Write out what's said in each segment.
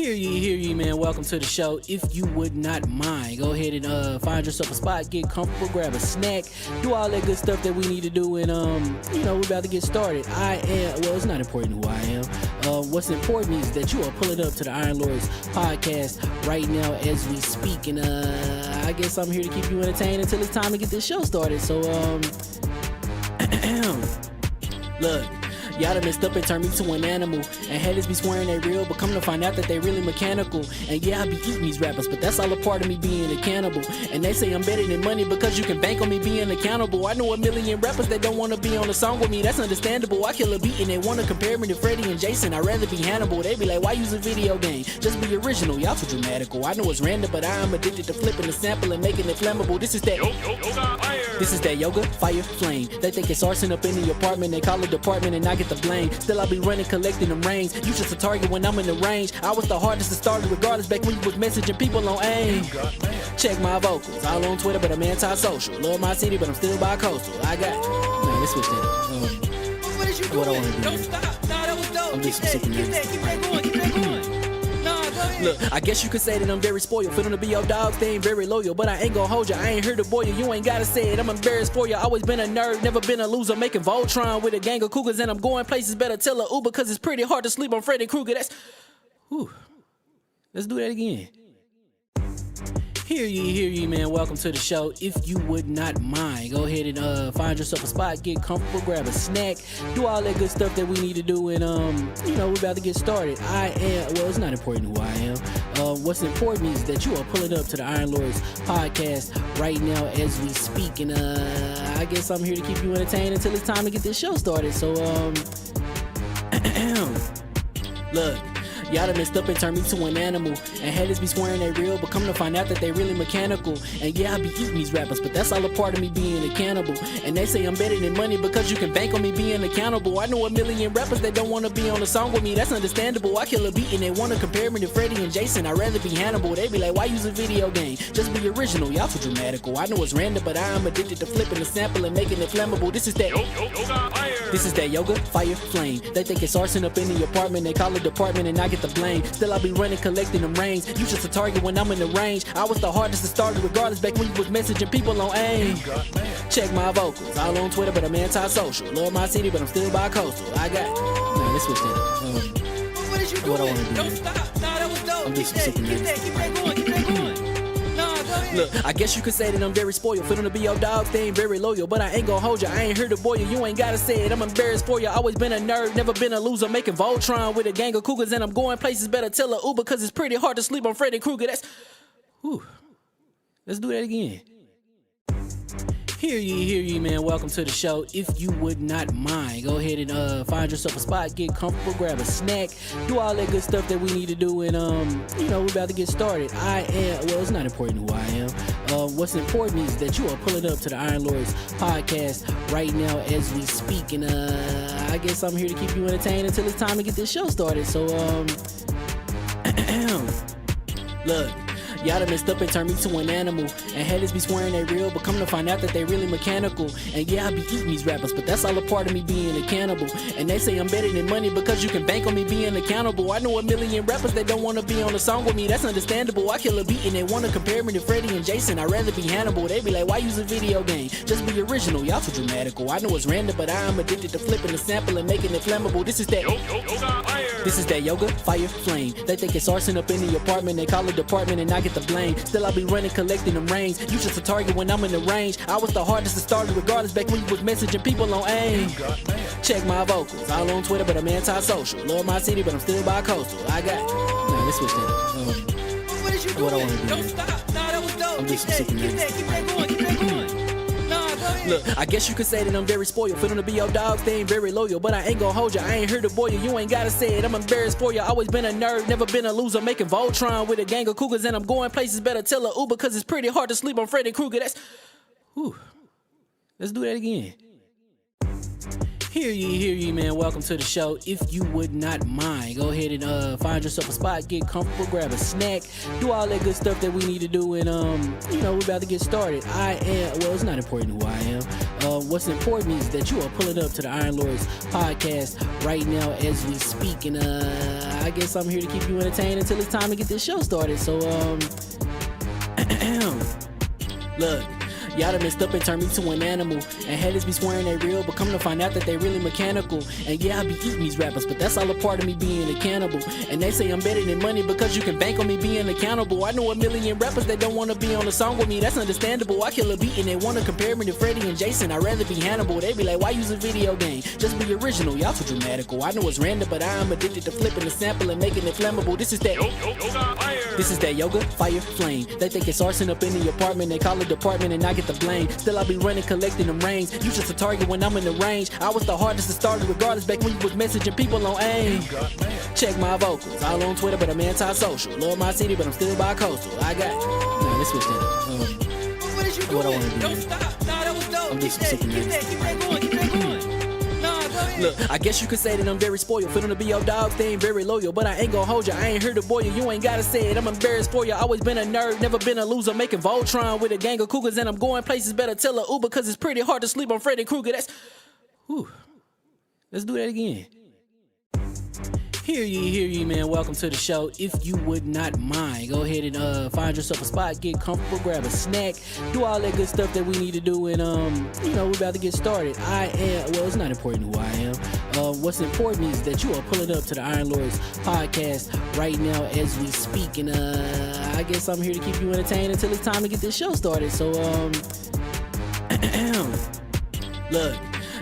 Hear ye, man. Welcome to the show. If you would not mind, go ahead and find yourself a spot, get comfortable, grab a snack, do all that good stuff that we need to do, and we're about to get started. It's not important who I am. What's important is that you are pulling up to the Iron Lords podcast right now as we speak, and I guess I'm here to keep you entertained until it's time to get this show started. So look. Y'all done messed up and turned me to an animal. And haters be swearing they real, but come to find out that they really mechanical. And yeah, I be eating these rappers, but that's all a part of me being a cannibal. And they say I'm better than money because you can bank on me being accountable. I know a million rappers that don't wanna be on a song with me, that's understandable. I kill a beat and they wanna compare me to Freddie and Jason. I'd rather be Hannibal. They be like, why use a video game? Just be original, y'all too dramatical. I know it's random, but I am addicted to flipping the sample and making it flammable. This is that yoga, fire, flame. They think it's arson up in the apartment, they call it department and I get the blame. Still I be running, collecting them rings. You just a target when I'm in the range. I was the hardest to start regardless back when you was messaging people on AIM. Check my vocals, all on Twitter but I'm anti-social. Love my city but I'm still bi-coastal. I got, man, let's switch that. What is you doing? What I wanna do? Don't stop. Nah, that was dope. I'm Keep that going. Nah, go ahead. Look, I guess you could say that I'm very spoiled. For them to be your dogs, they ain't very loyal. But I ain't gon' hold you, I ain't here to boil you. You ain't gotta say it, I'm embarrassed for you. Always been a nerd, never been a loser. Making Voltron with a gang of cougars. And I'm going places, better tell a Uber. Cause it's pretty hard to sleep on Freddy Krueger. That's, whew. Let's do that again. Hear ye, man. Welcome to the show. If you would not mind, go ahead and find yourself a spot, get comfortable, grab a snack, do all that good stuff that we need to do, and we're about to get started. It's not important who I am. What's important is that you are pulling up to the Iron Lords podcast right now as we speak, and I guess I'm here to keep you entertained until it's time to get this show started. So look. Y'all done messed up and turned me to an animal. And haters be swearing they real, but come to find out that they really mechanical. And yeah, I be eating these rappers, but that's all a part of me being a cannibal. And they say I'm better than money because you can bank on me being accountable. I know a million rappers that don't wanna be on a song with me, that's understandable. I kill a beat and they wanna compare me to Freddie and Jason. I'd rather be Hannibal. They be like, why use a video game? Just be original, y'all too dramatical. I know it's random, but I am addicted to flipping the sample and making it flammable. This is that yoga, fire, flame. They think it's arson up in the apartment, they call it department and I get the blame. Still I be running, collecting them rings. You just a target when I'm in the range. I was the hardest to start regardless back when you was messaging people on AIM. Check my vocals, all on Twitter but I'm anti-social. Love my city but I'm still bi-coastal. I got, man, let's switch that. What is you doing? What I wanna do? Don't stop. Nah, that was dope. I'm Keep that going. Nah, go ahead. Look, I guess you could say that I'm very spoiled. For them to be your dogs, they ain't very loyal. But I ain't gon' hold you, I ain't here to boil you. You ain't gotta say it, I'm embarrassed for you. Always been a nerd, never been a loser. Making Voltron with a gang of cougars. And I'm going places, better tell a Uber. Cause it's pretty hard to sleep on Freddy Krueger. That's, whew. Let's do that again. Hear ye, man. Welcome to the show. If you would not mind, go ahead and find yourself a spot, get comfortable, grab a snack, do all that good stuff that we need to do, and we're about to get started. It's not important who I am. What's important is that you are pulling up to the Iron Lords podcast right now as we speak, and I guess I'm here to keep you entertained until it's time to get this show started. So look. Y'all done messed up and turned me to an animal. And haters be swearing they real, but come to find out that they really mechanical. And yeah, I be eating these rappers, but that's all a part of me being a cannibal. And they say I'm better than money because you can bank on me being accountable. I know a million rappers that don't wanna be on a song with me, that's understandable. I kill a beat and they wanna compare me to Freddie and Jason. I'd rather be Hannibal. They be like, why use a video game? Just be original, y'all too dramatical. I know it's random, but I am addicted to flipping the sample and making it flammable. This is that yoga, fire, flame. They think it's arson up in the apartment, they call it department and I get the blame. Still I be running, collecting them rings. You just a target when I'm in the range. I was the hardest to start regardless back when you was messaging people on AIM. Check my vocals, all on Twitter but I'm anti-social. Love my city but I'm still bi-coastal. I got, man, let's switch that. What is you doing? What I wanna do? Don't stop. Nah, that was dope. Keep that going. Nah, go ahead. Look, I guess you could say that I'm very spoiled. For them to be your dogs, they ain't very loyal. But I ain't gon' hold you, I ain't here to boil you. You ain't gotta say it, I'm embarrassed for you. Always been a nerd, never been a loser. Making Voltron with a gang of cougars. And I'm going places, better tell a Uber. Cause it's pretty hard to sleep on Freddy Krueger. That's, whew. Let's do that again. Hear ye, man. Welcome to the show. If you would not mind, go ahead and find yourself a spot, get comfortable, grab a snack, do all that good stuff that we need to do, and we're about to get started. It's not important who I am. What's important is that you are pulling up to the Iron Lords podcast right now as we speak, and I guess I'm here to keep you entertained until it's time to get this show started. So look. Y'all done messed up and turned me to an animal. And haters be swearing they real, but come to find out that they really mechanical. And yeah, I be eating these rappers, but that's all a part of me being a cannibal. And they say I'm better than money because you can bank on me being accountable. I know a million rappers that don't wanna be on a song with me, that's understandable. I kill a beat and they wanna compare me to Freddie and Jason. I'd rather be Hannibal. They be like, why use a video game? Just be original, y'all too dramatical. I know it's random, but I am addicted to flipping the sample and making it flammable. This is that yoga, fire, flame. They think it's arson up in the apartment, they call it department and I get the blame. Still I be running, collecting them rains. You just a target when I'm in the range. I was the hardest to start regardless back when you was messaging people on AIM. Check my vocals, all on Twitter but I'm anti-social. Love my city but I'm still bi-coastal. I got let's switch that up. What is you doing? What I wanna do? Don't stop. Nah, that was dope. I'm just Keep that going. Nah, go ahead. Look, I guess you could say that I'm very spoiled. For them to be your dogs, they ain't very loyal. But I ain't gon' hold ya, I ain't here to boil you. You ain't gotta say it, I'm embarrassed for ya. Always been a nerd, never been a loser. Making Voltron with a gang of cougars. And I'm going places, better tell a Uber. Cause it's pretty hard to sleep on Freddy Krueger. Let's do that again. Hear ye, man. Welcome to the show. If you would not mind, go ahead and find yourself a spot, get comfortable, grab a snack, do all that good stuff that we need to do, and we're about to get started. It's not important who I am. What's important is that you are pulling up to the Iron Lords podcast right now as we speak, and I guess I'm here to keep you entertained until it's time to get this show started. So look.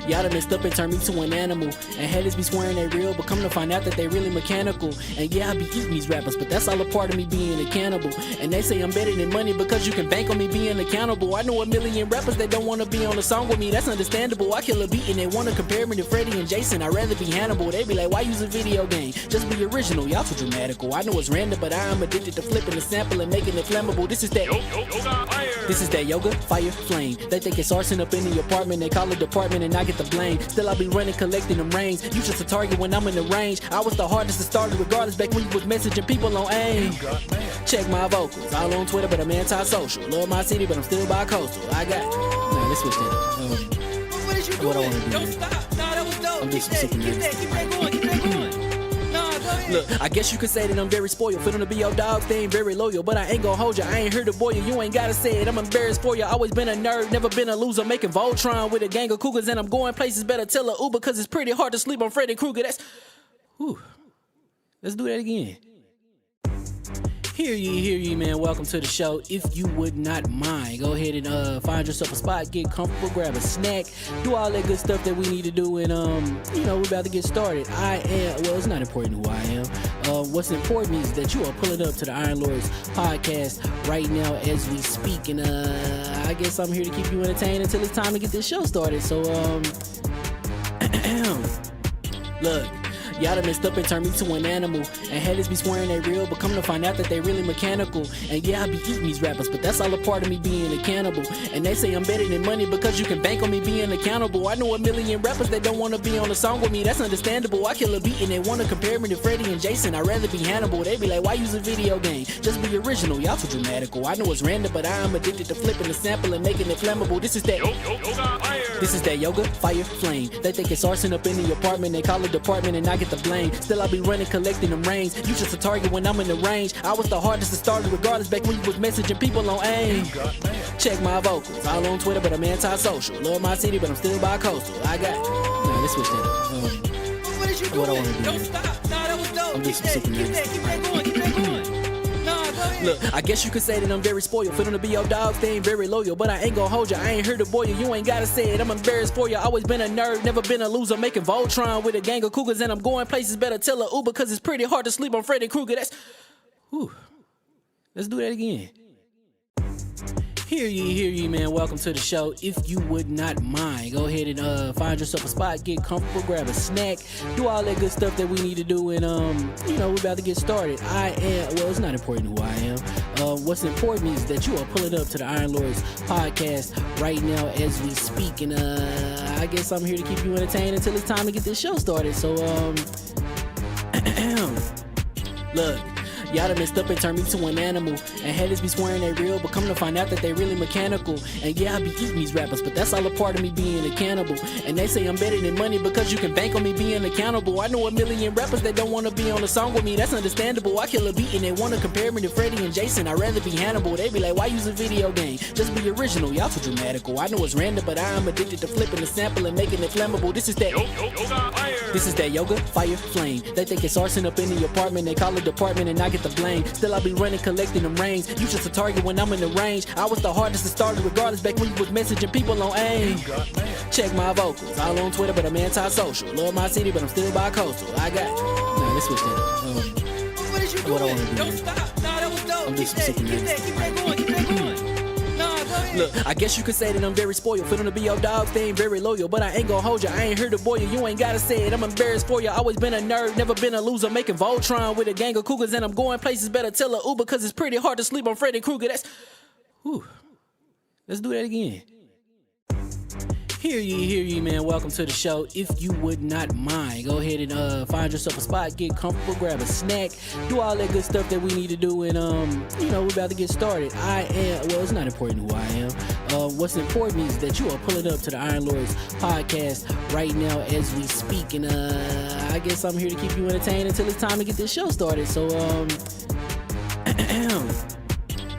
Y'all done messed up and turned me to an animal. And haters be swearing they real, but come to find out that they really mechanical. And yeah, I be eating these rappers, but that's all a part of me being a cannibal. And they say I'm better than money because you can bank on me being accountable. I know a million rappers that don't wanna be on a song with me, that's understandable. I kill a beat and they wanna compare me to Freddie and Jason. I'd rather be Hannibal. They be like, why use a video game? Just be original, y'all too dramatical. I know it's random, but I am addicted to flipping the sample and making it flammable. This is that yoga, fire, flame. They think it's arson up in the apartment, they call it department and I get the blame. Still I be running, collecting them rains. You just a target when I'm in the range. I was the hardest to start regardless back when you was messaging people on AIM. Check my vocals, all on Twitter but I'm anti-social. Love my city but I'm still bi-coastal. I got let's switch that up. What is you doing? What I wanna do? Don't stop. Nah, that was dope. I'm just Keep that going. Nah, go ahead. Look, I guess you could say that I'm very spoiled. For them to be your dogs, they ain't very loyal. But I ain't gon' hold ya, I ain't here to boil you. You ain't gotta say it, I'm embarrassed for ya. Always been a nerd, never been a loser. Making Voltron with a gang of cougars. And I'm going places, better tell a Uber. Cause it's pretty hard to sleep on Freddy Krueger. Let's do that again. Hear ye, man. Welcome to the show. If you would not mind, go ahead and find yourself a spot, get comfortable, grab a snack, do all that good stuff that we need to do, and we're about to get started. It's not important who I am. What's important is that you are pulling up to the Iron Lords podcast right now as we speak, and I guess I'm here to keep you entertained until it's time to get this show started. So look. Y'all done messed up and turned me to an animal. And haters be swearing they real, but come to find out that they really mechanical. And yeah, I be eating these rappers, but that's all a part of me being a cannibal. And they say I'm better than money because you can bank on me being accountable. I know a million rappers that don't wanna be on a song with me, that's understandable. I kill a beat and they wanna compare me to Freddie and Jason. I'd rather be Hannibal. They be like, why use a video game? Just be original, y'all too dramatical. I know it's random, but I am addicted to flipping the sample and making it flammable. This is that yoga, fire, flame. They think it's arson up in the apartment, they call it department and I get the blame. Still I be running, collecting them rains. You just a target when I'm in the range. I was the hardest to start regardless back when you was messaging people on AIM. Check my vocals, all on Twitter but I'm anti-social. Love my city but I'm still bi-coastal. I got let's switch that up. What is you doing? What I wanna do? Don't stop. Nah, that was dope. I'm just Keep that going. Nah, go ahead. Look, I guess you could say that I'm very spoiled. For them to be your dogs, they ain't very loyal. But I ain't gon' hold ya, I ain't here to boil you. You ain't gotta say it, I'm embarrassed for ya. Always been a nerd, never been a loser. Making Voltron with a gang of cougars. And I'm going places, better tell a Uber. Cause it's pretty hard to sleep on Freddy Krueger. Let's do that again. Hear ye, man. Welcome to the show. If you would not mind, go ahead and find yourself a spot, get comfortable, grab a snack, do all that good stuff that we need to do, and we're about to get started. It's not important who I am. What's important is that you are pulling up to the Iron Lords podcast right now as we speak, and I guess I'm here to keep you entertained until it's time to get this show started. So look. Y'all done messed up and turned me to an animal. And haters be swearing they real, but come to find out that they really mechanical. And yeah, I be eating these rappers, but that's all a part of me being a cannibal. And they say I'm better than money because you can bank on me being accountable. I know a million rappers that don't want to be on a song with me, that's understandable. I kill a beat and they want to compare me to Freddie and Jason. I'd rather be Hannibal. They be like, why use a video game? Just be original, y'all too dramatical. I know it's random, but I am addicted to flipping the sample and making it flammable. This is that yoga, fire, flame. They think it's arson up in the apartment, they call it department and I get the blame. Still I be running, collecting them rains. You just a target when I'm in the range. I was the hardest to start regardless back when you was messaging people on AIM. Check my vocals, all on Twitter but I'm anti-social. Love my city but I'm still bi-coastal. I got let's switch that up. What is you doing? Don't stop. Nah, that was dope. Keep that going. Look, I guess you could say that I'm very spoiled. Fit on to be your dog, they ain't very loyal. But I ain't gonna hold you, I ain't here to boil you. You ain't gotta say it, I'm embarrassed for you. Always been a nerd, never been a loser. Making Voltron with a gang of cougars. And I'm going places, better tell a Uber. Cause it's pretty hard to sleep on Freddy Krueger. Let's do that again. Hear ye, man. Welcome to the show. If you would not mind, go ahead and find yourself a spot, get comfortable, grab a snack, do all that good stuff that we need to do, and we're about to get started. It's not important who I am. What's important is that you are pulling up to the Iron Lords podcast right now as we speak, and I guess I'm here to keep you entertained until it's time to get this show started. So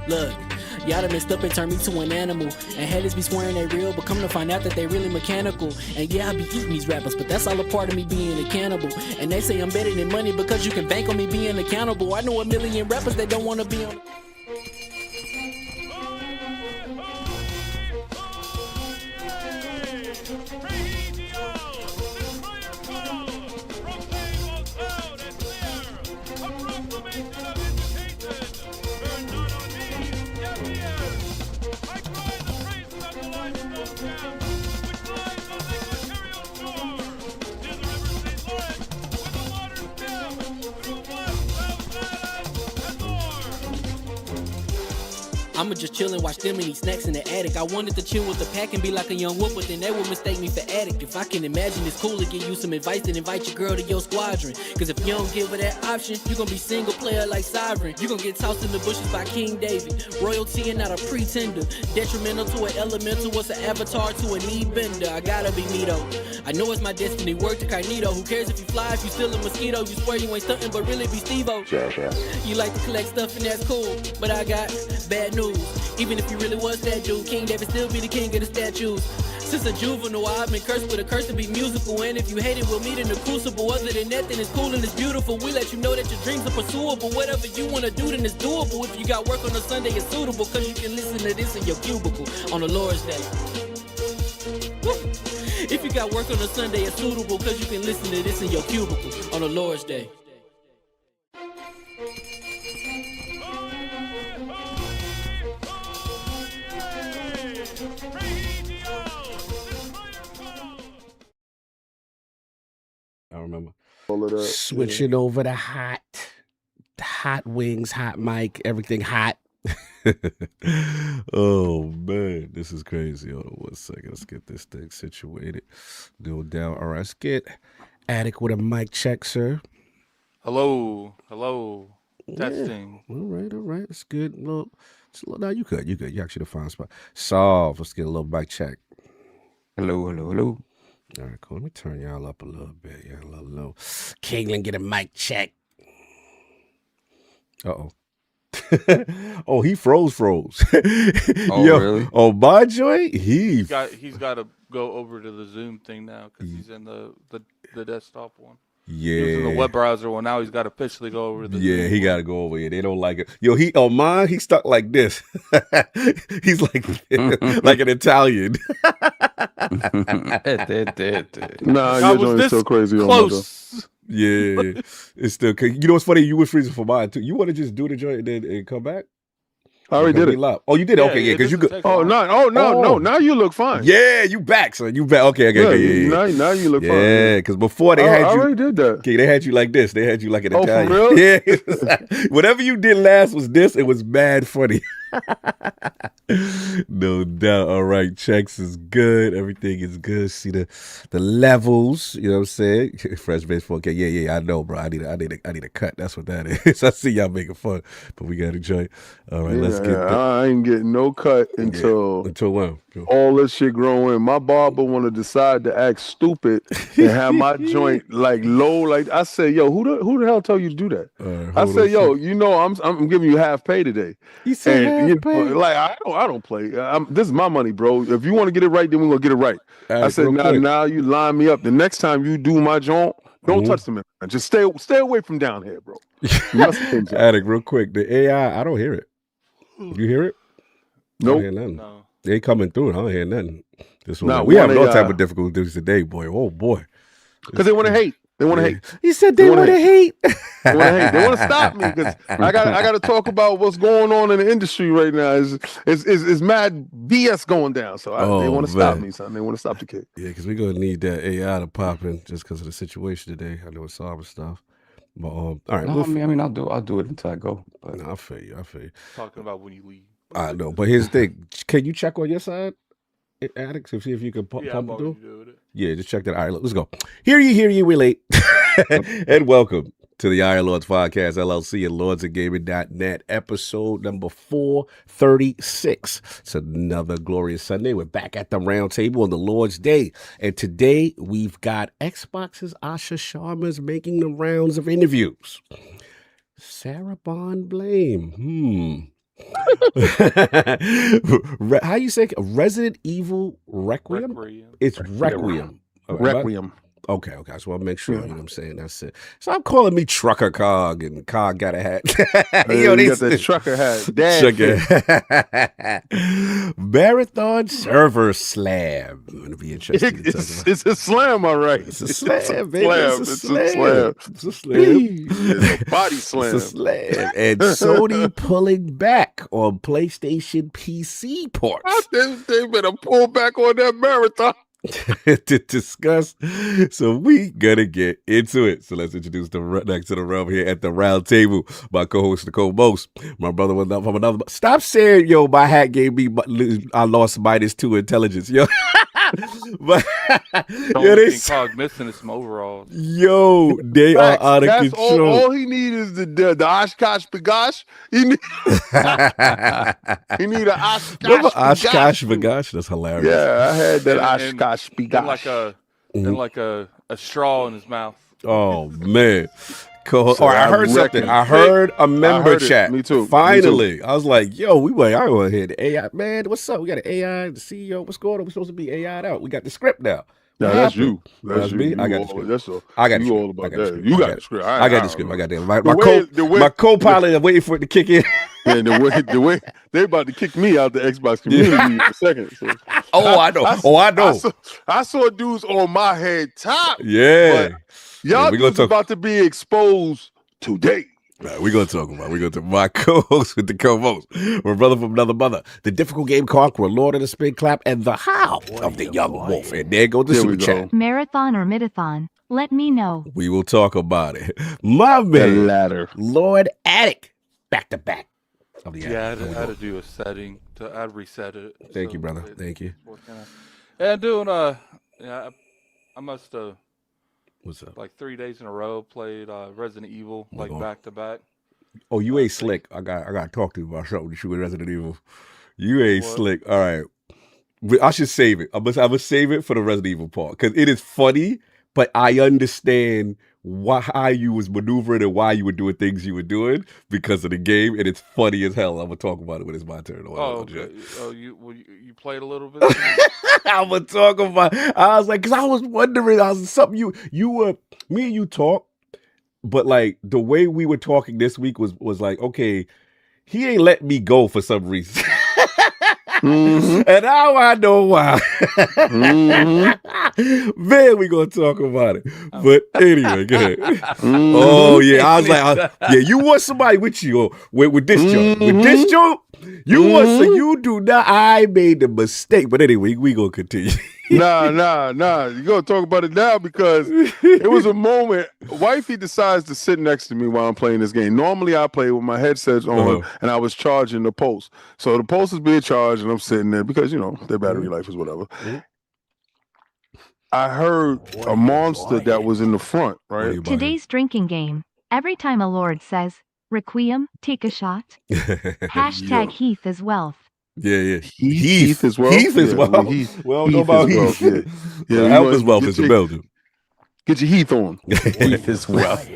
look. Y'all done messed up and turned me to an animal. And haters be swearing they real, but come to find out that they really mechanical. And yeah, I be eating these rappers, but that's all a part of me being a cannibal. And they say I'm better than money because you can bank on me being accountable. I know a million rappers that don't want to be on. I'ma just chill and watch them and eat snacks in the attic. I wanted to chill with the pack and be like a young wolf, but then they would mistake me for addict. If I can imagine, it's cool to give you some advice, then invite your girl to your squadron. Cause if you don't give her that option, you gon' be single player like Sovereign. You gon' get tossed in the bushes by King David. Royalty and not a pretender. Detrimental to an elemental, what's an avatar to a knee bender? I gotta be me though. I know it's my destiny, word to Carnito. Who cares if you fly, if you still a mosquito? You swear you ain't stuntin', but really be Steve-O. You like to collect stuff and that's cool, but I got bad news. Even if you really was that dude, King David still be the king of the statues. Since a juvenile, I've been cursed with a curse to be musical. And if you hate it, we'll meet in the crucible. Other than that, then it's cool and it's beautiful. We let you know that your dreams are pursuable. Whatever you wanna do, then it's doable. If you got work on a Sunday, it's suitable. Cause you can listen to this in your cubicle on the Lord's Day. Woo. If you got work on a Sunday, it's suitable. Cause you can listen to this in your cubicle on the Lord's Day. I remember. All of that. Switching over to hot wings, hot mic, everything hot. Oh man, this is crazy. Hold on 1 second. Let's get this thing situated. Go down. All right, let's get Attic with a mic check, sir. Hello. Testing. Yeah. All right. That's good. No, you good. You actually the fine spot. Solve. Let's get a little mic check. Hello. All right, cool. Let me turn y'all up a little bit. Yeah, a little low. Kingland, get a mic check. Uh-oh. Oh, he froze. Oh, Yo, really? Oh, my joint? He's got to go over to the Zoom thing now because he's in the desktop one. Yeah. He was in the web browser one. Now he's got to officially go over to the Yeah, Zoom he got to go over here. They don't like it. Yo, on mine, he stuck like this. He's like like an Italian. Nah, your joint's so crazy on close. Yeah, it's still. You know what's funny? You was freezing for mine too. You want to just do the joint and then come back? I already did it. Oh, you did it? Okay, yeah, it because you doesn't could. take long. No. Now you look fine. Yeah, you back, son. You back. Okay. Yeah. Now you look fine. Yeah, because before they had I you. already did that. Okay, they had you like this. They had you like an Oh, Italian. for real? Yeah. Whatever you did last was this. It was mad funny. No doubt. All right, checks is good. Everything is good. See the levels. You know what I'm saying? Fresh baseball. Okay, yeah. I know, bro. I need a cut. That's what that is. I see y'all making fun, but we got to join. All right, let's get. I ain't getting no cut until when? all this shit grow in. My barber want to decide to act stupid and have my joint like low. Like I say, yo, who the hell told you to do that? I say, yo, you know, I'm giving you half pay today. You said half pay? Like I don't play. This is my money, bro. If you want to get it right, then we're gonna get it right. I said, now you line me up. The next time you do my joint, don't touch the man. Just stay away from down here, bro. Attic, real quick. The AI, I don't hear it. You hear it? Nope. I don't hear nothing. No. They ain't coming through. I don't hear nothing. We we have no AI. type of difficulties today, boy. Oh boy. Because they want to hate. They want to hate. He said they want to hate. They want to stop me because I got to talk about what's going on in the industry right now. Is mad BS going down. So they want to stop me, son. They want to stop the kid. Yeah, because we're gonna need that AI to pop in just because of the situation today. I know it's solving stuff. But all right. No, I mean, I'll do it until I go. But no, I feel you. Talking about when you leave. I know, but here's the thing. Can you check on your side, Addicts, to see if you can pump it through? Doing it. Yeah, just check that. All right, let's go. Hear ye, we late. And welcome to the Iron Lords Podcast, LLC, and lordsofgaming.net, episode number 436. It's another glorious Sunday. We're back at the round table on the Lord's Day. And today we've got Xbox's Asha Sharma's making the rounds of interviews. Sarah Bond Blame. How you say it? Resident Evil Requiem? It's Requiem. Requiem. Okay. I just want to make sure, you know what I'm saying? That's it. Stop calling me Trucker Cog and Cog got a hat. You got that trucker hat. Marathon Server Slam. I'm going to be interested. It's a slam, all right. It's a slam, baby. It's a slam. It's a slam. It's a body slam. It's a slam. And Sony pulling back on PlayStation PC ports. They better pull back on that marathon. To discuss. So we gonna get into it. So let's introduce the next to the realm here at the round table. My co-host, the co-most, my brother from another. Stop saying, yo, my hat gave me, I lost -2 intelligence, yo. But They Cog missing some overalls. Yo, they are out of control. All he needs is the Oshkosh Bagosh. He need an Oshkosh Bagosh. That's hilarious. Yeah, I had that Oshkosh Bagosh. And like a straw in his mouth. Oh man. Cool. So I heard something. I heard a member chat. Me too. Finally. Me too. I was like, yo, I want to hear the AI. Man, what's up? We got an AI, the CEO. What's going on? We're supposed to be AI'd out. We got the script now. No, that's you. That's me. I got the script. I got you all about that. You got the script. I got the script. I got that. My co-pilot is waiting for it to kick in. And the way they about to kick me out the Xbox community in a second. So. I know. I saw dudes on my head top. Yeah. Y'all dudes about to be exposed today. We're going to talk about my co-host with the co-host, my brother from another mother, the difficult game conqueror, Lord of the Spin Clap, and the how of the young wolf. And there goes the super chat. Marathon or midathon? Let me know. We will talk about it. My man, the latter. Lord Attic, back to back. Yeah, I had to do a setting. I'd reset it. Thank you, brother. Thank you. And doing I must have. What's up? Like 3 days in a row, played Resident Evil back to back. Oh, you ain't slick. I got to talk to you about something with Resident Evil. You ain't slick. All right, I should save it. I must save it for the Resident Evil part because it is funny, but I understand how you was maneuvering and why you were doing things you were doing because of the game, and it's funny as hell. I'm gonna talk about it when it's my turn. Okay. You played a little bit. I'm gonna talk about. I was like, because I was wondering, something you were, me and you talk, but like the way we were talking this week was like, okay, he ain't let me go for some reason. Mm-hmm. And now I know why. Mm-hmm. Man, we gonna talk about it. But anyway, go ahead. Mm-hmm. Oh yeah, I was like, you want somebody with you with this joint. With this joint, You want so you do not. I made the mistake, but anyway, we gonna continue. Nah. You gonna talk about it now because it was a moment. Wifey decides to sit next to me while I'm playing this game. Normally, I play with my headsets on, and I was charging the post. So the post is being charged, and I'm sitting there because their battery life is whatever. I heard a monster that was in the front. Right. Today's drinking game. Every time a lord says Requiem, take a shot. Hashtag Heath is wealth. Yeah. Heath is wealth. Heath is wealth. Well, know about Heath. Yeah, health is wealth is a building. Get your Heath on. Heath is wealth.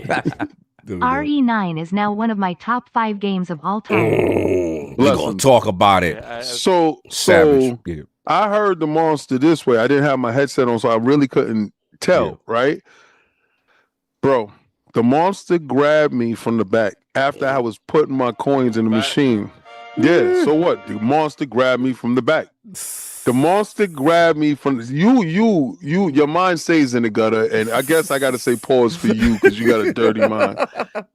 RE9 is now one of my top 5 games of all time. We're gonna talk about it. So Savage. Yeah. I heard the monster this way. I didn't have my headset on, so I really couldn't tell, right? Bro, the monster grabbed me from the back after I was putting my coins in the machine. Yeah, so what? The monster grabbed me from the back. The monster grabbed me from your mind stays in the gutter, and I guess I gotta say pause for you because you got a dirty mind.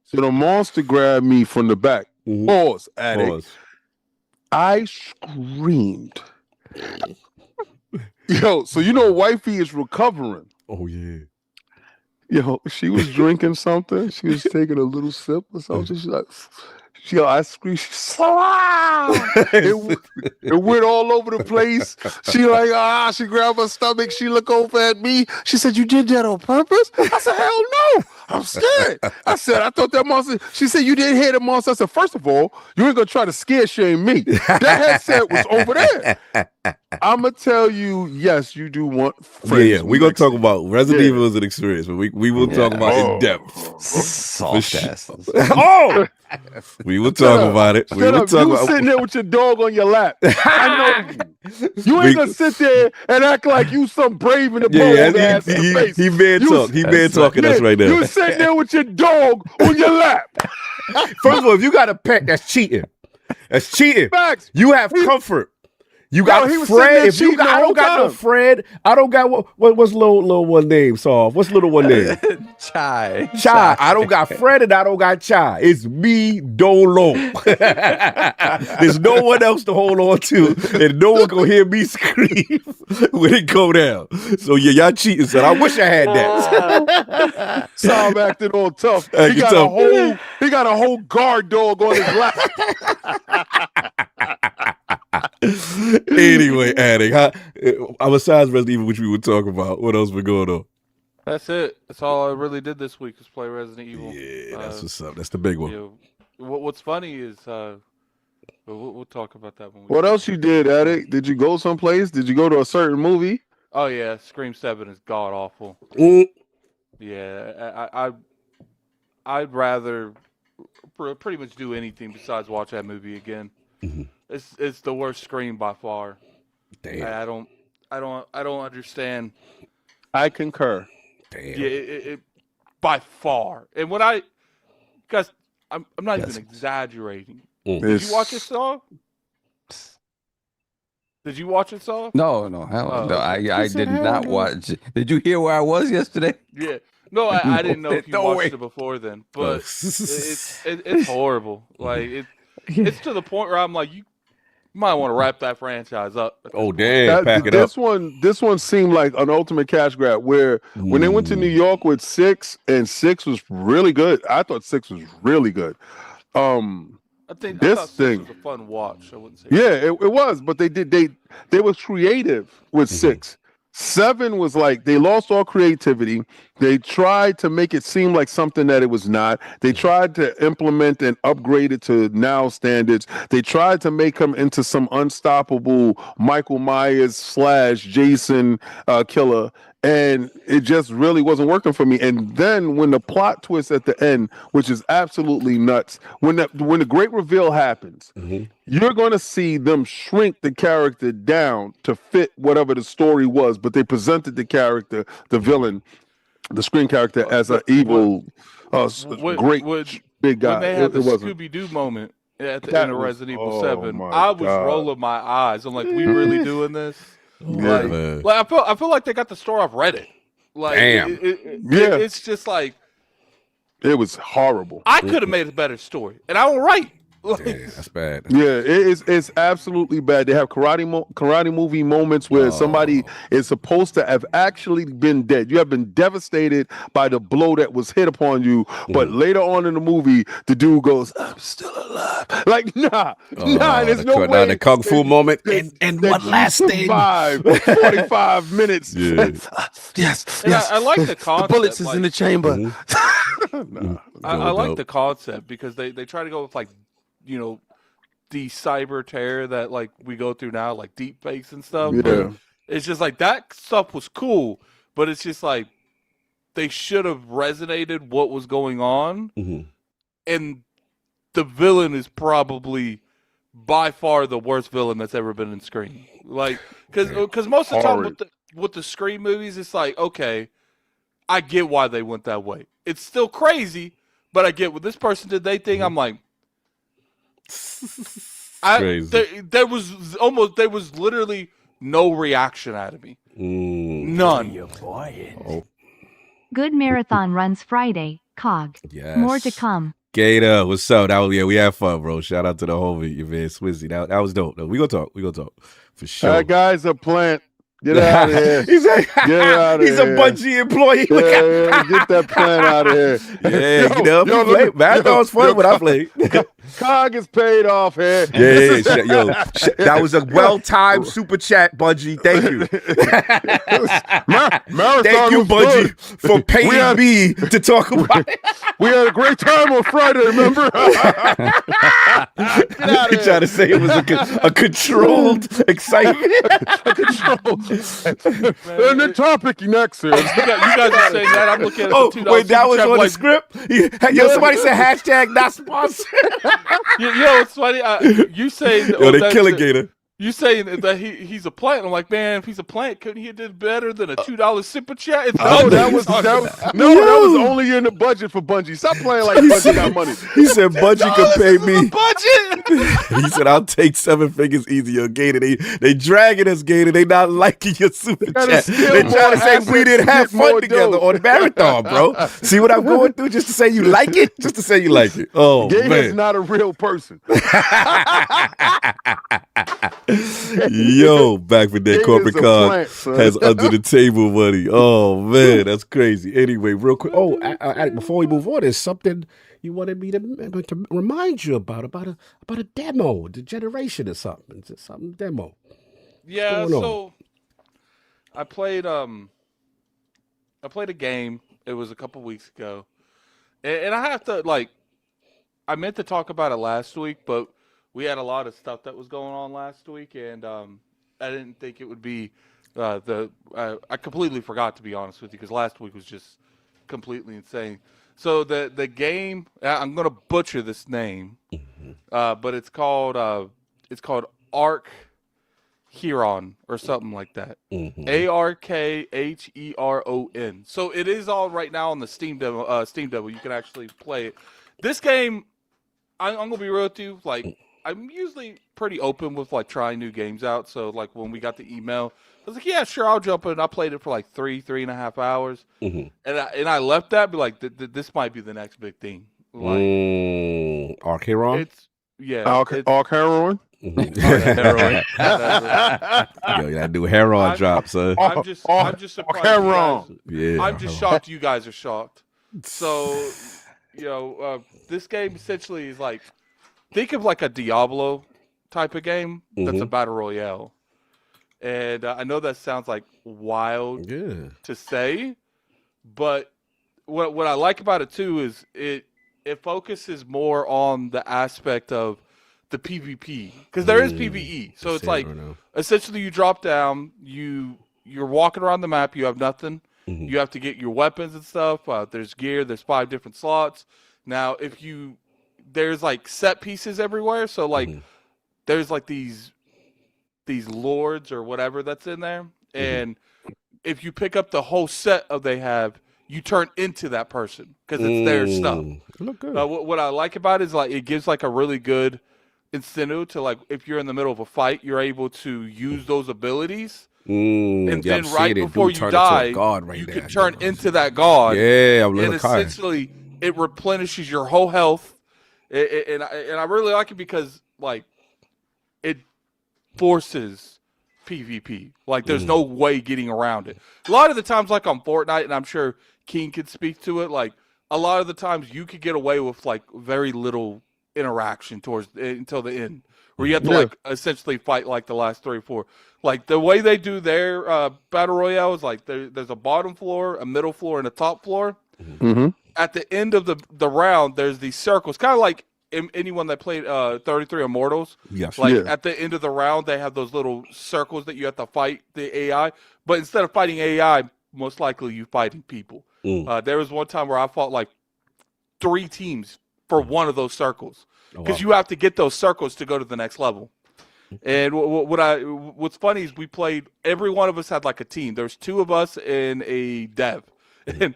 So the monster grabbed me from the back. Pause, addict. Pause. I screamed. Yo, so wifey is recovering. Oh yeah. Yo, she was drinking something. She was taking a little sip or something. She's like, I screamed. It went all over the place. She like, she grabbed her stomach. She looked over at me. She said, "You did that on purpose?" I said, "Hell no. I'm scared." I said, "I thought that monster." She said, "You didn't hear the monster." I said, "First of all, you ain't gonna try to scare shame me. That headset was over there." I'm gonna tell you, yes, you do want friends. Yeah. We're gonna talk about Resident Evil as an experience, but we will talk about it in depth. Soft asses. Oh, we will talk about it. We will talk you about sitting there with your dog on your lap. I know you. You ain't gonna sit there and act like you some brave in the bold ass in the face. He man talk. He man talking us right now. You sitting there with your dog on your lap. First of all, if you got a pet, that's cheating. That's cheating. Facts. You have comfort. You got he was Fred. If sitting you there got, I don't got no Fred. I don't got what's little one name? Soft. What's little one name? Chai. I don't got Fred and I don't got Chai. It's me Dolo. There's no one else to hold on to, and no one gonna hear me scream when it go down. So yeah, y'all cheating, son. I wish I had that. Sam acting all tough. He got a whole guard dog on his lap. Anyway, Addict, besides Resident Evil, which we would talk about, what else been going on? That's it. That's all I really did this week is play Resident Evil. Yeah, that's what's up. That's the big one. What's funny is we'll talk about that when we. What else you did, Addict? Did you go someplace? Did you go to a certain movie? Oh yeah, Scream 7 is god awful. Yeah, I'd rather pretty much do anything besides watch that movie again. Mm-hmm. It's the worst Scream by far. Damn. I don't understand. I concur. Damn. Yeah, it by far. And when guys, I'm not even exaggerating. Did you watch it, Saw? Did you watch it, Saw? No, hell no. I did not watch it. Did you hear where I was yesterday? Yeah. No, I didn't know if you watched it before then, but it's horrible. Like it's to the point where I'm like, you might want to wrap that franchise up. Oh damn! Pack it up. This one seemed like an ultimate cash grab. Where when they went to New York with 6, and 6 was really good. I thought 6 was really good. I thought 6 was a fun watch. I wouldn't say. Yeah, it was, but they were creative with 6. 7 was like they lost all creativity. They tried to make it seem like something that it was not. They tried to implement and upgrade it to now standards. They tried to make him into some unstoppable Michael Myers / Jason killer. And it just really wasn't working for me. And then when the plot twist at the end, which is absolutely nuts, when the great reveal happens, you're going to see them shrink the character down to fit whatever the story was. But they presented the character, the villain, the screen character, as an evil, great big guy. When they had the Scooby-Doo moment at the end of Resident Evil 7, I was rolling my eyes. I'm like, we really doing this? Like I feel like they got the story off Reddit. Like, damn. It's just like it was horrible. I could have made a better story, and I don't write. Like, Damn, that's bad. Yeah, it's absolutely bad. They have karate movie moments where somebody is supposed to have actually been dead. You have been devastated by the blow that was hit upon you, but later on in the movie, the dude goes, "I'm still alive." Like, nah, there's no way. The kung fu moment and one last thing. 45 minutes. Yeah. Yes. I like the concept. The bullets is in the chamber. I like the concept because they try to go with like, you know, the cyber terror that like we go through now, like deep fakes and stuff. Yeah. But it's just like that stuff was cool, but it's just like they should have resonated what was going on, and the villain is probably by far the worst villain that's ever been in Scream. Like, because most of the time with the Scream movies, it's like, okay, I get why they went that way. It's still crazy, but I get what this person did. They think I'm like. There was literally no reaction out of me. None. Good marathon runs Friday. COG. Yes. More to come. Gator, what's up? We had fun, bro. Shout out to the homie, your man Swizzy. That was dope. No, we gonna talk for sure. That guy's a plant. Get out of here. He's a Bungie employee. Get that plant out of here. Yeah, Marathon's fun when I play. COG is paid off here. That was a well-timed super chat, Bungie. Thank you. Thank you, Bungie, for paying me to talk about it. We had a great time on Friday, remember? You trying to say it was a controlled excitement? And the topic next here. You guys are saying that. I'm looking at the $2 wait, that was on the like, script? Somebody said hashtag not sponsored. It's funny. You say they're killing Gator. You saying that he's a plant? I'm like, man, if he's a plant, couldn't he have did better than a $2 super chat? That was only in the budget for Bungie. Stop playing like Bungie got money. He said Bungie could pay me. Budget. He said I'll take 7 figures easy on Gator. They dragging us, Gator. They not liking your super chat. They trying to say we didn't have fun together on Marathon, bro. See what I'm going through? Just to say you like it? Just to say you like it. Oh, Gator's man. not a real person. Yo, back with that corporate card has under the table money. Oh man, that's crazy. Anyway, real quick. Before we move on, there's something you wanted me to remind you about a demo, the generation or something. Is it something demo? Yeah. So I played a game. It was a couple weeks ago, and I have to I meant to talk about it last week, but we had a lot of stuff that was going on last week, and I didn't think it would be I completely forgot, to be honest with you, because last week was just completely insane. So the game, I'm gonna butcher this name, but it's called Arkheron or something like that. Arkheron. So it is all right now on the Steam demo. You can actually play it. This game, I'm gonna be real with you, I'm usually pretty open with trying new games out. So when we got the email, I was like, yeah, sure, I'll jump in. I played it for 3.5 hours, and I left that, be like, this might be the next big thing. Arkheron. Arkheron. Yo, that new Heron drop, son. I'm just surprised. I'm just shocked you guys are shocked. So, this game essentially is think of a Diablo type of game that's a battle royale. And I know that sounds wild to say, but what I like about it too is it focuses more on the aspect of the PvP, because there is PvE. So it's essentially you drop down, you're walking around the map, you have nothing. You have to get your weapons and stuff. There's gear. There's 5 different slots. Now, there's set pieces everywhere. So there's these lords or whatever that's in there, and if you pick up the whole set they have, you turn into that person because it's their stuff. Look good. What I like about it is it gives a really good incentive to if you're in the middle of a fight, you're able to use those abilities. And then right before you die, you can turn into that god. Yeah, I'm and essentially it replenishes your whole health. And I really like it because like it forces PvP. Like there's no way getting around it. A lot of the times, like on Fortnite, and I'm sure King could speak to it. Like a lot of the times, you could get away with like very little interaction until the end, where you have to like essentially fight like the last 3 or 4. Like the way they do their battle royale is like there's a bottom floor, a middle floor, and a top floor. At the end of the round, there's these circles, kind of like anyone that played 33 Immortals. Yes. Like at the end of the round, they have those little circles that you have to fight the AI. But instead of fighting AI, most likely you fighting people. There was one time where I fought like 3 teams for one of those circles, because you have to get those circles to go to the next level. And what's funny is we played, every one of us had like a team. There's 2 of us and a dev, and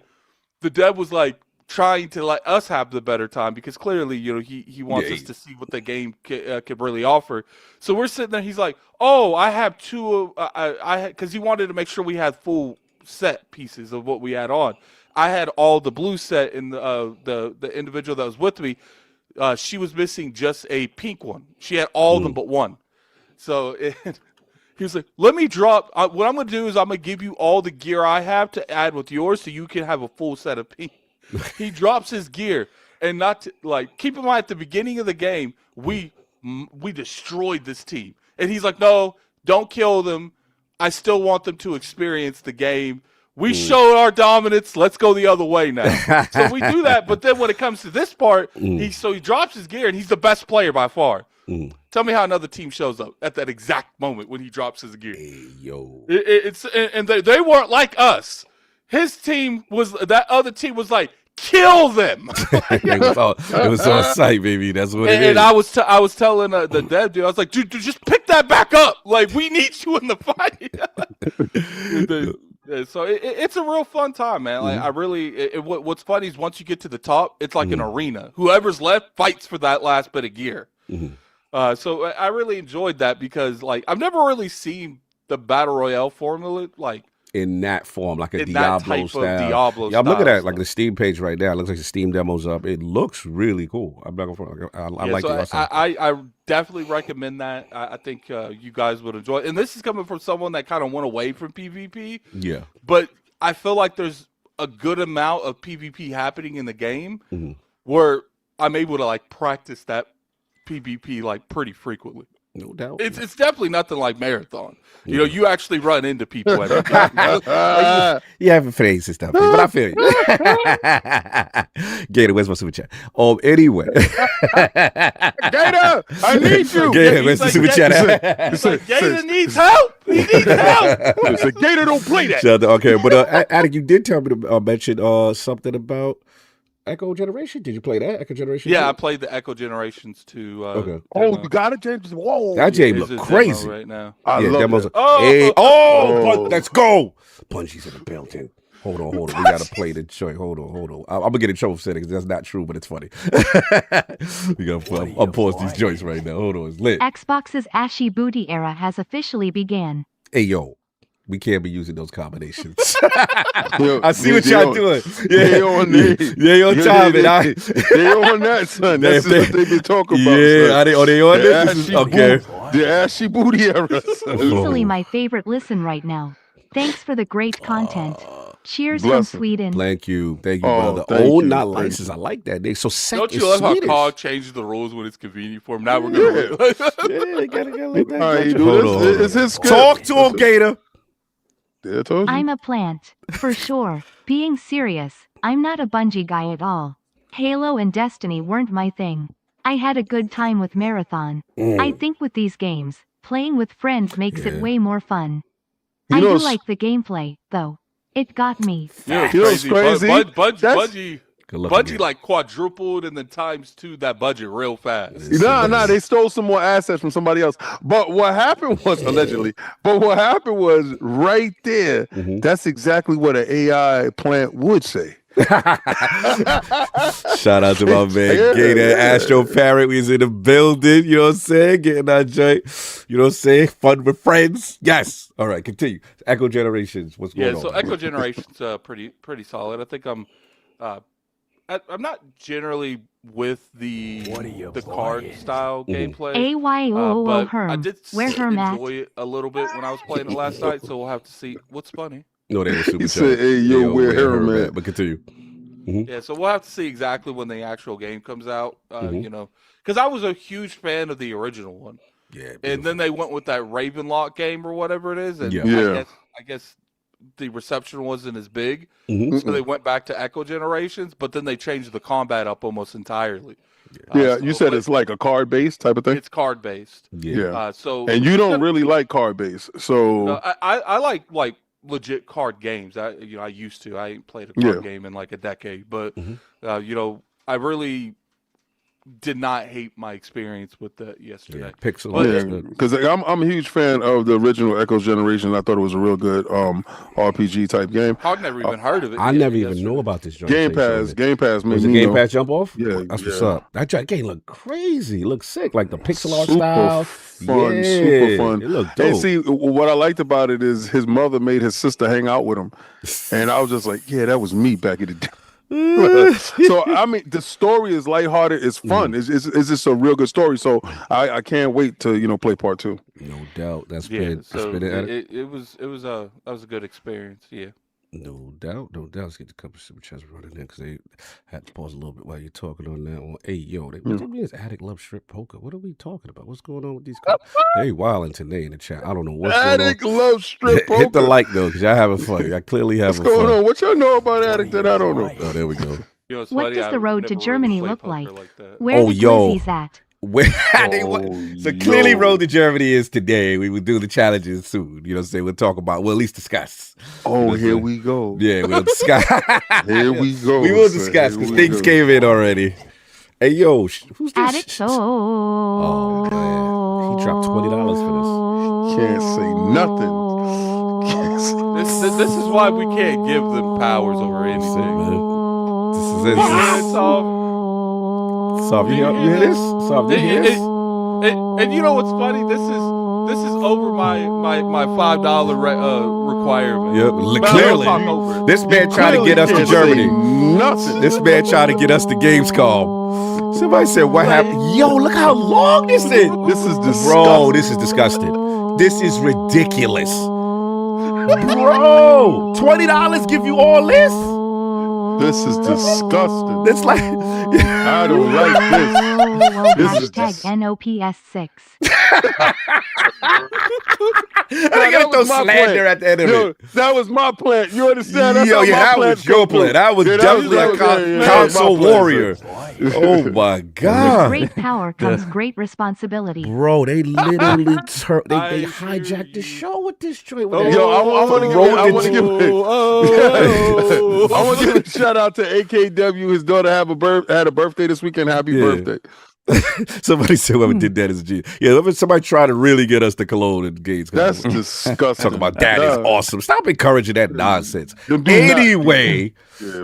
the dev was like trying to let us have the better time, because clearly, you know, he wants us to see what the game could really offer. So we're sitting there. He's like, "Oh, I have 2 of because he wanted to make sure we had full set pieces of what we had on. I had all the blue set, and the individual that was with me, she was missing just a pink one. She had all of them but one. So he was like, "Let me drop. What I'm going to do is I'm going to give you all the gear I have to add with yours, so you can have a full set of pink." He drops his gear, and keep in mind, at the beginning of the game, we destroyed this team, and he's like, "No, don't kill them. I still want them to experience the game. We showed our dominance. Let's go the other way now." So we do that, but then when it comes to this part, he drops his gear, and he's the best player by far. Tell me how another team shows up at that exact moment when he drops his gear. Hey, yo. And they weren't like us. His team that other team was like, "Kill them." It was on site, baby. That's what it is. And I was telling the dev dude, I was like, dude, just pick that back up. Like, we need you in the fight. So it's a real fun time, man. Like I really, what's funny is once you get to the top, it's like an arena. Whoever's left fights for that last bit of gear. So I really enjoyed that, because like I've never really seen the battle royale formula like in that form, like a in that Diablo type style. of Diablo Yeah, I'm looking style. at like the Steam page right now. It looks like the Steam demo's up. It looks really cool. I'm not gonna front. I like so it. I definitely recommend that. I think you guys would enjoy it. And this is coming from someone that kind of went away from PvP. Yeah. But I feel like there's a good amount of PvP happening in the game where I'm able to like practice that PvP like pretty frequently. No doubt. It's definitely nothing like Marathon. You know, you actually run into people at it. You haven't faced and stuff, but I feel you. Gator, where's my super chat? Anyway. Gator, I need you. Gator, where's the super chat? Gator needs help. He needs help. Gator don't play that. Okay, but Attic, you did tell me to mention something about Echo Generation. Did you play that? Echo Generation? Yeah, 2? I played the Echo Generations 2. Okay. Oh, you got it, James? Whoa. That game It's look a crazy demo right now. I love it. Let's go. Punchies in the building. Hold on. We gotta play the joint. Hold on. I'm gonna get in trouble for saying it, because that's not true, but it's funny. We gotta unpause these joints right now. Hold on, it's lit. Xbox's Ashy Booty era has officially began. Hey yo, we can't be using those combinations. Yo, I see what y'all doing. They on time, they on that, son. That's what they be talking about. Yeah, son. are they on this? Okay. The Ashy Booty era. Son. Easily my favorite listen right now. Thanks for the great content. Cheers from Bless 'em. Sweden. Thank you, brother. Thank you. Not Thank licensed. I like that. They so set. Don't you love how COD changes the rules when it's convenient for him? Now we're gonna. Yeah, they gotta go like that. All right, Hold on. it's his script. Talk to him, Gator. Yeah, I told you. I'm a plant, for sure. Being serious, I'm not a Bungie guy at all. Halo and Destiny weren't my thing. I had a good time with Marathon. I think with these games, playing with friends makes it way more fun. I do like the gameplay, though. It got me. Yeah, You know what's crazy? Bungie like quadrupled and then times 2 that budget real fast. Nah, they stole some more assets from somebody else. But what happened was, allegedly, right there, that's exactly what an AI plant would say. Shout out to my man Gator, Astro Parrot. We was in the building, you know what I'm saying? Getting our joint, you know what I'm saying? Fun with friends. Yes. All right, continue. Echo Generations. What's going on? Yeah, so Echo Generations pretty solid. I think I'm not generally with the card style gameplay. AYOO But I Herm. did Where Herm at? enjoy it a little bit when I was playing it last night, so we'll have to see what's funny. No, they were super He said, "Hey, yo, where Herm at?" But continue. Yeah, so we'll have to see exactly when the actual game comes out. You know, because I was a huge fan of the original one. Yeah, and then they went with that Ravenlock game or whatever it is, and I guess the reception wasn't as big, so they went back to Echo Generations, but then they changed the combat up almost entirely. Yeah, you said it's like a card based type of thing. It's card based. Yeah. So and you don't really like card based, so I like legit card games. I used to. I ain't played a card game in like a decade, but you know, I really did not hate my experience with that yesterday. Pixel, because I'm a huge fan of the original Echo Generation. I thought it was a real good RPG type game. I've never even heard of it. I never even know about this joint. Game Pass made was the me Game Pass jump off? Yeah, that's what's up. That game looked crazy. It looked sick, like the pixel art super style. Fun, super fun. It looked dope. And see, what I liked about it is his mother made his sister hang out with him, and I was just like, yeah, that was me back in the day. So I mean, the story is lighthearted. It's fun. It's just a real good story. So I can't wait to play part 2. No doubt. That's yeah. So it was a good experience. Yeah. No doubt. Let's get the couple super chats running in because they had to pause a little bit while you're talking on that one. Hey, yo, they mean Addict Love Strip Poker. What are we talking about? What's going on with these guys? They wilding today in the chat. I don't know what's Addict going on. Love Strip Poker. Hit the like though, because y'all having fun. I clearly having fun. What's going on? What y'all know about Addict that I don't know? Oh, there we go. You know, What does the road to Germany look like? that. Where the Glizzy's at? So clearly Road to Germany is today. We will do the challenges soon. You know what I'm saying? We'll talk about, we'll at least discuss. Oh, here we go. Yeah, we'll discuss. Here we go. We will discuss because things came in already. Hey, yo, who's this? Addict Oh, man. He dropped $20 for Can't say nothing. This is why we can't give them powers over anything. This is it. Sob, you hear this? Sob, you hear this? And you know what's funny? This is over my $5 requirement. Yeah, clearly. This man trying to get us to Germany. Nothing. This man trying to get us to Gamescom. Somebody said, what happened? Yo, look how long this is. This is disgusting. Bro, this is disgusting. This is ridiculous. Bro, $20 give you all this? This is disgusting. It's like I don't like this. Hashtag NOPS6. I gotta throw slander at the end of it. That was my plan. You understand? That's that was your plan. That was definitely a console warrior. Oh my God. With great power comes great responsibility. Bro, they literally they hijacked the show with this joint. Yo, I want to give a shout out to AKW. His daughter had a birthday this weekend. Happy birthday. Somebody said whoever did that is a genius. Yeah, somebody try to really get us to Cologne and Gates. That's disgusting. Talking about that is awesome. Stop encouraging that nonsense. Anyway,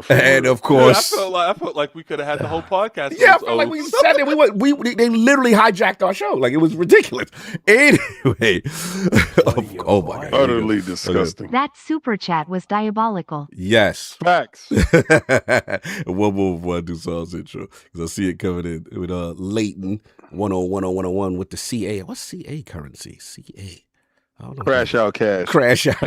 and of course, I felt like we could have had the whole podcast. Yeah, I felt like we said it. They literally hijacked our show. Like it was ridiculous. Anyway, oh my God, utterly disgusting. That super chat was diabolical. Yes, facts. One more before I do Saul's intro because I see it coming in with Leighton 1010101 with the CA. What's CA currency? CA. I don't know. Crash out cash. Crash out.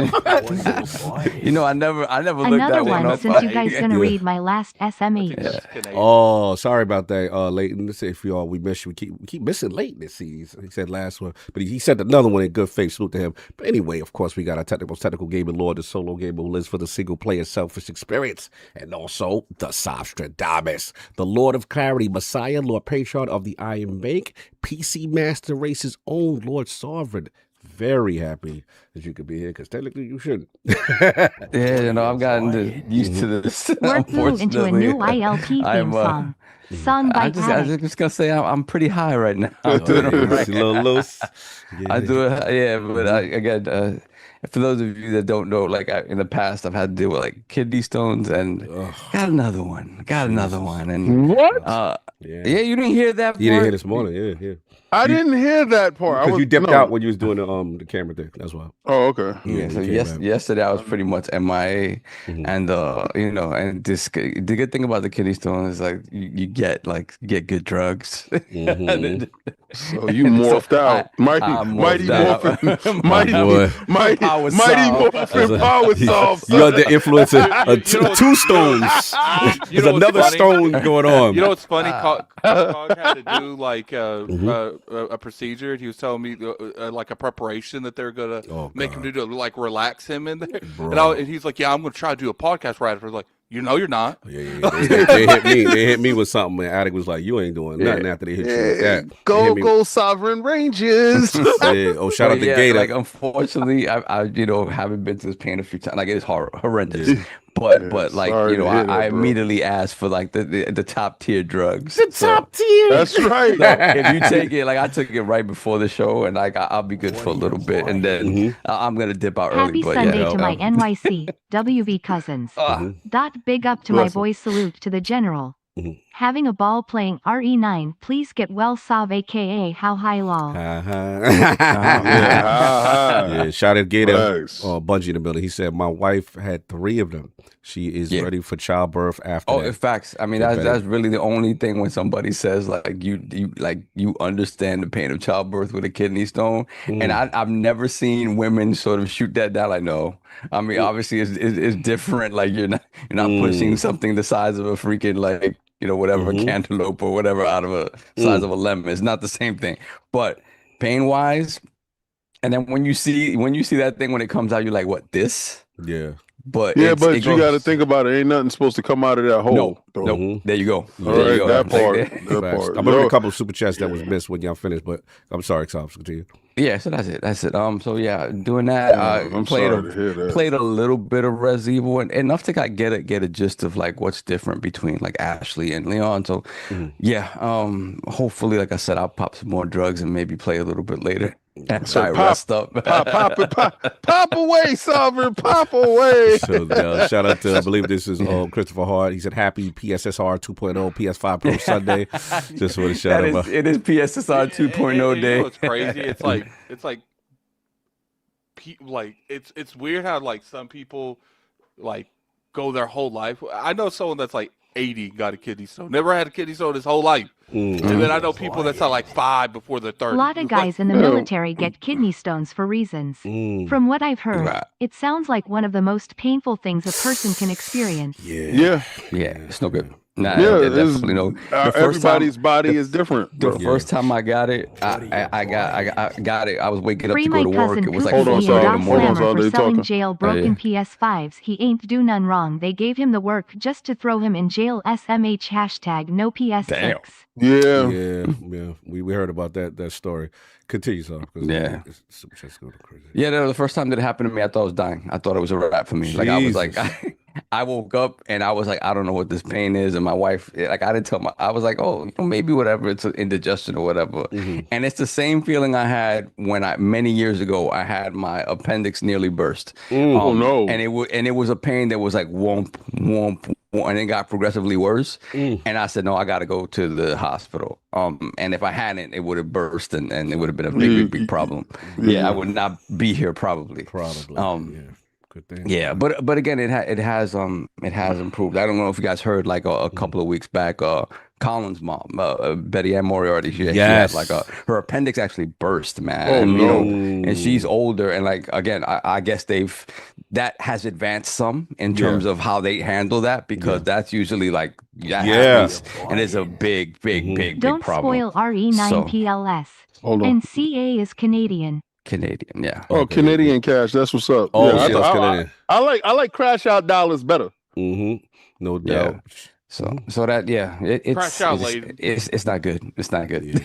You know, I never looked Another that one up. since you guys gonna read my last SMH. Yeah. Oh, sorry about that, Leighton. Let's say if y'all we miss you. We keep missing Leighton this season. He said last one, but he said another one in good faith. Salute to him. But anyway, of course, we got our technical gaming lord, the solo gamer who lives for the single player selfish experience, and also the Sostradamus, the Lord of Clarity, Messiah, Lord Patron of the Iron Bank, PC Master Race's own Lord Sovereign. Very happy that you could be here because technically you shouldn't. Yeah, you know, I've gotten used to this. Work through into a new ILP theme song. Sung by I'm just gonna say I'm pretty high right now. I'm doing all right. A little loose. I do it, yeah, but again, for those of you that don't know, like in the past, I've had to deal with like kidney stones, and got another one. And What? yeah, you didn't hear that part? You didn't hear this morning, yeah. I didn't hear that part. Because you dipped out when you was doing the camera thing. That's why. Oh, okay. Yeah. So yesterday I was pretty much MIA, and you know, and this the good thing about the kidney stone is like you get good drugs. So you morphed out. Mighty Morphin Power Solve. You're the influence of two stones. There's another stone going on. You know what's funny? CODE had to do like a procedure. He was telling me like a preparation that they're gonna make him do to like relax him in there. And he's like, "Yeah, I'm gonna try to do a podcast right after." Like, you know, you're not. Yeah. They hit me. They hit me with something. And Attic was like, "You ain't doing nothing after they hit you with that." Go Sovereign Ranges. Oh, shout out to Gator. Like, unfortunately, I you know haven't been to this pain a few times. Like, it's horrendous. But like, you know, I immediately asked for like the top tier drugs. Top tier. That's right. So if you take it, like I took it right before the show, and like I'll be good for a little bit, and then I'm gonna dip out early. Happy Sunday to my NYC WV cousins. Big up to my boys. Salute to the general. Having a ball playing RE9. Please get well, Sav, aka How High Lol. Yeah, shout out Gator. Bungie in the building. He said my wife had 3 of them. She is ready for childbirth after. In facts. I mean, that's really the only thing when somebody says like you understand the pain of childbirth with a kidney stone. And I've never seen women sort of shoot that down. Like, no. I mean, obviously it's different. Like you're not pushing something the size of a freaking like, you know, whatever, a cantaloupe or whatever out of a size of a lemon. It's not the same thing. But pain wise, and then when you see that thing when it comes out, you're like, what, this? Yeah. But you got to think about it. Ain't nothing supposed to come out of that hole. No. There you go. All right, that part. I remember a couple of super chats that was missed when y'all finished, but I'm sorry, Tom. Continue. Yeah, so that's it. So yeah, doing that. Played a little bit of Res Evil, and enough to get a gist of like what's different between like Ashley and Leon. So yeah, hopefully, like I said, I'll pop some more drugs and maybe play a little bit later. So rest up. Pop away, Sovereign, pop away. So shout out to, I believe this is Christopher Hart. He said happy PSSR 2.0 PS5 Pro Sunday. Just want to shout him out. It is PSSR 2.0 day. You know, it's crazy. It's it's weird how like some people like go their whole life. I know someone that's like 80 got a kidney stone. Never had a kidney stone his whole life. And then I know people that's like 5 before they're 30. A lot of guys in the military get kidney stones for reasons. From what I've heard, it sounds like one of the most painful things a person can experience. Yeah, it's no good. Nah, definitely no. Everybody's body is different. The first time I got it, I got it. I was waking up Free to go to my work. cousin It was like Poopy 4 and in the Doc morning. Slammer for selling jail broken PS5s. He ain't do none wrong. They gave him the work just to throw him in jail. SMH hashtag no PS6. Damn. Yeah. We heard about that story. Continue, so yeah. The first time that it happened to me, I thought I was dying. I thought it was a wrap for me. Jesus. Like I was like, I woke up and I was like, I don't know what this pain is. And my wife, like, I didn't tell I was like, oh, maybe whatever, it's an indigestion or whatever. And it's the same feeling I had when many years ago, I had my appendix nearly burst. Oh no! And it was a pain that was like womp womp. And it got progressively worse. And I said, no, I got to go to the hospital. And if I hadn't, it would have burst and it would have been a big problem. I would not be here probably. Good thing. Yeah, but again, it has improved. I don't know if you guys heard like a couple of weeks back, Colin's mom, Betty Ann Moriarty, she had like her appendix actually burst, man. And she's older, and like again, I guess that has advanced some in terms of how they handle that, because that's usually like and it's a big Don't problem. spoil RE9 PLS. Hold on. And CA is Canadian. Yeah. Oh, Canadian cash. That's what's up. Canadian. I like crash out dollars better. No doubt. So that it's not good. It's not good.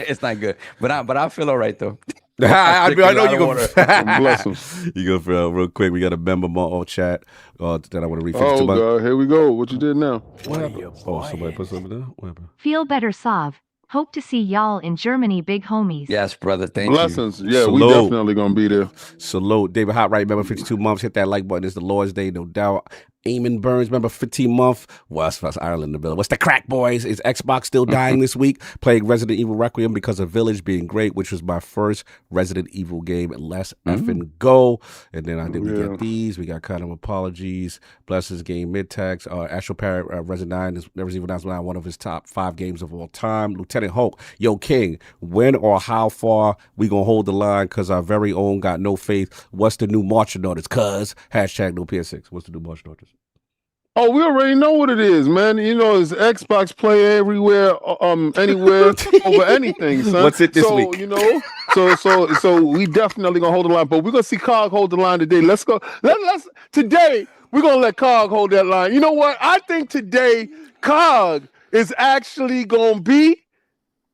It's not good. But I feel all right though. I know you gonna bless them. You go for real quick. We got a member more chat that I want to read. God, here we go. What you did now? What happened? Oh, somebody put something down. What happened? Feel better, Sav. Hope to see y'all in Germany, big homies. Yes, brother. Thank Blessings. you. Yeah, we Salute. definitely gonna be there. Salute. David Hotwright, member 52 months. Hit that like button. It's the Lord's Day, no doubt. Eamon Burns, member 15 month. Well, that's Ireland in the building. What's the crack, boys? Is Xbox still dying this week? Playing Resident Evil Requiem because of Village being great, which was my first Resident Evil game. Let's effing go. And then we get these. We got kind of apologies. Blessings game mid-tax. Astral Parrot, Resident Evil 9 one of his top 5 games of all time. Lieutenant Hulk, yo King, when or how far we gonna hold the line? Because our very own got no faith. What's the new marching orders? Cuz hashtag no PS6. What's the new marching orders? Oh, we already know what it is, man. You know, it's Xbox Play everywhere, anywhere, over anything, son. What's it this week? You know, so we definitely gonna hold the line, but we're gonna see COG hold the line today. Let's go. Today we're gonna let COG hold that line. You know what? I think today COG is actually gonna be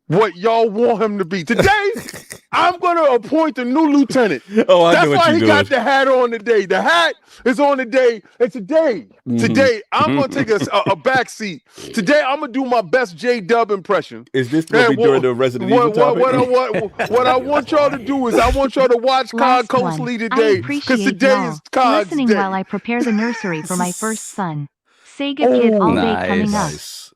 what y'all want him to be. Today, I'm gonna appoint a new lieutenant. Oh, I That's know what why you're he doing. got the hat on today. The hat is on today. And today, I'm gonna take a back seat. Today, I'm gonna do my best J-Dub impression. Is this going to be during the Resident Evil topic? What I want y'all to do is I want y'all to watch COG Last closely one. I today, because appreciate today y'all is COG's listening day. while I prepare the nursery for my first son. Sega Kid all day coming up.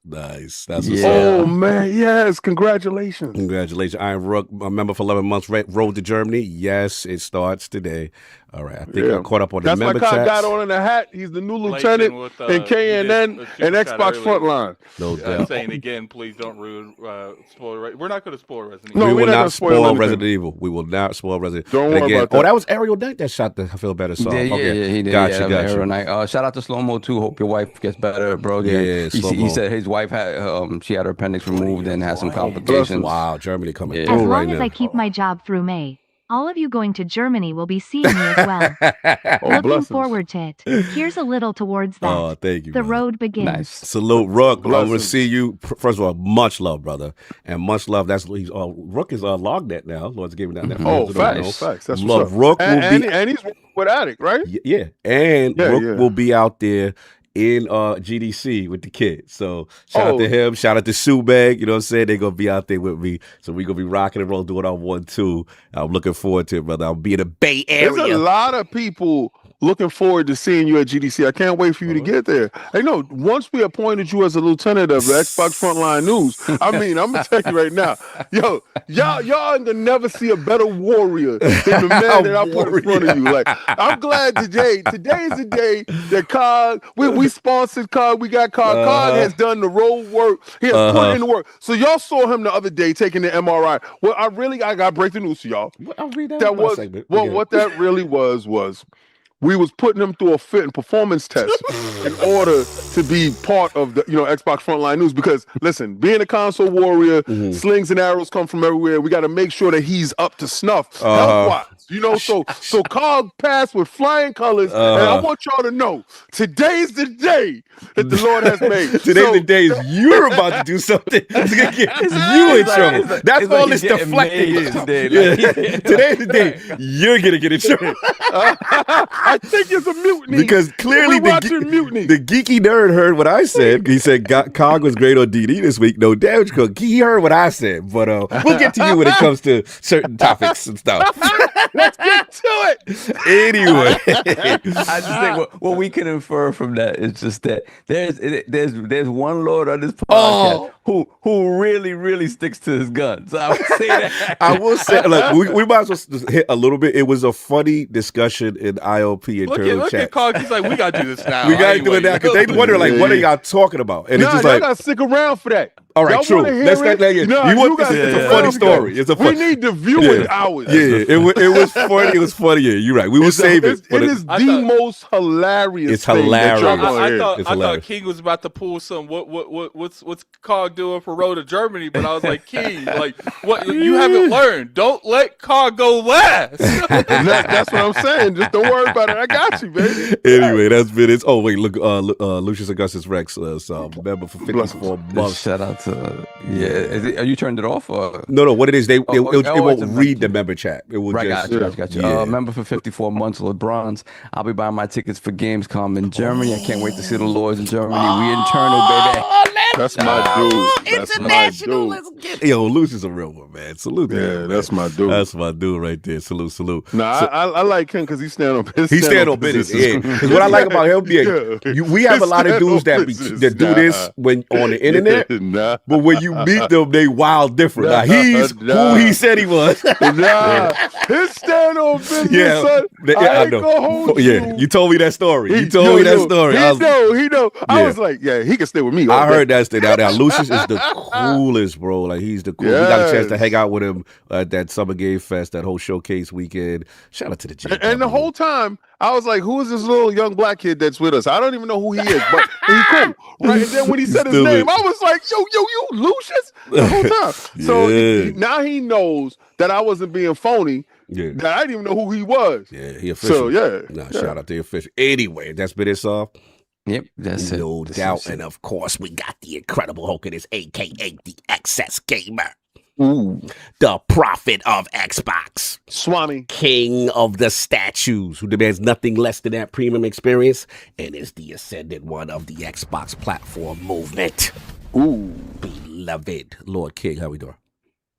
Nice. That's what's Oh up. man, yes! Congratulations. Congratulations. Iron Rook, a member for 11 months, road to Germany. Yes, it starts today. All right. I think I caught up on the That's why member COG chats. got on in the hat. He's the new lieutenant in KNN and Xbox Frontline. No doubt. Saying again, please don't ruin spoiler. We're not going to spoil Resident No, Evil. We will we're not not gonna spoil spoil anything. Resident Evil. We will not spoil Resident Evil. Don't And worry again, about that. that was Ariel Knight that shot the I Feel Better song. Yeah, he did. Gotcha. Every night. Shout out to Slow Mo too. Hope your wife gets better, bro. Yeah, he Slow-Mo. said his wife had she had her appendix removed and had some complications. Wow, Germany coming Yeah. through As long right as now. I keep my job through May, all of you going to Germany will be seeing me as well. Looking blessings. forward to it. Here's a little towards that. Oh, thank you. The brother. road begins. Nice. Salute, Rook. I'm going to Blessings. see you. First of all, much love, brother. And much love. Rook is logged that now. Lord's giving that. Oh, For those that don't facts. know. Facts. That's Love. what's up. Rook will And be. he's with Addict, right? Yeah. And Yeah, Rook yeah. will be out there in GDC with the kids. So shout out to him. Shout out to Subag. You know what I'm saying? They're going to be out there with me. So we're going to be rocking and rolling, doing our 1-2. I'm looking forward to it, brother. I'll be in the Bay There's a Area. lot of people looking forward to seeing you at GDC. I can't wait for you to get there. Hey, no, once we appointed you as a lieutenant of the Xbox Frontline News, I mean, I'm gonna tell you right now, yo, y'all ain't gonna never see a better warrior than the man that I put in front of you. Like, I'm glad today is the day that COG, we sponsored COG, we got COG. COG has done the road work. He has put in the work. So y'all saw him the other day taking the MRI. Well, I got breaking news to y'all. I'll read that. That was segment. what that really was we was putting him through a fit and performance test in order to be part of the Xbox Frontline News, because listen, being a console warrior, slings and arrows come from everywhere. We got to make sure that he's up to snuff health-wise. So COG passed with flying colors, and I want y'all to know today's the day that the Lord has made. Today's the day you're about to do something to get you in trouble. That's all this deflecting is. Today's the day you're gonna get in trouble. I think it's a mutiny. Because clearly We're watching mutiny. the geeky nerd heard what I said. He said COG was great on DD this week. No damage cook. He heard what I said. But we'll get to you when it comes to certain topics and stuff. Let's get to it. Anyway. I just think what we can infer from that is just that there's one Lord on this podcast who really sticks to his guns. So I would say that. I will say, look, we might as well just hit a little bit. It was a funny discussion in ILP internal Look chat. at COG. He's like, we got to do this now. We got to do it now because they wonder, like, what are y'all talking about? And it's just y'all like, gotta stick around for that. all right, Y'all true. wanna hear Let's it? you want this? It's a funny story. It's a We funny. need the viewing hours. Yeah, it was funny. It was funny. Yeah, you're right. We will save it. It is I the thought- most hilarious. It's thing that y'all hilarious. gonna I hear. thought It's I thought hilarious. King was about to pull some what's COG doing for Road to Germany, but I was like, King, like what you haven't learned. Don't let COG go last. That's what I'm saying. Just don't worry about it. I got you, baby. Anyway, that's been it. Oh wait, look, Lucius Augustus Rex, member for 54 months. Shout out to Are you turned it off? Or? No. What it is, it it's won't a read the member chat. It will Right, just got you. Yeah. Member for 54 months, LeBron's. I'll be buying my tickets for Gamescom in Germany. I can't wait to see the Lords in Germany. We internal, baby. That's my dude. That's my dude. Let's get it. Yo, Luce is a real one, man. Salute to him, man. That's my dude. That's my dude right there. Salute. No, I like him because he stand on business. He stand on business. Yeah. Because what I like about him, we have a lot of dudes that do this when on the internet. But when you meet them, they wild different. Now he's who he said he was. His stand on business, son. I ain't gonna hold you. You told me that story. He know. He know. I was like, he can stay with me. I heard that. Now, Lucius is the coolest, bro. Like, he's the coolest. We got a chance to hang out with him at that Summer Game Fest, that whole showcase weekend. Shout out to the J. And the whole time, I was like, who is this little young black kid that's with us? I don't even know who he is, but he's cool. Right? And then when he said his name, I was like, yo, you Lucius? The whole time. So now he knows that I wasn't being phony. Yeah. That I didn't even know who he was. Yeah, he official. So, shout out to the official. Anyway, that's been it, off. Yep, that's it. No doubt. And of course, we got the Incredible Hulk in his, aka the Excess Gamer. Ooh. The prophet of Xbox. Swami. King of the statues, who demands nothing less than that premium experience and is the ascendant one of the Xbox platform movement. Ooh. Beloved Lord King, how we doing?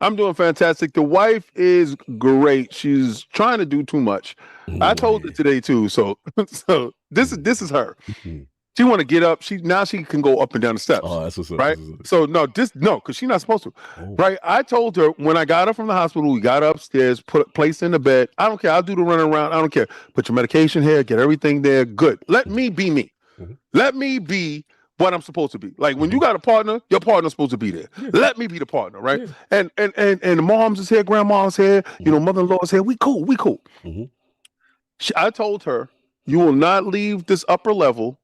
I'm doing fantastic. The wife is great. She's trying to do too much. I told her today too. So this is her. She want to get up. She can go up and down the steps. Oh, that's what's up. Right. So because she's not supposed to. Oh. Right. I told her when I got her from the hospital, we got her upstairs, placed in the bed. I don't care. I'll do the run around. I don't care. Put your medication here. Get everything there. Good. Let me be me. Let me be what I'm supposed to be. Like when you got a partner, your partner's supposed to be there. Let me be the partner, right? And the moms is here, grandma's here, mother-in-law's here. We cool. I told her, you will not leave this upper level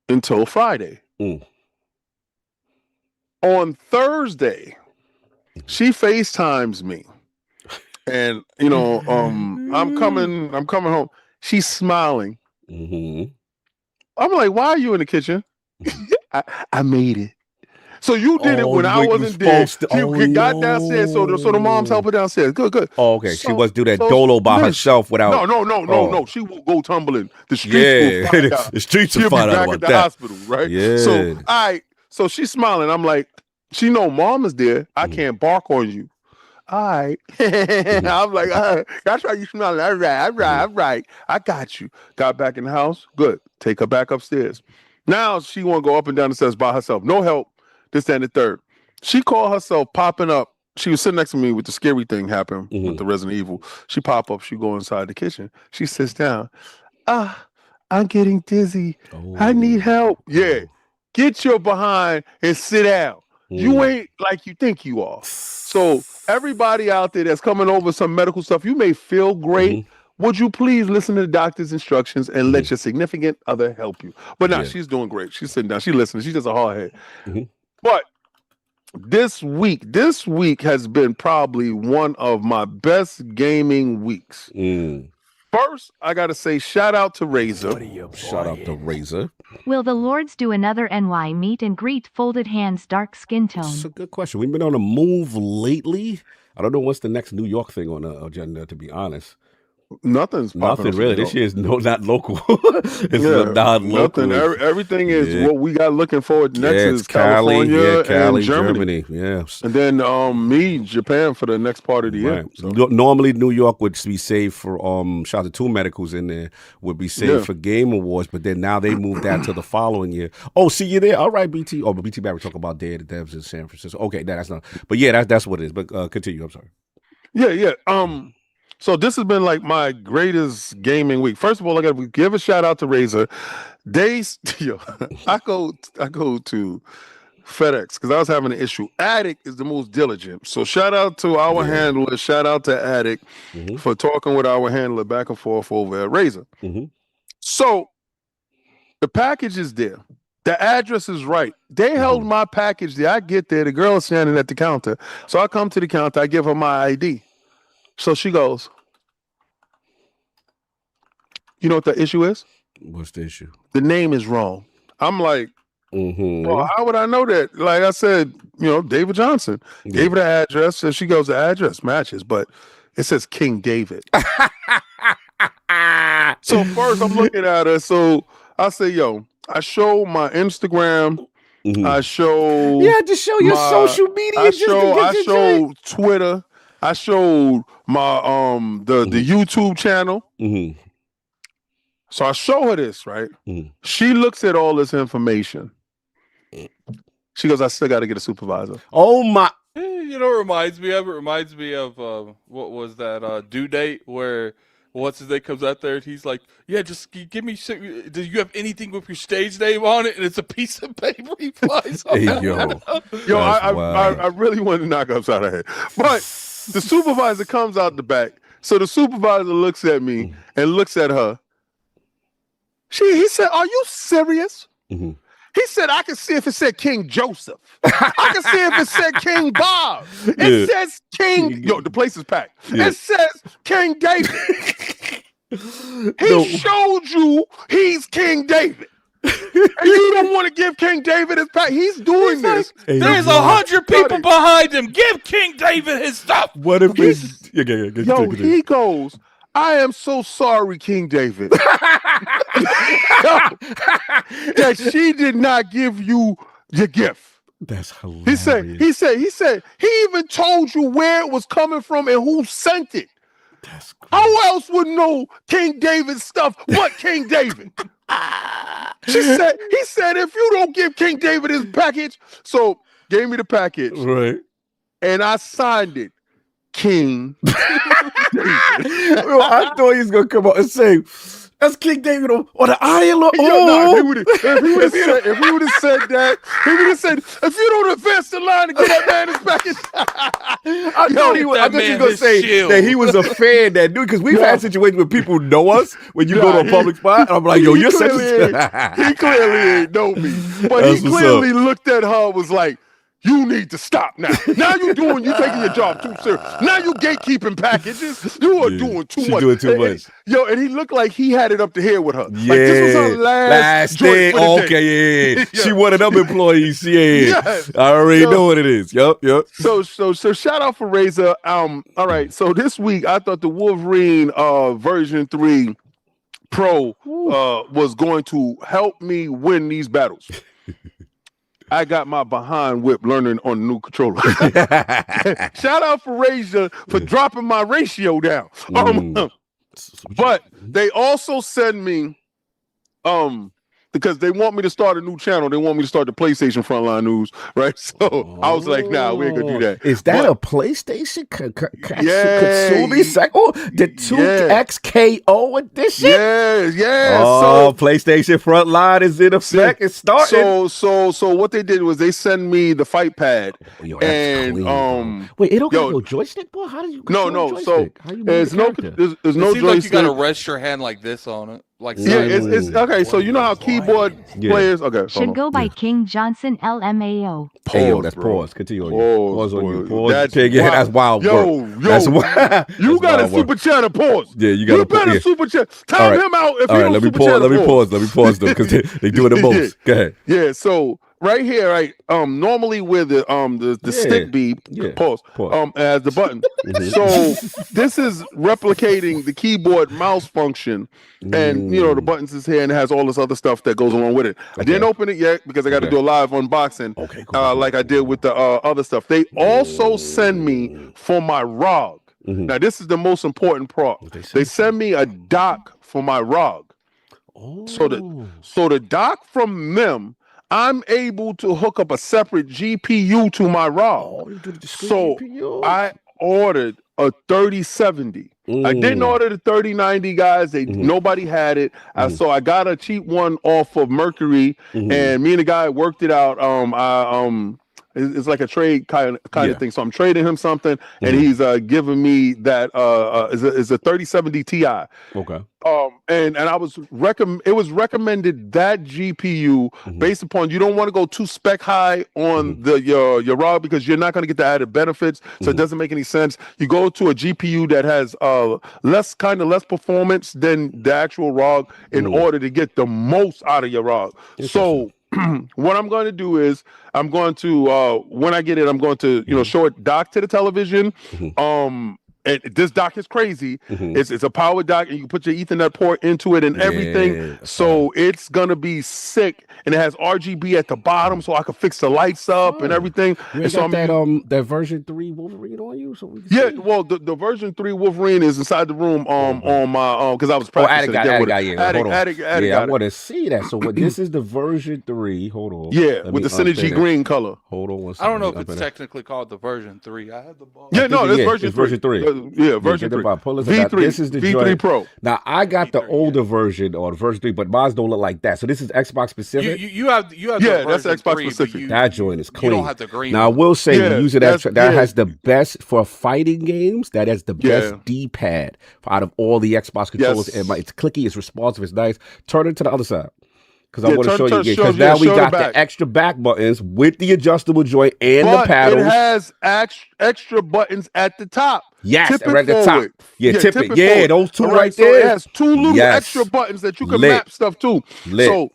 until Friday. On Thursday, she FaceTimes me. And I'm coming home. She's smiling. I'm like, why are you in the kitchen? I made it. So you did it when I wasn't there. You got downstairs, so the moms help her downstairs. Good. Oh, okay. She was do that dolo by herself without. No. She will go tumbling. The streets will find out. The streets will find out about that. She'll be back at the hospital, right? Yeah. So she's smiling. I'm like, she know mom is there. I can't bark on you. All right. I'm like, all right. That's why you smiling. All right. I got you. Got back in the house. Good. Take her back upstairs. Now she want to go up and down the stairs by herself. No help. This, that, and the third. She called herself popping up. She was sitting next to me with the scary thing happen with the Resident Evil. She pop up. She go inside the kitchen. She sits down. I'm getting dizzy. I need help. Yeah. Get your behind and sit down. You ain't like you think you are. So everybody out there that's coming over some medical stuff, you may feel great. Would you please listen to the doctor's instructions and let your significant other help you? But now she's doing great. She's sitting down. She's listening. She's just a hard head. But this week has been probably one of my best gaming weeks. First, I got to say shout out to RAZER. Shout out to RAZER. Will the Lords do another NY meet and greet folded hands dark skin tone? That's a good question. We've been on a move lately. I don't know what's the next New York thing on the agenda, to be honest. Nothing really. This year is not local. It's not local. Nothing. Everything is what we got looking forward next is California and Germany. Yes. And then Japan for the next part of the year. So. Normally New York would be saved for shout out to two medicals in there, would be saved for Game Awards, but then now they moved that to the following year. Oh, see you there. All right, BT. Oh, but BT Barry talking about Day of the Devs in San Francisco. Okay, that's not. But yeah, that's what it is. But continue. I'm sorry. Yeah. So this has been like my greatest gaming week. First of all, I got to give a shout out to RAZER. I go to FedEx because I was having an issue. Addict is the most diligent. So shout out to our handler. Shout out to Addict for talking with our handler back and forth over at RAZER. So the package is there. The address is right. They held my package there. I get there. The girl is standing at the counter. So I come to the counter. I give her my ID. So she goes, you know what the issue is? What's the issue? The name is wrong. I'm like, well, how would I know that? Like I said, David Johnson. Gave her the address. So she goes, the address matches, but it says King David. So first I'm looking at her. So I say, I show my Instagram I show. Yeah, just show your social media. I show Twitter. I showed my the YouTube channel. So I show her this, right? She looks at all this information. She goes, I still got to get a supervisor. Oh my! You know, it reminds me of what was that due date where what's his name comes out there and he's like, yeah, just give me. Do you have anything with your stage name on it? And it's a piece of paper. He flies. Hey, yo, I really wanted to knock her upside her head, but the supervisor comes out the back. So the supervisor looks at me and looks at her. He said, "Are you serious?" He said, I can see if it said King Joseph. I can see if it said King Bob. It says King. Yo, the place is packed. It says King David. He showed you he's King David. And you don't want to give King David his pack. He's doing this. There's 100 people behind him. Give King David his stuff. What if he goes, I am so sorry, King David, that she did not give you your gift. That's hilarious. He said, he even told you where it was coming from and who sent it. That's great. How else would know King David's stuff but King David? He said, if you don't give King David his package, so gave me the package. Right. And I signed it. King David. I thought he was gonna come out and say, "That's King David on the island." If he would have said that, he would have said, "If you don't advance the line to get that man his package." I thought he was gonna say that he was a fan that knew, because we've had situations where people know us when you go to a public spot, and I'm like, "Yo, you're such a." He clearly ain't know me, but That's he clearly looked at her and was like, you need to stop now. Now you taking your job too serious. Now you gatekeeping packages. You are doing too much. Doing too much. And he looked like he had it up to here with her. Yeah. Like this was her last day. Okay, yeah. She one of them employees. I already know what it is. Yep. So shout out for RAZER. All right. So this week I thought the Wolverine version 3 Pro was going to help me win these battles. I got my behind whip learning on the new controller. Shout out for RAZER for dropping my ratio down. But they also send me, because they want me to start a new channel. They want me to start the PlayStation Frontline News, right? So I was like, nah, we ain't gonna do that. Is that a PlayStation? KITSUNE the 2XKO edition? Yeah. Oh, so PlayStation Frontline is in effect. It's starting. So what they did was they send me the fight pad. Yo, and clean, wait, it don't got no joystick, boy? How do you No. So there's no joystick. Like you gotta rest your hand like this on it. Like it's okay. So you know how keyboard players should go by King Johnson LMAO. Hey, yo, that's pause. Continue. Pause on you. Pause. That's wild. That's wild. You got a super chat. Pause. Yeah, you got a better super chat. Time him out if you don't super chat. Let me pause though, because they do it the most. Go ahead. Yeah. So right here, right. Normally where the stick be pause. As the button. So this is replicating the keyboard mouse function, and the buttons is here and it has all this other stuff that goes along with it. I didn't open it yet because I got to do a live unboxing. Okay, cool. Like I did with the other stuff. They also send me for my ROG. Now this is the most important part. They send me a dock for my ROG. So the dock from them, I'm able to hook up a separate GPU to my ROG. So GPU. I ordered a 3070. I didn't order the 3090, guys. Nobody had it. So I got a cheap one off of Mercury, and me and the guy worked it out. It's like a trade kind of thing. So I'm trading him something, and he's giving me that is a 3070 Ti. Okay. And I was it was recommended that GPU based upon you don't want to go too spec high on your ROG because you're not going to get the added benefits. So it doesn't make any sense. You go to a GPU that has less performance than the actual ROG in order to get the most out of your ROG. So what I'm going to do is when I get it, I'm going to show it dock to the television. and this dock is crazy. It's a power dock, and you can put your Ethernet port into it and everything. So it's gonna be sick, and it has RGB at the bottom, so I can fix the lights up and everything. You and so got that version 3 Wolverine on you, so we can see. Well, the version 3 Wolverine is inside the room on my because I was practicing. I want to see that. So what? This is the version 3. Hold on. Yeah, with the synergy green color. Hold on one second. I don't know if it's technically called the version 3. I had the ball. Yeah, no, it's version 3. Version 3. V3. This is the V3 Pro. Now I got the older version or the version 3, but mine don't look like that. So this is Xbox specific. You have that's Xbox 3, specific. That joint is clean. You don't have the green. Now I will say using that has the best for fighting games. That has the best D-pad out of all the Xbox controllers. And it's clicky, it's responsive, it's nice. Turn it to the other side. Because I want to show you again. Because now we got the extra back buttons with the adjustable joint and the paddles. It has extra buttons at the top. Yes, right at the top. Yeah, tip it. Yeah, forward. those two right there. So it has 2 little extra buttons that you can map stuff to. So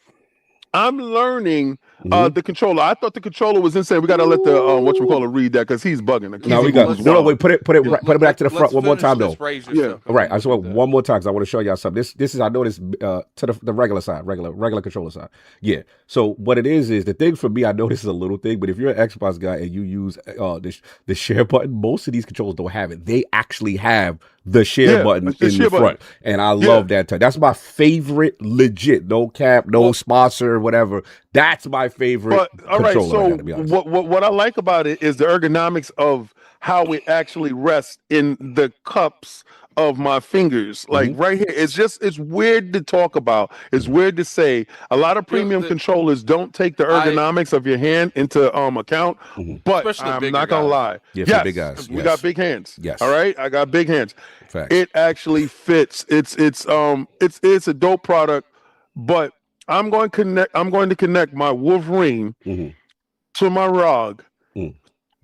I'm learning the controller. I thought the controller was insane. We gotta let the whatchamacallit read that because he's bugging. No, we got wait. Put it back to the front one more time though. Yeah, all right. I just want one more time because I want to show y'all something. This is I know this to the regular side, regular controller side. Yeah. So what it is the thing for me. I know this is a little thing, but if you're an Xbox guy and you use the share button, most of these controllers don't have it. They actually have the share button in the front, and I love that. That's my favorite. Legit, no cap, no sponsor, whatever. That's my favorite. But all right, so what I like about it is the ergonomics of how it actually rests in the cups of my fingers, like right here. It's weird to talk about. It's weird to say. A lot of premium controllers don't take the ergonomics of your hand into account. But I'm not gonna lie. Yeah, big guys. We got big hands. Yes. All right, I got big hands. Facts. It actually fits. It's a dope product, but I'm going to connect my Wolverine to my ROG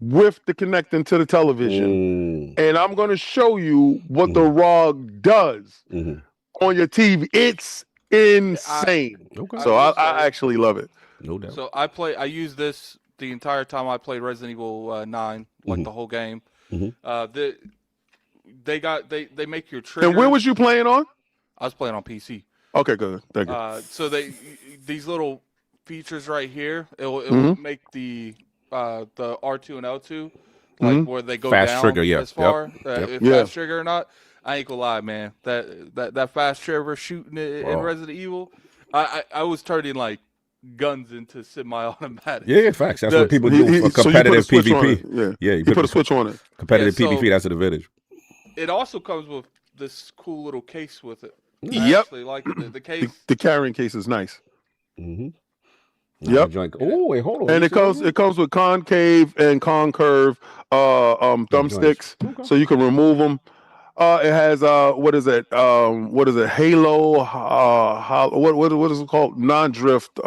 with the connecting to the television, and I'm going to show you what the ROG does on your TV. It's insane. So I actually love it. No doubt. So I use this the entire time I played Resident Evil 9, like the whole game. They make your trigger. And where was you playing on? I was playing on PC. Okay, good. Thank you. So these little features right here, it will make the R2 and L2 like where they go fast down trigger, as far if fast trigger or not. I ain't gonna lie, man. That fast trigger shooting it in Resident Evil, I was turning like guns into semi-automatic. Yeah, facts. That's what people do for competitive PvP. You put a switch on it. Competitive PvP. That's an advantage. It also comes with this cool little case with it. Yep. Like the case. The carrying case is nice. Yep. Oh, wait, hold on. And it comes with concave and concurve thumbsticks, so you can remove them. It has what is it? Halo? What is it called? Non-drift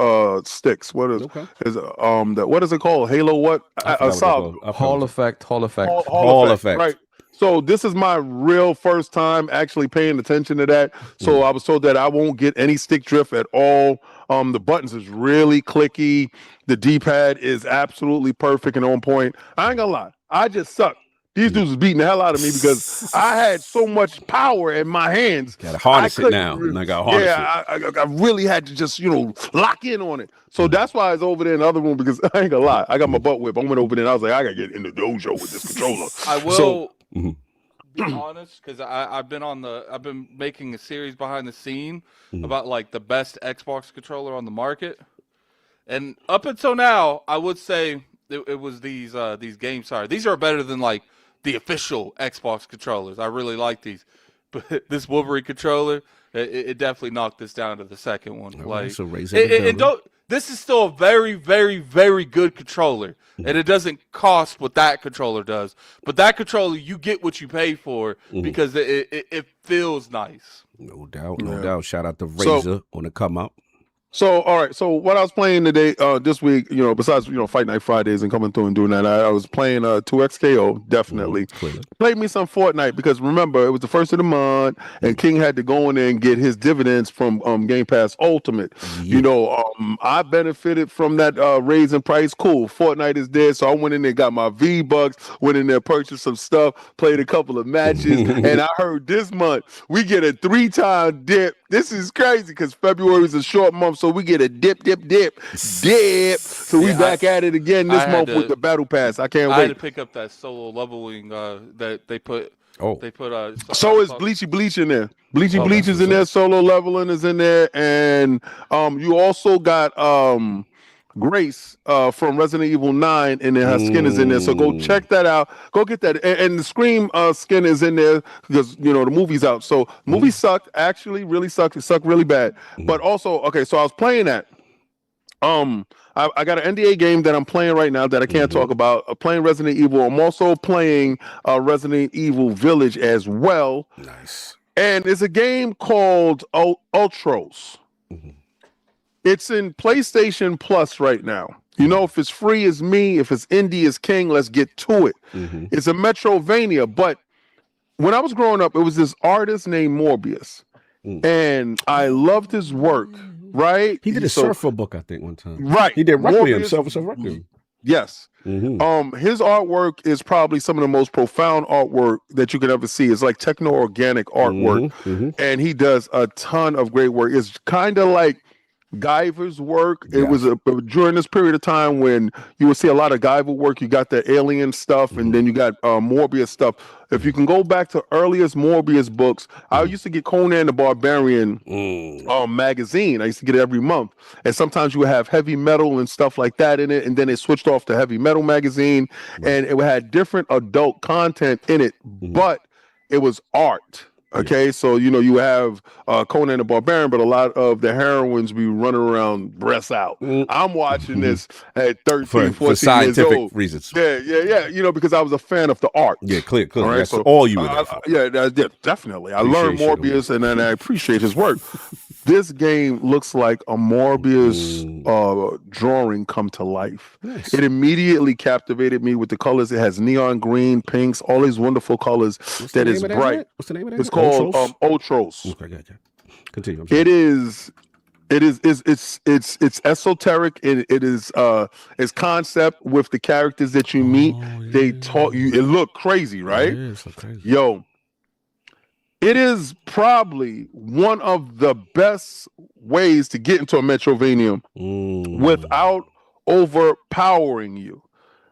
sticks. What is that? What is it called? Halo? What? Hall effect. Hall effect. Right. So this is my real first time actually paying attention to that. So I was told that I won't get any stick drift at all. The buttons is really clicky. The D-pad is absolutely perfect and on point. I ain't gonna lie. I just suck. These dudes was beating the hell out of me because I had so much power in my hands. Gotta harness it now. I got harness it. I really had to just, lock in on it. So that's why I was over there in the other room because I ain't gonna lie. I got my butt whipped. I went over there and I was like, I gotta get in the dojo with this controller. I will be honest, because I've been making a series behind the scene about like the best Xbox controller on the market, and up until now, I would say it was these games. Sorry, these are better than like the official Xbox controllers. I really like these, but this Wolverine controller, it definitely knocked this down to the second one. This is still a very, very, very good controller, and it doesn't cost what that controller does. But that controller, you get what you pay for because it feels nice. No doubt. Shout out to RAZER on the come up. So, all right. So, what I was playing today, this week, besides Fight Night Fridays and coming through and doing that, I was playing 2XKO. Definitely played me some Fortnite because remember it was the first of the month, and King had to go in there and get his dividends from Game Pass Ultimate. I benefited from that raising price. Cool, Fortnite is there, so I went in there, got my V-Bucks, went in there, purchased some stuff, played a couple of matches, and I heard this month we get a 3-time dip. This is crazy because February is a short month, so we get a dip. So we back at it again this month with the battle pass. I can't wait. I had to pick up that solo leveling that they put. They put so is Bleachy in there. Bleach is in there. Solo leveling is in there, and you also got Grace from Resident Evil 9, and her skin is in there. So go check that out. Go get that. And the Scream skin is in there because the movie's out. So movie sucked. Actually, really sucked. It sucked really bad. But also, okay. So I was playing that. I got an NDA game that I'm playing right now that I can't talk about. I'm playing Resident Evil. I'm also playing Resident Evil Village as well. Nice. And it's a game called Ultros. It's in PlayStation Plus right now. If it's free, it's me. If it's indie, it's king. Let's get to it. It's a Metrovania. But when I was growing up, it was this artist named Morbius. And I loved his work, right? He did a surfer book, I think, one time. Right. He did Requiem, Requiem. Yes. His artwork is probably some of the most profound artwork that you could ever see. It's like techno-organic artwork. And he does a ton of great work. It's kind of like Guyver's work. It was during this period of time when you would see a lot of Guyver work. You got the alien stuff, and then you got Morbius stuff. If you can go back to earliest Morbius books, I used to get Conan the Barbarian magazine. I used to get it every month, and sometimes you would have heavy metal and stuff like that in it, and then it switched off to heavy metal magazine, and it had different adult content in it, but it was art. Okay, so you have Conan the Barbarian, but a lot of the heroines be running around breasts out. I'm watching this at 13, 14 for scientific years old. reasons. Yeah. Because I was a fan of the art. Yeah, clear. All right, that's all you were there for. Yeah, definitely. I learned Morbius, and I appreciate his work. This game looks like a Morbius drawing come to life. Nice. It immediately captivated me with the colors. It has neon green, pinks, all these wonderful colors. That is bright. What's the name of that? It's called Ultros. Okay, gotcha. Continue. It's esoteric. It is it's concept with the characters that you meet. They taught you. It looked crazy, right? Yeah, it's so crazy. Yo. It is probably one of the best ways to get into a Metrovania without overpowering you,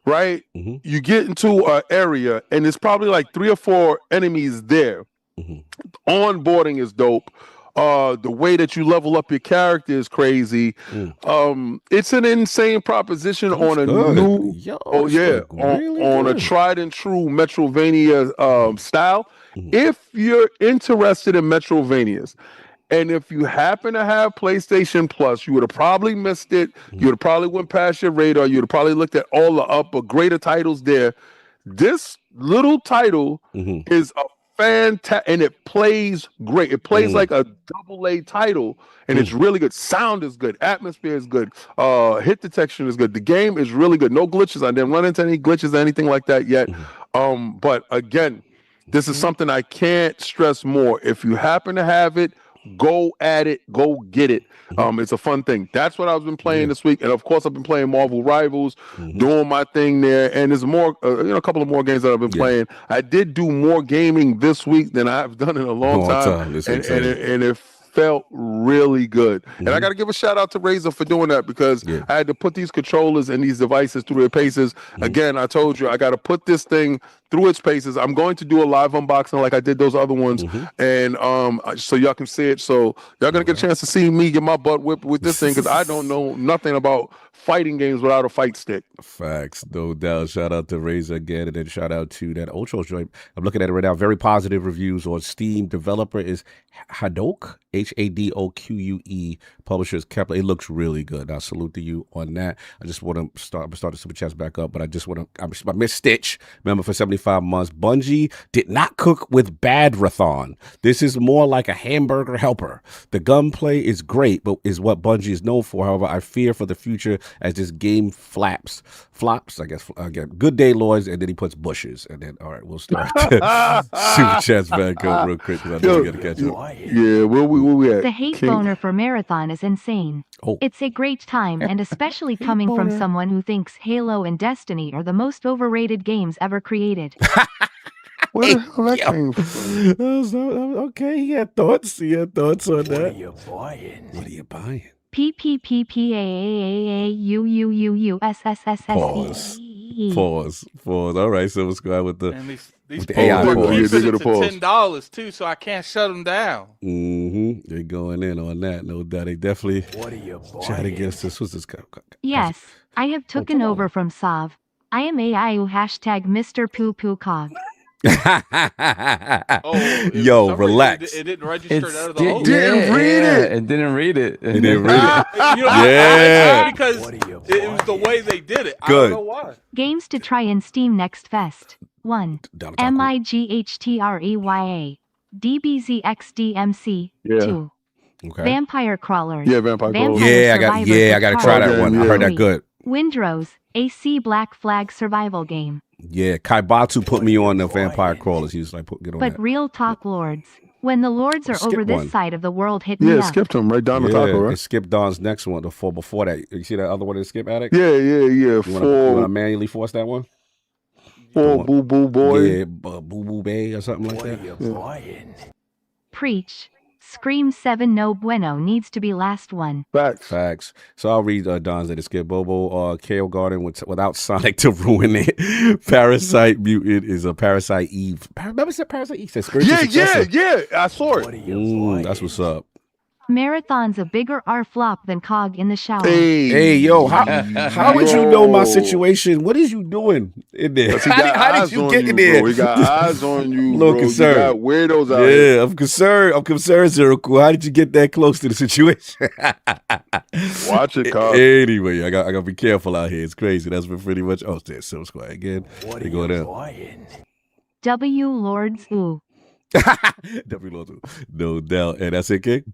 right? You get into an area, and it's probably like 3 or 4 enemies there. Onboarding is dope. The way that you level up your character is crazy. It's an insane proposition on a new, on a tried and true Metrovania style. If you're interested in Metrovanias, and if you happen to have PlayStation Plus, you would have probably missed it. You would have probably went past your radar. You would have probably looked at all the upper greater titles there. This little title is a fantastic, and it plays great. It plays like a AA title, and it's really good. Sound is good. Atmosphere is good. Hit detection is good. The game is really good. No glitches. I didn't run into any glitches or anything like that yet. But again, this is something I can't stress more. If you happen to have it, go at it. Go get it. It's a fun thing. That's what I've been playing this week, and of course, I've been playing Marvel Rivals, doing my thing there. And there's more, a couple of more games that I've been playing. I did do more gaming this week than I've done in a long time. And it felt really good. And I got to give a shout out to RAZER for doing that, because I had to put these controllers and these devices through their paces. Again, I told you I got to put this thing through its paces. I'm going to do a live unboxing like I did those other ones, and so y'all can see it. So y'all gonna get a chance to see me get my butt whipped with this thing, because I don't know nothing about fighting games without a fight stick. Facts, no doubt. Shout out to RAZER again, and then shout out to that Ultros joint. I'm looking at it right now. Very positive reviews on Steam. Developer is Hadok, HADOQUE. Publishers Kepler. It looks really good. I salute to you on that. I just want to start the super chats back up, but I just want to. I miss Stitch. Remember for 75 months. Bungie did not cook with Badrathon. This is more like a hamburger helper. The gunplay is great, but is what Bungie is known for. However, I fear for the future as this game flops. I guess. Again, good day, Lords, and then he puts bushes, and then all right, we'll start. Super chats back up real quick because I know we got to catch up. Yeah, where we at? The hate boner for Marathon is insane. Oh. It's a great time, and especially coming from someone who thinks Halo and Destiny are the most overrated games ever created. Where the hell that came from? Okay, he had thoughts. On that. What are you buying? What are you buying? PPPPAAAUUUSSSSE. Pause. All right, so we'll go with the. And these with the people AI are pause. keeping Yeah, they it gotta to pause. $10 too, so I can't shut them down. They're going in on that. No doubt. They definitely What are you try to buying? get us this. What's this? Yes, I have taken over from Sav. I am AIU Mr. Poo Poo Cog. Yo, relax. It didn't register out of the hole. Didn't read it. It didn't read it. He didn't read it. You know, Yeah. because What are you it was the way they did it. Good. I don't know why. Games to try in Steam next fest. 1. Donald Trump. MIGHTREYA. DBZXDMC. Yeah. 2. Okay. Vampire Crawlers. Yeah, Vampire Crawlers. Yeah, I got to try that Yeah, one. I yeah. heard that good. Windrose. AC Black Flag survival game. Yeah, Kaibatu put me on the Vampire Crawlers. He was like, get on But that. real talk, Lords. When the Lords are Skip over this one. side of the world, hit me Yeah, up. skipped him right down the Yeah, taco, and right? skip Don's next one, the four before that. You see that other one that skip Addict? Yeah. You want to For manually force that one? Boo Boo Boy. Yeah, Boo Boo Bay or something like What are that. you buying? Preach. Scream 7 no bueno needs to be last one. Facts. So I'll read Don's that skip Bobo. Kale Garden without Sonic to ruin it. Parasite Mutant is a Parasite Eve. Remember said Parasite Eve? Said spiritual successor. Yeah. I saw What it. are you buying? That's what's up. Marathon's a bigger R flop than Cog in the shower. Hey, yo, how would you know my situation? What is you doing in there? He How got did eyes you on get you, in there? bro. He got eyes on you, Little bro. concerned. You got weirdos out here. Yeah, I'm concerned, Zero Cool. How did you get that close to the situation? Watch it, Cog. Anyway, I got to be careful out here. It's crazy. That's been pretty much. Oh, there's Silk Squad again. What They are going you in. buying? W Lords ooh. Definitely lost it. No doubt. And that's it, King?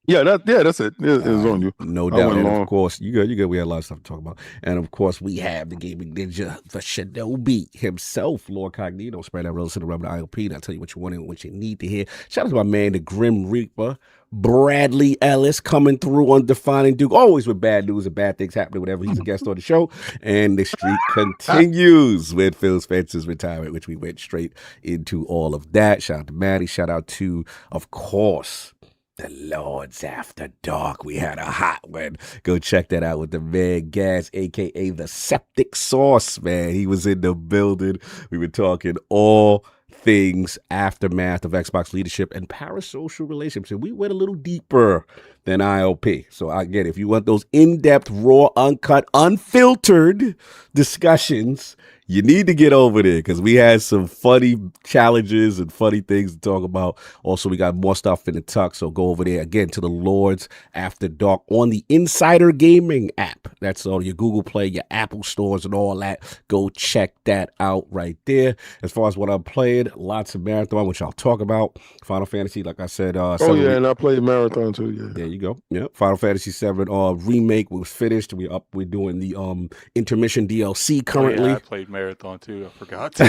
Yeah, that's it. It was on you. No I doubt. went And long. of course, you good. We had a lot of stuff to talk about. And of course, we have the gaming ninja, the Shinobi himself, Lord Cognito, spread that rose to the rubber ILP. And I'll tell you what you want and what you need to hear. Shout out to my man, the Grim Reaper, Bradley Ellis, coming through on Defining Duke, always with bad news and bad things happening whenever he's a guest on the show. And the streak continues with Phil Spencer's retirement, which we went straight into all of that. Shout out to Maddie. Shout out to, of course, the Lords After Dark. We had a hot one. Go check that out with the man Gas, a.k.a. the Septic Sauce, man. He was in the building. We were talking all things aftermath of Xbox leadership and parasocial relationships. And we went a little deeper than ILP. So again, if you want those in-depth, raw, uncut, unfiltered discussions, you need to get over there because we had some funny challenges and funny things to talk about. Also, we got more stuff in the tuck, so go over there again to the Lords After Dark on the Insider Gaming app. That's all your Google Play, your Apple stores, and all that. Go check that out right there. As far as what I'm playing, lots of Marathon, which I'll talk about. Final Fantasy, like I said. And I played Marathon too. Yeah. There you go. Yeah, Final Fantasy 7 remake was finished. We're doing the intermission DLC currently. Yeah, I played Marathon too. I forgot.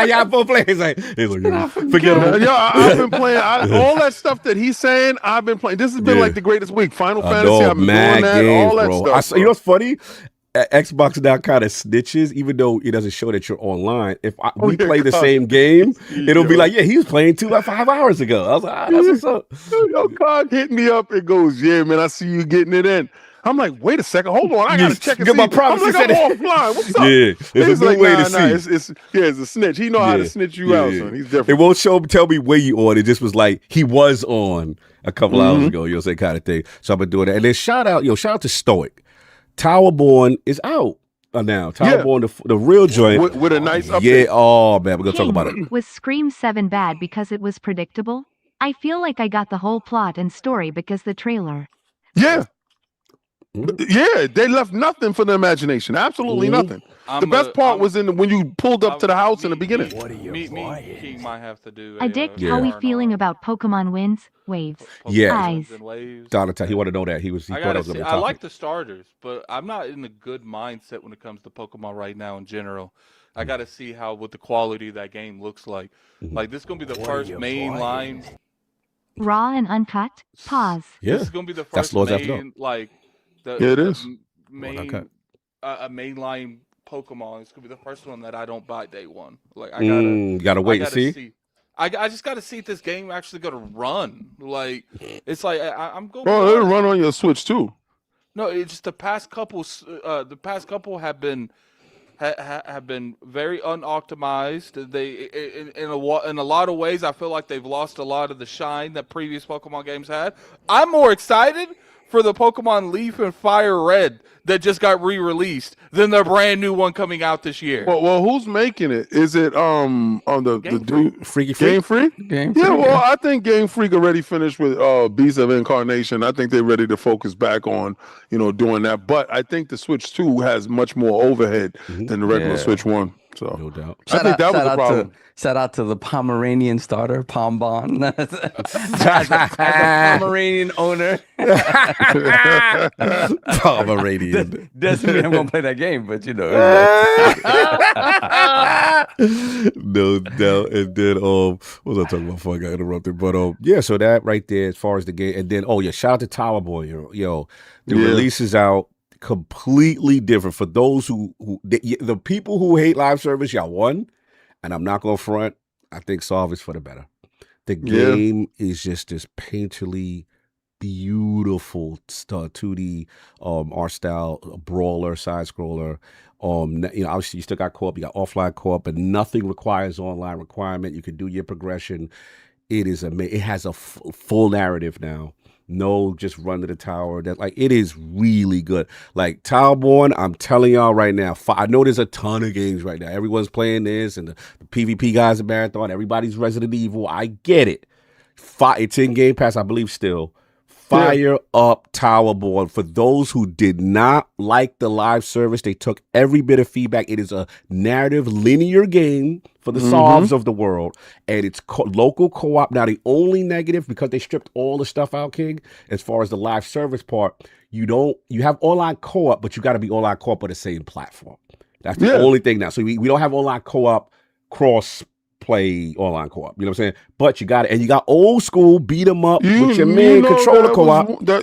Y'all both play. He's like forget about it. Yo, I've been playing all that stuff that he's saying. I've been playing. This has been like the greatest week. Final Fantasy. I've been mad doing that. games, All that bro. stuff. You know what's funny? Xbox now kind of snitches, even though it doesn't show that you're online. If we play the same game, it'll be like, yeah, he was playing 5 hours ago. I was like, that's what's up. Yo, Cog hit me up. It goes, yeah, man. I see you getting it in. I'm like, wait a second, hold on, I gotta check and Get see. my promise. I'm like, I'm offline. What's up? Yeah, it's a new way to see. It's a snitch. He know how to snitch you out, son. He's different. It won't tell me where you on. It just was like he was on a couple hours ago. You know, say kind of thing. So I've been doing that. And then shout out to Stoic. Towerborne is out now. Towerborne, the real joint with a nice update. Yeah. Oh man, we're gonna talk about it. Was Scream 7 bad because it was predictable? I feel like I got the whole plot and story because the trailer. Yeah. Yeah, they left nothing for the imagination. Absolutely nothing. The best part was when you pulled up to the house in the beginning. King might have to do. I dig how we feeling about Pokemon waves. Eyes. Donatello, he wanted to know that. He thought it was going to be I like the starters, but I'm not in a good mindset when it comes to Pokemon right now in general. I got to see what the quality of that game looks like. Like, this is going to be the first main line. Raw and uncut? Pause. Yeah. This is going to be the first main, like, it is. A mainline Pokemon. It's gonna be the first one that I don't buy day one. Like I gotta wait and see. I just gotta see if this game actually gonna run. Like it's like I'm going. Well, it'll run on your Switch too. No, it's just the past couple have been very unoptimized. They in a lot of ways I feel like they've lost a lot of the shine that previous Pokemon games had. I'm more excited for the Pokemon Leaf and Fire Red that just got re-released than the brand new one coming out this year. Well, who's making it? Is it on the dude Freaky Game Freak? Game Freak, Well, I think Game Freak already finished with Beast of Incarnation. I think they're ready to focus back on doing that. But I think the Switch 2 has much more overhead than the regular Switch 1. So no doubt. I think that was the problem. Shout out to the Pomeranian starter, Pombon. As a Pomeranian owner. Pomeranian. Doesn't mean I'm going to play that game, but No doubt. And then, what was I talking about before I got interrupted? But, yeah, so that right there as far as the game. And then, shout out to Towerborne. The release is out. Completely different for those who the people who hate live service. Y'all won, and I'm not gonna front. I think Solve is for the better. The game is just this painterly, beautiful 2D art style brawler, side scroller. Obviously you still got co-op, you got offline co-op, but nothing requires online requirement. You can do your progression. It is amazing. It has a full narrative now. No, just run to the tower. It is really good. Like Towerborne, I'm telling y'all right now. I know there's a ton of games right now. Everyone's playing this, and the PvP guys are marathon. Everybody's Resident Evil. I get it. It's in Game Pass, I believe. Still, fire up Towerborne. For those who did not like the live service, they took every bit of feedback. It is a narrative, linear game for the Solves of the world, and it's local co-op. Now, the only negative, because they stripped all the stuff out, King, as far as the live service part, you have online co-op, but you got to be online co-op on the same platform. That's the only thing now. So we don't have online co-op cross play online co-op, you know what I'm saying? But you got it, and you got old school beat 'em up with your main controller co-op. That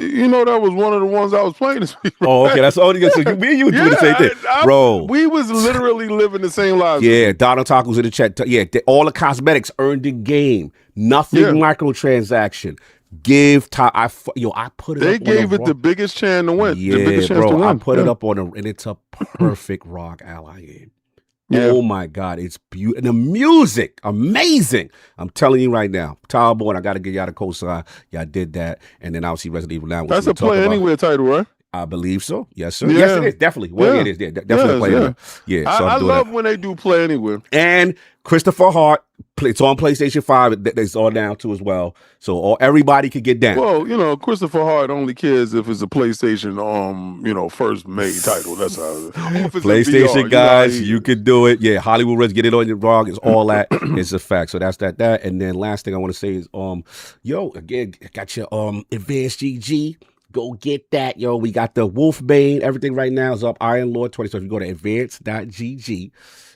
was one of the ones I was playing this week. Right? Oh, okay, that's all you got. So me and you doing the same thing, bro. We was literally living the same lives. Yeah, Donald Taco's in the chat. Yeah, all the cosmetics earned in game. Nothing microtransaction. I put it. They up gave it the biggest chance to win. Yeah, the biggest chance bro. to win. I put it up and it's a perfect rock ally game. Yeah. Oh my God, it's beautiful. And the music, amazing. I'm telling you right now. Towerborne, I got to get y'all the cosign. Y'all did that. And then obviously Resident Evil 9. That's a Play Anywhere title, right? I believe so. Yes, sir. Yeah. Yes, it is. Definitely. Well, it is. Yeah, definitely Play Anywhere. Yeah, so I love when they do Play Anywhere. And Christopher Hart, it's on PlayStation 5. It's on now too as well. So everybody could get down. Well, Christopher Hart only cares if it's a PlayStation, first made title. That's how PlayStation VR, guys, you could do it. Yeah, Hollywood Reds, get it on your blog. It's all that. It's a fact. So that's that. And then last thing I want to say is, again, got your Advanced GG. Go get that, yo. We got the Wolfbane. Everything right now is up. IronLord 20. So if you go to advance.gg,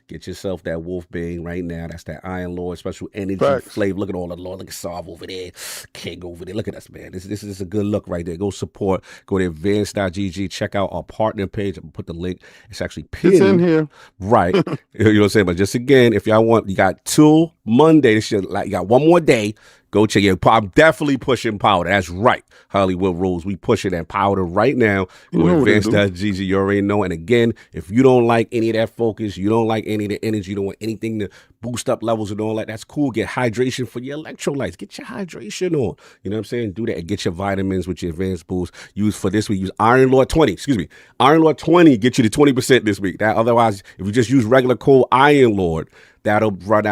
get yourself that Wolfbane right now. That's that IronLord special energy flavor. Look at all the Lord. Look at Solve over there. King over there. Look at us, man. This is a good look right there. Go support. Go to advance.gg. Check out our partner page. I'm put the link. It's actually pinned. It's in here. Right. You know what I'm saying? But just again, if y'all want, you got till Monday. You got one more day. Go check it. I'm definitely pushing powder. That's right. Hollywood Rules. We pushing that powder right now. Go advance.gg. You already know. And again, if you don't like any of that focus, you don't like any of the energy, you don't want anything to boost up levels and all that. That's cool. Get hydration for your electrolytes. Get your hydration on. You know what I'm saying? Do that and get your vitamins with your advanced boost. Use for this week, use Iron Lord 20. Excuse me. Iron Lord 20 get you to 20% this week. That, otherwise, if you just use regular code Iron Lord, that'll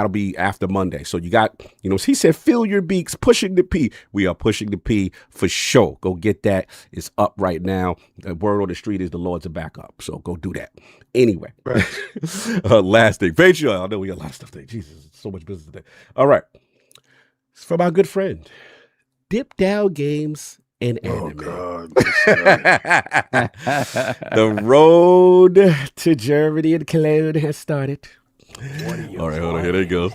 be after Monday. So you got, he said, fill your beaks, pushing the P. We are pushing the P for sure. Go get that. It's up right now. The word on the street is the Lords are back up. So go do that. Anyway, right. Last thing. Patreon. I know we got a lot of stuff today. Jesus, so much business today. All right. It's from our good friend, Dip Down Games and Anime. God. The road to Germany and Cologne has started. All right, hold on. Here they go.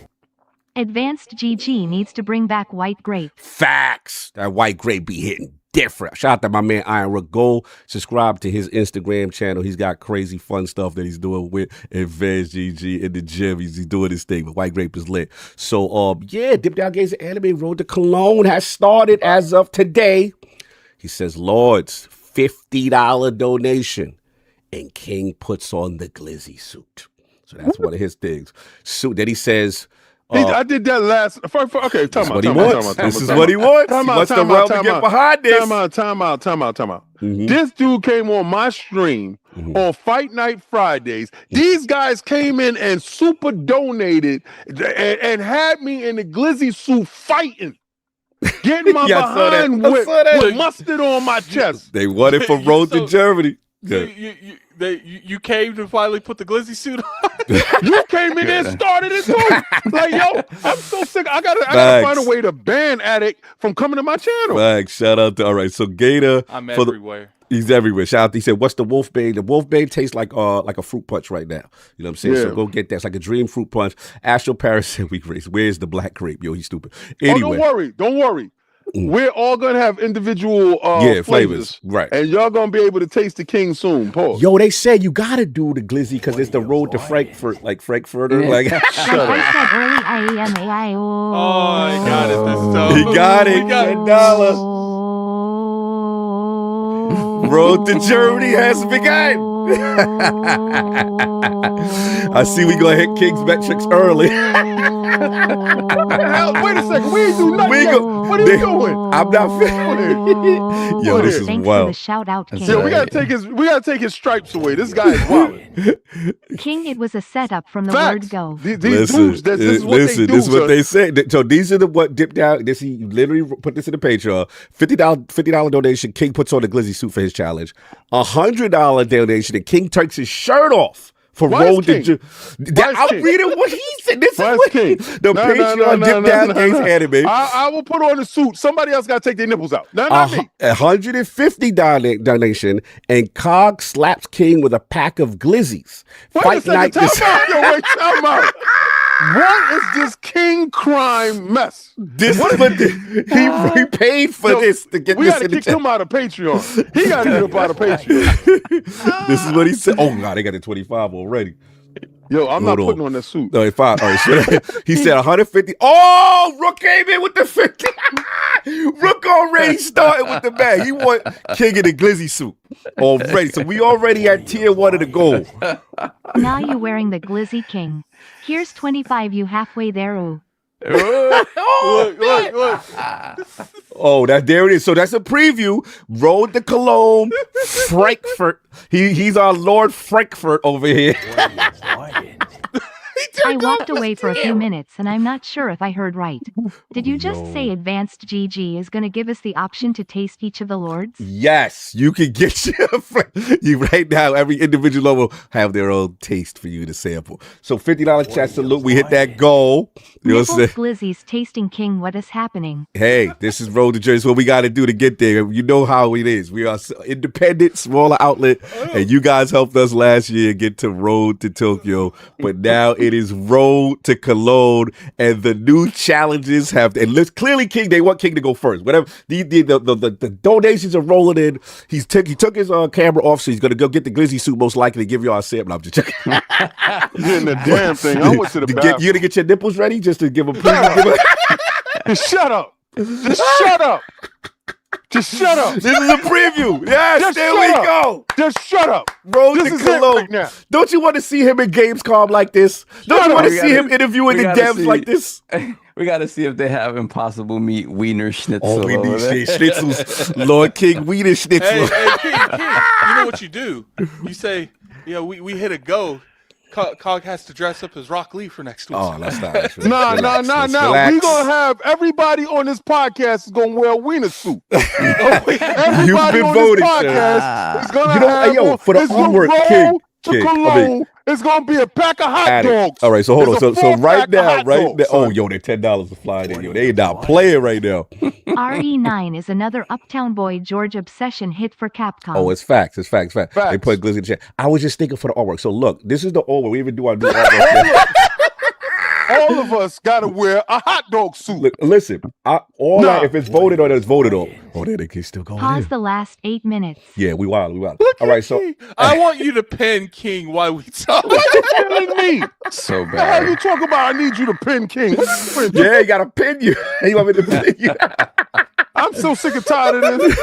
Advanced GG needs to bring back white grape. Facts. That white grape be hitting different. Shout out to my man Iron Rook. Go subscribe to his Instagram channel. He's got crazy fun stuff that he's doing with Advanced GG in the gym. He's doing his thing, but white grape is lit. So, Dip Down Games and Anime Road to Cologne has started as of today. He says, Lords, $50 donation, and King puts on the glizzy suit. So that's one of his things. Suit that he says. I did that last. Okay, time out. This is what he wants. He wants the realm to get behind this. Time out. Mm-hmm. This dude came on my stream on Fight Night Fridays. These guys came in and super donated and had me in the glizzy suit fighting. Getting my behind with mustard on my chest. They want it for Road to Germany. Yeah. You came to finally put the glizzy suit on. You came in there and started it too. Like, yo, I'm so sick. I gotta find a way to ban Addict from coming to my channel. Thanks. Shout out to, all right, so Gator. I'm everywhere. He's everywhere. Shout out. He said, what's the Wolfbane? The Wolfbane tastes like a fruit punch right now. You know what I'm saying? Yeah. So go get that. It's like a dream fruit punch. Astro Paris said, where's the black grape? Yo, he's stupid. Anyway. Don't worry. We're all gonna have individual flavors, right? And y'all gonna be able to taste the King soon. Pause. Yo, they said you gotta do the glizzy because it's the road to Frankfurt, like Frankfurter. Like, I said early IAMAI. Oh, he got it this time. He got it. $10. Road to Germany has begun. I see we gonna hit King's metrics early. Wait a second, we ain't do nothing. What are you doing? I'm not finished. Yo, this is Thanks wild. for the shout out, King. So we gotta take his stripes away. This guy is wild. King, it was a setup from the word go. These dudes, this is what they do. This is what they said. So these are what Dip Down. He literally put this in the Patreon. $50 donation. King puts on the glizzy suit for his challenge. $100 donation, and King takes his shirt off. For Road to I'm reading what he said. This is what the Patreon Dip Down Games Anime. I will put on a suit. Somebody else got to take their nipples out. Not me. $150 donation, and Cog slaps King with a pack of glizzies. Wait a second. Time out. What is this King crime mess? This is what he paid for this to get this in the chat. We got to kick him out of Patreon. He got to get up out of Patreon. This is what he said. Oh, God, they got the 25 already. Yo, I'm not putting on that suit. No, fine. All right, he said 150. Oh, Rook came in with the 50. Rook already started with the bag. He want King in the glizzy suit already. So we already at tier 1 of the goal. Now you wearing the glizzy King. Here's 25. You halfway there. Ooh. Look. Oh, there it is. So that's a preview. Road to Cologne, Frankfurt. He's our Lord Frankfurt over here. I walked away for a few minutes and I'm not sure if I heard right. Did you just say Advanced GG is going to give us the option to taste each of the lords? Yes, you can get you right now. Every individual will have their own taste for you to sample. So $50 chat salute. We hit that goal. You know what I'm saying? Glizzy's tasting King. What is happening? Hey, this is Road to Jersey. What we got to do to get there. You know how it is. We are independent, smaller outlet, and you guys helped us last year get to Road to Tokyo. But now it is Road to Cologne, and the new challenges have. And clearly, King. They want King to go first. Whatever the donations are rolling in. He took his camera off, so he's gonna go get the glizzy suit. Most likely to give you our sample. I'm just checking. Getting the damn thing. I went to the bathroom. You gonna get your nipples ready just to give a preview? Just shut up. Just shut up. Just shut up. This is a preview. Yes, Just there shut we up. go. Just shut up. Road This to is it Cologne. right now. Don't you want to see him in Gamescom like this? Don't you want to see him interviewing the devs like this? We got to see if they have Impossible Meat Wiener Schnitzel. Oh, we over need there. schnitzels. Lord King Wiener Schnitzel. Hey, King, you know what you do? You say, we hit a go. Cog has to dress up as Rock Lee for next week. Oh, that's not. Nah. Relax. We gonna have everybody on this podcast is gonna wear a wiener suit. Everybody You've been on voted, this sir. podcast is gonna You know, have hey, yo, for the it's gonna artwork, roll King, to King, I mean- Cologne. It's gonna be a pack of hot Addict. dogs. All right, so hold on. It's a So right 4-pack of now, hot dogs, oh, son. yo, they're $10 to fly in. Yo, they ain't not playing right now. RE9 is another Uptown Boy George obsession hit for Capcom. Oh, it's facts. It's facts. They put Glizzy in the chat. I was just thinking for the artwork. So look, this is the old one. We even do our new artwork. All of us gotta wear a hot dog suit. Look, listen, if it's voted on, it's voted on. Oh, there they can still go Pause in. the last 8 minutes. Yeah, we wild. Look All right, at so King. I want you to pin King while we talk. Why you killing me? So The hell you bad. talk about? I need you to pin King. yeah, you gotta pin you. You want me to pin you? I'm so sick and tired of this.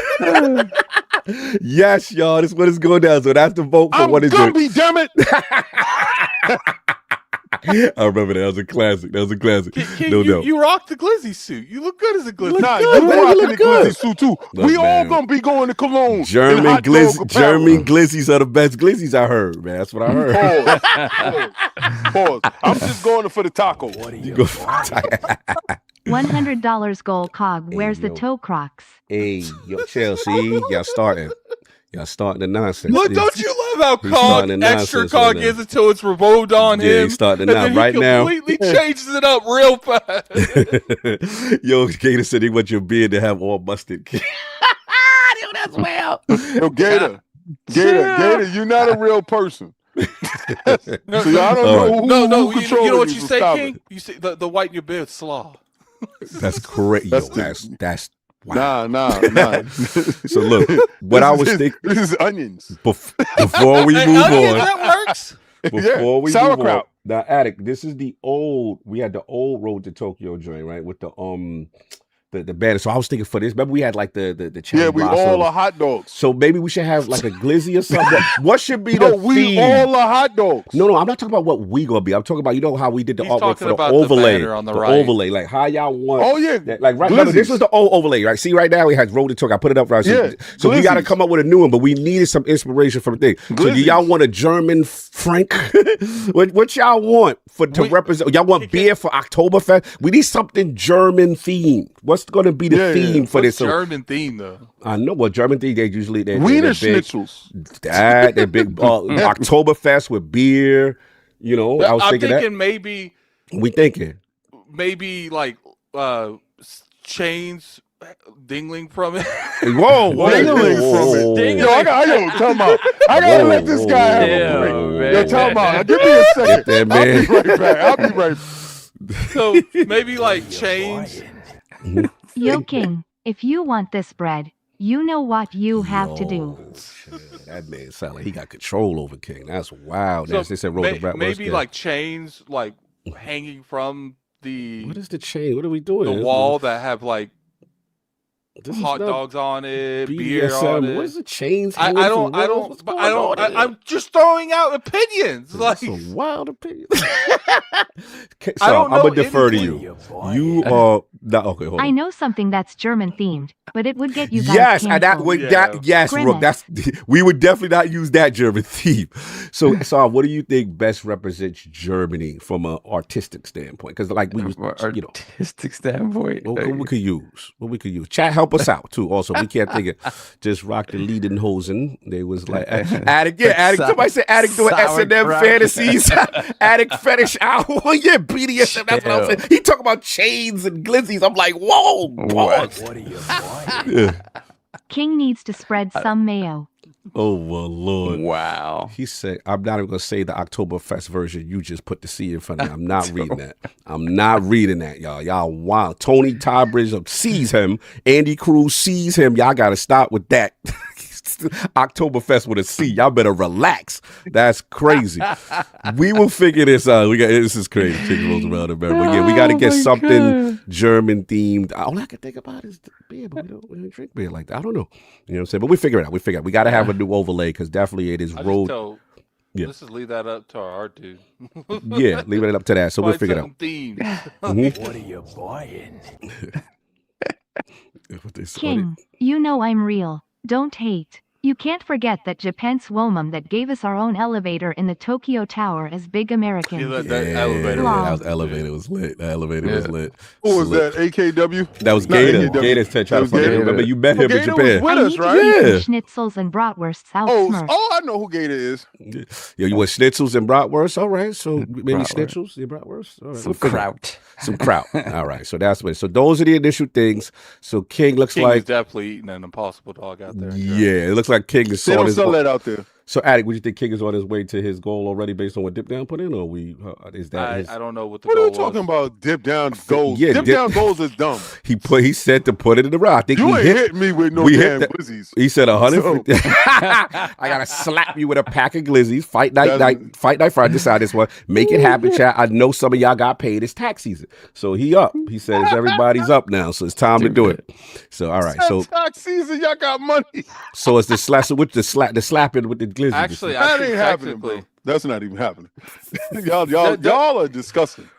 Yes, y'all. This is what is going down. So that's the vote for I'm what is Gumby, damn it. I remember that. That was a classic. King, No you, doubt. you rock the Glizzy suit. You look good as a Glizzy. Nah, good, you man. rocking You the look good. Glizzy suit too. Look, We all man. gonna be going to Cologne. in German hot dog apparel. glizzies are the best glizzies I heard, man. That's what I heard. Pause. I'm just going for the taco. You go $100 gold cog. Hey, Where's the yo. toe crocs? Hey, yo, Chelsea, y'all starting the nonsense. Look, don't you love how He's Cog starting the extra nonsense Cog right now. is until it's revolved on Yeah, him? he's starting and now. then Right he now. completely changes it up real fast. Yo, Gator said he wants your beard to have all busted. Yo, that's well. Yo, Gator, you're not a real person. So I don't know No, who you know what you so say, stop King? it. You say the white in your beard slaw. That's correct. Yo, that's wow. Nah. So look, what I was thinking This is onions. before we Hey, move onions, on. that works. Before we move on, sauerkraut. now, Attic, this is the old. We had the old Road to Tokyo joint, right? With the banner. So I was thinking for this. Remember, we had like the cherry Yeah, we all blossoms. are hot dogs. So maybe we should have like a glizzy or something. What should be the No, we theme? all are hot dogs. No, I'm not talking about what we gonna be. I'm talking about how we did the He's artwork talking for the about the overlay, banner on the the right. overlay, like how y'all want. Oh, yeah. that, like right. Remember, this was the old overlay, right? See, right now we had Road to Tokyo. I put it up right. Yeah, So we got to glizzies. come up with a new one, but we needed some inspiration from the thing. So do Glizzies. y'all want a German Frank? what y'all want to represent? Y'all want beer for Oktoberfest? We need something German themed. What's going to be the theme for What's this? So, German theme though? I know what German theme. They usually they're Wiener big. schnitzels. They're big Oktoberfest with beer. You know, I was I'm thinking thinking that. maybe We thinking. like chains dingling from it. Whoa, Dingling from it. Yo, I gotta let this guy have a break. man. Yo, time out. Give me a second. That I'll man. be right back. I'll be right back. So maybe like chains. Yo King, if you want this bread, you know what you have to do. Shit, that man sound like he got control over King. That's wild. So They said Road to Brat maybe West, like chains like hanging from the what is the chain? What are we doing? the wall that have like This is hot not dogs on it, beer on BDSM. it. What is the chains? I hanging from don't, walls? What's going on here? I'm just throwing out opinions. Like, That's a wild opinion. So I don't I'm know gonna defer to anything. you. You are not okay. Hold on. I know something that's German themed, but it would get you guys Yes, and that canceled. would Yeah. yes, Rook. Grimace. That's we would definitely not use that German theme. So, what do you think best represents Germany from an artistic standpoint? Because like we was, From an you know, artistic standpoint. what we could use. What we could use. Chat, help us out too. Also, we can't think of just rock the leading hosen. They was like addict. Yeah, addict. Somebody said addict doing S&M Sauerkraut. fantasies. Addict fetish hour. Yeah, BDSM. That's what I'm saying. He talking about chains and glizzies. I'm like, whoa. Pause. Yeah. King needs to spread some mayo. Oh my Lord. Wow. He said, I'm not even going to say the Oktoberfest version. You just put the C in front of me. I'm not reading that. I'm not reading that, y'all. Y'all wild. Tony Tybridge sees him. Andy Cruz sees him. Y'all got to stop with that. Oktoberfest with a C. Y'all better relax. That's crazy. We will figure this out. This is crazy. Chicken rolls around in America. But yeah, we got to get something German themed. All I can think about is the beer, but we don't drink beer like that. I don't know. You know what I'm saying? But we figure it out. We got to have a new overlay because definitely it is road. Let's just leave that up to our art dude. Yeah, leave it up to that. So we'll figure it out. What are you buying? King, you know I'm real. Don't hate. You can't forget that Japan's Womam that gave us our own elevator in the Tokyo Tower is big American. That elevator was lit. That elevator was lit. Who was that? AKW? That was Gator. Gator's trying to fucking remember. You met him in Japan. Was with us, right? Yeah. Schnitzels and bratwursts out Smurf. I know who Gator is. Yo, you want schnitzels and bratwurst? All right. So maybe schnitzels and bratwurst? All right. Some kraut. Some kraut. All right. So that's what. So those are the initial things. So King looks like is definitely eating an Impossible Dog out there. Yeah, it looks like King is they don't sell that out there. So, Attic, would you think King is on his way to his goal already based on what Dip Down put in, or is that? I don't know what the goal goal are you talking about? Dip Down goals. Yeah, Dip Down goals is dumb. He said to put it in the rock. I think you ain't hit me with no damn glizzies. He said 150. I gotta slap you with a pack of glizzies. Fight night Friday. Decide this one. Make it happen, chat. I know some of y'all got paid. It's tax season, so he up. He says everybody's up now, so it's time to do it. So all right, so tax season, y'all got money. So it's the slapping with the slapping with the glizzy. Actually, that ain't happening, bro. That's not even happening. y'all are disgusting.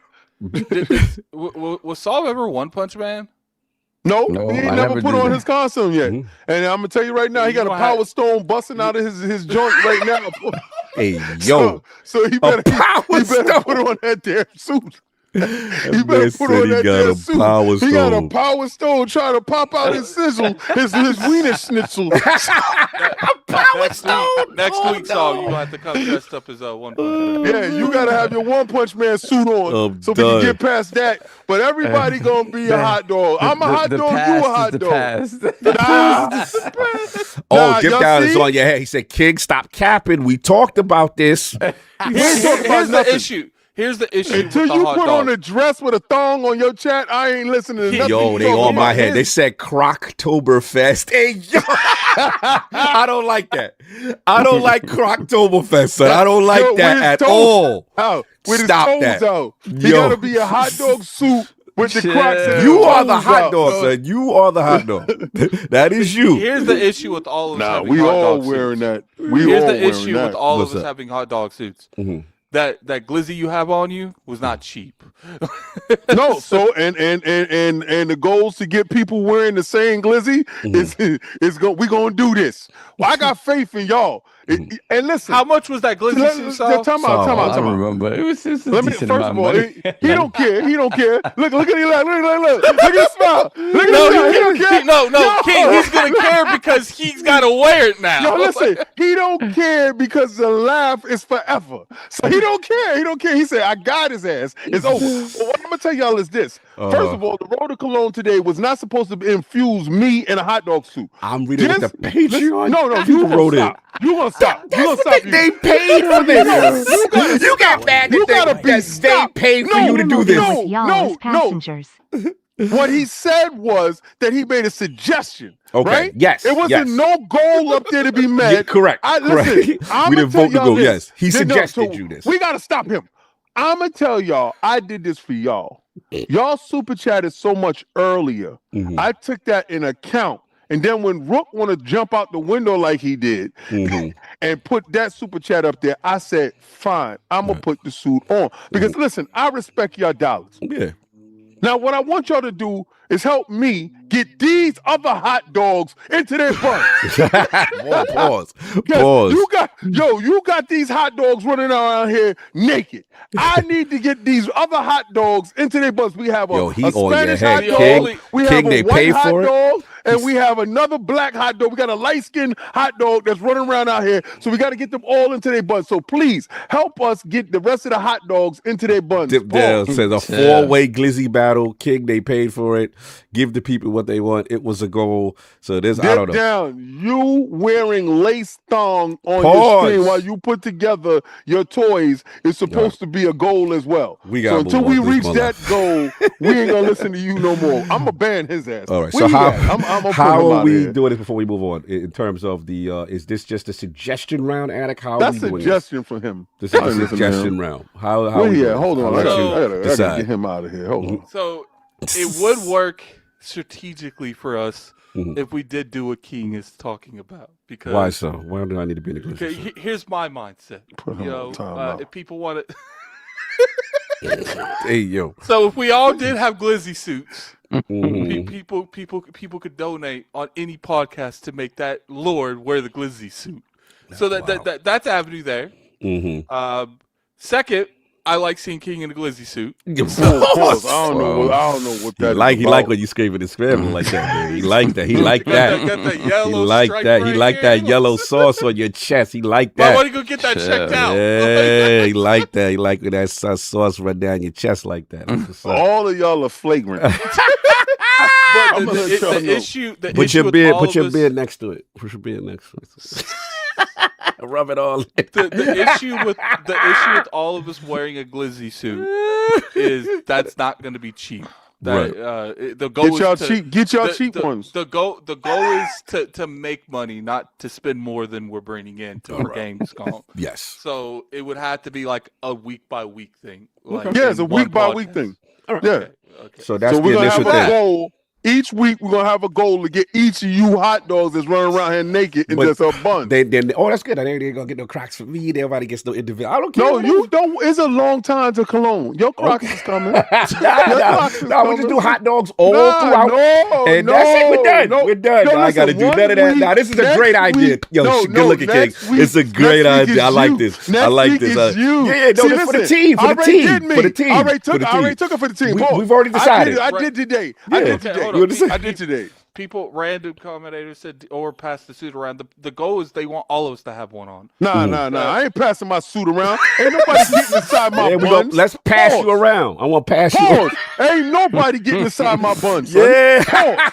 Was Saul ever One Punch Man? No, he ain't never put on his costume yet. Mm-hmm. And I'm gonna tell you right now, he got a power stone busting out of his joint right now. Hey, yo. So he better put on that damn suit. He better put on that damn suit. He got a power stone trying to pop out his sizzle, his wiener schnitzel. Power stone. Next week, Saul, you gonna have to come dressed up as One Punch Man. Yeah, you gotta have your One Punch Man suit on so we can get past that. But everybody gonna be a hot dog. I'm a hot dog. You a hot dog. Dip Down is on your head. He said, "King, stop capping. We talked about this." Here's the issue. Here's the issue. Until you put on a dress with a thong on your chat, I ain't listening to nothing. Yo, they on my head. They said Croctoberfest. Hey, yo. I don't like that. I don't like Croctoberfest, son. I don't like that at all. With Stop his toes that. out. He gotta be a hot dog suit with the Crocs in. You are the hot dog, son. You are the hot dog. That is you. Here's the issue with all of us having we hot all dog wearing suits. that. Here's the issue with all of us up? having hot dog suits. Mm-hmm. That glizzy you have on you was not cheap. No, so and the goals to get people wearing the same glizzy is we gonna do this. Well, I got faith in y'all. And listen, how much was that glizzy suit, Saul? Time out. I don't remember. It was just first of all, he don't care. He don't care. Look at him. Look at his smile. Look at his smile. He don't care. No, King. He's gonna care because he's gotta wear it now. Yo, listen. He don't care because the laugh is forever. So he don't care. He don't care. He said, "I got his ass. It's over." But what I'm gonna tell y'all is this. First of all, the Road to Cologne today was not supposed to infuse me in a hot dog suit. I'm reading the Patreon. No, you wrote it. You gonna stop. That's what they paid for this. You got mad that they paid for you to do this. No. What he said was that he made a suggestion. Okay. Right? Yes. It wasn't no goal up there to be met. Yeah, correct. Listen, we didn't vote to go. Yes. He suggested you this. We gotta stop him. I'm gonna tell y'all, I did this for y'all. Y'all super chatted so much earlier. Mm-hmm. I took that in account. And then when Rook want to jump out the window like he did and put that super chat up there, I said, fine, I'm going to put the suit on. Because listen, I respect your dollars. Yeah. Now, what I want y'all to do is help me get these other hot dogs into their buns. Pause. You got these hot dogs running around here naked. I need to get these other hot dogs into their buns. We have a Spanish hot dog. We have a white hot dog. And we have another black hot dog. We got a light-skinned hot dog that's running around out here. So we got to get them all into their buns. So please help us get the rest of the hot dogs into their buns. Dip Down says a 4-way glizzy battle. King, they paid for it. give the people what they want. It was a goal. So this, I Dip don't know. down. You wearing lace thong on Pause. your screen while you put together your toys is supposed to be a goal as well. We So got until we reach that goal, we ain't gonna listen to you no more. I'm gonna ban his ass. All right. Where So he how at? I'm gonna how put him are out we of here. doing this before we move on? In terms of the, is this just a suggestion round, Attic? How That's are we doing suggestion from him. this? This I is didn't a listen to him. suggestion round. How Where are we he doing at? this? Hold I'll on. let I you gotta decide. get him out of here. Hold on. So it would work strategically for us if we did do what King is talking about. Because Why so? Why do I need to be in the Okay, here's my mindset. Put him on timeout. If people want to, Hey, yo. so if we all did have glizzy suits, Mhm. people could donate on any podcast to make that Lord wear the glizzy suit. So that's avenue there. Mhm. Second, I like seeing King in a glizzy suit. Pause. I don't know what He that like is about. when you screaming and scrambling like that, man. He like that. He like that. Got that He yellow like stripe that. right He like here. that yellow sauce on your chest. He like Why that. don't you go get that checked out? Yeah, he like that. He like when that sauce run down your chest like that. That's what's up. All of y'all are flagrant. But I'm gonna let y'all know. the issue Put your with beard. all Put of your us- beard next to it. Put your beard next to it. Rub it all. the issue with all of us wearing a glizzy suit is that's not going to be cheap. The goal Get y'all is to, cheap. Get y'all cheap ones. The goal is to make money, not to spend more than we're bringing in to our Gamescom. Yes. So it would have to be like a week by week thing. Like Yeah, it's in a one week by week podcast. thing. All right. Yeah. Okay. So that's So we're the gonna have initial a thing. goal. Each week we're gonna have a goal to get each of you hot dogs that's running around here naked in But just a bun. Oh, that's good. They ain't gonna get no Crocs for me. Everybody gets no individual. I don't care. No, you don't. It's a long time to Cologne. Your Crocs is coming. Your Crocs is No, we just coming. do hot dogs all Nah, throughout. no, and no, that's it. We're done. no. We're done. Yo, No, I gotta listen, do none of that. one Nah, this is a week, great next idea. week- Yo, no, good no, looking King. next week- It's a great next week idea. I is like you. this. Next I like week this. is you. Yeah, no, See, this for the listen, team. For the already team. did me. For the team. I already For the team. took it for the team. We've already decided. I did today. I Yeah. did Okay, today. hold You on. understand? I did today. People, random commentators said, or pass the suit around. The goal is they want all of us to have one on. Nah. I ain't passing my suit around. Ain't nobody getting inside my Yeah, buns. let's pass Pause. you around. I want to pass you Pause. around. Ain't nobody getting inside my buns. Son. Yeah.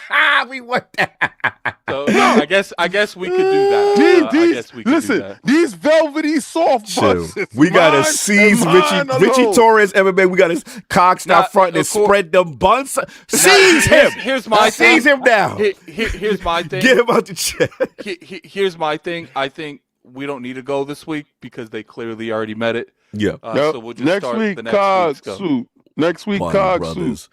We want that. So I guess we could do that. I guess we could do Listen, that. these velvety soft Chill. buns. is We gotta mine seize and Richie mine Richie alone. Torres MMA. We gotta cock stop front and of course- spread them buns. Seize him. Here's my Seize thing. him now. Here's my thing. Get him out the chair. Here's my thing. I think we don't need to go this week because they clearly already met it. Yeah. Yep. So we'll just next start week, the next cog week's go. suit. Next week, Bun cog brothers. suit.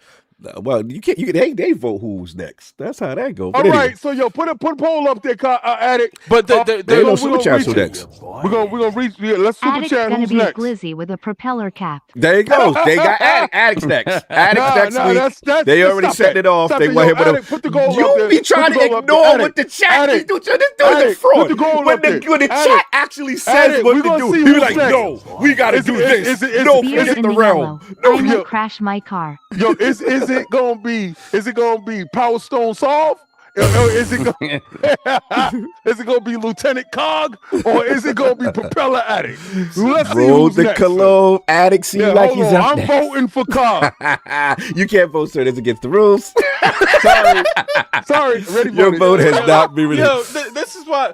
Well, you can't. They vote who's next. That's how that goes. All right, so yo, put a poll up there, Addict. But There ain't no super chats who next. We're gonna reach. Yeah, let's super Addict's chat. gonna Who's be a next? glizzy with a propeller cap. There you go. They got Addicts next. Addicts next week. They already set it off. They want him with Addict, put the goal up You there. be trying Put to the goal up ignore there. what the chat is. Addict. This dude is a Addict, fraud. put the goal When up there. the chat Addict. actually says Addict, what we to gonna do, see he be who's like, next. no, we got to Is do it- this. is it- No, is it- Beard forget in the the realm. yellow. No, I'm yo. gonna crash my car. Yo, is it gonna be? Is it gonna be Power Stone Solve? Or is it gonna be Lieutenant Cog, or is it gonna be Propeller Addict? Let's see roll who's the next. cologne. Addict seem Yeah, like hold he's on. up I'm there. voting for Cog. You can't vote, sir. That's against the rules. Sorry. Ready? Your vote has not been released. Yo, this is why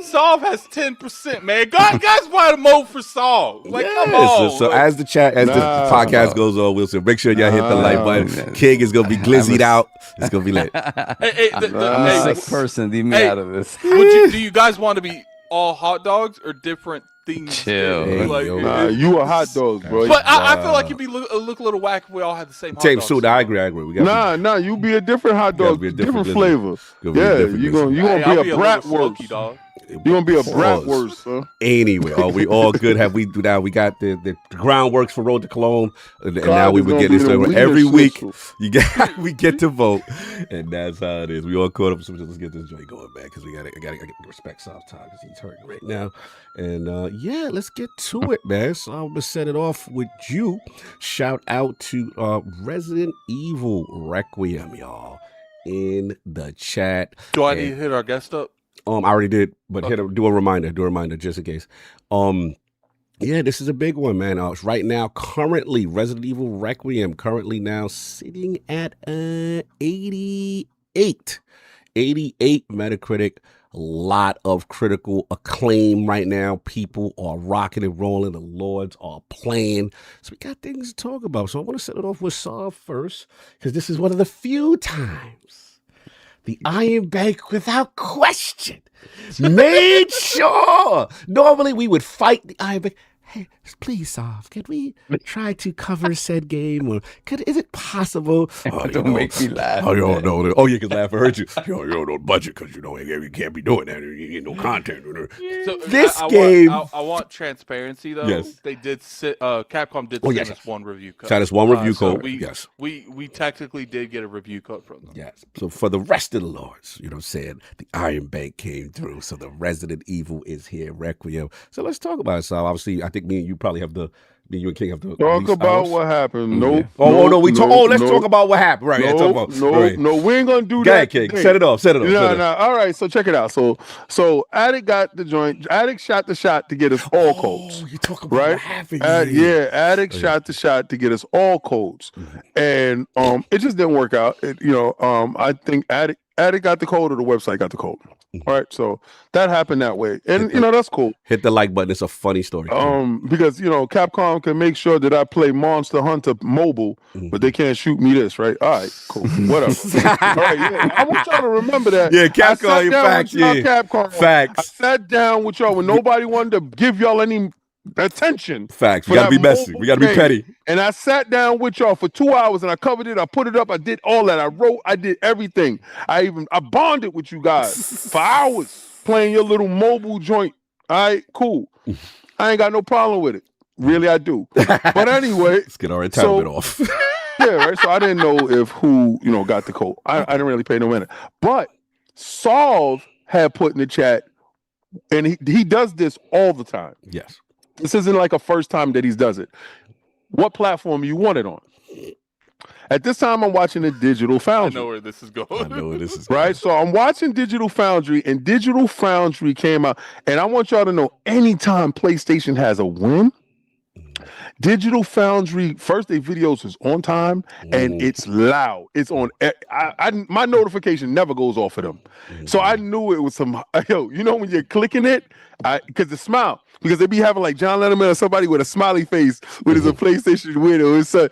Solve has 10%, man. Guys want to vote for Solve. Like, come on. So as the podcast goes on, Wilson, make sure y'all hit the like button. King is gonna be glizzied out. It's gonna be lit. Hey, I'm a sick person. Leave me Hey. out of this. do you guys want to be all hot dogs or different things? Chill. Hey, Like, yo. You a hot dog, bro. but I feel like it'd be look a little whack if we all had the same hot Same dogs. suit. I agree. We got Nah, you be a different hot Gotta dog, be a different different flavor. Gonna be a Yeah, different you listen. gonna I'll be a little bratwurst. smoky, dog. You gonna be a Pause. bratwurst, huh? Anyway, are we all good? Have we do now? We got the groundworks for Road to Cologne, and now we is would gonna get be this the over leader every week. schnitzel. You get we get to vote, and that's how it is. We all caught up. So let's get this joint going back because I gotta respect Soft Time because he's hurting right now. And yeah, let's get to it, man. So I'm gonna set it off with you. Shout out to Resident Evil Requiem, y'all, in the chat. Do I need to hit our guest up? I already did, but do a reminder just in case. Yeah, this is a big one, man. Right now, currently, Resident Evil Requiem currently now sitting at 88. 88 Metacritic. A lot of critical acclaim right now. People are rocking and rolling. The Lords are playing. So we got things to talk about. So I want to set it off with Saw first, because this is one of the few times the Iron Bank, without question, made sure. Normally we would fight the Iron Bank. Hey, please, Soft, can we try to cover said game? Or is it possible? Don't make me laugh. Oh, you don't know. Oh, you can laugh. I heard you. You don't know budget because you can't be doing that. You get no content. So This I game. I want transparency though. Yes. They did. Capcom did send us one review code. Send us one review So code. Yes. We technically did get a review code from them. Yes. So for the rest of the Lords, you know what I'm saying? The Iron Bank came through. So the Resident Evil is here, Requiem. So let's talk about it, Sal. Obviously, I think me and you and King have to talk about what happened. Let's talk about what happened. Right. No, we ain't gonna do Go that. ahead, King. Set it off. No. All right, so check it out. So Attic got the joint. Attic shot the shot to get us all codes. You talk about right? what happened. Attic shot the shot to get us all codes, and it just didn't work out. I think Attic got the code or the website got the code. All right, so that happened that way, and that's cool. Hit the like button. It's a funny story. Because Capcom can make sure that I play Monster Hunter mobile, but they can't shoot me this, right? All right, cool, whatever. All right, I want y'all to remember that. Yeah, Capcom, facts. Capcom, facts. I sat down with y'all when nobody wanted to give y'all any attention. Facts. We gotta be messy. We gotta be petty. And I sat down with y'all for 2 hours and I covered it. I put it up. I did all that. I wrote. I did everything. I bonded with you guys for hours playing your little mobile joint. All right, cool. I ain't got no problem with it. Really, I do. But anyway, let's get our entitlement off. Yeah, right. So I didn't know if who got the code. I didn't really pay no minute. But Solve had put in the chat, and he does this all the time. Yes. This isn't like a first time that he does it. What platform you want it on? At this time, I'm watching a Digital Foundry. I know where this is going. Right? So I'm watching Digital Foundry, and Digital Foundry came out. And I want y'all to know, anytime PlayStation has a win, Digital Foundry, first their videos is on time and it's loud. It's on. My notification never goes off of them. So I knew it was some, when you're clicking it, because the smile, because they be having like John Letterman or somebody with a smiley face when it's a PlayStation winner. It's the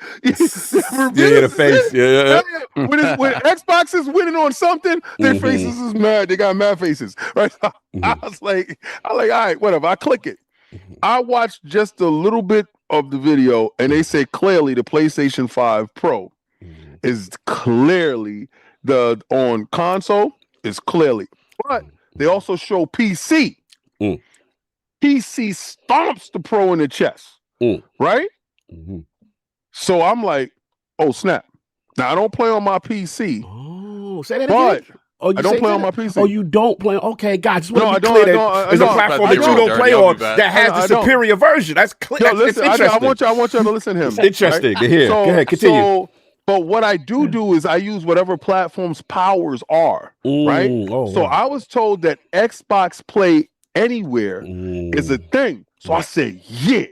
face. Yeah. When Xbox is winning on something, their faces is mad. They got mad faces, right? I was like, all right, whatever. I click it. I watched just a little bit of the video, and they say clearly the PlayStation 5 Pro is clearly on console is clearly, but they also show PC. PC stomps the Pro in the chest, right? So I'm like, oh snap! Now I don't play on my PC. Oh, say that but again. Oh, I don't play on my PC. Oh, you don't play? Okay, God, just no, want I to be clear don't. There's a platform that you don't play on that has the superior version. That's clear. Listen, I want y'all to listen to him. It's interesting to hear. Go ahead, continue. But what I do is I use whatever platform's powers are, right? So I was told that Xbox Play Anywhere is a thing. So I said, yeah.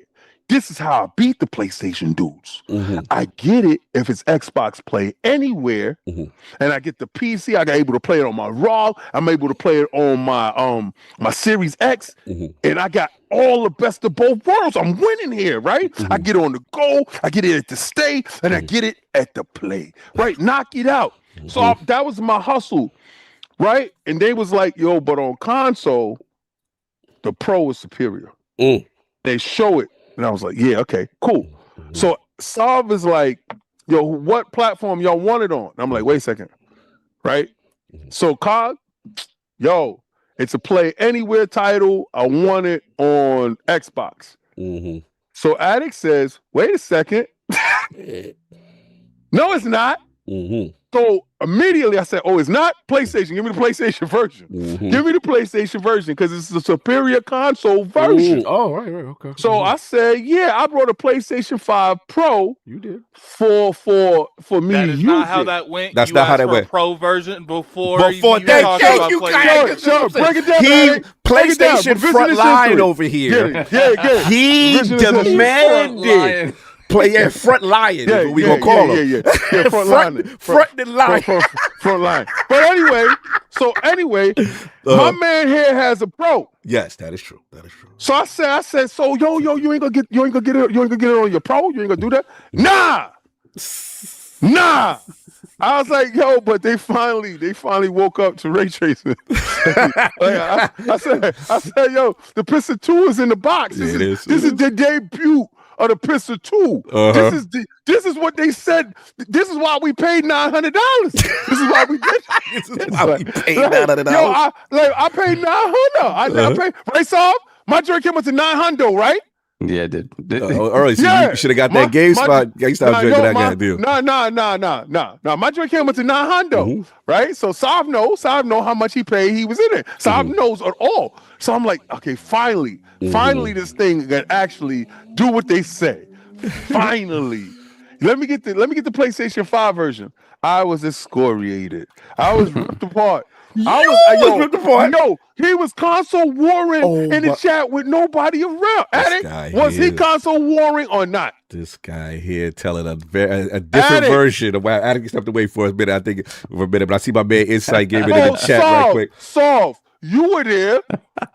This is how I beat the PlayStation dudes. I get it if it's Xbox Play Anywhere, and I get the PC. I got able to play it on my Raw. I'm able to play it on my Series X, and I got all the best of both worlds. I'm winning here, right? I get it on the go, I get it at the stay, and I get it at the play, right? Knock it out. So that was my hustle, right? And they was like, yo, but on console, the Pro is superior. They show it. And I was like, yeah, okay, cool. So Solve is like, yo, what platform y'all want it on? And I'm like, wait a second, right? So COD, yo, it's a Play Anywhere title. I want it on Xbox. So Addict says, wait a second. No, it's not. So immediately I said, "Oh, it's not PlayStation. Give me the PlayStation version. Give me the PlayStation version because it's the superior console version." Oh, right, okay. So I said, "Yeah, I brought a PlayStation 5 Pro. You did for me That to is use not how it." that went. That's You not how asked that for went. a Pro version before Thank you, Sure, break it down. He Addict. Break it down. PlayStation Revisionist front line history. over here. Get it. He Revisionist history. demanded front lion is what we gonna call him. Yeah, front line. Front line. But anyway, my man here has a Pro. Yes, that is true. So I said, so yo, you ain't gonna get it on your Pro? You ain't gonna do that? Nah. I was like, yo, but they finally woke up to ray tracing. I said, yo, the Pistol 2 is in the box. This is the debut of the Pistol 2. This is what they said. This is why we paid $900. This is why we did. This is why we paid $900. Yo, I paid $900. I paid right off. My joint came up to $900, right? Yeah, it did. Early, so you should have got that GameStop drink that I got to do. No. My joint came up to $900, right? So Sav know how much he paid. He was in it. Sav knows it all. So I'm like, okay, finally, this thing can actually do what they say. Finally, let me get the PlayStation 5 version. I was excoriated. I was ripped apart. No, he was console warring in the chat with nobody around. Addict, was he console warring or not? This guy here telling a different version of why Addict stepped away for a minute. I think for a minute, but I see my man Insight gave it in the chat right quick. You were there.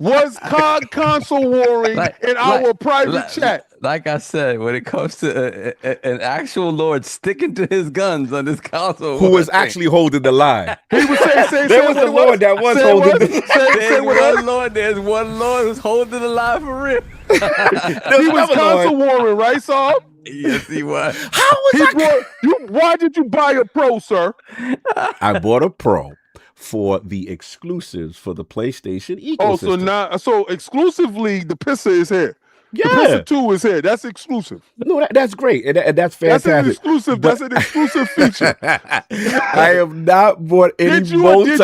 Was COD console warring in our private chat? Like I said, when it comes to an actual Lord sticking to his guns on this console, who was actually holding the line? He was saying there was a Lord that was holding the line. There's one Lord who's holding the line for real. He was console warring, right, Saul? Yes, he was. How was why did you buy a Pro, sir? I bought a Pro for the exclusives for the PlayStation ecosystem. So exclusively the Pissa is here. Yeah. The Pissa 2 is here. That's exclusive. No, that's great. And that's fantastic. That's an exclusive feature. I have not bought any Did you or did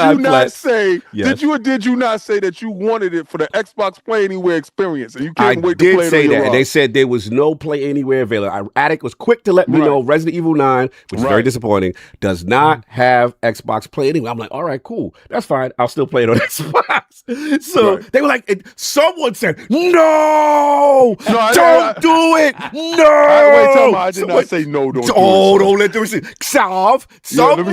you not say that you wanted it for the Xbox Play Anywhere experience and you can't wait to play it? I did say that. And they said there was no Play Anywhere available. Attic was quick to let me know Resident Evil 9, which is very disappointing, does not have Xbox Play Anywhere. I'm like, all right, cool. That's fine. I'll still play it on Xbox. So they were like, someone said, no, don't do it. No. Wait, tell me, I did not say no. Don't let them see. Someone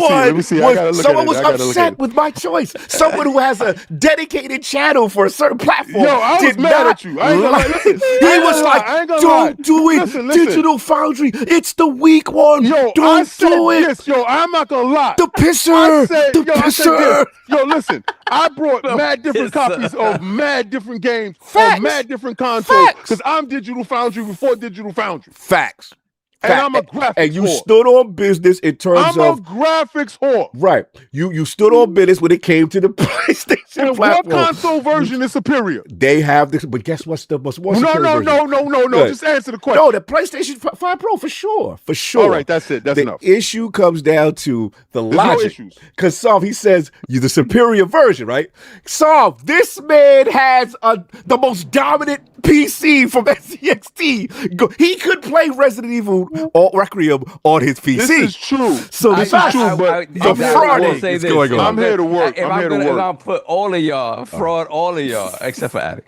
was upset with my choice. Someone who has a dedicated channel for a certain platform. Yo, I was mad at you. I ain't gonna lie. Listen, he was like, don't do it. Listen. Digital Foundry, it's the weak one. Yo, don't do it. This. Yo, I'm not gonna lie. The pisser. Yo, listen, I brought mad different copies of mad different games on mad different consoles because I'm Digital Foundry before Digital Foundry. Facts. And I'm a graphics And you whore. stood on business in terms of... I'm a graphics whore. Right. You stood on business when it came to the PlayStation and platform. what console version is superior? They have this, but guess what's the most superior version? No. Just answer the question. No, the PlayStation 5 Pro, for sure. All right, that's it. That's enough. The issue comes down to the There's logic. no issues. Because Solve, he says, you're the superior version, right? Solve, this man has the most dominant PC from SCXT. He could play Resident Evil or Requiem on his PC. This is true. So this is true, but the fraud is going on. I'm here to work. I'm gonna put all of y'all, all of y'all, except for Addict.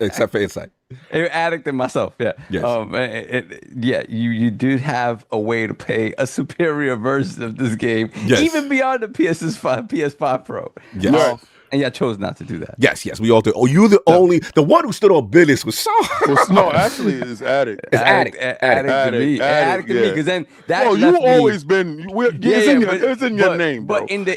Except for Insight. Addict and myself, yeah. Yes. You do have a way to pay a superior version of this game, even beyond the PS5 Pro. Yes. And y'all chose not to do that. Yes, we all did. Oh, you the only, the one who stood on business was Saul. No, actually, it's Addict. It's Addict to me, because then that. Oh, you always been. It's in your name, bro. But in the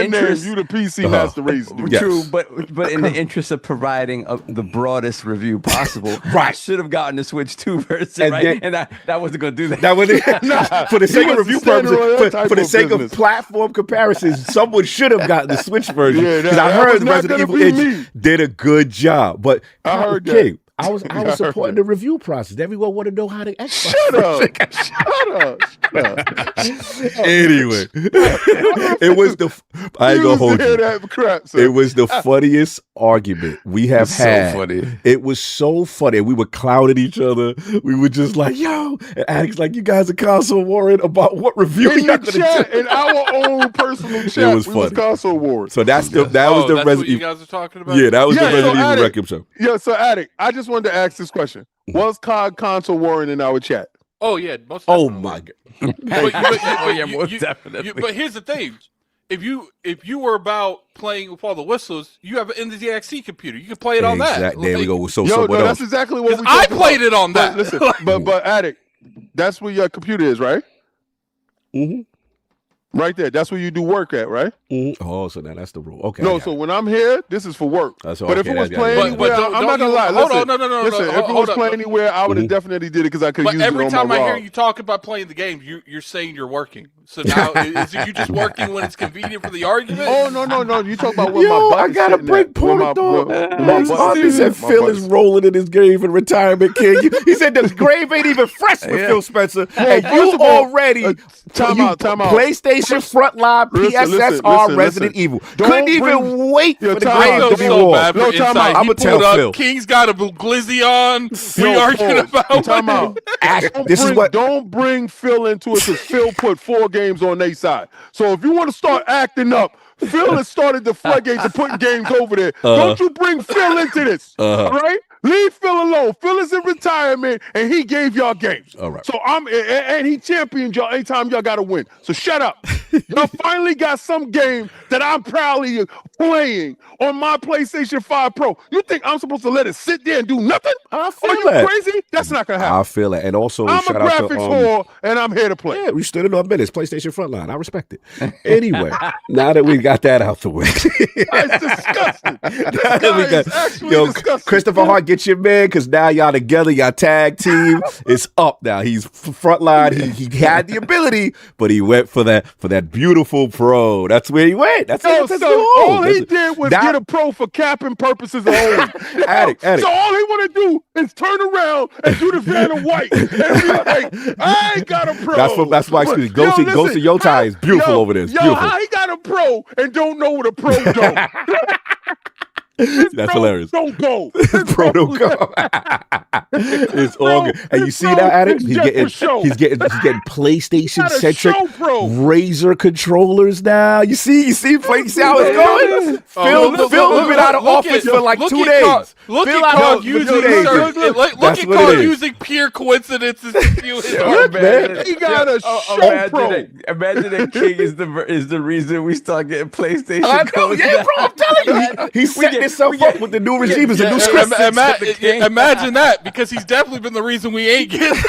interest, you the PC master race. True, but in the interest of providing the broadest review possible, I should have gotten the Switch 2 version, and that wasn't going to do that. That was for the sake of review purposes, for the sake of platform comparisons, someone should have gotten the Switch version. Because I heard Resident Evil did a good job, but I heard that. I was supporting the review process. Everyone want to know how to Xbox. Shut up. Anyway, it was I ain't gonna hold you. That crap, it was the funniest argument we have had. So funny. It was so funny. We were clowning each other. We were just like, yo, and Addict's like, you guys are console warring about what review in y'all the gonna chat, do. in our own personal chat, was we was funny. console wars. So that was the that's what Resident you Evil. guys are talking about. Yeah, that was the Yeah, so Resident Evil Addict- Requiem show. Yeah, so Addict, I just wanted to ask this question. Was COD console warring in our chat? Oh yeah, most Oh definitely. my god. Most definitely. But here's the thing: if you were about playing with all the whistles, you have an NZXT computer. You can play it on that. Exactly. There we go. So Yo, what no, else? that's exactly what we I talked played about. it on that. But listen, but Addict, that's where your computer is, right? Mm-hmm. Right there. That's where you do work at, right? Mm-hmm. Oh, so now that's the rule. Okay. I No, got so it. when I'm here, this is for work. That's But if okay, it was that's- playing but anywhere, don't- I'm don't not gonna you- lie. hold Listen, on, no, listen, if it hold was up. playing anywhere, I would have Mhm. definitely did it because I could But use it every on time my I hear ROG. you talk about playing the game, you're saying you're working. So now is it you just working when it's convenient for the argument? Oh no! You talk about where Yo, my I butt's gotta sitting break at. Where my- Porter, where- dog. where my Max butt's Bobby sitting said at. My Phil butt's- is rolling in his grave in retirement, King. He said the grave ain't even fresh with Phil Spencer. And first you of all, already time out. PlayStation Frontline, PSSR, Resident Evil. Don't Couldn't even bring- wait Yo, for the time grave I out. feel to be so warm. bad for No, time Inside. out. He I'ma pulled tell up, Phil. King's got a glizzy on. We Yo, arguing pause. about Time out. Ash, Don't this is bring- what Don't bring Phil into it because Phil put 4 games on their side. So if you want to start acting up, Phil has started the floodgates of putting games over there. Don't you bring Phil into this. All right? Leave Phil alone. Phil is in retirement and he gave y'all games. All right. So and he championed y'all anytime y'all got to win. So shut up. Y'all finally got some game that I'm proudly playing on my PlayStation 5 Pro. You think I'm supposed to let it sit there and do nothing? I feel Are you that. crazy? That's not gonna happen. I feel it. And also, I'm a shout out to graphics whore and I'm here to play. yeah, we stood in our minutes. PlayStation Frontline. I respect it. Anyway, now that we got that out the way. It's disgusting. Now that we got- Actually Yo, disgusting. Christopher Hart, get your man, because now y'all together, y'all tag team. It's up now. He's frontline. He had the ability, but he went for that beautiful pro. That's where he went. That's So, that's all he did was that- get a pro for capping purposes only. Addict. So all he want to do is turn around and do the Vanna White and be like, I ain't got a pro. That's why excuse me. Go Yo, see listen, Yotai is beautiful over there. It's beautiful. How he got a pro and don't know what a pro don't? That's Pro hilarious. Don't go. Pro don't go. It's all good. And you This see pro that, Addict? is He's just getting for show. he's getting PlayStation Not a centric show pro. RAZER controllers now. You see how it's going? Phil's been out of office for like 2 days. Look Phil at out COD for using 2 days. look That's at what COD it is. using pure coincidences to fuel his Look, argument. man. He got a show pro. Imagine that King is the reason we start getting PlayStation. I know, codes yeah, now. bro. I'm telling you, he's setting himself up with the new regime. It's a new script. Imagine that, because he's definitely been the reason we ain't getting.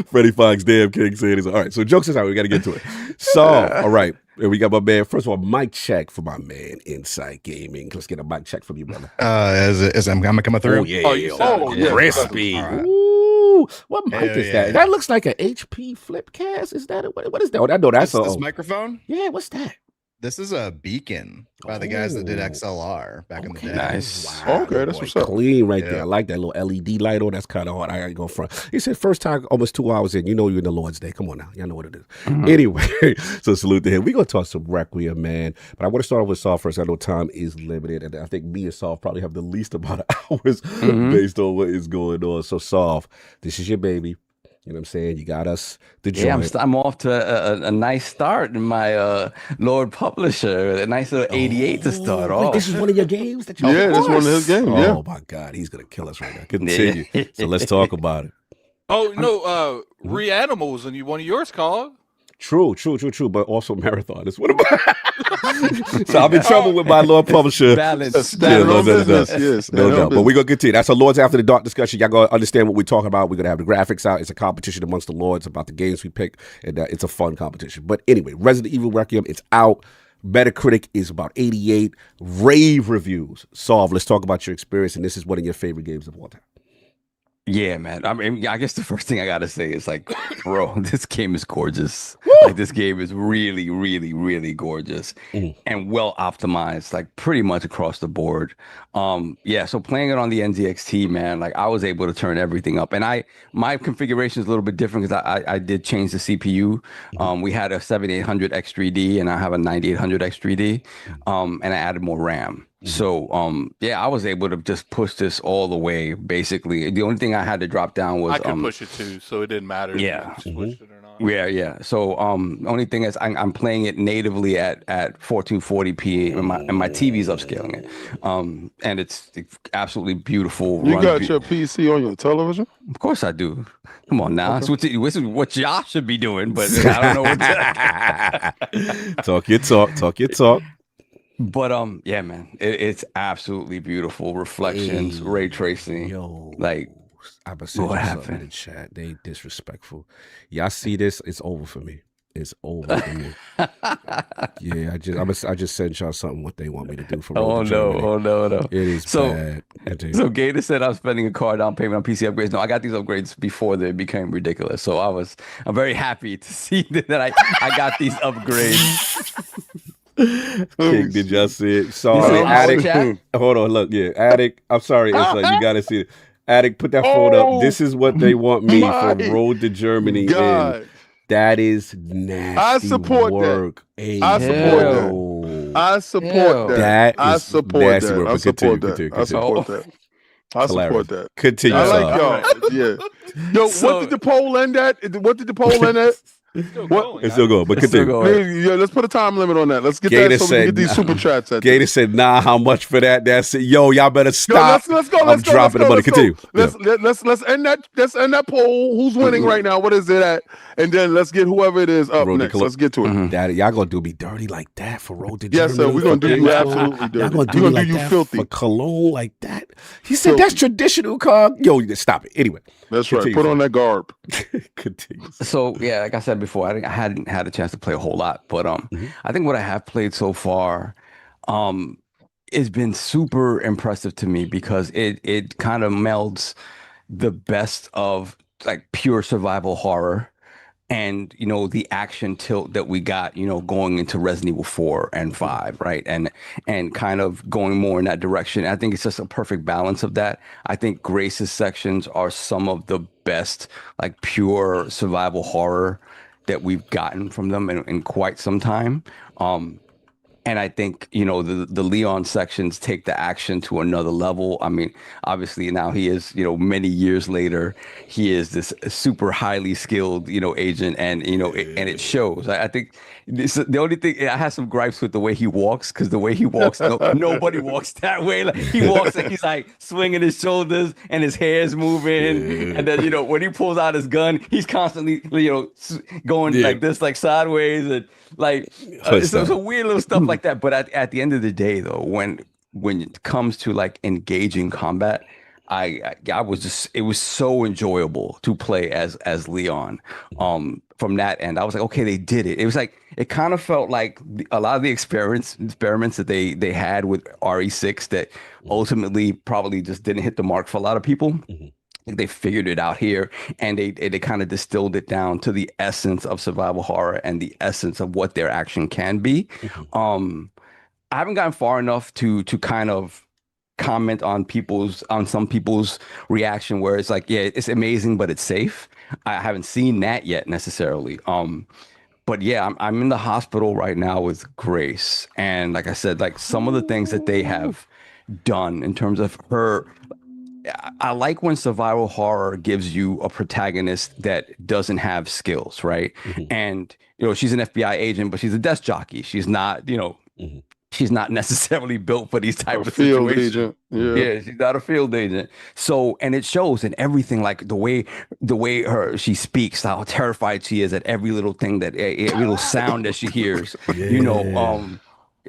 Freddie Fox, damn King said he's all right. So jokes aside, we got to get to it. So, all right. And we got my man. First of all, mic check for my man, Insight Gaming. Let's get a mic check from you, brother. As I'm coming through. Oh, yeah. Oh, you said it. yeah. Crispy. All right. Ooh. What mic Hell is that? yeah. That looks like an HP Flipcast. Is that what is that? Oh, I know that's This a microphone. yeah. What's that? This is a Beacon by the guys that did XLR back in the day. Nice. Okay, that's Boy, what's up. clean right there. Yeah. I like that little LED light on. That's kind of hard. I gotta go front. He said first time almost 2 hours in. You know you're in the Lord's Day. Come on now. Y'all know what it is. Anyway, so salute to him. We're gonna talk some Requiem, man. But I want to start off with Saul first. I know time is limited, and I think me and Saul probably have the least amount of hours based on what is going on. So Saul, this is your baby. You know what I'm saying? You got us the joint. Yeah, I'm off to a nice start in my Lord Publisher. A nice little 88 to start Wait, off. this is one of your games that you Yeah, this is one of his games. Oh Yeah. my God, he's gonna kill us right now. Continue. So let's talk about it. Oh no, Reanimals and one of yours called. True. But also Marathon is one of my. So I'm in trouble with my Lord Publisher. Balance. Standing on no business. doubt. Yes, No doubt. But we're going to continue. That's a Lords After the Dark discussion. Y'all going to understand what we're talking about. We're going to have the graphics out. It's a competition amongst the Lords about the games we pick. And it's a fun competition. But anyway, Resident Evil Requiem, it's out. Metacritic is about 88. Rave reviews. Solve. Let's talk about your experience. And this is one of your favorite games of all time. Yeah, man. I mean, I guess the first thing I gotta say is like, bro, this game is gorgeous. Like this game is really, really, really gorgeous and well optimized, like pretty much across the board. Yeah, so playing it on the NZXT, man, like I was able to turn everything up. And my configuration is a little bit different because I did change the CPU. We had a 7800 X3D and I have a 9800 X3D. And I added more RAM. So yeah, I was able to just push this all the way. Basically, the only thing I had to drop down was I could push it too, so it didn't matter. Yeah. If you pushed it or not. Yeah. So the only thing is I'm playing it natively at 1440p, and my TV's upscaling it. And it's absolutely beautiful. You got your PC on your television? Of course I do. Come on now. Okay. This is what y'all should be doing, but I don't know what to... Talk your talk. But yeah, man, it's absolutely beautiful. Reflections, ray tracing. Yo, like I've been saying something in chat. They disrespectful. Y'all see this? It's over for me. It's over for me. Yeah, I just sent y'all something what they want me to do for. Oh no. It is bad. So Gator said I'm spending a car down payment on PC upgrades. No, I got these upgrades before they became ridiculous. So I'm very happy to see that I got these upgrades. King, did y'all see it? Sorry, Addict. Hold on, look, yeah, Addict. I'm sorry, it's like you gotta see it. Addict, put that phone up. This is what they want me for Road to Germany. And that is nasty. I support work. that. Hey, I support that. I support that. Continue. I like y'all. Yeah. Yo, what did the poll end at? It's still going, but continue. Yeah, let's put a time limit on that. Let's get that so we can get these super chats. Gator said, "Nah, how much for that?" That's it. Yo, y'all better stop. Let's go. I'm dropping the money. Continue. Let's end that. Let's end that poll. Who's winning right now? What is it at? And then let's get whoever it is up next. Let's get to it. Daddy, y'all gonna do me dirty like that for Road to Germany? Yes, sir. We're gonna do you absolutely dirty. Y'all gonna do me like that filthy for Cologne like that? He said that's traditional, Cog. Yo, stop it. Anyway, that's right. Put on that garb. Continue. So yeah, like I said before, I hadn't had a chance to play a whole lot, but I think what I have played so far, it's been super impressive to me because it kind of melds the best of like pure survival horror and the action tilt that we got going into Resident Evil 4 and 5, right, and kind of going more in that direction. I think it's just a perfect balance of that. I think Grace's sections are some of the best like pure survival horror that we've gotten from them in quite some time. And I think, the Leon sections take the action to another level. I mean, obviously now he is, many years later, he is this super highly skilled, agent, and, and it shows. I think the only thing, I have some gripes with the way he walks, because the way he walks, nobody walks that way. Like, he walks like he's like swinging his shoulders and his hair's moving. And then, when he pulls out his gun, he's constantly, going like this, like sideways, and like it's some weird little stuff like that. But at the end of the day, though, when it comes to like engaging combat, I was just, it was so enjoyable to play as Leon. From that end, I was like, okay, they did it. It was like, it kind of felt like a lot of the experiments that they had with RE6 that ultimately probably just didn't hit the mark for a lot of people. They figured it out here, and they kind of distilled it down to the essence of survival horror and the essence of what their action can be. I haven't gotten far enough to kind of comment on some people's reaction where it's like, yeah, it's amazing, but it's safe. I haven't seen that yet necessarily. But yeah, I'm in the hospital right now with Grace, and like I said, like some of the things that they have done in terms of her. I like when survival horror gives you a protagonist that doesn't have skills, right? And she's an FBI agent, but she's a desk jockey. She's not, she's not necessarily built for these type of situations. Agent. Yeah, she's not a field agent. So, and it shows in everything, like the way she speaks, how terrified she is at every little thing, every little sound that she hears.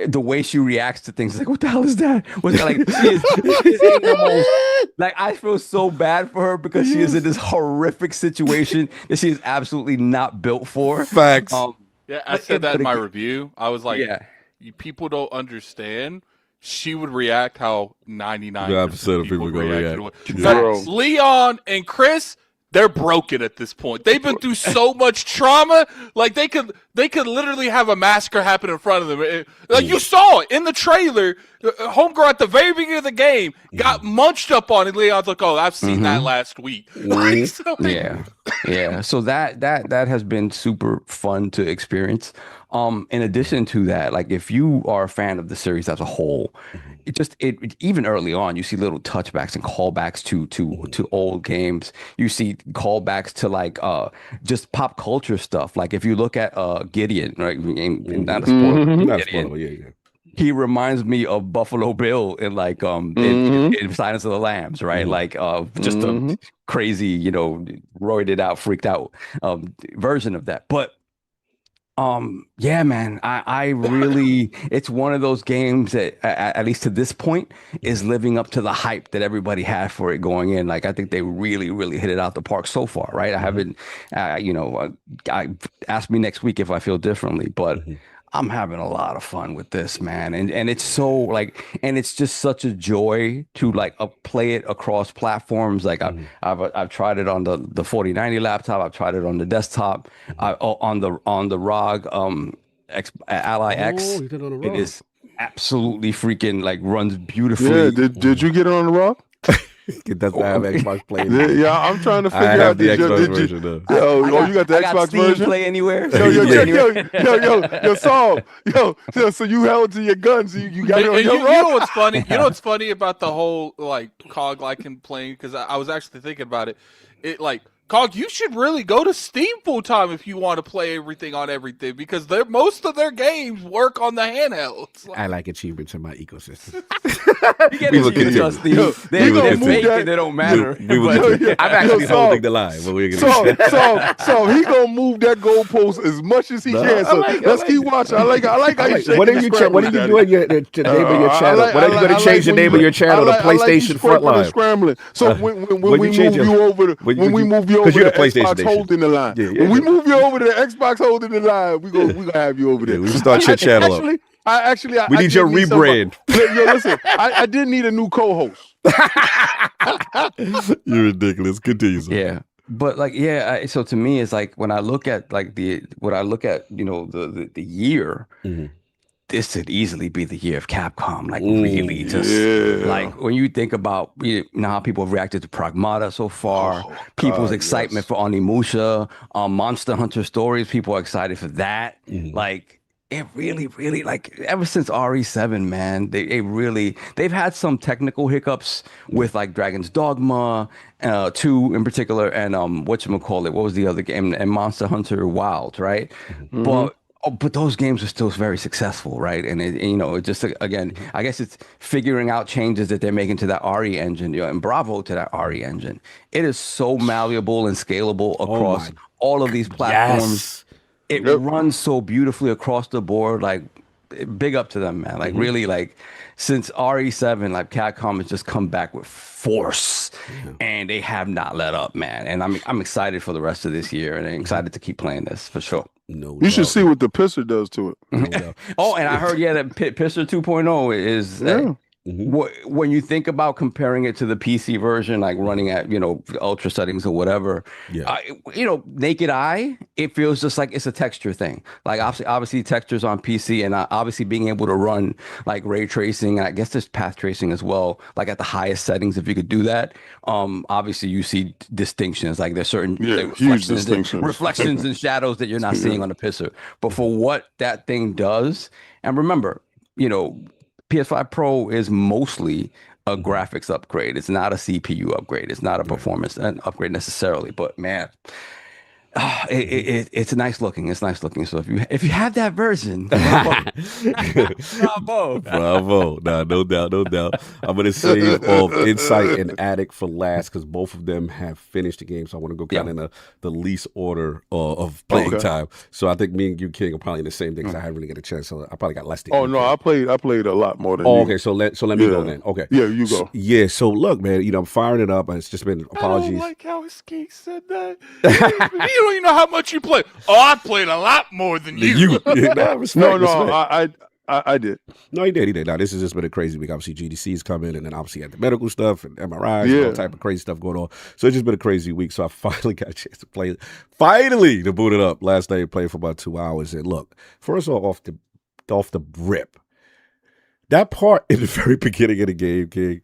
The way she reacts to things, like, what the hell is that? What's that? Like, she is in the most, like, I feel so bad for her because she is in this horrific situation that she is absolutely not built for. Facts. Yeah, I said that in my review. I was like, you people don't understand. she would react how 99% of people gonna react. Like, Leon and Chris, they're broken at this point. They've been through so much trauma. Like they could literally have a massacre happen in front of them. Like you saw it in the trailer. Homegirl at the very beginning of the game got munched up on, and Leon's like, "Oh, I've seen that last week." Yeah. So that has been super fun to experience. In addition to that, like if you are a fan of the series as a whole, it even early on, you see little touchbacks and callbacks to old games. You see callbacks to like just pop culture stuff. Like if you look at Gideon, right? Not a spoiler, Gideon. He reminds me of Buffalo Bill in like in Silence of the Lambs, right? Like just a crazy, roided out, freaked out version of that. But yeah, man, I really, it's one of those games that, at least to this point, is living up to the hype that everybody had for it going in. Like, I think they really, really hit it out the park so far, right? I haven't, ask me next week if I feel differently, but I'm having a lot of fun with this, man. And it's so like, and it's just such a joy to like play it across platforms. Like I've tried it on the 4090 laptop. I've tried it on the desktop, on the ROG Ally X. It is absolutely freaking like runs beautifully. Yeah, did you get it on the ROG? It doesn't have Xbox Play. Yeah, I'm trying to figure out the Xbox version. You got the Xbox Steam version? Play Anywhere? So you held to your guns. You got it on your you know what's funny? You know what's funny about the whole like COG like playing? Because I was actually thinking about it. It like COG, you should really go to Steam full time if you want to play everything on everything, because most of their games work on the handhelds. I like achievements in my ecosystem. You get achievements on Steam. They're fake and they don't matter. I'm actually holding the line. But we're gonna so he gonna move that goalpost as much as he can. So let's keep watching. I like how you shaking. What are you doing? Your name of your channel? When are you going to change the name of your channel to PlayStation Frontline? Scrambling. So when we move you over to because you're the Xbox holding the line. When we move you over to the Xbox holding the line, we gonna have you over there. We start your channel up. We need your rebrand. Listen, I did need a new co-host. You're ridiculous. Continue. Sir. Yeah. But like, so to me, it's like when I look at like the year, this could easily be the year of Capcom. Like really just like when you think about how people have reacted to Pragmata so far, people's excitement for Onimusha, Monster Hunter Stories, people are excited for that. Like it really, really, like ever since RE7, man, they've had some technical hiccups with like Dragon's Dogma 2 in particular, and whatchamacallit, what was the other game, and Monster Hunter Wild, right? But those games are still very successful, right? And it just, again, I guess it's figuring out changes that they're making to that RE engine, and bravo to that RE engine. It is so malleable and scalable across all of these platforms. It runs so beautifully across the board. Like, big up to them, man. Like, really, like, since RE7, like, Capcom has just come back with force, and they have not let up, man. And I'm excited for the rest of this year, and I'm excited to keep playing this for sure. You should see what the Pisser does to it. And I heard that Pisser 2.0 is when you think about comparing it to the PC version, like running at ultra settings or whatever, naked eye, it feels just like it's a texture thing. Like obviously textures on PC, and obviously being able to run like ray tracing, and I guess there's path tracing as well, like at the highest settings, if you could do that. Obviously you see distinctions, like there's certain reflections and shadows that you're not seeing on the Pisser. But for what that thing does, and remember, PS5 Pro is mostly a graphics upgrade. It's not a CPU upgrade. It's not a performance upgrade necessarily. But man, it's nice looking. It's nice looking. So if you have that version, bravo. Nah, no doubt. I'm gonna save Insight and Addict for last because both of them have finished the game. So I want to go kind of in the least order of playing time. So I think me and you, King, are probably in the same thing because I haven't really get a chance. So I probably got less. I played a lot more than you. Okay, so let me go then. Okay. Yeah, you go. So look, man, I'm firing it up. It's just been apologies. I don't like how Skeet said that. You don't even know how much you play. Oh, I played a lot more than you. No. I did. No, he did. Now, this has just been a crazy week. Obviously, GDC is coming, and then obviously had the medical stuff and MRIs and all type of crazy stuff going on. So it's just been a crazy week. So I finally got a chance to play. Finally, to boot it up. Last night, played for about 2 hours. And look, first off the rip, that part in the very beginning of the game, King,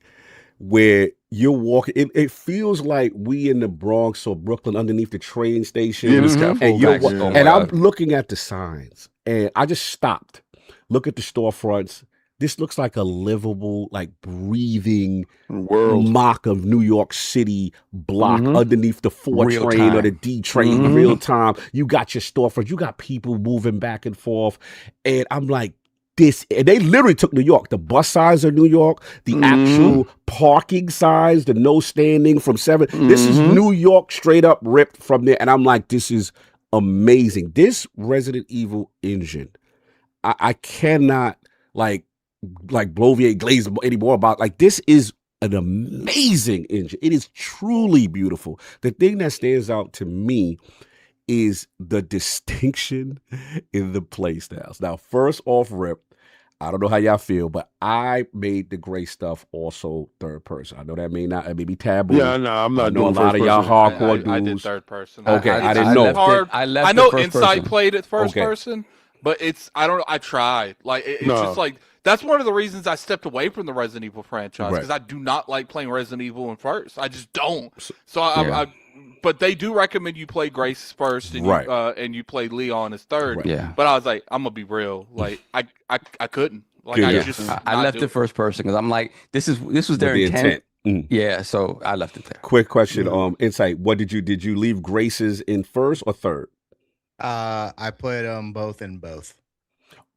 where you're walking, it feels like we in the Bronx or Brooklyn underneath the train station. And I'm looking at the signs, and I just stopped. Look at the storefronts. This looks like a livable, like breathing world mock of New York City block underneath the 4 train or the D train, real time. You got your storefronts. You got people moving back and forth. And I'm like, and they literally took New York. The bus signs are New York. The actual parking signs, the no standing from 7. This is New York straight up ripped from there. And I'm like, this is amazing. This Resident Evil engine, I cannot like bloviate glaze anymore about. Like, this is an amazing engine. It is truly beautiful. The thing that stands out to me is the distinction in the play styles. Now, first off rip, I don't know how y'all feel, but I made the gray stuff also third person. I know that may be taboo. Yeah, no, I'm not. I know a lot of y'all hardcore dudes. I did third person. Okay, I didn't know. I know Insight played it first person, but I don't know. I tried. Like it's just like that's one of the reasons I stepped away from the Resident Evil franchise, because I do not like playing Resident Evil in first. I just don't. So but they do recommend you play Grace first, and you play Leon as third. Yeah. But I was like, I'm gonna be real. Like I couldn't. Like I left it first person because I'm like, this was their intent. Yeah, so I left it there. Quick question, Insight. What did you leave Grace's in first or third? I put them both in both.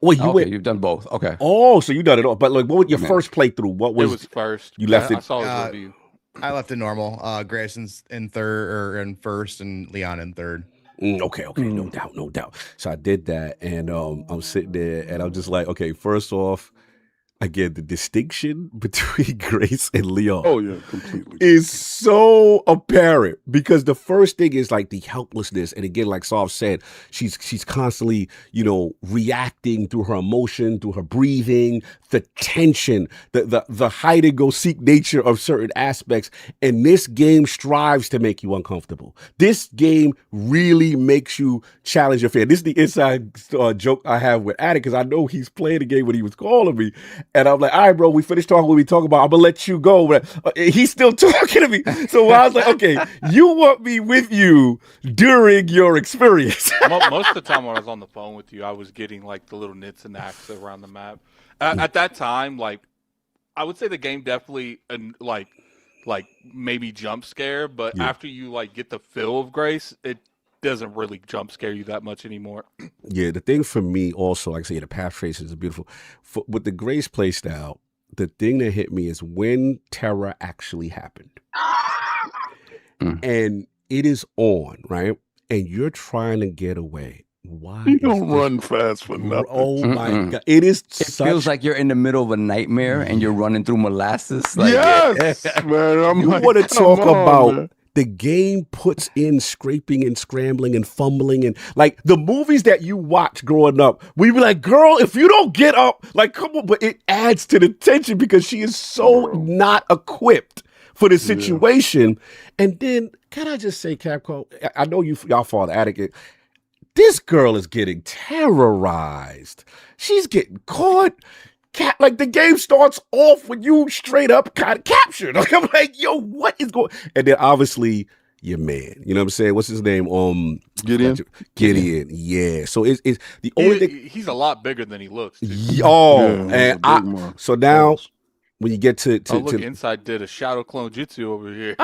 Well, you've done both. Okay. Oh, so you done it all. But like, what was your first playthrough? What was? It was first. You left it. I saw his review. I left it normal. Grayson's in third or in first, and Leon in third. Okay, no doubt. So I did that, and I'm sitting there, and I'm just like, okay, first off, again, the distinction between Grace and Leon completely is so apparent, because the first thing is like the helplessness. And again, like Sav said, she's constantly, reacting through her emotion, through her breathing, the tension, the hide and go seek nature of certain aspects. And this game strives to make you uncomfortable. This game really makes you challenge your fear. This is the inside joke I have with Attic, because I know he's playing the game when he was calling me. And I'm like, all right, bro, we finished talking what we talking about. I'm going to let you go. But he's still talking to me. So I was like, okay, you want me with you during your experience. Most of the time when I was on the phone with you, I was getting like the little nits and knacks around the map. At that time, like, I would say the game definitely like maybe jump scare. But after you like get the feel of Grace, it doesn't really jump scare you that much anymore. Yeah, the thing for me also, like I say, the path traces is beautiful. With the Grace play style, the thing that hit me is when terror actually happened. And it is on, right? And you're trying to get away. Why? You don't run fast for nothing. Oh my God. It feels like you're in the middle of a nightmare and you're running through molasses. Like, yes, man. You want to talk about the game puts in scraping and scrambling and fumbling, and like the movies that you watch growing up, we'd be like, girl, if you don't get up, like, come on. But it adds to the tension because she is so not equipped for the situation. And then, can I just say, Capcom, I know y'all fall the attic. This girl is getting terrorized. She's getting caught. Like, the game starts off with you straight up kind of captured. Like, I'm like, yo, what is going? And then obviously your man, you know what I'm saying? What's his name? Gideon. Yeah. So it's the only thing. He's a lot bigger than he looks. So now when you get to Inside did a shadow clone jutsu over here.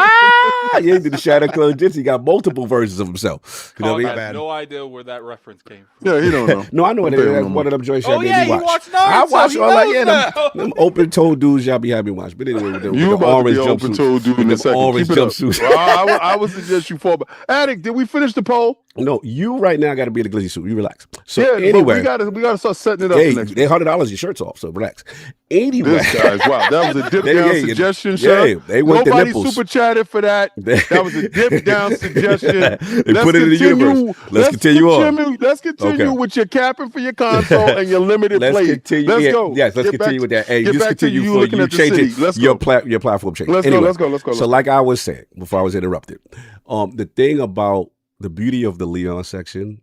He did the shadow clone jutsu. He got multiple versions of himself. You know I have no idea where that reference came from. Yeah, he don't know. No, I know it is. One of them joints y'all made me watch. I watch all that. Them open-toed dudes y'all be having me watch. But anyway, with the orange open-toed dude in a second. Orange jumpsuits. I would suggest you fall back. Attic, did we finish the poll? No, you right now got to be in a glizzy suit. You relax. So anyway, we gotta start setting it up. Hey, they're $100 your shirts off. So relax. Anyway, this guy's wow. That was a dip down suggestion, sir. They went Nobody the nipples. super chatted for that. That was a dip down suggestion. They put it in the universe. Let's continue on. Let's continue with your capping for your console and your limited play. Let's go. Yes, let's continue with that. Hey, get just back continue to you for looking you at the city. changing Let's your go. your platform change. Let's go. Let's go. So like I was saying before I was interrupted, the thing about the beauty of the Leon section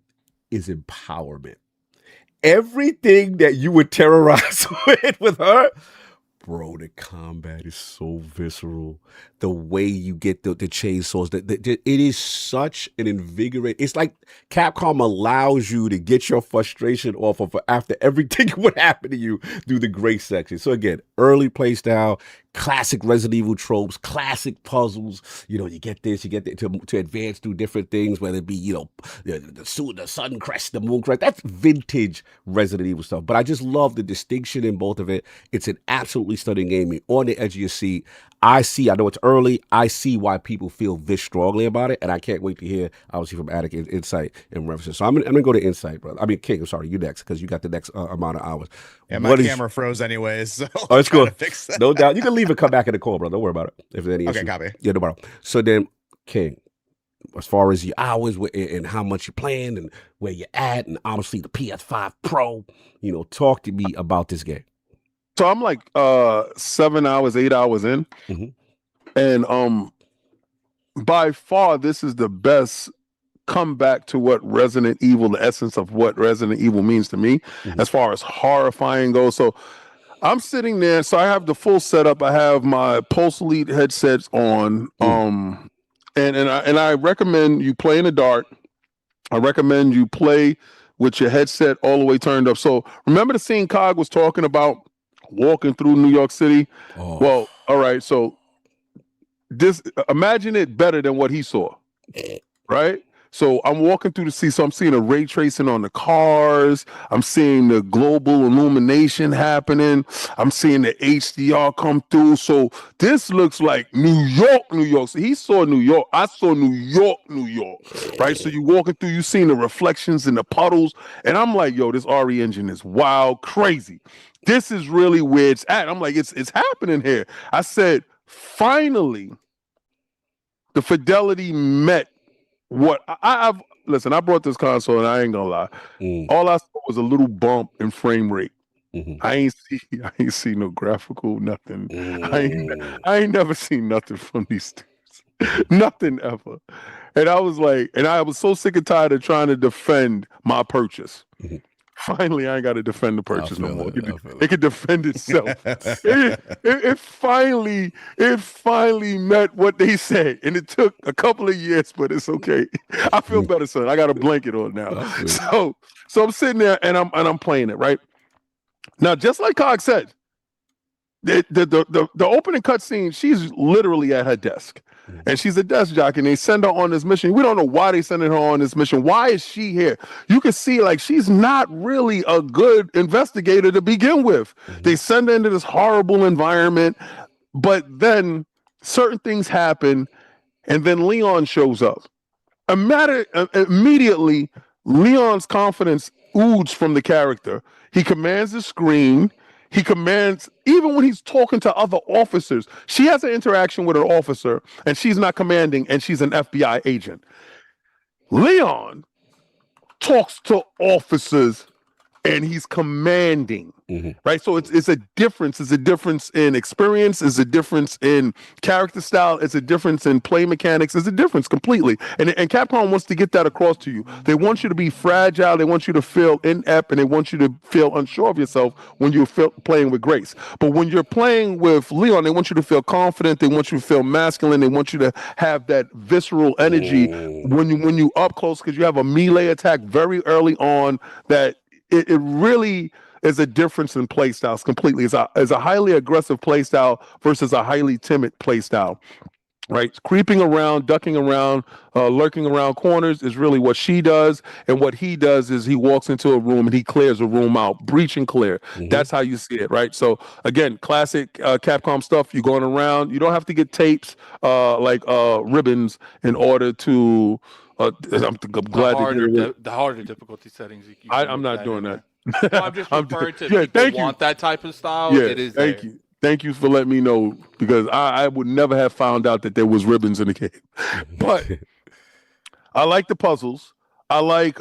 is empowerment. Everything that you would terrorize with her, bro, the combat is so visceral. The way you get the chainsaws, it is such an invigorating. It's like Capcom allows you to get your frustration off of after everything would happen to you through the Grace section. So again, early playstyle, classic Resident Evil tropes, classic puzzles. You get this, you get that to advance through different things, whether it be, the sun crest, the moon crest. That's vintage Resident Evil stuff. But I just love the distinction in both of it. It's an absolutely stunning game. You're on the edge of your seat. I know it's early. I see why people feel this strongly about it, and I can't wait to hear, obviously, from Attic insight and references. So I'm gonna go to insight, brother. I mean, King. I'm sorry, you next because you got the next amount of hours. Yeah, my camera froze anyways. So it's good. No doubt. You can leave and come back in the call, bro. Don't worry about it. If there's any issue. Copy. Yeah, no problem. So then, King, as far as your hours and how much you're playing and where you're at, and obviously the PS5 Pro, talk to me about this game. So I'm like 7 hours, 8 hours in. And by far this is the best comeback to what Resident Evil, the essence of what Resident Evil means to me, as far as horrifying goes. So I'm sitting there, so I have the full setup. I have my Pulse Elite headsets on. And I recommend you play in the dark. I recommend you play with your headset all the way turned up. So remember the scene Cog was talking about walking through New York City? Oh. Well, all right, so imagine it better than what he saw, right? So I'm walking through the city, so I'm seeing a ray tracing on the cars. I'm seeing the global illumination happening. I'm seeing the HDR come through. So this looks like New York, New York. So he saw New York. I saw New York, New York, right? So you walking through, you seeing the reflections in the puddles. And I'm like, yo, this RE engine is wild, crazy. This is really where it's at. I'm like, it's happening here. I said, finally, the fidelity met what I've listen. I brought this console, and I ain't gonna lie. All I saw was a little bump in frame rate. I ain't see no graphical nothing. I ain't never seen nothing from these dudes. Nothing ever. And I was like, and I was so sick and tired of trying to defend my purchase. Finally, I ain't got to defend the purchase no more. It can defend itself. it finally met what they said, and it took a couple of years, but it's okay. I feel better, son. I got a blanket on now. So I'm sitting there and I'm playing it right now. Just like Cog said, the opening cutscene, she's literally at her desk. And she's a desk jockey, and they send her on this mission. We don't know why they sending her on this mission. Why is she here? You can see, like, she's not really a good investigator to begin with. They send her into this horrible environment, but then certain things happen, and then Leon shows up. Immediately, Leon's confidence oozes from the character. He commands the screen. He commands, even when he's talking to other officers, she has an interaction with an officer, and she's not commanding, and she's an FBI agent. Leon talks to officers, and he's commanding, right? So it's a difference. It's a difference in experience. It's a difference in character style. It's a difference in play mechanics. It's a difference completely. And Capcom wants to get that across to you. They want you to be fragile. They want you to feel inept, and they want you to feel unsure of yourself when you're playing with Grace. But when you're playing with Leon, they want you to feel confident. They want you to feel masculine. They want you to have that visceral energy when you up close, because you have a melee attack very early on that it really is a difference in play styles completely. It's a highly aggressive play style versus a highly timid play style, right? Creeping around, ducking around, lurking around corners is really what she does. And what he does is he walks into a room and he clears a room out, breach and clear. That's how you see it, right? So again, classic Capcom stuff. You're going around. You don't have to get tapes like ribbons in order to... I'm glad the harder difficulty settings. I'm not doing that. Well, I'm just referring to yeah, people want that type of style. Yeah, It is thank there. you. Thank you for letting me know, because I would never have found out that there was ribbons in the game. But I like the puzzles. I like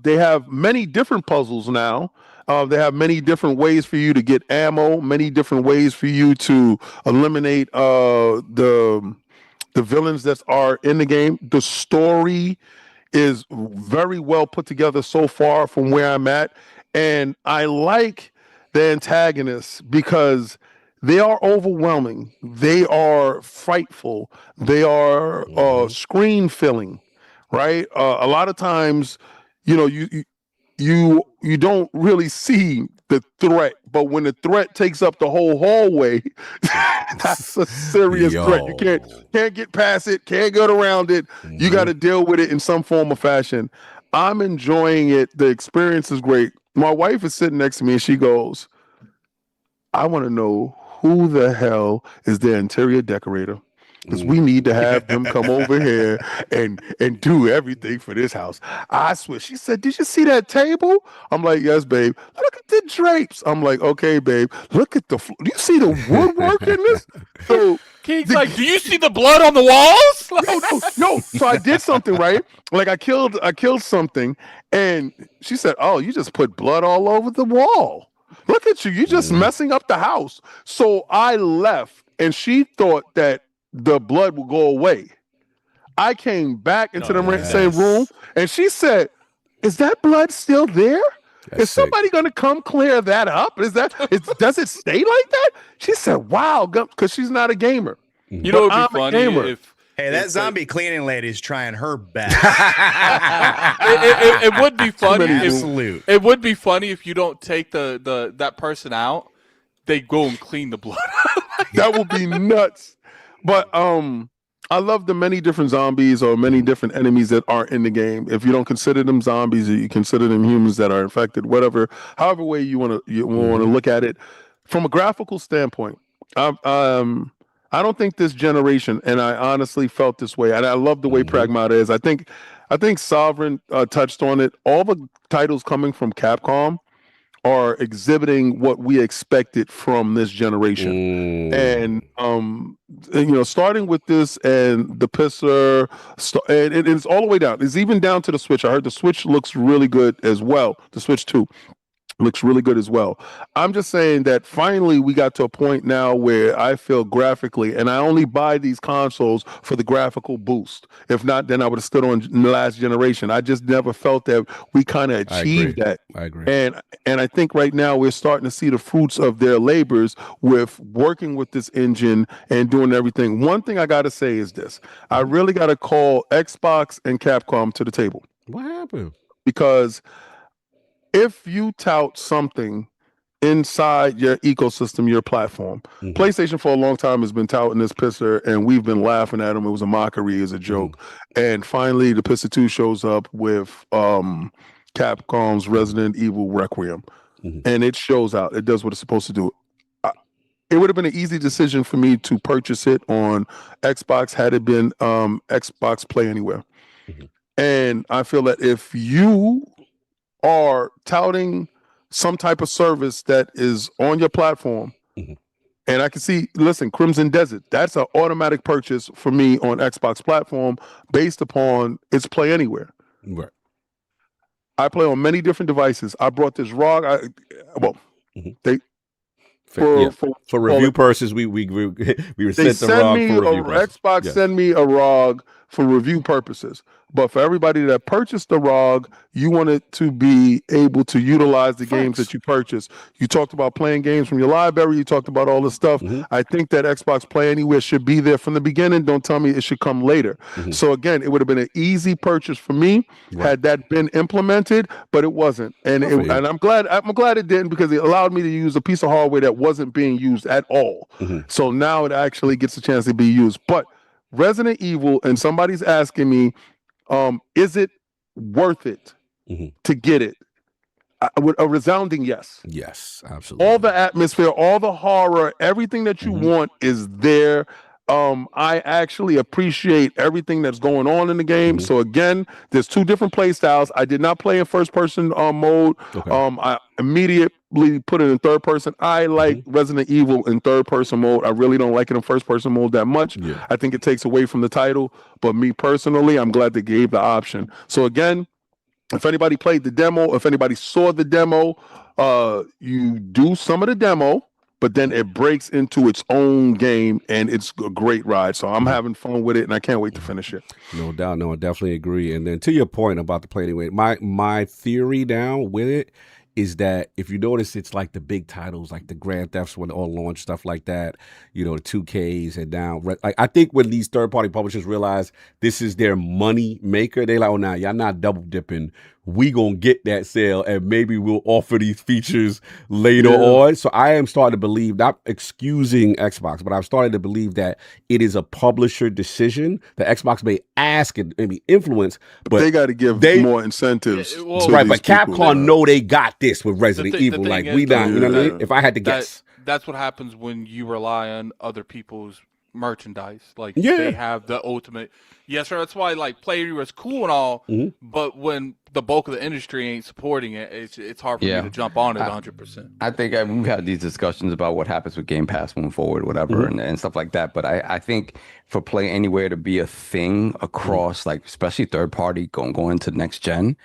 they have many different puzzles now. They have many different ways for you to get ammo, many different ways for you to eliminate the villains that are in the game. The story is very well put together so far from where I'm at. And I like the antagonists because they are overwhelming. They are frightful. They are screen filling, right? A lot of times, you don't really see the threat, but when the threat takes up the whole hallway, that's a serious threat. You can't get past it, can't get around it. You got to deal with it in some form or fashion. I'm enjoying it. The experience is great. My wife is sitting next to me and she goes, I want to know who the hell is the interior decorator, because we need to have them come over here and do everything for this house. I swear. She said, did you see that table? I'm like, yes, babe. Look at the drapes. I'm like, okay, babe. Look at the do you see the woodwork in this? So King's like, do you see the blood on the walls? no. So I did something, right? Like I killed something, and she said, oh, you just put blood all over the wall. Look at you. You're just messing up the house. So I left, and she thought that the blood would go away. I came back into the same room, and she said, is that blood still there? Is somebody going to come clear that up? Does it stay like that? She said, wow, because she's not a gamer. You know what would be funny Hey, that zombie cleaning lady's trying her best. it would be funny. It would be funny if you don't take that person out. They go and clean the blood. That would be nuts. But I love the many different zombies or many different enemies that are in the game. If you don't consider them zombies, or you consider them humans that are infected, however way you want to look at it. From a graphical standpoint, I don't think this generation, and I honestly felt this way, and I love the way Pragmata is. I think Sovereign touched on it. All the titles coming from Capcom are exhibiting what we expected from this generation. And starting with this and the Pisser, and it's all the way down. It's even down to the Switch. I heard the Switch looks really good as well. The Switch 2 looks really good as well. I'm just saying that finally we got to a point now where I feel graphically, and I only buy these consoles for the graphical boost. If not, then I would have stood on the last generation. I just never felt that we kind of achieved that. I agree. And I think right now we're starting to see the fruits of their labors with working with this engine and doing everything. One thing I got to say is this. I really got to call Xbox and Capcom to the table. What happened? Because if you tout something inside your ecosystem, your platform, PlayStation for a long time has been touting this Pisser, and we've been laughing at him. It was a mockery, it was a joke. And finally, the Pisser 2 shows up with Capcom's Resident Evil Requiem, and it shows out. It does what it's supposed to do. It would have been an easy decision for me to purchase it on Xbox had it been Xbox Play Anywhere. And I feel that if you are touting some type of service that is on your platform, and I can see, listen, Crimson Desert, that's an automatic purchase for me on Xbox platform based upon its Play Anywhere. Right. I play on many different devices. I brought this ROG. For review purposes, we were sent the ROG for review purposes. Xbox send me a ROG for review purposes. But for everybody that purchased the ROG, you wanted to be able to utilize the games that you purchased. You talked about playing games from your library. You talked about all this stuff. I think that Xbox Play Anywhere should be there from the beginning. Don't tell me it should come later. So again, it would have been an easy purchase for me had that been implemented, but it wasn't. And I'm glad it didn't, because it allowed me to use a piece of hardware that wasn't being used at all. So now it actually gets a chance to be used. But Resident Evil, and somebody's asking me, is it worth it to get it? A resounding yes. Yes, absolutely. All the atmosphere, all the horror, everything that you want is there. I actually appreciate everything that's going on in the game. So again, there's 2 different play styles. I did not play in first person mode. I immediately put it in third person. I like Resident Evil in third person mode. I really don't like it in first person mode that much. I think it takes away from the title. But me personally, I'm glad they gave the option. So again, if anybody played the demo, if anybody saw the demo, you do some of the demo, but then it breaks into its own game, and it's a great ride. So I'm having fun with it, and I can't wait to finish it. No doubt. No, I definitely agree. And then to your point about the play anyway, my theory down with it is that if you notice, it's like the big titles, like the Grand Thefts when they all launch, stuff like that, you know, the 2Ks and down. Like, I think when these third-party publishers realize this is their money maker, they're like, oh, nah, y'all not double dipping. We gonna get that sale, and maybe we'll offer these features later on. So I am starting to believe, not excusing Xbox, but I've started to believe that it is a publisher decision. The Xbox may ask and maybe influence, but they got to give more incentives. Right, but Capcom know they got this with Resident Evil. Like we not, you know what I mean? If I had to guess, that's what happens when you rely on other people's merchandise. Like they have the ultimate. Yes, sir. That's why like Player is cool and all, but when the bulk of the industry ain't supporting it, it's hard for me to jump on it 100%. I think we've had these discussions about what happens with Game Pass moving forward, whatever, and stuff like that. But I think for Play Anywhere to be a thing across, like especially third party going into next gen,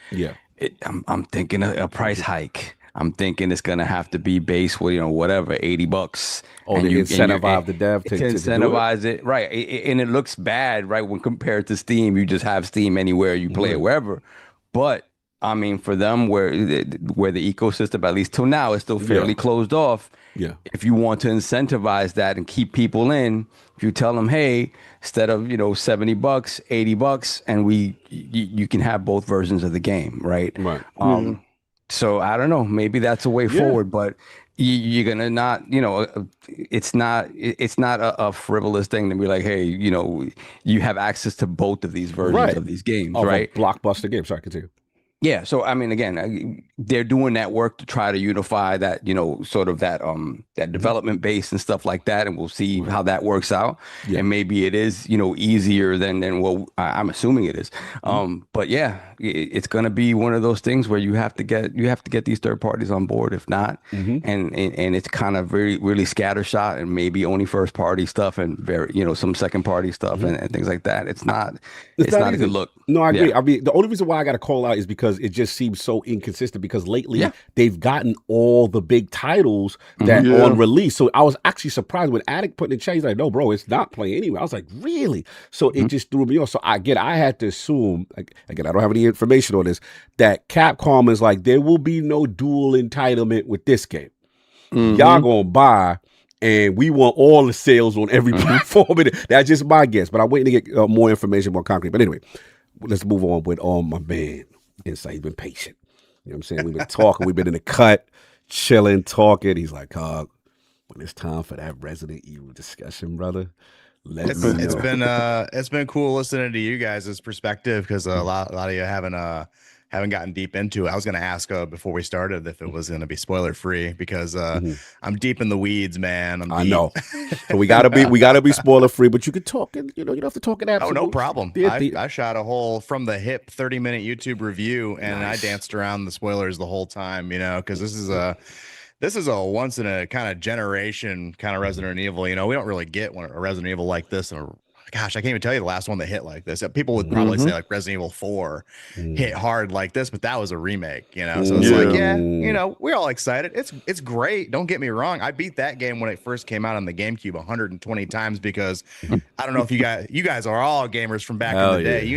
I'm thinking a price hike. I'm thinking it's gonna have to be base with whatever $80. Oh, and you incentivize the dev to incentivize it, right? And it looks bad, right, when compared to Steam. You just have Steam anywhere, you play it wherever. But I mean, for them, where the ecosystem, at least till now, is still fairly closed off. Yeah. If you want to incentivize that and keep people in, if you tell them, hey, instead of $70, $80, and you can have both versions of the game, right? Right. So I don't know. Maybe that's a way forward, but you're gonna not. It's not a frivolous thing to be like, hey, you have access to both of these versions of these games, right? Blockbuster game. Sorry, continue. Yeah. So I mean, again, they're doing that work to try to unify that, sort of that development base and stuff like that, and we'll see how that works out. Yeah. And maybe it is, easier than what I'm assuming it is. But yeah, it's gonna be one of those things where you have to get these third parties on board. If not, and it's kind of really scattershot and maybe only first party stuff and some second party stuff and things like that. It's not a good look. No, I agree. I mean, the only reason why I got to call out is because it just seems so inconsistent, because lately they've gotten all the big titles that on release. So I was actually surprised when Addict put in the chat, he's like, no, bro, it's not playing anyway. I was like, really? So it just threw me off. So I had to assume, again, I don't have any information on this, that Capcom is like, there will be no dual entitlement with this game. Y'all gonna buy, and we want all the sales on every platform. That's just my guess, but I'm waiting to get more information, more concrete. But anyway, let's move on with my man Insight. He's been patient. You know what I'm saying? We've been talking. We've been in the cut, chilling, talking. He's like, when it's time for that Resident Evil discussion, brother, it's been cool listening to you guys' perspective, because a lot of you haven't gotten deep into it. I was going to ask before we started if it was going to be spoiler free, because I'm deep in the weeds, man. I know. So we gotta be spoiler free, but you can talk, and you don't have to talk in absolute. Oh, no problem. I shot a whole from the hip 30-minute YouTube review, and I danced around the spoilers the whole time, because this is a once in a kind of generation kind of Resident Evil. We don't really get a Resident Evil like this. Gosh, I can't even tell you the last one that hit like this. People would probably say like Resident Evil 4 hit hard like this, but that was a remake, So it's like, we're all excited. It's great. Don't get me wrong. I beat that game when it first came out on the GameCube 120 times, because I don't know if you guys are all gamers from back in the day.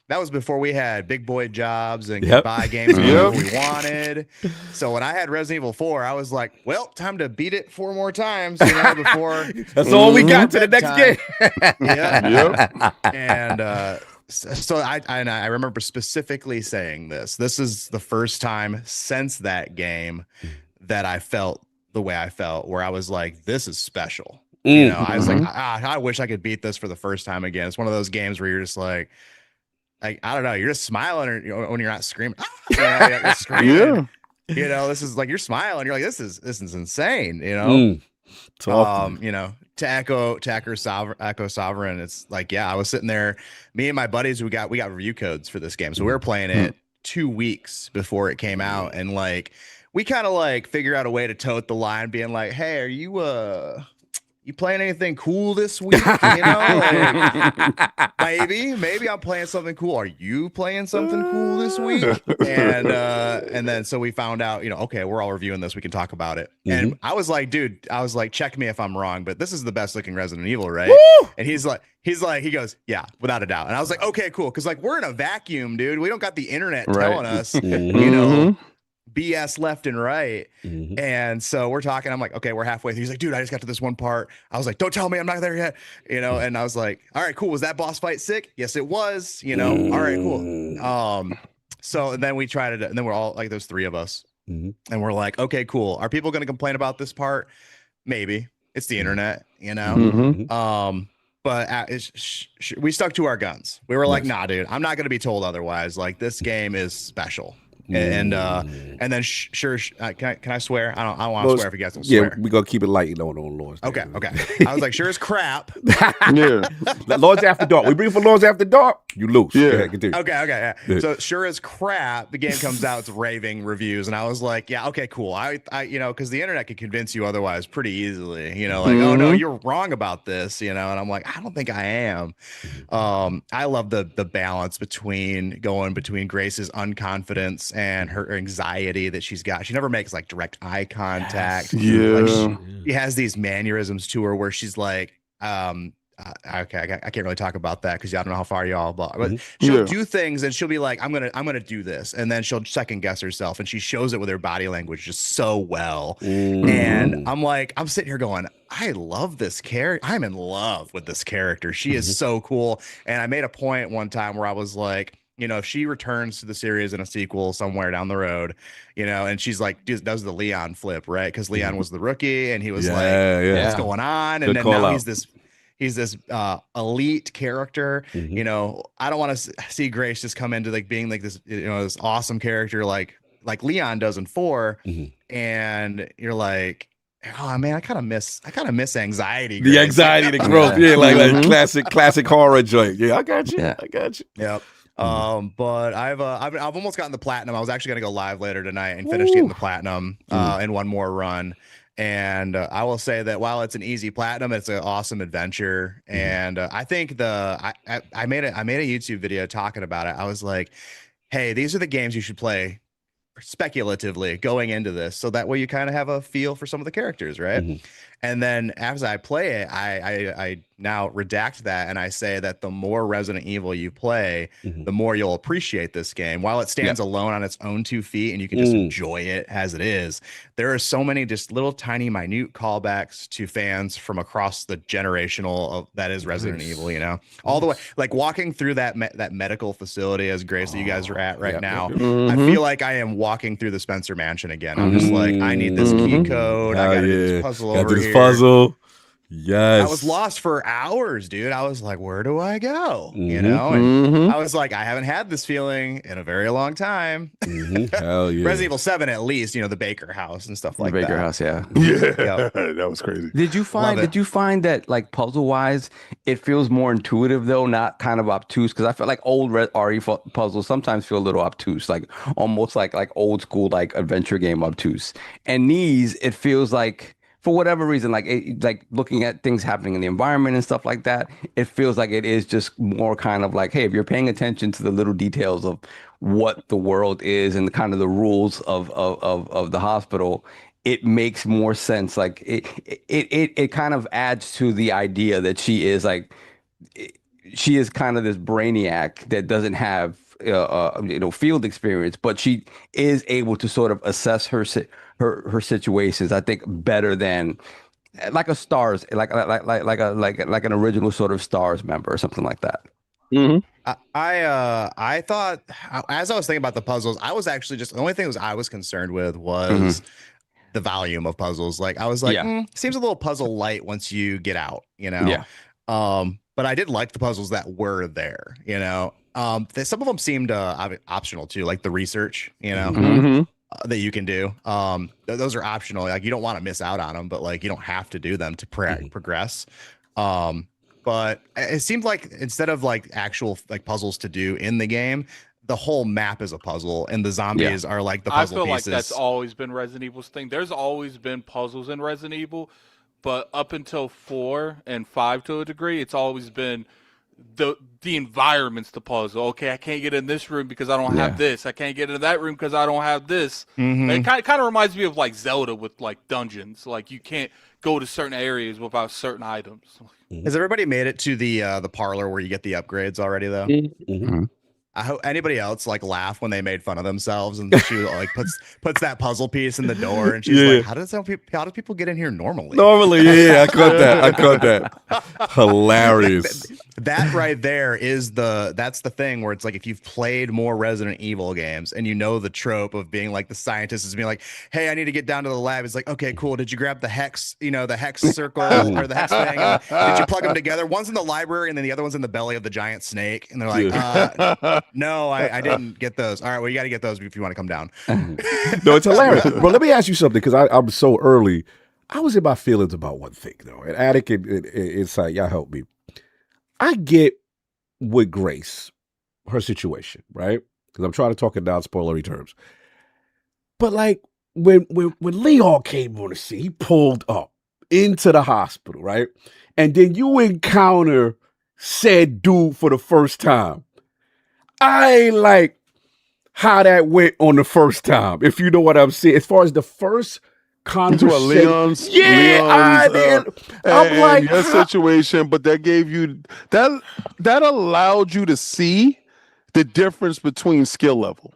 That was before we had big boy jobs and could buy games whenever we wanted. So when I had Resident Evil 4, I was like, well, time to beat it 4 more times, before. That's all we got to the next game. And so I remember specifically saying this. This is the first time since that game that I felt the way I felt, where I was like, this is special. I was like, I wish I could beat this for the first time again. It's one of those games where you're just like, I don't know, you're just smiling when you're not screaming. You're screaming. This is like, you're smiling. You're like, this is insane. You know, to echo Sovereign, it's like, yeah, I was sitting there, me and my buddies, we got review codes for this game, so we were playing it 2 weeks before it came out, and like we kind of like figure out a way to tote the line, being like, hey, are you playing anything cool this week? You know, like, maybe I'm playing something cool. Are you playing something cool this week? And then so we found out, you know, okay, we're all reviewing this. We can talk about it. And I was like, dude, check me if I'm wrong, but this is the best looking Resident Evil, right? Woo! And he goes, yeah, without a doubt. And I was like, okay, cool, because like we're in a vacuum, dude. We don't got the internet telling us, you know, BS left and right. And so we're talking, I'm like, okay, we're halfway through. He's like, dude, I just got to this one part. I was like, don't tell me, I'm not there yet, you know. And I was like, all right, cool, was that boss fight sick? Yes, it was, you know. All right, cool. So then we tried it, and then we're all like, there's 3 of us, and we're like, okay, cool, are people going to complain about this part? Maybe. It's the internet, you know. But we stuck to our guns. We were like, nah, dude, I'm not going to be told otherwise. Like, this game is special. And then can I swear? I don't want to swear if you guys don't swear. Yeah, we're gonna keep it light on Lords. Okay. I was like, sure as crap. Yeah. Lords After Dark. We bring for Lords After Dark. You lose. Yeah. Okay. Yeah. So sure as crap, the game comes out, it's raving reviews, and I was like, yeah, okay, cool. I you know, because the internet could convince you otherwise pretty easily. You know, like, oh no, you're wrong about this. You know, and I'm like, I don't think I am. I love the balance between Grace's unconfidence and her anxiety that she's got. She never makes like direct eye contact. Like she has these mannerisms to her where she's like, okay, I can't really talk about that because I don't know how far y'all, but she'll do things and she'll be like, I'm gonna do this, and then she'll second guess herself, and she shows it with her body language just so well. And I'm sitting here going, I love this character. I'm in love with this character. She is so cool. And I made a point one time where I was like, you know, if she returns to the series in a sequel somewhere down the road, you know, and she's like, does the Leon flip, right? Because Leon was the rookie, and he was what's going on? And then now he's this elite character. You know, I don't want to see Grace just come into like being like this, you know, this awesome character like Leon does in 4, and you're like, oh man, I kind of miss anxiety. The anxiety, the growth, like classic horror joint. Yeah, I got you. Yep. But I've almost gotten the platinum. I was actually gonna go live later tonight and finish getting the platinum in one more run. And I will say that while it's an easy platinum, it's an awesome adventure. And I think I made a YouTube video talking about it. I was like, hey, these are the games you should play speculatively going into this, so that way you kind of have a feel for some of the characters, right? And then as I play it, I now redact that, and I say that the more Resident Evil you play, the more you'll appreciate this game. While it stands alone on its own 2 feet and you can just enjoy it as it is, there are so many just little tiny minute callbacks to fans from across the generational that is Resident Evil, you know, all the way, like walking through that medical facility as Grace that you guys are at right now. I feel like I am walking through the Spencer Mansion again. I'm just like, I need this key code. I gotta do this puzzle over here. Puzzle. Yes. I was lost for hours, dude. I was like, where do I go? You know, and I was like, I haven't had this feeling in a very long time. Hell yeah. Resident Evil 7, at least, you know, the Baker house and stuff like that. Baker house, yeah. That was crazy. Did you find that like puzzle wise, it feels more intuitive though, not kind of obtuse? Because I feel like old RE puzzles sometimes feel a little obtuse, like almost like old school like adventure game obtuse. And these, it feels like, for whatever reason, like looking at things happening in the environment and stuff like that, it feels like it is just more kind of like, hey, if you're paying attention to the little details of what the world is and the kind of the rules of the hospital, it makes more sense. Like it kind of adds to the idea that she is kind of this brainiac that doesn't have field experience, but she is able to sort of assess her situations, I think, better than like a Stars, like an original sort of Stars member or something like that. I thought, as I was thinking about the puzzles, I was actually just, the only thing I was concerned with was the volume of puzzles. Like I was like, seems a little puzzle light once you get out, you know. But I did like the puzzles that were there, you know. Some of them seemed optional too, like the research, you know. that you can do. Those are optional. Like you don't want to miss out on them, but like you don't have to do them to progress. But it seemed like instead of like actual like puzzles to do in the game, the whole map is a puzzle, and the zombies are like the puzzle pieces. I feel like that's always been Resident Evil's thing. There's always been puzzles in Resident Evil, but up until 4 and 5 to a degree, it's always been the environment's the puzzle. Okay, I can't get in this room because I don't have this. I can't get into that room because I don't have this. It kind of reminds me of like Zelda with like dungeons. Like you can't go to certain areas without certain items. Has everybody made it to the parlor where you get the upgrades already though? I hope anybody else like laugh when they made fun of themselves and she like puts that puzzle piece in the door and she's like, how do people get in here normally? I caught that. Hilarious. That right there is that's the thing where it's like if you've played more Resident Evil games and you know the trope of being like the scientist is being like, hey, I need to get down to the lab. It's like, okay, cool. Did you grab the hex, the hex circle or the hex thing? Did you plug them together? One's in the library and then the other one's in the belly of the giant snake. And they're like, no, I didn't get those. All right, well, you got to get those if you want to come down. No, it's hilarious. Bro, let me ask you something because I'm so early. I was in my feelings about one thing, though. And Attic and Insight, y'all help me. I get with Grace, her situation, right? Because I'm trying to talk in non-spoilery terms. But like when Leon came on the scene, he pulled up into the hospital, right? And then you encounter said dude for the first time. I ain't like how that went on the first time, if you know what I'm saying. As far as the first conversation, Leon's I'm like your situation, but that gave you that allowed you to see the difference between skill level.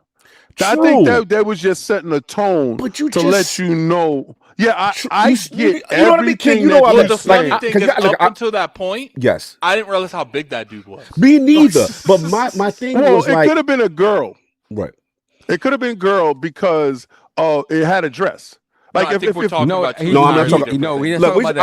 True. I think that was just setting a tone to let you know. Yeah, I get everything. The funny thing is, up until that point, yes, I didn't realize how big that dude was. Me neither. But my thing was it could have been a girl, right? It could have been a girl because it had a dress. Like I'm not talking I'm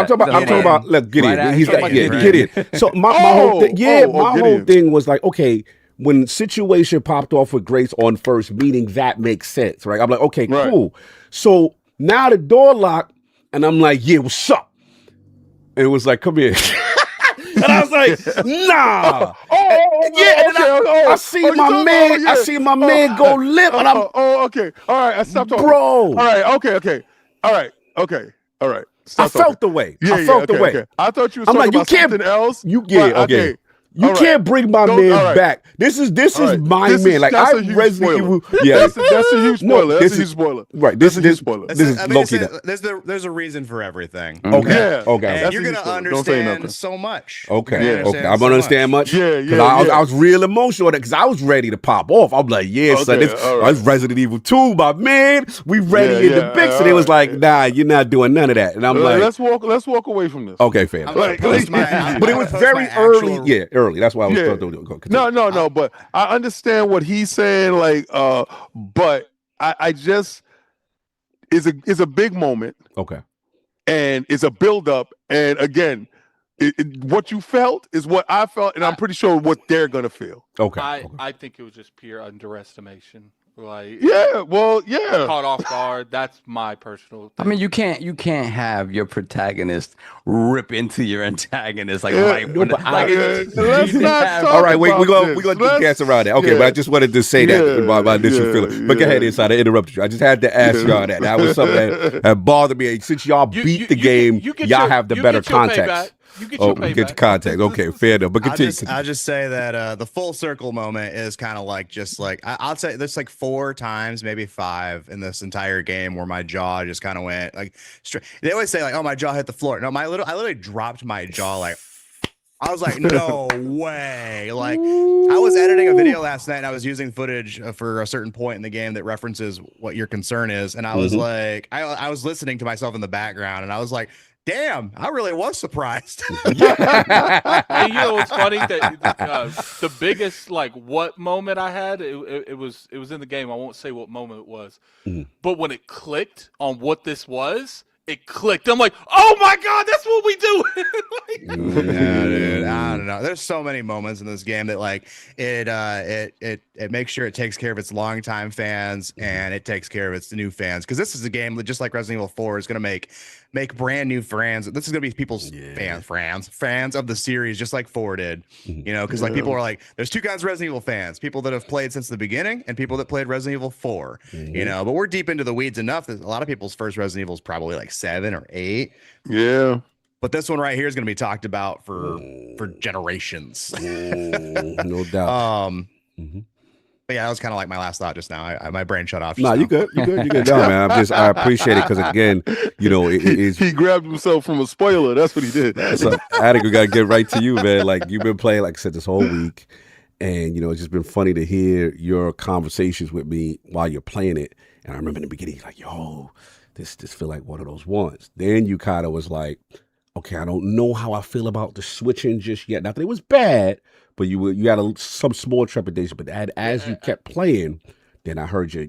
talking about. Look, Gideon. He's got Gideon. So my whole thing, whole thing was like, okay, when situation popped off with Grace on first meeting, that makes sense, right? I'm like, okay, cool. So now the door locked, and I'm like, yeah, what's up? And it was like, come here. And I was like, nah. I see my man. I see my man go limp. And I'm okay. All right, I stopped talking. Bro. All right, okay. All right. I felt the way. I felt the way. Okay. I thought you were talking about something else. Okay. You can't bring my man back. This is my man. Like I Resident Evil. Yeah, that's a huge spoiler. That's a huge spoiler. Right. This is spoiler. This is Loki. There's a reason for everything. Okay. And you're gonna understand so much. Okay. I'm gonna understand much. Yeah. Because I was real emotional because I was ready to pop off. I'm like, son, it's Resident Evil 2, my man. We ready in the big. So they was like, nah, you're not doing none of that. And I'm like, let's walk away from this. Okay, fair. But it was very early. Yeah. Early. That's why I was No, but I understand what he's saying. Like, but I just is a big moment. Okay, and it's a build up. And again, what you felt is what I felt, and I'm pretty sure what they're gonna feel. Okay, I think it was just pure underestimation. Like caught off guard. That's my personal thing. I mean, you can't have your protagonist rip into your antagonist let's not all right, we're gonna dance around that. Okay, but I just wanted to say that my initial feeling. But go ahead, Inside. I interrupted you. I just had to ask y'all that. That was something that bothered me. Since y'all beat the game, y'all have the better context. You get your get your context. Okay, fair enough. But continue. I'll just say that the full circle moment is kind of like I'll say there's like 4 times, maybe 5 in this entire game where my jaw just kind of went like straight. They always say like, oh, my jaw hit the floor. No, I literally dropped my jaw like. I was like, no way. Like I was editing a video last night and I was using footage for a certain point in the game that references what your concern is. And I was like, I was listening to myself in the background and I was like, damn, I really was surprised. And you know, it's funny that the biggest what moment I had, it was in the game. I won't say what moment it was, but when it clicked on what this was, it clicked. I'm like, oh my god, that's what we do. Yeah, dude. I don't know. There's so many moments in this game that like it makes sure it takes care of its longtime fans and it takes care of its new fans. Because this is a game that, just like Resident Evil 4, is gonna make brand new fans. This is gonna be people's fans of the series, just like 4 did. You know, because like people are like, there's two kinds of Resident Evil fans: people that have played since the beginning and people that played Resident Evil 4. You know, but we're deep into the weeds enough that a lot of people's first Resident Evil is probably like 7 or 8. Yeah. But this one right here is going to be talked about for generations. No doubt. But yeah, that was kind of like my last thought just now. My brain shut off. No, you good. You good. No, man. I appreciate it because again, you know, it's he grabbed himself from a spoiler. That's what he did. So, Attic, we gotta get right to you, man. Like you've been playing, like I said, this whole week, and you know, it's just been funny to hear your conversations with me while you're playing it. And I remember in the beginning, like, yo, this feel like one of those ones. Then you kind of was like, okay, I don't know how I feel about the switching just yet. Not that it was bad, but you had some small trepidation. But as you kept playing, then I heard your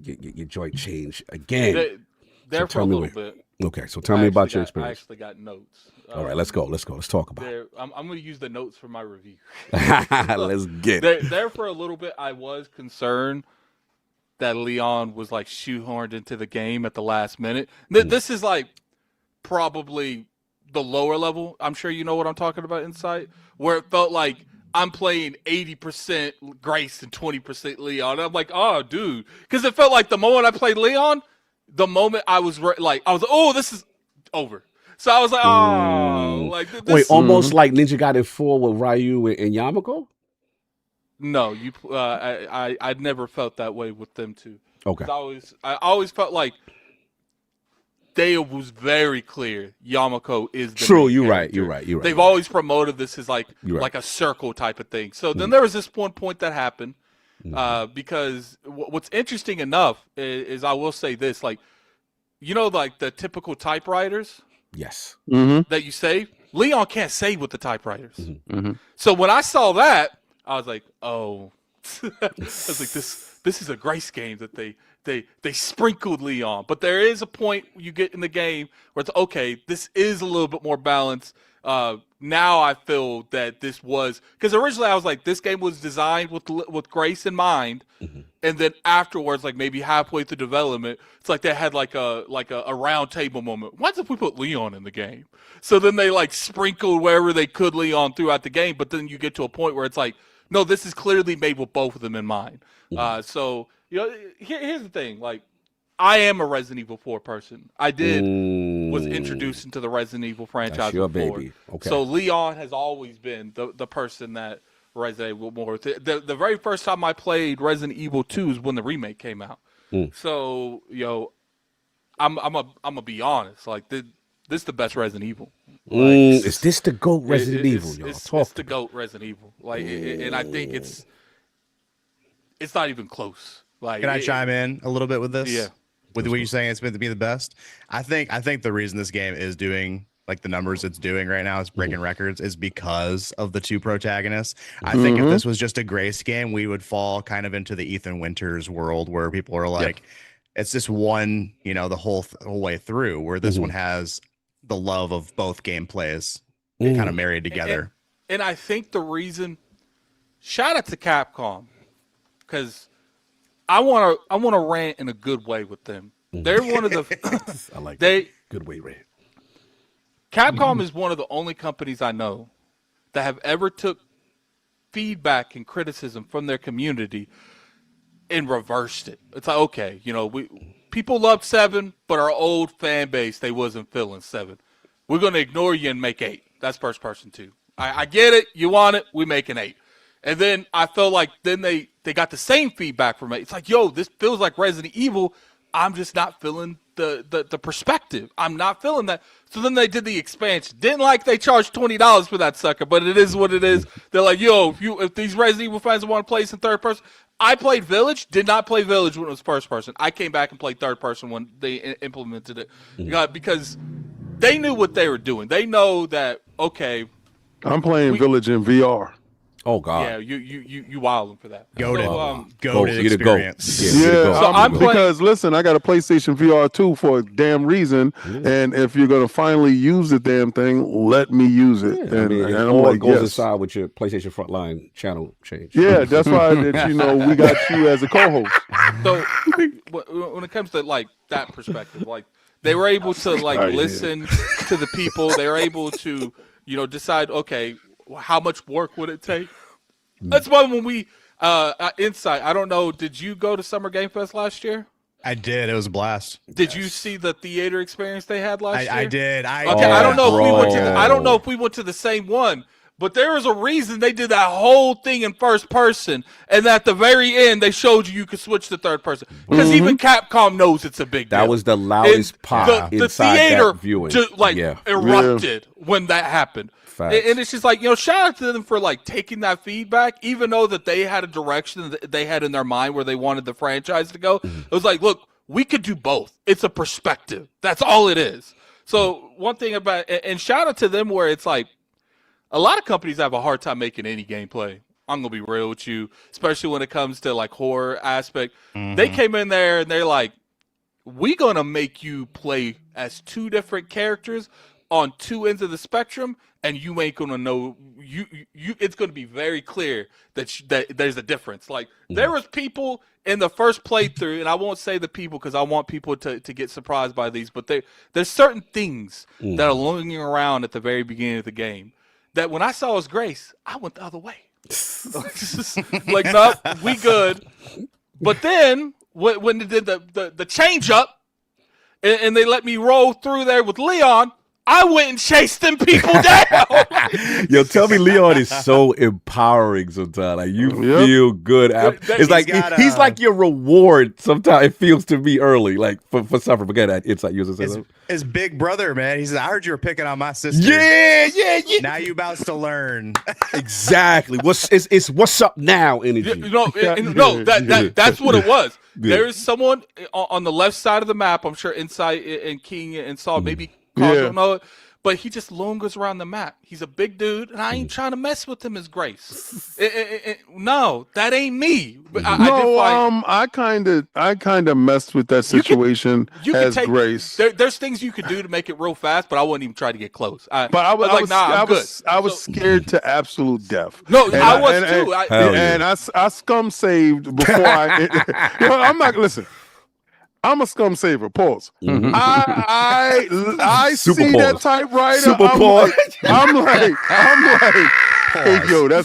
joint change again. There for a little bit. Okay, so tell me about your experience. I actually got notes. All right, let's go. Let's talk about it. I'm going to use the notes for my review. Let's get it. There for a little bit, I was concerned that Leon was like shoehorned into the game at the last minute. This is like probably the lower level. I'm sure you know what I'm talking about, Insight, where it felt like I'm playing 80% Grace and 20% Leon. I'm like, oh, dude. Because it felt like the moment I played Leon, the moment I was like, oh, this is over. So I was like, oh. Like, this. Wait, almost like Ninja Gaiden 4 with Ryu and Yamako? No, I never felt that way with them two. Okay. I always felt like they was very clear. Yamako is the true. main You're character. right. They've always promoted this as like a circle type of thing. So then there was this one point that happened because what's interesting enough is I will say this, like, you know, like the typical typewriters. Yes. That you save. Leon can't save with the typewriters. So when I saw that, I was like, oh, I was like, this is a Grace game that they sprinkled Leon. But there is a point you get in the game where it's okay, this is a little bit more balanced. Now I feel that this was, because originally I was like, this game was designed with Grace in mind, and then afterwards, like maybe halfway through development, it's like they had like a round table moment. Why if we put Leon in the game? So then they like sprinkled wherever they could Leon throughout the game, but then you get to a point where it's like, no, this is clearly made with both of them in mind. So you know, here's the thing, like, I am a Resident Evil 4 person. I was introduced into the Resident Evil franchise. That's your before. baby. Okay. So Leon has always been the person that Resident Evil more. The very first time I played Resident Evil 2 is when the remake came out. So, yo, I'm a be honest. Like, this is the best Resident Evil. Like, is this the GOAT Resident Evil, y'all? It's the GOAT Resident Evil. Like, and I think it's not even close. Like, can I chime in a little bit with this? Yeah. With what you're saying, it's meant to be the best. I think the reason this game is doing like the numbers it's doing right now, is breaking records, is because of the two protagonists. I think if this was just a Grace game, we would fall kind of into the Ethan Winters world where people are like, it's just one, you know, the whole way through. Where this one has the love of both gameplays kind of married together. And I think the reason, shout out to Capcom, because I want to rant in a good way with them. They're one of the I like that. Good way rant. Capcom is one of the only companies I know that have ever took feedback and criticism from their community and reversed it. It's like, okay, you know, people loved 7, but our old fan base, they wasn't feeling 7. We're going to ignore you and make 8. That's first person 2. I get it. You want it. We make an 8. And then I felt like then they got the same feedback from it. It's like, yo, this feels like Resident Evil. I'm just not feeling the perspective. I'm not feeling that. So then they did the expansion. Didn't like they charged $20 for that sucker, but it is what it is. They're like, yo, if these Resident Evil fans want to play this in third person. I played Village, did not play Village when it was first person. I came back and played third person when they implemented it. Because they knew what they were doing. They know that, okay. I'm playing Village in VR. Oh God. Yeah, you wilding for that. Goated. So, Goated you to go. experience. Yeah, So I'm playing- because listen, I got a PlayStation VR 2 for a damn reason, and if you're gonna finally use the damn thing, let me use it. Yeah, and it I'm all like, goes yes. inside with your PlayStation Frontline channel change. Yeah, that's why we got you as a co-host. So when it comes to like that perspective, like they were able to like listen to the people. They were able to decide, okay, how much work would it take? That's why when we Insight, I don't know, did you go to Summer Game Fest last year? I did. It was a blast. Did you see the theater experience they had last year? I did. I don't know if we went to I don't know if we went to the same one, but there was a reason they did that whole thing in first person, and at the very end they showed you could switch to third person because even Capcom knows it's a big deal. That was the loudest pop the inside theater that viewing. just erupted when that happened. Facts. And it's just like, shout out to them for like taking that feedback, even though that they had a direction that they had in their mind where they wanted the franchise to go. It was like, look, we could do both. It's a perspective. That's all it is. So one thing about, and shout out to them where it's like, a lot of companies have a hard time making any gameplay. I'm going to be real with you, especially when it comes to like horror aspect. They came in there and they're like, we're going to make you play as two different characters on two ends of the spectrum, and you ain't gonna know. It's gonna be very clear that there's a difference. Like there was people in the first playthrough, and I won't say the people because I want people to get surprised by these, but there's certain things that are lurking around at the very beginning of the game that when I saw was Grace, I went the other way. Like, no, we good. But then when they did the change up, and they let me roll through there with Leon, I went and chased them people down. Yo, tell me Leon is so empowering sometimes. Like you feel good after. It's like he's like your reward sometimes. It feels to me early, like for suffering. Forget that insight user. His big brother, man. He said, I heard you were picking on my sister. Yeah. Now you about to learn. Exactly. It's what's up now energy. That's what it was. There is someone on the left side of the map. I'm sure Insight and King and Saul maybe don't know it, but he just lingers around the map. He's a big dude, and I ain't trying to mess with him as Grace. No, that ain't me. I kind of messed with that situation as Grace. There's things you could do to make it real fast, but I wouldn't even try to get close. I was scared to absolute death. No, I was too. And I scum saved before I'm not listen. I'm a scum saver. Pause. I see that typewriter. Super pause. I'm like, hey, yo, that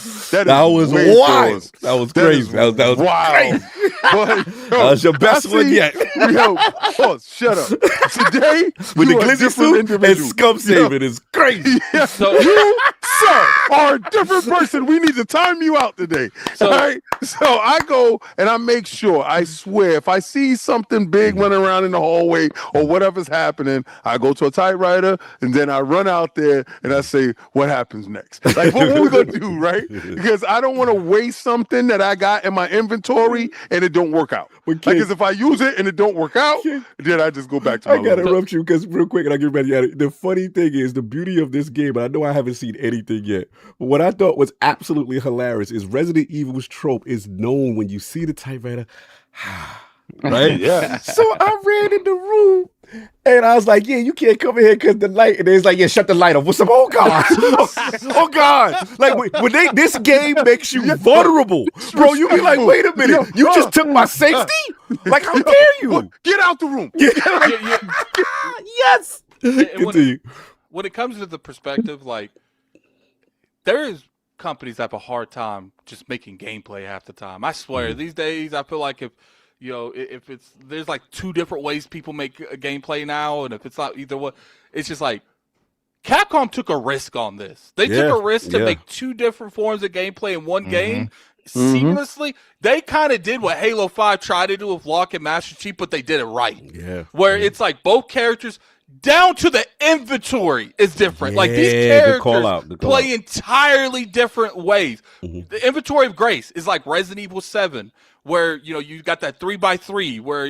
was wild. That was crazy. That was wow. But, that was your best one yet. Yo, pause. Shut up. Today, with the glizzy suit and scum saving is crazy. Yeah. So you, sir, are a different person. We need to time you out today. So I go and I make sure. I swear, if I see something big running around in the hallway or whatever's happening, I go to a typewriter and then I run out there and I say, "What happens next? Like, what we gonna do, right?" Because I don't want to waste something that I got in my inventory and it don't work out. Because if I use it and it don't work out, then I just go back to my I gotta interrupt you because real quick, and I get ready at it. The funny thing is the beauty of this game, and I know I haven't seen anything yet, but what I thought was absolutely hilarious is Resident Evil's trope is known when you see the typewriter, right? Yeah. So I ran in the room and I was like, "Yeah, you can't come in here because the light." And it's like, "Yeah, shut the light off." What's up? Oh God! Oh God! Like when this game makes you vulnerable, bro. You be like, "Wait a minute, you just took my safety? Like, how dare you? Get out the room!" Yes. Continue. When it comes to the perspective, like there is companies that have a hard time just making gameplay half the time. I swear, these days I feel like if there's like two different ways people make a gameplay now, and if it's not either one, it's just like Capcom took a risk on this. They took a risk to make two different forms of gameplay in one game seamlessly. They kind of did what Halo 5 tried to do with Lock and Master Chief, but they did it right. Yeah. Where it's like both characters down to the inventory is different. Like these characters play entirely different ways. The inventory of Grace is like Resident Evil 7, where you got that 3x3, where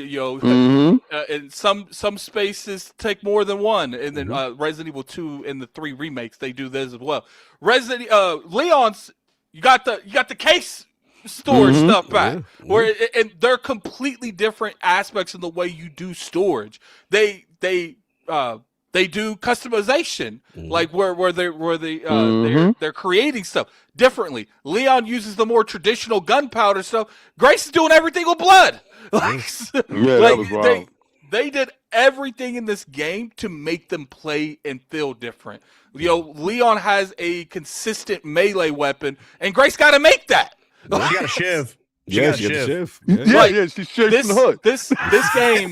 and some spaces take more than one, and then Resident Evil 2 and the 3 remakes they do this as well. Leon's you got the case storage stuff back, where and they're completely different aspects in the way you do storage. They do customization, like where they're creating stuff differently. Leon uses the more traditional gunpowder stuff. Grace is doing everything with blood. That was wild. They did everything in this game to make them play and feel different. Leon has a consistent melee weapon, and Grace got to make that. She got a shiv. She got a shiv. She's straight from the hook. This game,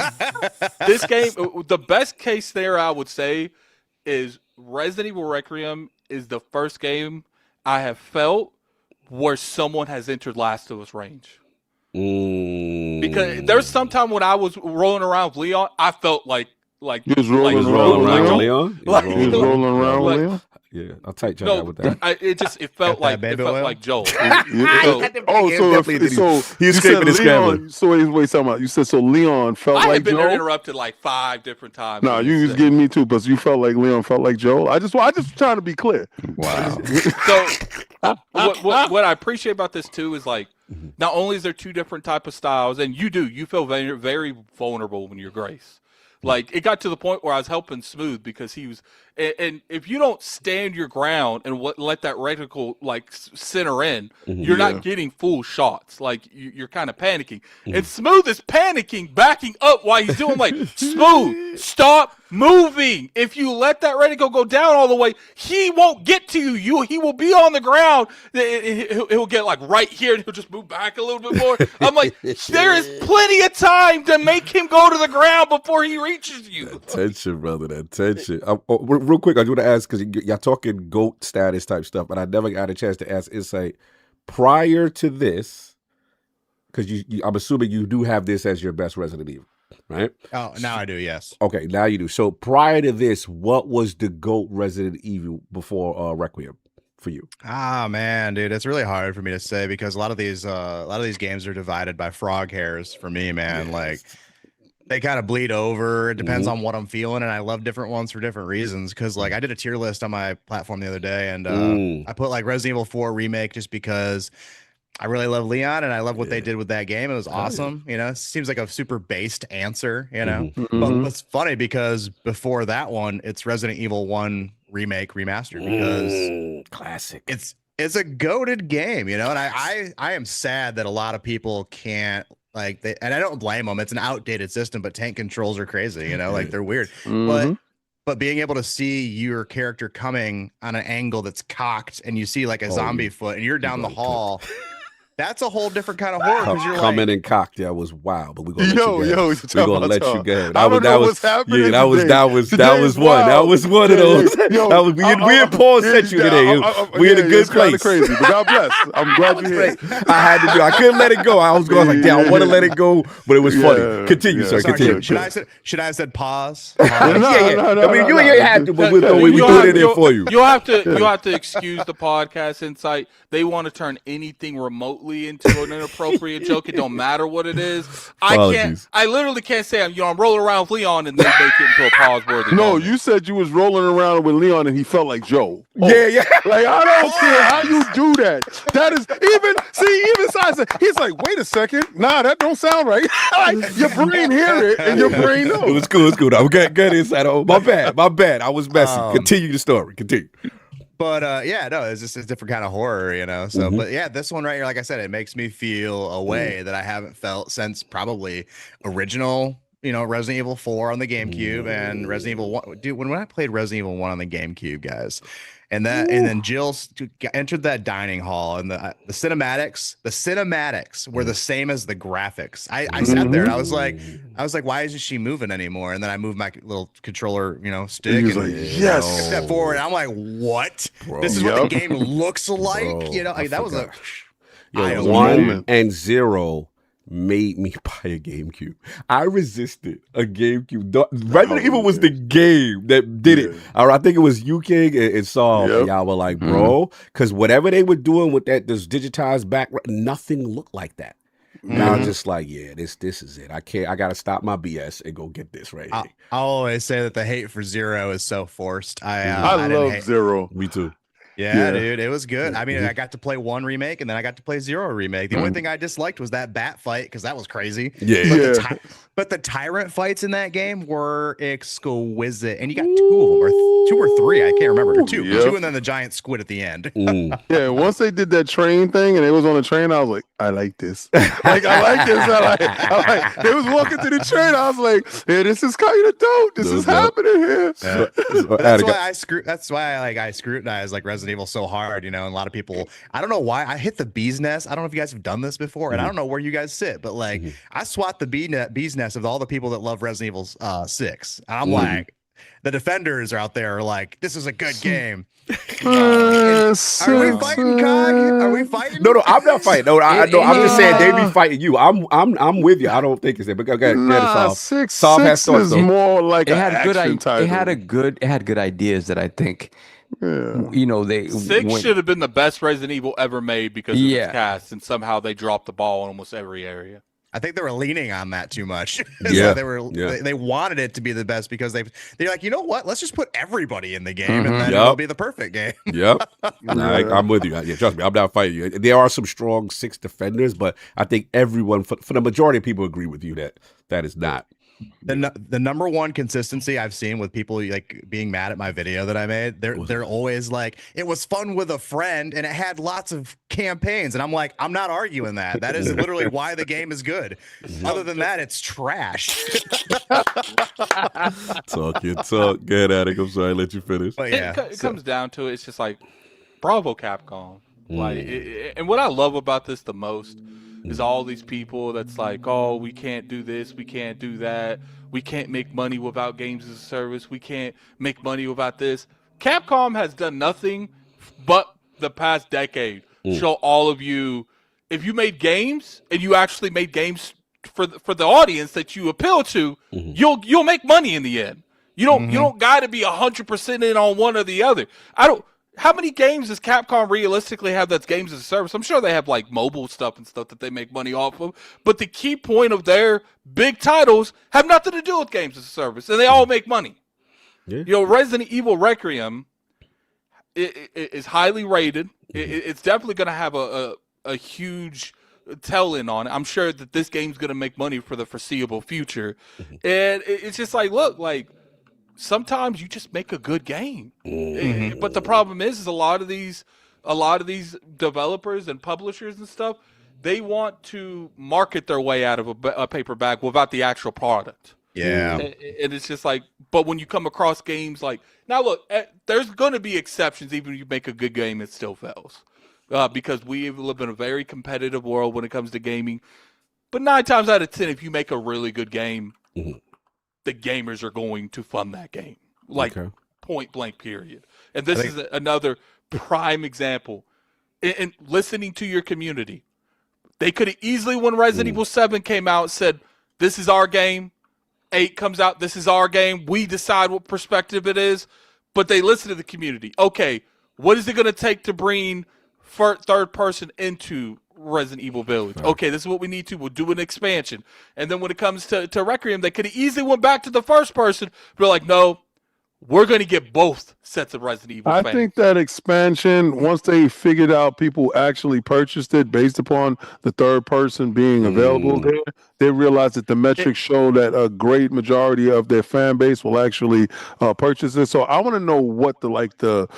the best case scenario I would say is Resident Evil Requiem is the first game I have felt where someone has entered Last of Us range. Because there's some time when I was rolling around with Leon, I felt like you was rolling around with Leon. You was rolling around with Leon. Yeah, I'll tight you out with that. It felt like Joel. He's scraping his scrambling. So wait, talking about you said so Leon felt like Joel. I've been interrupted like 5 different times. No, you was getting me too, but you felt like Leon felt like Joel. I just trying to be clear. Wow. So what I appreciate about this too is like, not only is there 2 different type of styles, and you feel very, very vulnerable when you're Grace. Like, it got to the point where I was helping Smooth because he was, and if you don't stand your ground and let that reticle like center in, you're not getting full shots. Like, you're kind of panicking. And Smooth is panicking, backing up while he's doing like, Smooth, stop moving. If you let that reticle go down all the way, he won't get to you. He will be on the ground. He'll get like right here and he'll just move back a little bit more. I'm like, there is plenty of time to make him go to the ground before he reaches you. That tension, brother. That tension. Real quick, I just want to ask, because y'all talking GOAT status type stuff, but I never got a chance to ask Insight. Prior to this, because I'm assuming you do have this as your best Resident Evil, right? Oh, now I do, yes. Okay, now you do. So prior to this, what was the GOAT Resident Evil before Requiem for you? Ah, man, dude, it's really hard for me to say because a lot of these games are divided by frog hairs for me, man. Yes. Like, they kind of bleed over. It depends on what I'm feeling, and I love different ones for different reasons. Because like I did a tier list on my platform the other day, and I put like Resident Evil 4 remake just because I really love Leon and I love what they did with that game. It was awesome. You know, it seems like a super based answer. You know, but it's funny because before that one, it's Resident Evil 1 remake remastered because classic. It's a goated game. You know, and I am sad that a lot of people can't. Like and I don't blame them. It's an outdated system, but tank controls are crazy, you know, like they're weird. But being able to see your character coming on an angle that's cocked and you see like a zombie foot and you're down the hall. That's a whole different kind of horror because you're coming in cocked. That was wild, but we're gonna let you go. That was one. That was one of those. We and Paul sent you today. We in a good place. Crazy, but God bless. I'm glad you're here. I had to do. I couldn't let it go. I was going like, damn, I want to let it go, but it was funny. Continue, sir. Continue. Should I have said pause? Yeah. I mean, you had to, but we threw it in there for you. You have to excuse the podcast Insight. They want to turn anything remotely into an inappropriate joke. It don't matter what it is. I literally can't say I'm rolling around with Leon and then make it into a pause worthy. No, moment. You said you was rolling around with Leon and he felt like Joe. Yeah. Like I don't care how you do that. That is even Simon. He's like, wait a second. Nah, that don't sound right. Like, your brain hear it and your brain knows. It was cool. I got good insight. Oh, my bad. I was messy. Continue the story. Continue. But it's just a different kind of horror, you know. So, but yeah, this one right here, like I said, it makes me feel a way that I haven't felt since probably original, you know, Resident Evil 4 on the GameCube and Resident Evil 1. Dude, when I played Resident Evil 1 on the GameCube, guys, and then Jill entered that dining hall, and the cinematics were the same as the graphics. I sat there and I was like, why isn't she moving anymore? And then I moved my little controller, you know, stick. And like, yes. Step forward. And I'm like, what? Bro, this is what the game looks like. Bro, you know, like, that was a 1 and 0 made me buy a GameCube. I resisted a GameCube. Resident Evil was the game that did it. I think it was you, King, and Saul. Yep. Y'all were like, bro, because whatever they were doing with that, this digitized back, nothing looked like that. Now I'm just like, yeah, this is it. I gotta stop my BS and go get this right here. I always say that the hate for Zero is so forced. I love Zero. Me too. Yeah, dude, it was good. I mean, I got to play 1 remake and then I got to play 0 remake. The only thing I disliked was that bat fight because that was crazy. But the tyrant fights in that game were exquisite, and you got 2 of them, or 2 or 3. I can't remember. 2, and then the giant squid at the end. Yeah, once they did that train thing and it was on the train, I was like, I like this. Like, I like this. I like. They was walking to the train. I was like, yeah, this is kind of dope. This is happening here. That's why I scrutinize like Resident Evil so hard, you know. And a lot of people, I don't know why I hit the bee's nest. I don't know if you guys have done this before, and I don't know where you guys sit, but like I swat the bee's nest of all the people that love Resident Evil 6. And I'm like, the defenders are out there are like, this is a good game. Are we fighting, Cog? Are we fighting? No, I'm not fighting. No, I'm just saying they be fighting you. I'm with you. I don't think it's that. But okay, Six is more like it had good ideas that I think. You know, 6 should have been the best Resident Evil ever made because of its cast, and somehow they dropped the ball in almost every area. I think they were leaning on that too much. They wanted it to be the best because they're like, you know what? Let's just put everybody in the game, and then it'll be the perfect game. I'm with you. Yeah, trust me, I'm not fighting you. There are some strong 6 defenders, but I think everyone, for the majority of people, agree with you that is not. The number one consistency I've seen with people like being mad at my video that I made, they're always like, it was fun with a friend and it had lots of campaigns, and I'm like, I'm not arguing that. That is literally why the game is good. Other than that, it's trash. Talk. Get at it. I'm sorry, I let you finish. But it comes down to it. It's just like, bravo, Capcom. Like, and what I love about this the most is all these people that's like, oh, we can't do this, we can't do that, we can't make money without games as a service, we can't make money without this. Capcom has done nothing but the past decade show all of you, if you made games and you actually made games for the audience that you appeal to, you'll make money in the end. You don't got to be 100% in on one or the other. How many games does Capcom realistically have that's games as a service? I'm sure they have like mobile stuff and stuff that they make money off of. But the key point of their big titles have nothing to do with games as a service, and they all make money. Yeah. You know, Resident Evil Requiem is highly rated. It's definitely going to have a huge tell-in on it. I'm sure that this game's going to make money for the foreseeable future. And it's just like, look, like, sometimes you just make a good game, but the problem is a lot of these developers and publishers and stuff, they want to market their way out of a paper bag without the actual product. And it's just like, but when you come across games like, now look, there's going to be exceptions. Even if you make a good game, it still fails because we live in a very competitive world when it comes to gaming. But 9 times out of 10, if you make a really good game, the gamers are going to fund that game, like point blank period. And this is another prime example. And listening to your community, they could have easily, when Resident Evil 7 came out, said, this is our game. 8 comes out, this is our game. We decide what perspective it is. But they listen to the community. Okay, what is it going to take to bring third person into Resident Evil Village? Okay, this is what we need to. We'll do an expansion. And then when it comes to Requiem, they could have easily went back to the first person, but like, no, we're going to get both sets of Resident Evil fans. I think that expansion, once they figured out people actually purchased it based upon the third person being available there, they realized that the metrics show that a great majority of their fan base will actually purchase it. So I want to know what the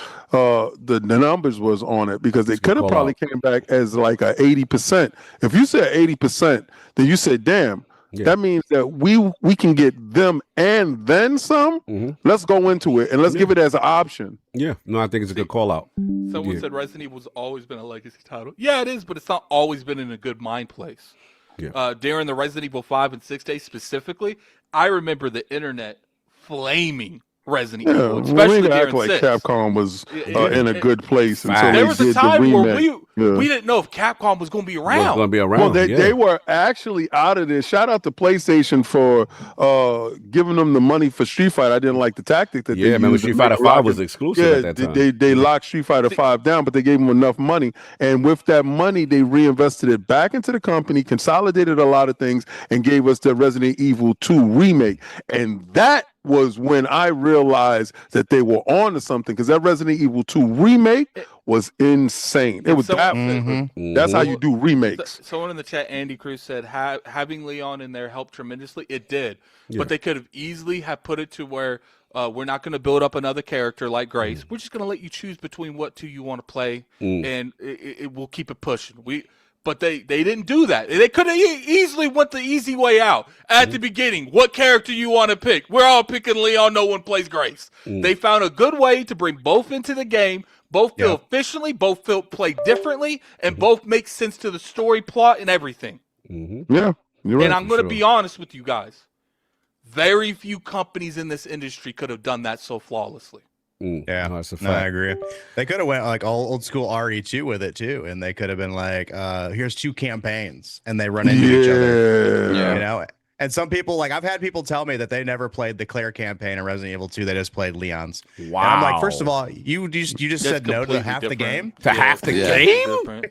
numbers was on it, because it could have probably came back as like a 80%. If you said 80%, then you said, damn, that means that we can get them and then some. Let's go into it and let's give it as an option. Yeah, no, I think it's a good call out. Someone said Resident Evil's always been a legacy title. Yeah, it is, but it's not always been in a good mind place. During the Resident Evil 5 and 6 days specifically, I remember the internet flaming Resident Evil, especially during act like 6. Capcom was in a good place until there they was did a time the where remake. we didn't know if Capcom was going to be around. Well, they were actually out of this. Shout out to PlayStation for giving them the money for Street Fighter. I didn't like the tactic that they used. Remember Street Fighter 5 was exclusive at that time. They locked Street Fighter 5 down, but they gave them enough money. And with that money, they reinvested it back into the company, consolidated a lot of things, and gave us the Resident Evil 2 remake. And that was when I realized that they were on to something, because that Resident Evil 2 remake was insane. It was that's how you do remakes. Someone in the chat, Andy Cruz, said having Leon in there helped tremendously. It did, but they could have easily have put it to where we're not going to build up another character like Grace. We're just going to let you choose between what two you want to play, and it will keep it pushing. But they didn't do that. They could have easily went the easy way out at the beginning. What character you want to pick? We're all picking Leon. No one plays Grace. They found a good way to bring both into the game. Both feel efficiently. Both feel play differently, and both make sense to the story, plot, and everything. Yeah, you're right. And I'm going to be honest with you guys. Very few companies in this industry could have done that so flawlessly. Yeah, no, that's a fact. No, I agree. They could have went like old school RE2 with it too, and they could have been like, here's 2 campaigns, and they run into each other. You know, and some people, like, I've had people tell me that they never played the Claire campaign in Resident Evil 2. They just played Leon's. Wow. And I'm like, first of all, you just said no to half the game. To half the game?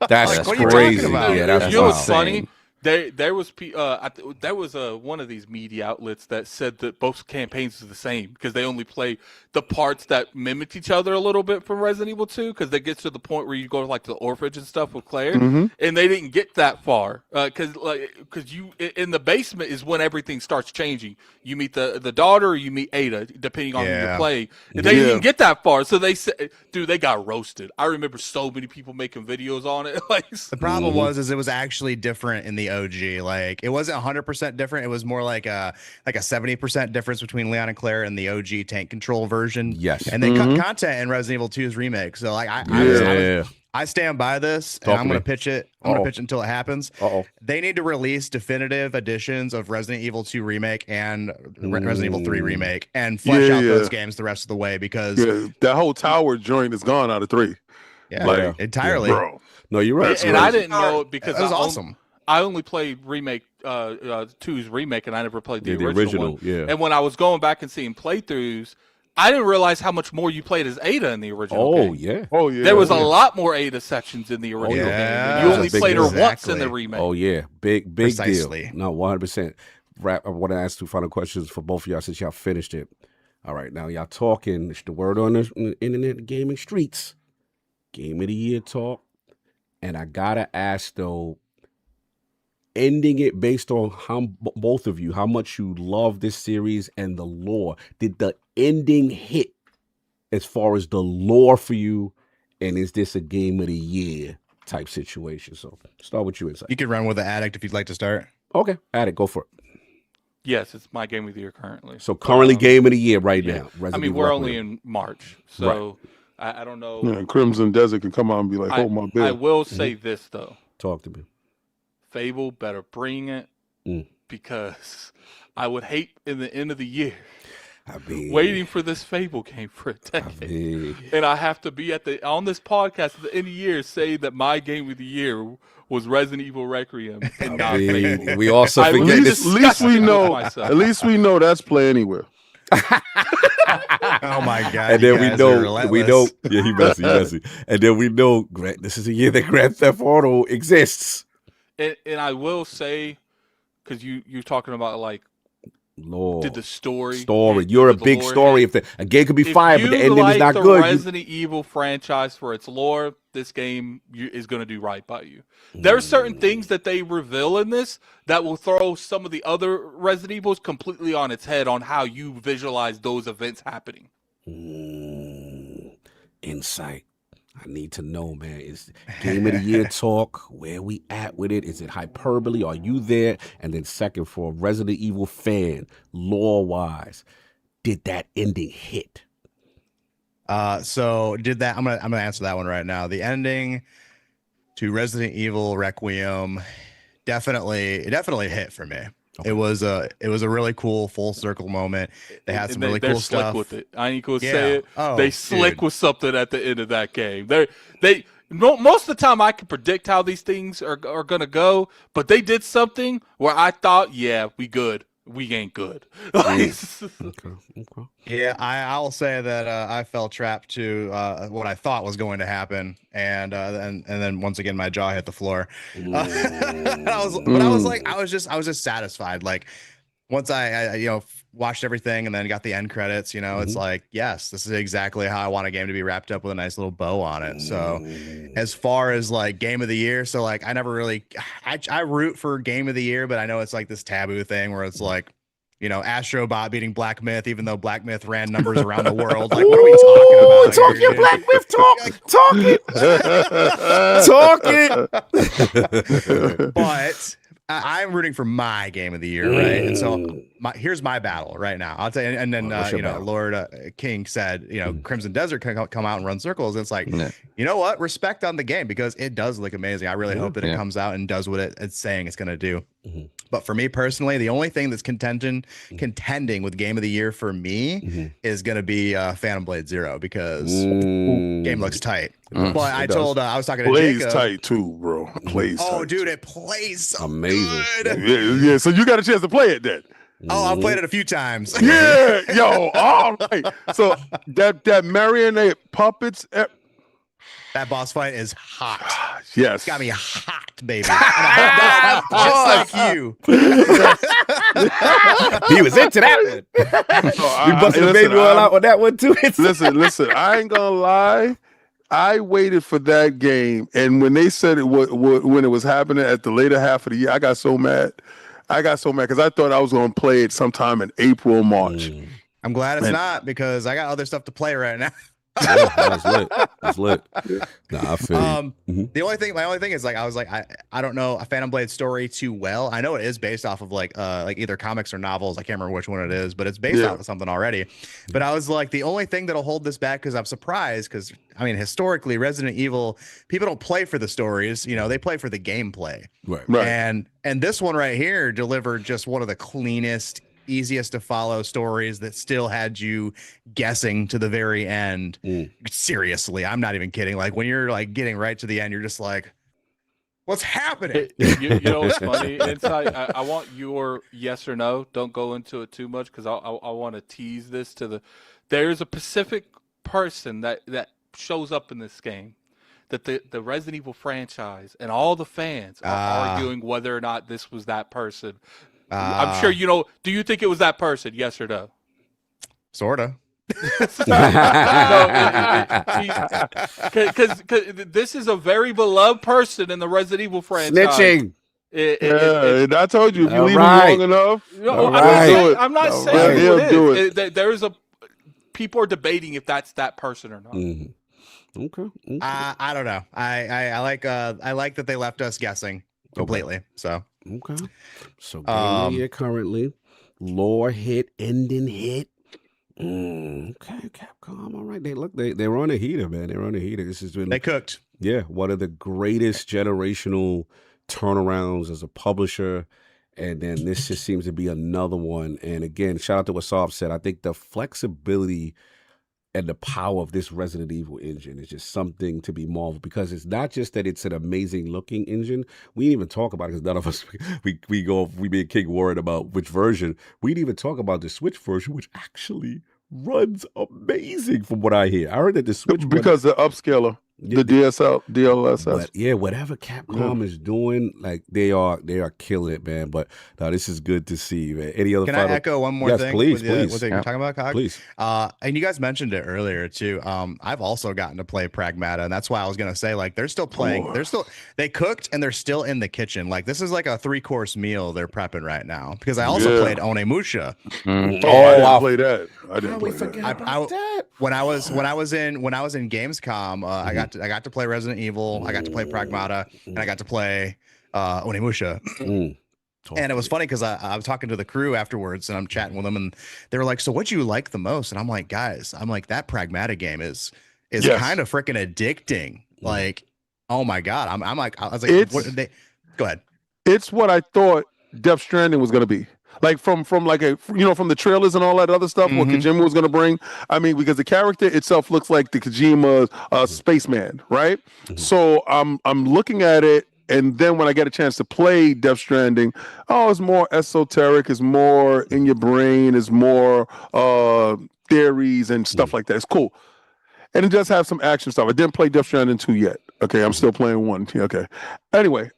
That's like, crazy. Yeah, that's you know what's funny? There was one of these media outlets that said that both campaigns are the same because they only play the parts that mimic each other a little bit from Resident Evil 2, because they get to the point where you go to like the orphanage and stuff with Claire, and they didn't get that far because you in the basement is when everything starts changing. You meet the daughter or you meet Ada, depending on who you play. And they didn't get that far, so they said, dude, they got roasted. I remember so many people making videos on it. Like, the problem was it was actually different in the OG. Like, it wasn't 100% different. It was more like a 70% difference between Leon and Claire and the OG tank control version. Yes. And they cut content in Resident Evil 2's remake. So like I stand by this, and I'm going to pitch it. I'm going to pitch it until it happens. They need to release definitive editions of Resident Evil 2 remake and Resident Evil 3 remake and flesh out those games the rest of the way, because that whole tower joint is gone out of 3. Yeah, entirely. Bro. No, you're right. And I didn't know it because that was awesome. I only played remake 2's remake, and I never played the original one. Yeah. And when I was going back and seeing playthroughs, I didn't realize how much more you played as Ada in the original game. Oh, yeah. There was a lot more Ada sections in the original game. You only played her once in the remake. Oh, yeah. Big Precisely. deal. No, 100%. I want to ask 2 final questions for both of y'all since y'all finished it. All right, now y'all talking. It's the word on the internet gaming streets. Game of the Year talk. And I got to ask, though, ending it based on how both of you, how much you love this series and the lore. Did the ending hit as far as the lore for you? And is this a game of the year type situation? So start with you, Inside. You could run with the Addict if you'd like to start. Okay, Addict, go for it. Yes, it's my game of the year currently. So currently game of the year right now. I mean, we're only in March, so I don't know. Yeah, Crimson Desert can come out and be like, hold my beer. I will say this, though. Talk to me. Fable better bring it, because I would hate in the end of the year waiting for this Fable game for a decade. And I have to be on this podcast at the end of the year saying that my game of the year was Resident Evil Requiem and not Fable. We also forget this. At least we know that's Play Anywhere. Oh my God! And then we know, yeah, he messy. And then we know, this is a year that Grand Theft Auto exists. And I will say, because you're talking about like, Lord, did the story? You're a big story. If a game could be fire, but the ending is not good. Resident Evil franchise for its lore, this game is going to do right by you. There are certain things that they reveal in this that will throw some of the other Resident Evils completely on its head on how you visualize those events happening. Insight. I need to know, man. Is game of the year talk? Where we at with it? Is it hyperbole? Are you there? And then second, for a Resident Evil fan, lore-wise, did that ending hit? So did that? I'm gonna answer that one right now. The ending to Resident Evil Requiem definitely hit for me. Okay. It was a really cool full circle moment. They had some really cool stuff with it. I ain't gonna say it. They slick with something at the end of that game. Most of the time I can predict how these things are gonna go, but they did something where I thought, yeah, we good. We ain't good. Okay. Yeah, I'll say that I fell trapped to what I thought was going to happen, and then once again my jaw hit the floor. I was just satisfied. Like, once I watched everything and then got the end credits, it's like, yes, this is exactly how I want a game to be wrapped up with a nice little bow on it. So as far as like game of the year, so like I never really, I root for game of the year, but I know it's like this taboo thing where it's like, Astrobot beating Black Myth, even though Black Myth ran numbers around the world. Like, what are we talking about? Talk it. But I'm rooting for my game of the year, right? And so here's my battle right now. I'll tell you. And then Lord King said, Crimson Desert can come out and run circles. And it's like, you know what? Respect on the game because it does look amazing. I really hope that it comes out and does what it's saying it's going to do. But for me personally, the only thing that's contending with game of the year for me is going to be Phantom Blade Zero because game looks tight. But I was talking to Plays Jacob. tight too, bro. Plays tight. Dude, it plays so amazing. Good. Yeah. So you got a chance to play it then. Oh, I've played it a few times. Yeah, yo, all right. So that marionette puppets. That boss fight is hot. Yes. It's got me hot, baby. Just like you. He was into that one. You busted the baby oil out on that one too. Listen. I ain't gonna lie. I waited for that game, and when they said when it was happening at the later half of the year, I got so mad. Because I thought I was going to play it sometime in April, March. I'm glad it's not because I got other stuff to play right now. That's lit. Nah, I feel my only thing is like I was like I don't know a Phantom Blade story too well. I know it is based off of like either comics or novels. I can't remember which one it is, but it's based off of something already. But I was like the only thing that'll hold this back because I'm surprised because I mean historically Resident Evil people don't play for the stories, they play for the gameplay. Right. And this one right here delivered just one of the cleanest, easiest to follow stories that still had you guessing to the very end. Seriously, I'm not even kidding. Like when you're like getting right to the end, you're just like, what's happening? You know what's funny? Inside, I want your yes or no. Don't go into it too much because I want to tease this to there's a specific person that shows up in this game that the Resident Evil franchise and all the fans are arguing whether or not this was that person. I'm sure do you think it was that person? Yes or no? Sorta. Because this is a very beloved person in the Resident Evil franchise. Snitching. I told you if you leave him long enough. I'm not saying it is. There's people are debating if that's that person or not. Okay. I don't know. I like that they left us guessing completely. So. Okay. So game of the year currently. Lore hit, ending hit. Okay, Capcom. All right. They're on a heater, man. They're on a heater. This has been they cooked. Yeah, one of the greatest generational turnarounds as a publisher. And then this just seems to be another one. And again, shout out to what Saab said. I think the flexibility and the power of this Resident Evil engine is just something to be marveled because it's not just that it's an amazing looking engine. We didn't even talk about it because none of us, we being King worried about which version. We didn't even talk about the Switch version, which actually runs amazing from what I hear. I heard that the Switch because the upscaler. The DLSS. Whatever Capcom is doing, like they are killing it, man. But no, this is good to see, man. Any other? Can I echo one more thing? Please. What you're talking about, Cog? Please. And you guys mentioned it earlier too. I've also gotten to play Pragmata, and that's why I was gonna say like they're still playing. They cooked and they're still in the kitchen. Like this is like a 3-course meal they're prepping right now. Because I also played Onimusha. I didn't play that. I didn't play that. When I was in Gamescom, I got to play Resident Evil, I got to play Pragmata, and I got to play Onimusha. And it was funny because I was talking to the crew afterwards, and I'm chatting with them, and they were like, "So what do you like the most?" And I'm like, "Guys, that Pragmata game is kind of freaking addicting. Like, oh my god, I was like, go ahead. It's what I thought Death Stranding was gonna be. Like from like from the trailers and all that other stuff, what Kojima was going to bring. I mean, because the character itself looks like the Kojima spaceman, right? So I'm looking at it, and then when I get a chance to play Death Stranding, it's more esoteric, it's more in your brain, it's more theories and stuff like that. It's cool, and it does have some action stuff. I didn't play Death Stranding 2 yet. Okay, I'm still playing 1. Okay. Anyway,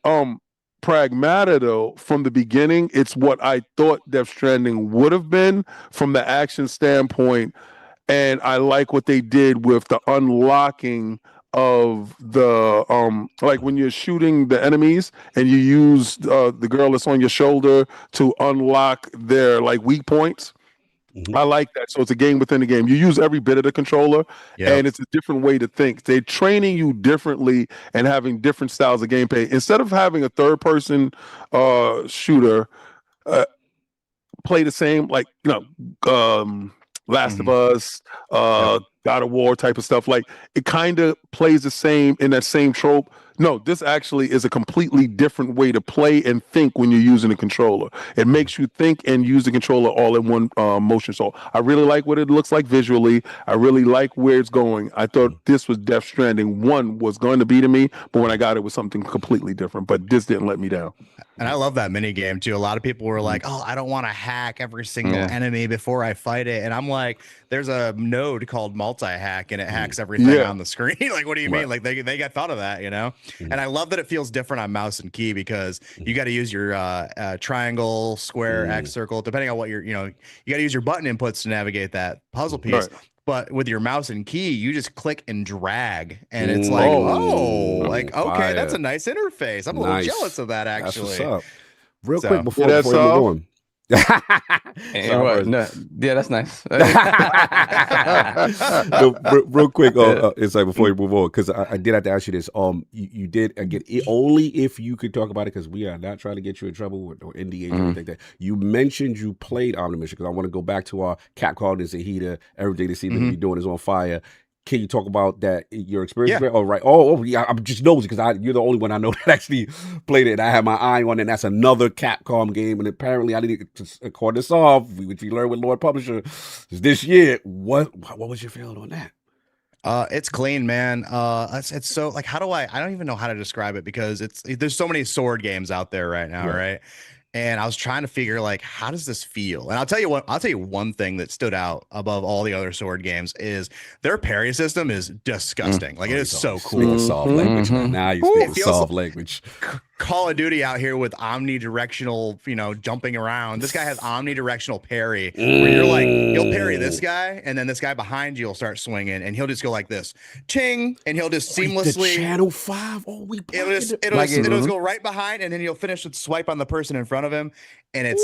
Pragmata, though, from the beginning, it's what I thought Death Stranding would have been from the action standpoint. And I like what they did with the unlocking of the like when you're shooting the enemies and you use the girl that's on your shoulder to unlock their like weak points. I like that. So it's a game within the game. You use every bit of the controller, and it's a different way to think. They're training you differently and having different styles of gameplay. Instead of having a third-person shooter play the same, like Last of Us, God of War type of stuff. Like it kind of plays the same in that same trope. No, this actually is a completely different way to play and think when you're using a controller. It makes you think and use the controller all in one motion. So I really like what it looks like visually. I really like where it's going. I thought this was Death Stranding 1 was going to be to me, but when I got it was something completely different. But this didn't let me down. And I love that mini game too. A lot of people were like, "Oh, I don't want to hack every single enemy before I fight it." And I'm like, "There's a node called multi-hack, and it hacks everything on the screen." Like, what do you mean? Like they got thought of that, you know? And I love that it feels different on mouse and key because you got to use your triangle, square, X, circle, depending on what you got to use your button inputs to navigate that puzzle piece. Right. But with your mouse and key, you just click and drag, and it's like, okay, that's a nice interface. I'm a little jealous of that, actually. That's what's up. Real quick before you move on. That's nice. Real quick, it's like before you move on, because I did have to ask you this. You did again only if you could talk about it, because we are not trying to get you in trouble with or NDA or anything like that. You mentioned you played Omni Mission, because I want to go back to our Capcom and Zahida. Everything they seem to be doing is on fire. Can you talk about that, your experience? Yeah. Right. Oh, yeah. I'm just nosy because you're the only one I know that actually played it. I had my eye on it. And that's another Capcom game. And apparently, I didn't record this off, which we learned with Lord Publisher this year. What was your feeling on that? It's clean, man. It's so like, I don't even know how to describe it, because there's so many sword games out there right now, right? And I was trying to figure, like, how does this feel? And I'll tell you one thing that stood out above all the other sword games is their parry system is disgusting. Like, it is so cool. Soft language. Now you speak soft language. Call of Duty out here with omnidirectional, jumping around. This guy has omnidirectional parry, where you're like, you'll parry this guy, and then this guy behind you will start swinging, and he'll just go like this, ching, and he'll just seamlessly. The Channel 5. It'll just go right behind, and then he'll finish with swipe on the person in front of him, and it's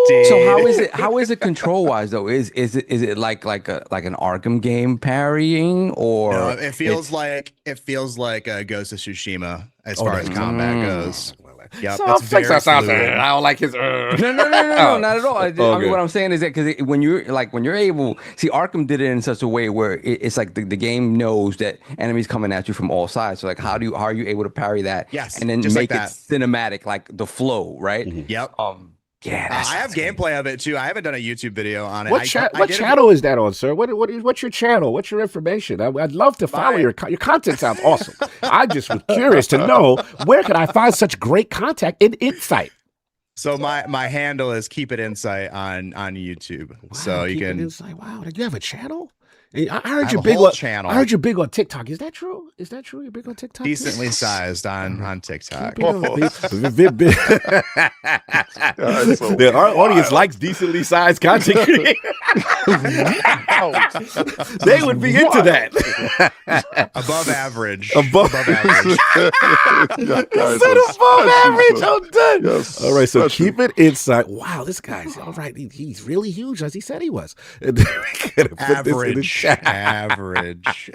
nasty. So how is it control wise though? Is it like an Arkham game parrying, or no, it feels like a Ghost of Tsushima as far as combat goes. Yep, so I don't like his. No, not at all. I mean, what I'm saying is that because when you're able, see, Arkham did it in such a way where it's like the game knows that enemies coming at you from all sides. So like, how are you able to parry that? Yes, and then make it cinematic, like the flow, right? Yep. Yeah, I have gameplay of it too. I haven't done a YouTube video on it. What channel is that on, sir? What's your channel? What's your information? I'd love to follow your content. Sounds awesome. I just was curious to know, where can I find such great content and insight? So my handle is Keep It Insight on YouTube. Wow, so you can. Insight. Wow, did you have a channel? I heard you're big on channel. I heard you're big on TikTok. Is that true? You're big on TikTok? Decently sized on TikTok. Our audience likes decently sized content creators. They would be into that. Above average. Above average. Above average. I'm done. Yes, all right, so Keep It Inside. Wow, this guy's all right. He's really huge, as he said he was. Average.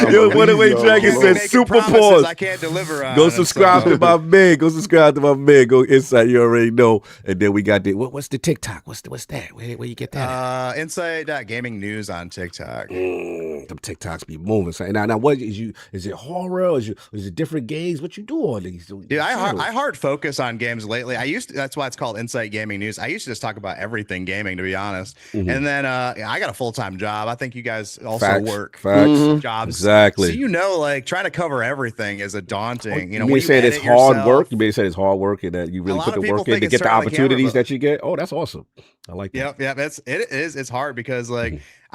Yo, What Away Dragon said super pause. I can't deliver on. Go subscribe to my man. Go Inside. You already know. And then we got what's the TikTok? What's that? Where you get that? Inside.gaming news on TikTok. Them TikToks be moving. So now what is you? Is it horror? Is it different games? What you do on these? Dude, I hard focus on games lately. That's why it's called Insight Gaming News. I used to just talk about everything gaming, to be honest. And then I got a full-time job. I think you guys also work jobs. Exactly. So like trying to cover everything is a daunting. You may say it's hard work. You may say it's hard work, and that you really put the work in to get the opportunities that you get. Oh, that's awesome. I like that. Yep. It's hard because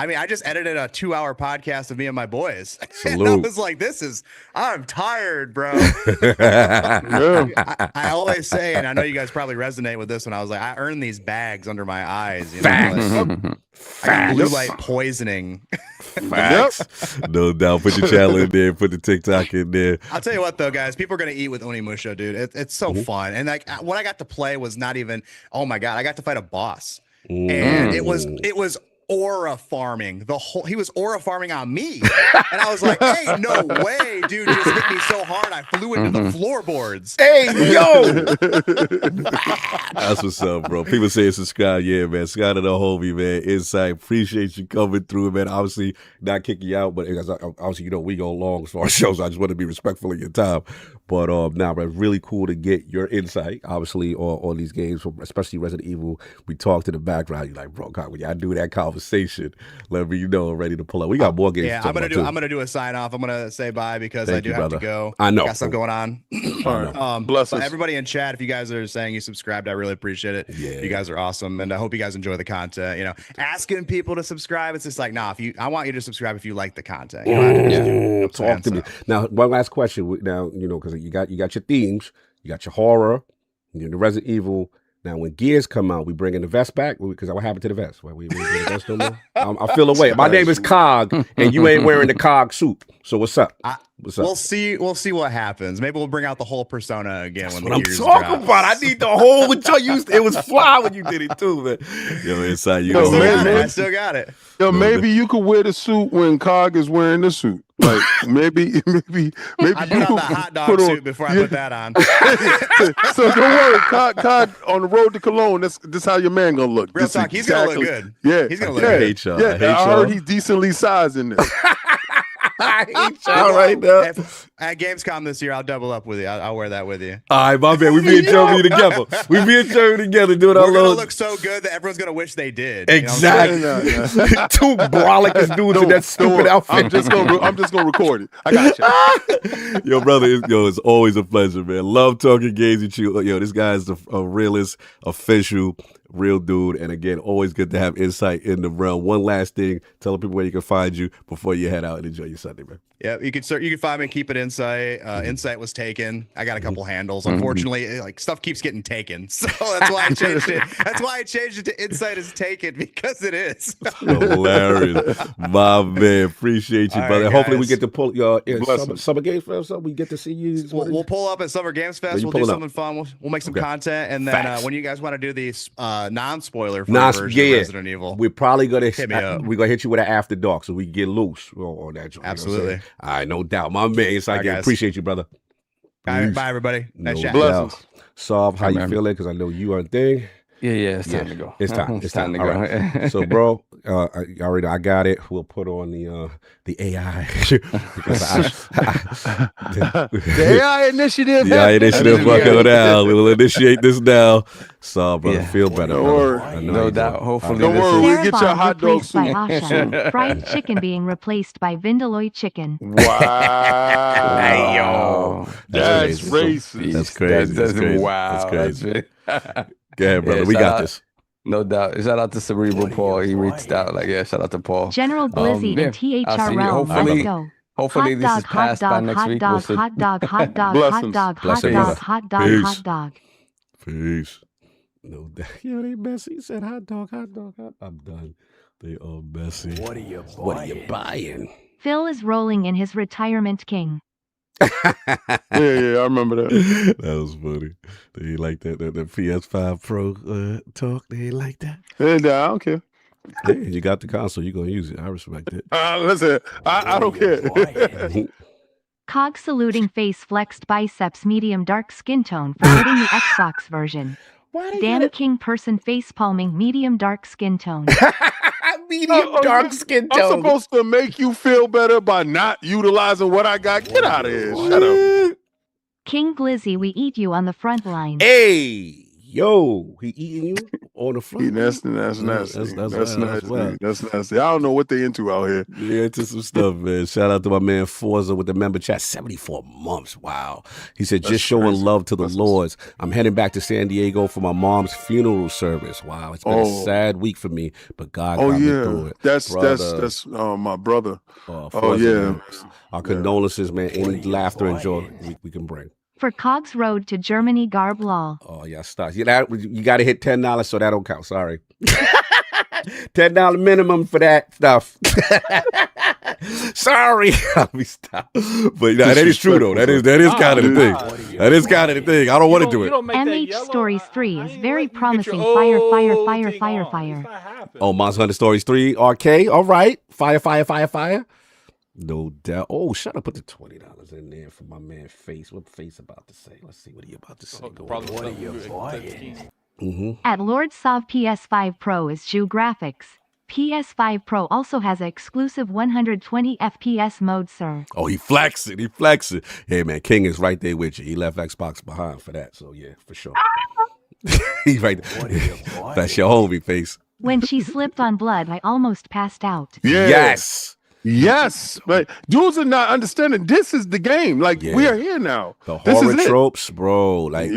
I mean, I just edited a 2-hour podcast of me and my boys. And I Salute. was like, I'm tired, bro. Yeah. I always say, and I know you guys probably resonate with this one. I was like, I earned these bags under my eyes. You know, like, Facts. blue light poisoning. Facts. No doubt. Put your channel in there. Put the TikTok in there. I'll tell you what, though, guys, people are gonna eat with Onimusha, dude. It's so fun, and like what I got to play was not even. Oh my god, I got to fight a boss, and it was aura farming. He was aura farming on me, and I was like, "Hey, no way, dude! Just hit me so hard, I flew into the floorboards." Hey, yo! That's what's up, bro. People say subscribe. Yeah, man. Scott to the homie, man. Insight. Appreciate you coming through, man. Obviously, not kicking you out, but obviously, you know, we go long as far as shows. I just want to be respectful of your time. But nah, man, really cool to get your insight, obviously, on these games, especially Resident Evil. We talked in the background. You're like, bro, God, when y'all do that conversation, let me know I'm ready to pull up. We got more games. Yeah, to talk about, too. I'm gonna do a sign off. I'm gonna say bye because Thank I do you, have brother. to go. I know. Got stuff going on. Bless But us. everybody in chat, if you guys are saying you subscribed, I really appreciate it. Yeah. You guys are awesome, and I hope you guys enjoy the content. You know, asking people to subscribe, it's just like, nah. I want you to subscribe if you like the content. You don't have to just do it. Talk to me. Now, one last question. Now, you know, because you got your themes, you got your horror, you know, the Resident Evil. Now, when Gears come out, we bringing the vest back because what happened to the vest? We bring the vest no more? I feel away. My name is Cog, and you ain't wearing the Cog suit. So what's up? What's up? We'll see what happens. Maybe we'll bring out the whole persona again. That's when what the I'm Gears talking drops. about. I need the whole. It was fly when you did it too, man. Yo, inside you. Yo, know, man, I still got it. Yo, maybe you could wear the suit when Cog is wearing the suit. Like maybe I put you on the hot dog put on- suit before I put that on. So don't worry, Cog on the road to Cologne. This how your man gonna look. Real This talk, he's gonna look exactly- good. Yeah, He's gonna look yeah, I good. hate y'all. Yeah, I hate I y'all. heard he's decently sized in this. I hate y'all right now. At Gamescom this year, I'll double up with you. I'll wear that with you. All right, my man. We be in Germany together. We be in Germany together doing our We're gonna little. look so good that everyone's gonna wish they did. You know what I'm saying? Exactly. Two brolic dudes in that stupid outfit. I'm just gonna record it. I got you. Yo, brother, it's always a pleasure, man. Love talking games with you. Yo, this guy is a realist, official, real dude. And again, always good to have insight in the realm. One last thing, tell people where you can find you before you head out and enjoy your Sunday, man. Yeah, you can find me and Keep It Insight. Insight was taken. I got a couple handles. Unfortunately, like stuff keeps getting taken, so that's why I changed it. That's why I changed it to Insight is taken because it is. Hilarious, my man. Appreciate you, All brother. right, Hopefully, we guys. get to pull your Bless summer games for us. We get to see you. We'll pull up at Summer Games Fest. you We'll do pulling up? something fun. We'll make some Okay. content, and then Facts. when you guys want to do the non-spoiler version of Resident Evil, We're probably gonna Hit me up. we're gonna hit you with an after dark so we can get loose on that. You know what I'm Absolutely. saying? All right, no doubt. My man, it's like, All right, guys. appreciate you, brother. bye everybody. Nice No chat. doubt. Sav, how you man. feeling? Because I know you are a thing. Yeah, it's time to go. It's time. It's time to All go. right. So, bro, I got it. We'll put on the AI because The AI initiative. the AI initiative will go down. We will initiate this now. So, brother, Yeah. feel better. Don't brother. worry. I know No you doubt. do. Hopefully, Don't this worry, is- we'll get your Sarah hot dog replaced by soup. Asha. Fried chicken being replaced by Vindaloo chicken. Wow. Hey, yo. That's crazy. racist. That's crazy. That's crazy. Wow. That's crazy. That's Go ahead, brother. Yeah, We shout got out- this. No doubt. Shout out to Cerebral Paul. He reached out. Like, yeah, shout out to Paul. General Blizzy yeah. and I'll see you. THRL. Let's Hopefully- go. Hopefully, this is passed by next hot week. dog, We'll see. hot dog, hot dog, hot Blessings. dog, hot Blessings, dog, brother. hot dog, Peace. hot dog. Peace. No doubt. Yo, they messy. He said hot dog, hot dog, hot. I'm done. They are messy. What are you buying? Phil is rolling in his retirement king. Yeah, I remember that. That was funny. They ain't like that. The PS5 Pro talk. They ain't like that. Yeah, I don't care. Hey, you got the console. You gonna use it. I respect it. Listen, I don't care. Cog saluting face flexed biceps medium dark skin tone for hitting the Xbox version. Damn King person face palming medium dark skin tone. Medium dark skin I'm tone. supposed to make you feel better by not utilizing what I got. Get out of here. Shut up. King Glizzy we eat you on the front line. Hey, yo, he eating you on the front. That's nasty. That's nasty. I don't know what they into out here. Yeah, into some stuff, man. Shout out to my man Forza with the member chat. 74 months. Wow. He said, just showing love to the Lords. I'm heading back to San Diego for my mom's funeral service. Wow. It's been a sad week for me, but God got me through it. That's my brother. Man. Our condolences, man. Any laughter and joy we can bring. For Cogs Road to Germany Garb Law. Oh, yeah, stop. You got to hit $10, so that don't count. Sorry. $10 minimum for that stuff. Sorry. Stop. But that is true, though. That is kind of the thing. That is kind of the thing. I don't want to do it. MH Stories 3 is very promising. Fire. Oh, Monster Hunter Stories 3, RK. All right. Fire. No doubt. Oh, shut up. Put the $20 in there for my man Face. What Face about to say? Let's see what he about to say. What are you buying? At Lord Sov PS5 Pro is Jew graphics. PS5 Pro also has an exclusive 120 FPS mode, sir. Oh, he flexing. Hey, man, King is right there with you. He left Xbox behind for that. So, yeah, for sure. He's right there. That's your homie, Face. When she slipped on blood, I almost passed out. Yeah. Yes, but dudes are not understanding. This is the game. Like we are here now. The horror tropes, bro. Like,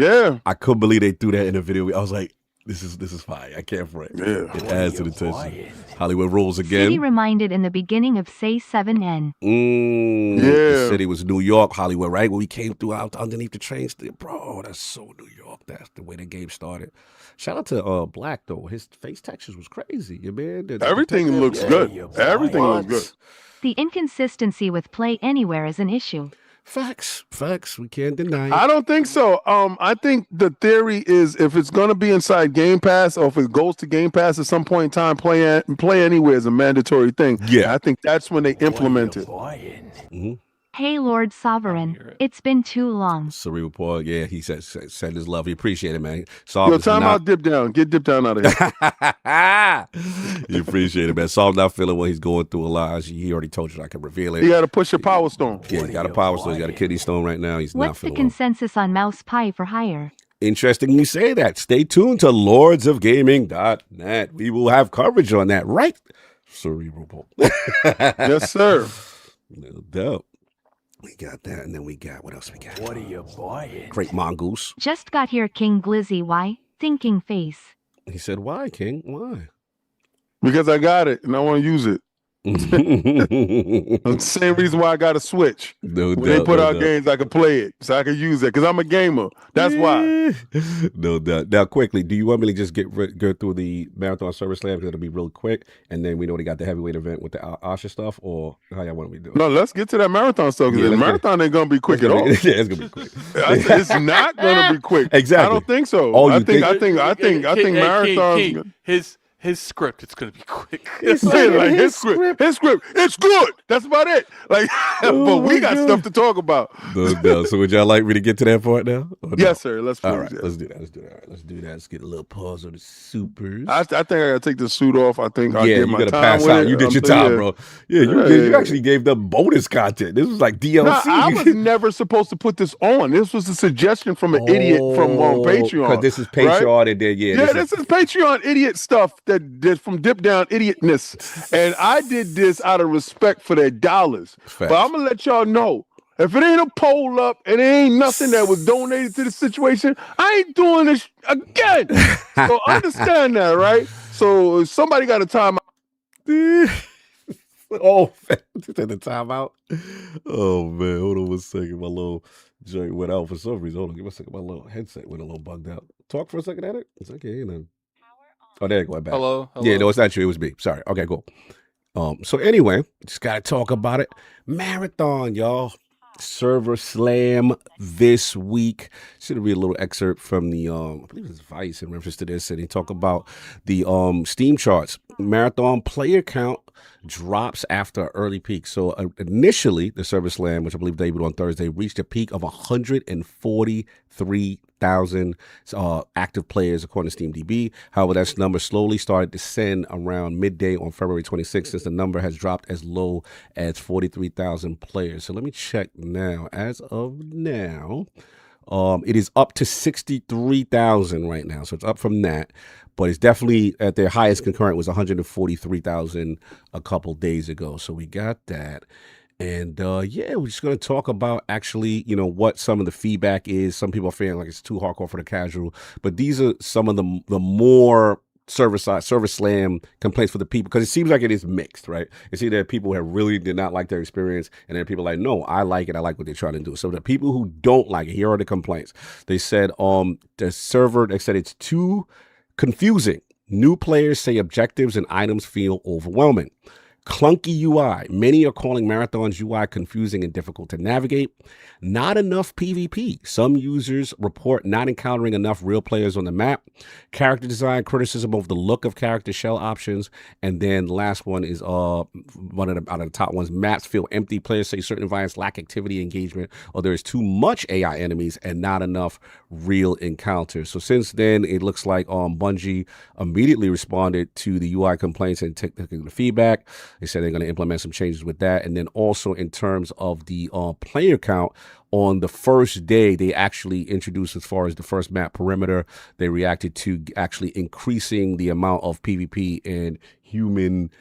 I couldn't believe they threw that in the video. I was like, this is fire. I can't front. Yeah, it adds to the tension. Hollywood rules again. City reminded in the beginning of Say 7N. The city was New York, Hollywood, right? When we came through out underneath the train station, bro. That's so New York. That's the way the game started. Shout out to Black though. His face textures was crazy, man. Everything looks good. Everything looks good. The inconsistency with Play Anywhere is an issue. Facts. We can't deny it. I don't think so. I think the theory is if it's going to be inside Game Pass or if it goes to Game Pass at some point in time, Play Anywhere is a mandatory thing. Yeah, I think that's when they implement it. Hey, Lord Sovereign, it's been too long. Cerebral Paul, yeah, he said his love. He appreciate it, man. Yo, time out, dip down. Get dip down out of here. You appreciate it, man. Saul's not feeling what he's going through a lot. He already told you I can reveal it. You got to push your power stone. Yeah, he got a power stone. He got a kidney stone right now. He's not feeling What's the consensus on Mouse Pie for hire? Interesting you say that. Stay tuned to lordsofgaming.net. We will have coverage on that, right? Cerebral Paul. Yes, sir. No doubt. We got that, and then we got, what else we got? What are you buying? Great Mongoose. Just got here, King Glizzy. Why? Thinking face. He said, why, King? Why? Because I got it, and I want to use it. That's the same reason why I got a Switch. When they put out games, I can play it, so I can use it, because I'm a gamer. That's why. No doubt. Now, quickly, do you want me to just go through the Marathon Service Slam, because it'll be real quick, and then we know they got the heavyweight event with the Asha stuff, or how y'all want me to do it? No, let's get to that Marathon stuff, because the Marathon ain't going to be quick at all. Yeah, it's going to be quick. It's not going to be quick. Exactly. I don't think so. Oh, I think Marathon... His script, it's gonna be quick. His script, it's good. That's about it. Like, but we got stuff to talk about. No. So would y'all like me to get to that part now? No? Yes, sir. Let's all right. Let's do that. All right, let's do that. Let's get a little pause on the supers. I think I gotta take the suit off. I think I'll get my time. Pass out. You did your time, bro. Yeah, you actually gave them bonus content. This was like DLC. Nah, I was never supposed to put this on. This was a suggestion from an idiot from Patreon. Because this is Patreon, right? And then this is Patreon idiot stuff that's from Dip Down Idiotness, and I did this out of respect for their dollars. Facts. But I'm gonna let y'all know, if it ain't a poll up and it ain't nothing that was donated to the situation, I ain't doing this again. So understand that, right? So if somebody got a timeout. Oh, the timeout. Oh man, hold on one second. My little joint went out for some reason. Hold on, give me a second. My little headset went a little bugged out. Talk for a second at it. It's okay, and then. Oh, there you go. Back. Hello. Yeah, no, it's not you. It was me. Sorry. Okay, cool. So anyway, just gotta talk about it. Marathon, y'all. Server Slam this week. Should read a little excerpt from the I believe it's Vice in reference to this, and he talk about the Steam charts. Marathon player count drops after an early peak. So initially, the Server Slam, which I believe debuted on Thursday, reached a peak of 143,000 active players according to SteamDB. However, that number slowly started to descend around midday on February 26th, since the number has dropped as low as 43,000 players. So let me check now. As of now, It is up to 63,000 right now, so it's up from that. But it's definitely at their highest concurrent was 143,000 a couple days ago. So we got that. And yeah, we're just going to talk about actually, what some of the feedback is. Some people are feeling like it's too hardcore for the casual, but these are some of the more server slam complaints for the people, because it seems like it is mixed, right? It's either people who really did not like their experience, and then people are like, no, I like it. I like what they're trying to do. So the people who don't like it, here are the complaints. They said they said it's too confusing. New players say objectives and items feel overwhelming. Clunky UI. Many are calling Marathon's UI confusing and difficult to navigate. Not enough PvP. Some users report not encountering enough real players on the map. Character design criticism of the look of character shell options. And then the last one is one of the top ones. Maps feel empty. Players say certain environments lack activity engagement, or there is too much AI enemies and not enough real encounters. So since then, it looks like Bungie immediately responded to the UI complaints and taking the feedback. They said they're going to implement some changes with that. And then also in terms of the player count, on the first day, they actually introduced, as far as the first map perimeter, they reacted to actually increasing the amount of PvP and human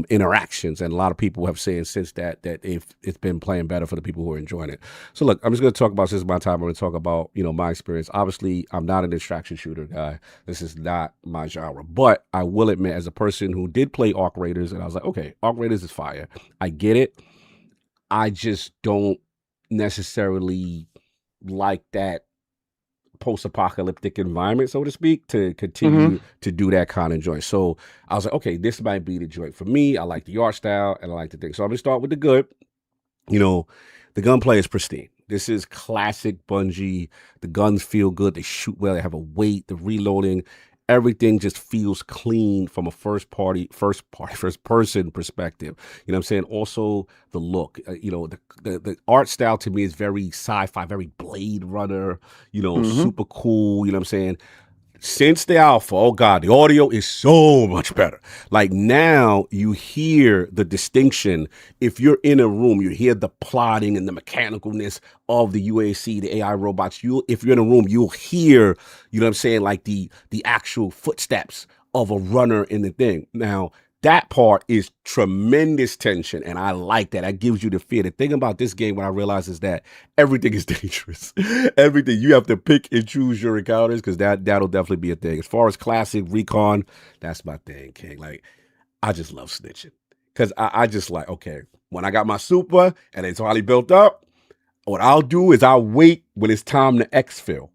interactions. And a lot of people have said since that it's been playing better for the people who are enjoying it. So look, I'm just going to talk about, since it's my time, I'm going to talk about, my experience. Obviously, I'm not an distraction shooter guy. This is not my genre. But I will admit, as a person who did play Arc Raiders, and I was like, okay, Arc Raiders is fire. I get it. I just don't necessarily like that post-apocalyptic environment, so to speak, to continue to do that kind of joint. So I was like, okay, this might be the joint for me. I like the art style and I like the thing. So I'm gonna start with the good. The gunplay is pristine. This is classic Bungie. The guns feel good. They shoot well. They have a weight. The reloading, everything just feels clean from a first person perspective. You know what I'm saying? Also the look, the art style to me is very sci-fi, very Blade Runner, super cool. You know what I'm saying? Since the alpha, oh God, the audio is so much better. Like now you hear the distinction. If you're in a room, you hear the plotting and the mechanicalness of the UAC, the AI robots. If you're in a room, you'll hear, like the actual footsteps of a runner in the thing. Now, that part is tremendous tension, and I like that. That gives you the fear. The thing about this game, what I realize is that everything is dangerous. Everything. You have to pick and choose your encounters, because that'll definitely be a thing. As far as classic recon, that's my thing, King. Like, I just love snitching. Because I just like, okay, when I got my super and it's already built up, what I'll do is I'll wait when it's time to exfil.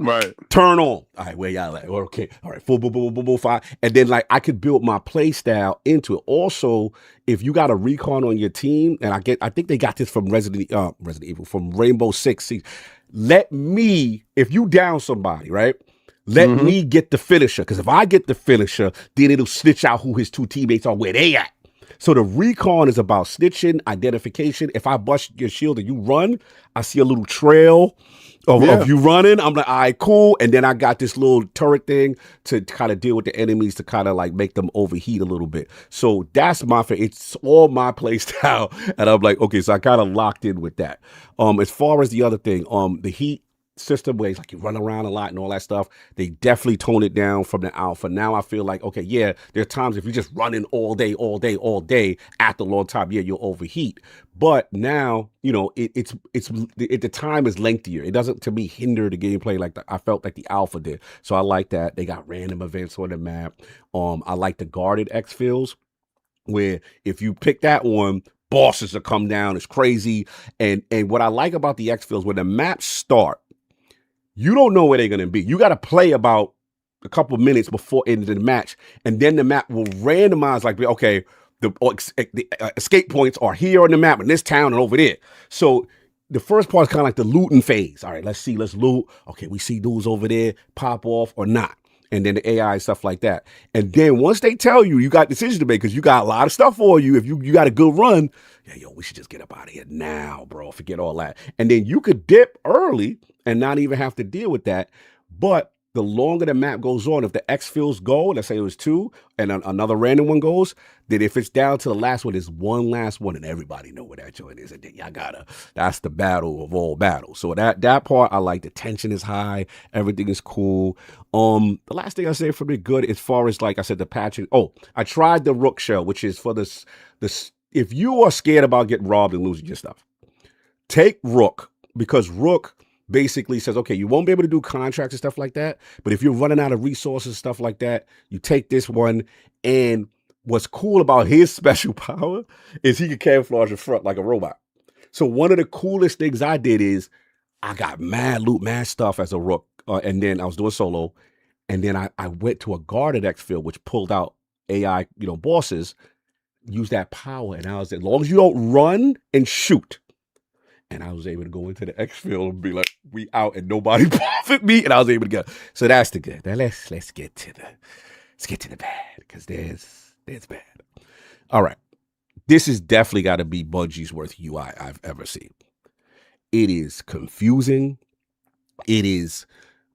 Right. Turn on. All right, where y'all at? Okay. All right. Full, boom, boom, boom, boom, fire. And then I could build my play style into it. Also, if you got a recon on your team, and I think they got this from Resident Evil, from Rainbow Six Siege. If you down somebody, right? Let me get the finisher. Because if I get the finisher, then it'll snitch out who his two teammates are, where they at. So the recon is about snitching, identification. If I bust your shield and you run, I see a little trail of you running. I'm like, all right, cool. And then I got this little turret thing to kind of deal with the enemies, to kind of like make them overheat a little bit. So that's my favorite. It's all my play style. And I'm like, okay, so I kind of locked in with that. As far as the other thing, the heat system, where it's like you run around a lot and all that stuff, they definitely tone it down from the alpha. Now I feel like, okay, yeah, there are times if you're just running all day after a long time, yeah, you'll overheat. But now, the time is lengthier. It doesn't, to me, hinder the gameplay like I felt like the alpha did. So I like that. They got random events on the map. I like the guarded exfils, where if you pick that one, bosses will come down. It's crazy. And what I like about the exfils, when the maps start, you don't know where they're going to be. You got to play about a couple of minutes before into the match, and then the map will randomize, like, okay, the escape points are here on the map in this town and over there. So the first part is kind of like the looting phase. All right, let's loot. Okay, we see dudes over there, pop off or not. And then the AI and stuff like that. And then once they tell you, you got decisions to make, because you got a lot of stuff for you. If you got a good run, we should just get up out of here now, bro. Forget all that. And then you could dip early and not even have to deal with that. But the longer the map goes on, if the X fills go, let's say it was 2, and another random one goes, then if it's down to the last one, there's one last one, and everybody know where that joint is. And then that's the battle of all battles. So that part, I like. The tension is high. Everything is cool. The last thing I say for me good, as far as, like I said, the patching. Oh, I tried the Rook shell, which is for this. If you are scared about getting robbed and losing your stuff, take Rook, because Rook basically says, okay, you won't be able to do contracts and stuff like that, but if you're running out of resources, stuff like that, you take this one. And what's cool about his special power is he can camouflage in front like a robot. So one of the coolest things I did is I got mad loot, mad stuff as a Rook, and then I was doing solo, and then I went to a guarded exfil, which pulled out AI, bosses, use that power, and I was, as long as you don't run and shoot. And I was able to go into the exfil and be like, we out, and nobody buffed me, and I was able to go. So that's the good. Now let's get to the bad, because there's bad. All right. This has definitely got to be Bungie's worst UI I've ever seen. It is confusing. It is,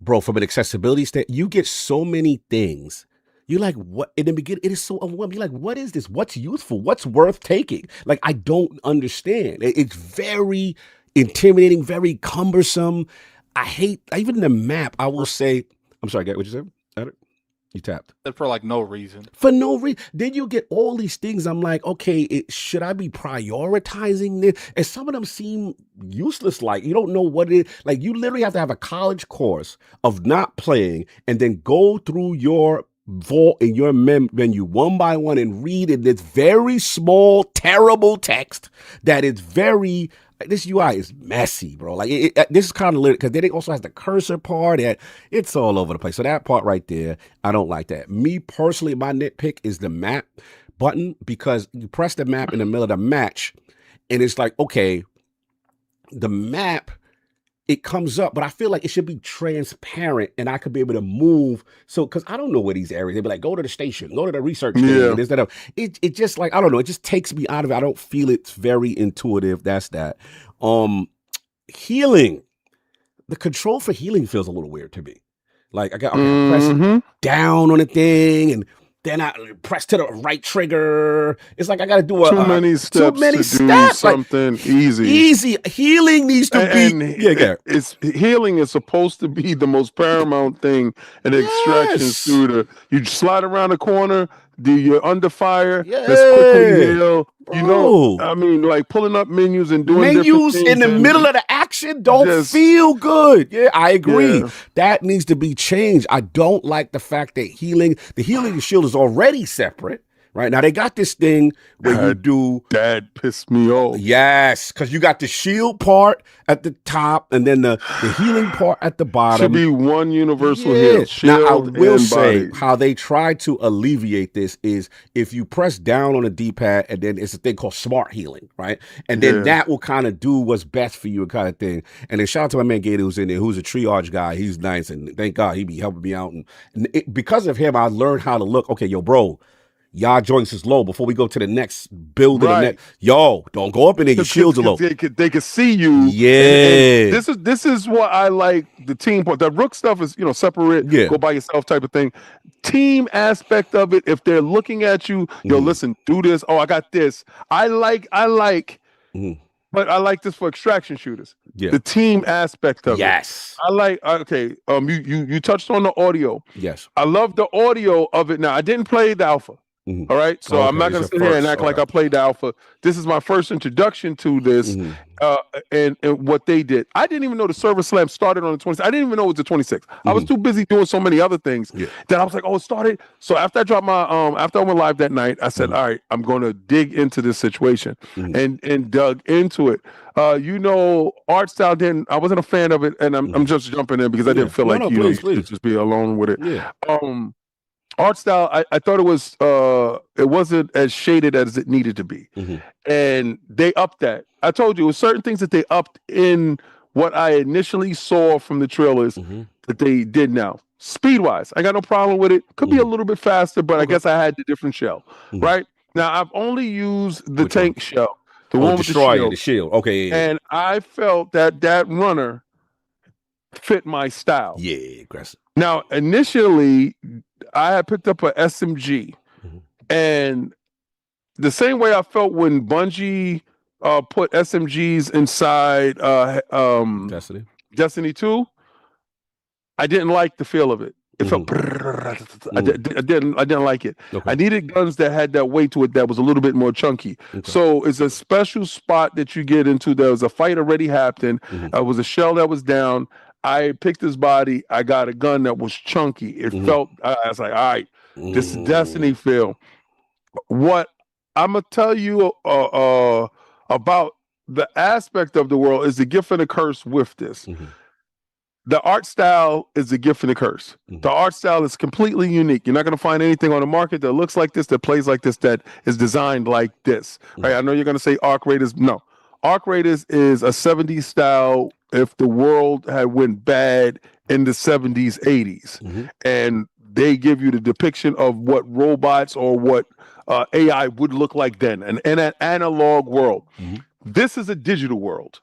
bro, from an accessibility standpoint, you get so many things. You're like, what? In the beginning, it is so overwhelming. You're like, what is this? What's useful? What's worth taking? Like, I don't understand. It's very intimidating, very cumbersome. I hate, even the map, I will say, I'm sorry, what you said? You tapped. For like no reason. For no reason. Then you get all these things. I'm like, okay, should I be prioritizing this? And some of them seem useless. Like, you don't know what it is. Like, you literally have to have a college course of not playing and then go through your vault in your menu one by one and read in this very small, terrible text that is very, this UI is messy, bro. Like, this is kind of lit, because then it also has the cursor part, and it's all over the place. So that part right there, I don't like that. Me personally, my nitpick is the map button, because you press the map in the middle of the match, and it's like, okay, the map, it comes up, but I feel like it should be transparent, and I could be able to move. So, because I don't know where these areas, they'd be like, go to the station, go to the research station, this, that, it just, like, I don't know, it just takes me out of it. I don't feel it's very intuitive. That's that. Healing, the control for healing feels a little weird to me. Like, I got press down on the thing, and then I press to the right trigger. It's like I got to do too many steps to do something like, easy. Healing needs to be. It's healing is supposed to be the most paramount thing in extraction shooter. You slide around the corner, do your under fire, let's quickly heal. You know, I mean, like pulling up menus and doing menus in the middle of the action don't feel good. Yeah, I agree. Yeah. That needs to be changed. I don't like the fact that the healing shield is already separate. Right now, they got this thing where you do. That pissed me off. Yes, because you got the shield part at the top, and then the healing part at the bottom. Should be one universal heal. Shield now, I will say body. How they try to alleviate this is if you press down on the D-pad, and then it's a thing called smart healing, right? And then that will kind of do what's best for you, kind of thing. And then shout out to my man Gator who's in there, who's a triage guy. He's nice, and thank God he be helping me out. And because of him, I learned how to look. Okay, yo, bro. Y'all joints is low before we go to the next building. Right. Yo, don't go up in there. Your shields are low. They could see you. Yeah. And this is what I like. The team part. The Rook stuff is separate. Yeah. Go by yourself type of thing. Team aspect of it. If they're looking at you, yo, listen, do this. Oh, I got this. I like. But I like this for extraction shooters. Yeah. The team aspect of it. Yes. I like. Okay. You touched on the audio. Yes. I love the audio of it. Now I didn't play the alpha. All right, so I'm not going to sit here and act like I played the alpha. This is my first introduction to this, and what they did. I didn't even know the server slam started on the 26th. I didn't even know it was the 26th. I was too busy doing so many other things that I was like, oh, it started. So after I dropped my after I went live that night, I said, all right, I'm going to dig into this situation and dug into it. Art style I wasn't a fan of it, and I'm just jumping in because I didn't feel you should just be alone with it. Yeah. Art style, I thought it wasn't as shaded as it needed to be. And they upped that. I told you, it was certain things that they upped in what I initially saw from the trailers that they did now. Speed-wise, I got no problem with it. Could be a little bit faster, but I guess I had the different shell, right? Now, I've only used the tank shell. The one with the shield. Okay. Yeah. And I felt that runner fit my style. Yeah, aggressive. Now, initially, I had picked up a SMG, and the same way I felt when Bungie put SMGs inside Destiny 2, I didn't like the feel of it. It felt I didn't like it. Okay. I needed guns that had that weight to it that was a little bit more chunky. Okay. So it's a special spot that you get into. There was a fight already happened. It was a shell that was down. I picked his body. I got a gun that was chunky. It felt, I was like, all right, this is Destiny feel. What I'm going to tell you about the aspect of the world is the gift and the curse with this. The art style is a gift and a curse. The art style is completely unique. You're not going to find anything on the market that looks like this, that plays like this, that is designed like this. Right? I know you're going to say Arc Raiders. No. Arc Raiders is a 70s style if the world had went bad in the 70s, 80s. And they give you the depiction of what robots or what AI would look like then. And in an analog world. This is a digital world.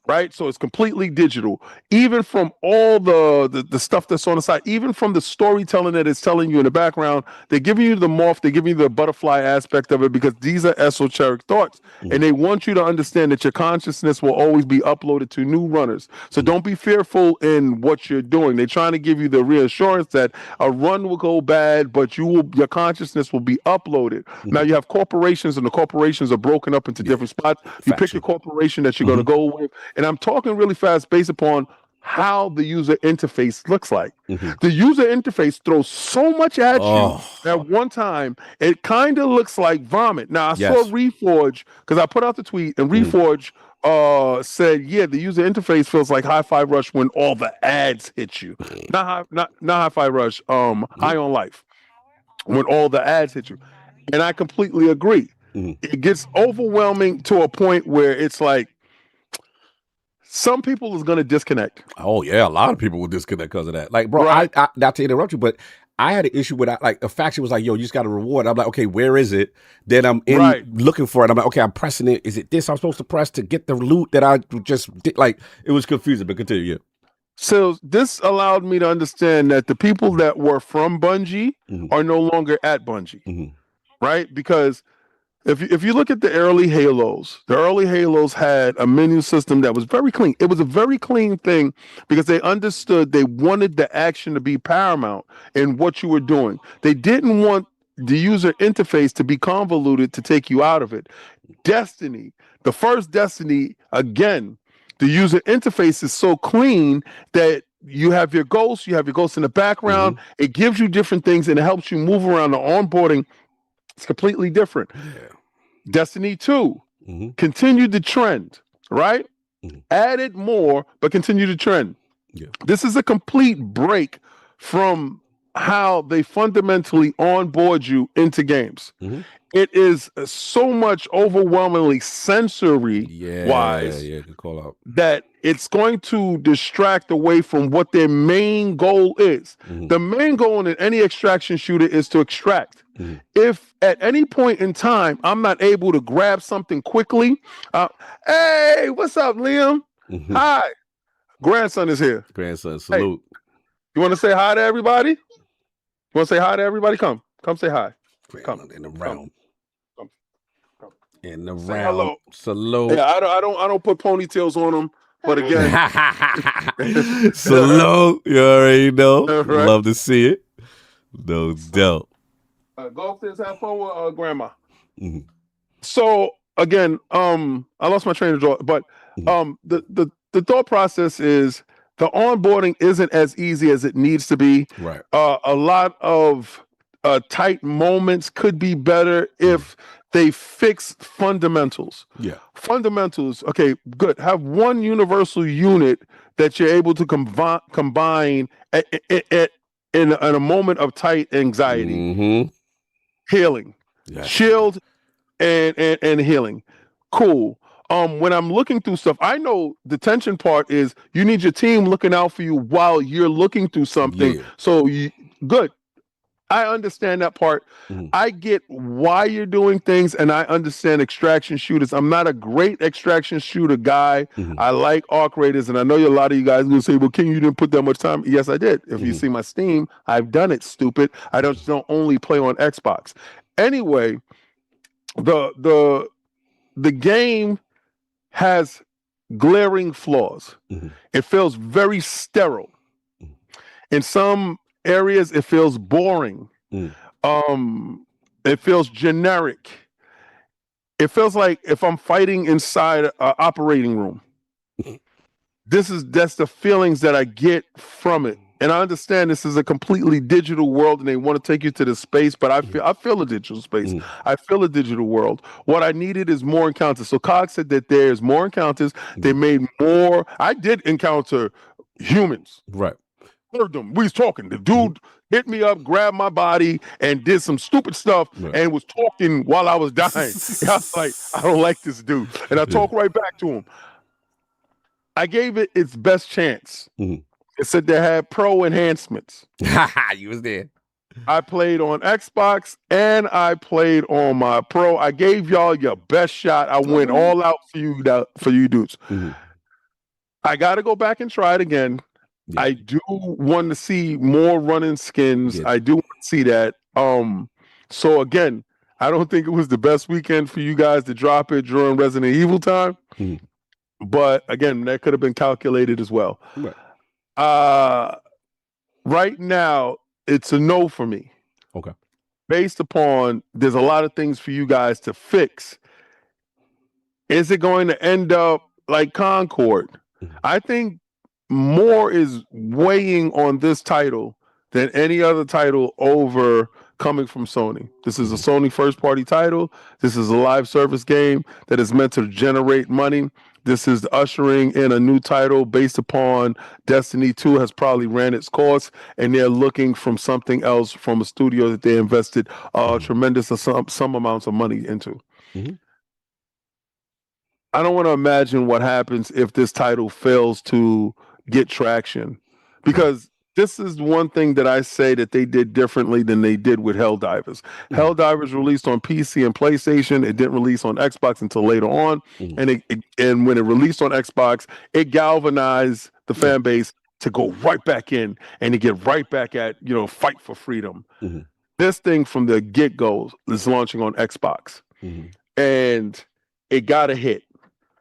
Right, so it's completely digital. Even from all the stuff that's on the side, even from the storytelling that it's telling you in the background, they're giving you the morph, they're giving you the butterfly aspect of it because these are esoteric thoughts, and they want you to understand that your consciousness will always be uploaded to new runners. So don't be fearful in what you're doing. They're trying to give you the reassurance that a run will go bad, but your consciousness will be uploaded. Now you have corporations, and the corporations are broken up into different spots. You pick your corporation that you're going to go with. And I'm talking really fast based upon how the user interface looks like. The user interface throws so much at you at one time, it kind of looks like vomit. Now, I saw Reforge, because I put out the tweet, and Reforge said, yeah, the user interface feels like Hi-Fi Rush when all the ads hit you. Not Hi-Fi Rush, High on Life, when all the ads hit you. And I completely agree. It gets overwhelming to a point where it's like, some people is going to disconnect. Oh, yeah. A lot of people will disconnect because of that. Like, bro, I not to interrupt you, but I had an issue with like a faction was like, yo, you just got a reward. I'm like, okay, where is it? Then I'm looking for it. I'm like, okay, I'm pressing it. Is it this I'm supposed to press to get the loot that I just did? Like, it was confusing, but continue. Yeah. So this allowed me to understand that the people that were from Bungie are no longer at Bungie, right? Because if you look at the early Halos had a menu system that was very clean. It was a very clean thing because they understood they wanted the action to be paramount in what you were doing. They didn't want the user interface to be convoluted to take you out of it. Destiny, the first Destiny, again, the user interface is so clean that you have your ghosts in the background. It gives you different things and it helps you move around. The onboarding is completely different. Destiny 2 continued the trend, right? Added more, but continued the trend. This is a complete break from how they fundamentally onboard you into games. It is so much overwhelmingly sensory wise good call out. that it's going to distract away from what their main goal is. The main goal in any extraction shooter is to extract. If at any point in time I'm not able to grab something quickly, hey, what's up, Liam? Hi. Grandson is here. Grandson, salute. Hey, you want to say hi to everybody? You want to say hi to everybody? Come say hi. Come in the round. Come. In the Say round. hello. Salute. Yeah, I don't put ponytails on them, but again, salute. You already know. Right. Love to see it. No doubt. Go upstairs, have fun with grandma. So again, I lost my train of thought, but the thought process is the onboarding isn't as easy as it needs to be. Right. A lot of tight moments could be better if they fix fundamentals. Fundamentals. Okay, good. Have one universal unit that you're able to combine in a moment of tight anxiety. Healing, shield, and healing. Cool. When I'm looking through stuff, I know the tension part is you need your team looking out for you while you're looking through something. So good. I understand that part. I get why you're doing things, and I understand extraction shooters. I'm not a great extraction shooter guy. I like arc raiders, and I know a lot of you guys will say, well, King, you didn't put that much time. Yes, I did. If you see my Steam, I've done it, stupid. I don't only play on Xbox. Anyway, the game has glaring flaws. It feels very sterile. In some areas, it feels boring. It feels generic. It feels like if I'm fighting inside an operating room. That's the feelings that I get from it. And I understand this is a completely digital world and they want to take you to the space, but I feel a digital space. I feel a digital world. What I needed is more encounters. So COG said that there's more encounters. They made more. I did encounter humans. Right. Heard them. We was talking. The dude hit me up, grabbed my body, and did some stupid stuff and was talking while I was dying. I was like, I don't like this dude. And I talked right back to him. I gave it its best chance. It said they had pro enhancements. You was there. I played on Xbox and I played on my pro. I gave y'all your best shot. I went all out for you dudes. I got to go back and try it again. I do want to see more running skins. I do want to see that. So again, I don't think it was the best weekend for you guys to drop it during Resident Evil time. But again, that could have been calculated as well. Right now, it's a no for me. Okay. Based upon there's a lot of things for you guys to fix. Is it going to end up like Concord? I think more is weighing on this title than any other title over coming from Sony. This is a Sony first-party title. This is a live service game that is meant to generate money. This is ushering in a new title based upon Destiny 2 has probably ran its course, and they're looking from something else from a studio that they invested tremendous some amounts of money into. I don't want to imagine what happens if this title fails to get traction, because this is one thing that I say that they did differently than they did with Helldivers. Helldivers released on PC and PlayStation. It didn't release on Xbox until later on. And when it released on Xbox, it galvanized the fan base to go right back in and to get right back at, fight for freedom. This thing from the get-go is launching on Xbox. And it got a hit.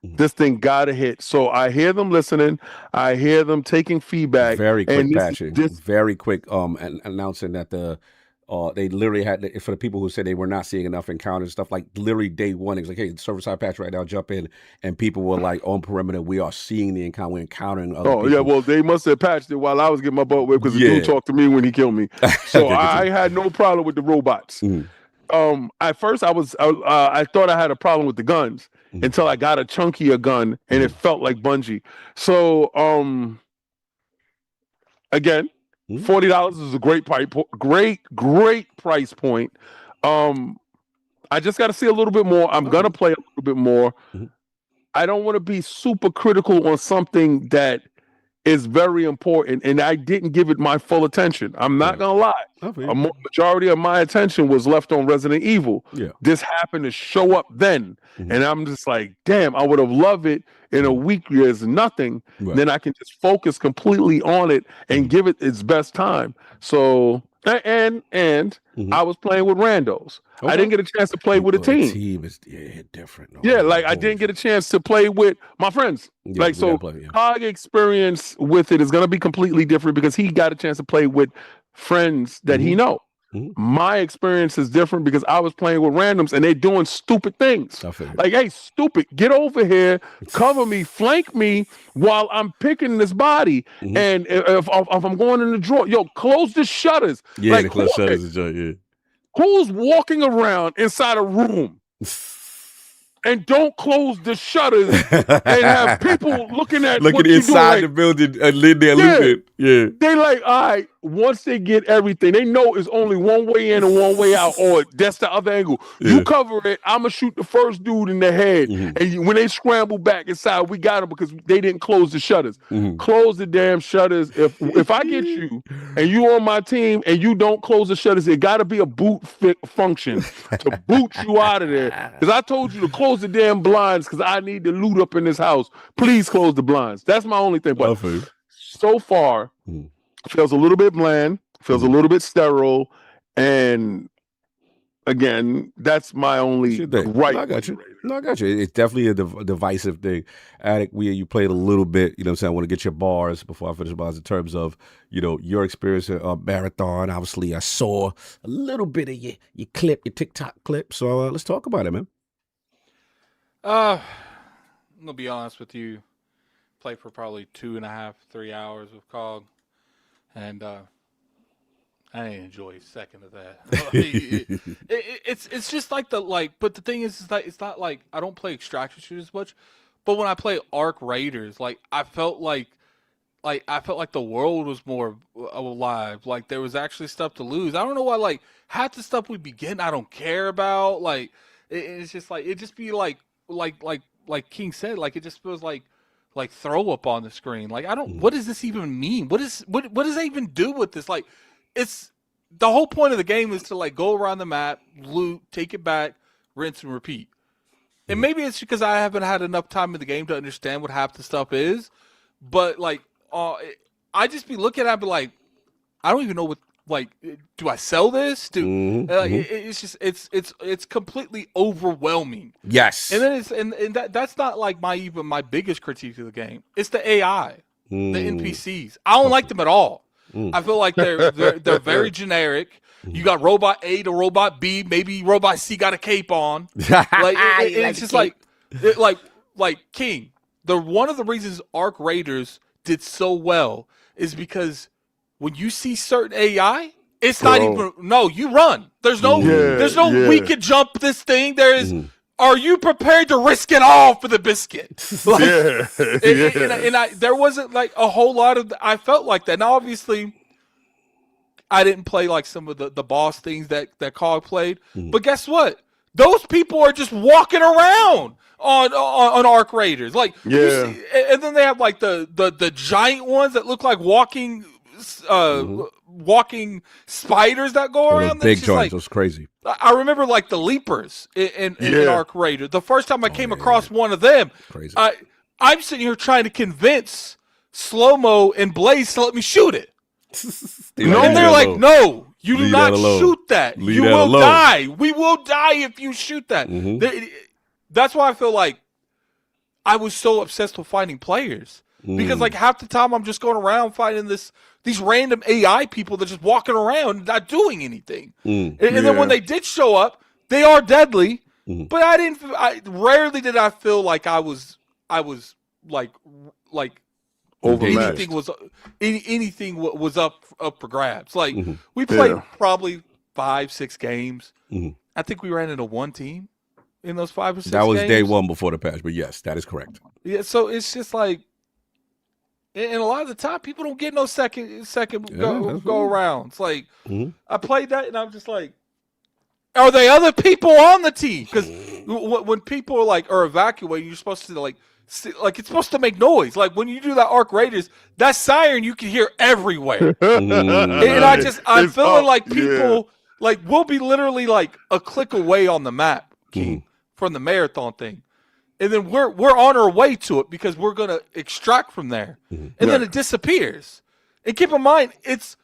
This thing got a hit. So I hear them listening. I hear them taking feedback. Very quick patching. Very quick announcing that they literally had, for the people who said they were not seeing enough encounters and stuff, like literally day one, it's like, hey, server side patch right now, jump in. And people were like, on perimeter, we are seeing the encounter, we're encountering other people. Yeah, well, they must have patched it while I was getting my butt whipped because the dude talked to me when he killed me. So I had no problem with the robots. At first I thought I had a problem with the guns until I got a chunkier gun and it felt like Bungie. So again, $40 is a great price point. I just got to see a little bit more. I'm gonna play a little bit more. I don't want to be super critical on something that is very important, and I didn't give it my full attention. I'm not gonna lie. A majority of my attention was left on Resident Evil. This happened to show up then, and I'm just like, damn, I would have loved it in a week. There's nothing. Then I can just focus completely on it and give it its best time. So and I was playing with randos. I didn't get a chance to play with a team. The team is different. I didn't get a chance to play with my friends. COG experience with it is going to be completely different because he got a chance to play with friends that he know. My experience is different because I was playing with randoms and they're doing stupid things. Like, hey, stupid, get over here, cover me, flank me while I'm picking this body. And if I'm going in the drawer, close the shutters. The close shutters is joint, Who's walking around inside a room and don't close the shutters and have people looking inside the building and then they're looking? Yeah. They like, all right, once they get everything, they know it's only one way in and one way out, or that's the other angle. Yeah. You cover it, I'm going to shoot the first dude in the head. And when they scramble back inside, we got them because they didn't close the shutters. Close the damn shutters. If I get you and you on my team and you don't close the shutters, it got to be a boot function to boot you out of there. Because I told you to close the damn blinds because I need to loot up in this house. Please close the blinds. That's my only thing. But so far, feels a little bit bland, feels a little bit sterile, and again, that's my only right. I got you. No, I got you. It's definitely a divisive thing. Attic, you played a little bit, you know what I'm saying? I want to get your bars before I finish bars in terms of, your experience at Marathon. Obviously, I saw a little bit of your clip, your TikTok clip. So let's talk about it, man. I'm going to be honest with you. Played for probably 2.5, 3 hours with COG. And I didn't enjoy a second of that. It's just like but the thing is that it's not like I don't play extraction shooters much, but when I play Arc Raiders, I felt like the world was more alive. Like there was actually stuff to lose. I don't know why. Half the stuff we begin, I don't care about. It's just it just be like King said. It just feels like throw up on the screen. What does this even mean? What does that even do with this? It's the whole point of the game is to go around the map, loot, take it back, rinse and repeat. And maybe it's because I haven't had enough time in the game to understand what half the stuff is. But I just be looking at it, I don't even know what. Do I sell this? It's just it's completely overwhelming. Yes, and then that's not my biggest critique of the game. It's the AI, the NPCs. I don't like them at all. I feel like they're very generic. You got robot A to robot B. Maybe robot C got a cape on. It's just like King. One of the reasons Arc Raiders did so well is because when you see certain AI, it's not even you run. There's no we could jump this thing. There is are you prepared to risk it all for the biscuit? There wasn't a whole lot of I felt like that. Now obviously I didn't play some of the boss things that COG played. But guess what? Those people are just walking around on Arc Raiders. And then they have the giant ones that look like walking spiders that go around. Big joints, was crazy. I remember the leapers in Arc Raider. The first time I came across one of them, crazy. I'm sitting here trying to convince Slow-Mo and Blaze to let me shoot it. And they're like, no, you do not shoot that. You will die. We will die if you shoot that. That's why I feel like I was so obsessed with finding players. Because half the time I'm just going around finding these random AI people that are just walking around not doing anything. And then when they did show up, they are deadly. But rarely did I feel like I was overmatched. Anything was up for grabs. We played probably 5-6 games. I think we ran into one team in those 5 or 6 games. That was day one before the patch, but yes, that is correct. Yeah, so it's just and a lot of the time people don't get no second go around. It's I played that and I'm just are there other people on the team? Because when people are evacuating, you're supposed to it's supposed to make noise. When you do that Arc Raiders, that siren you can hear everywhere. And I'm feeling people we'll be literally a click away on the map, King, from the marathon thing. And then we're on our way to it because we're going to extract from there. And then it disappears. And keep in mind, it's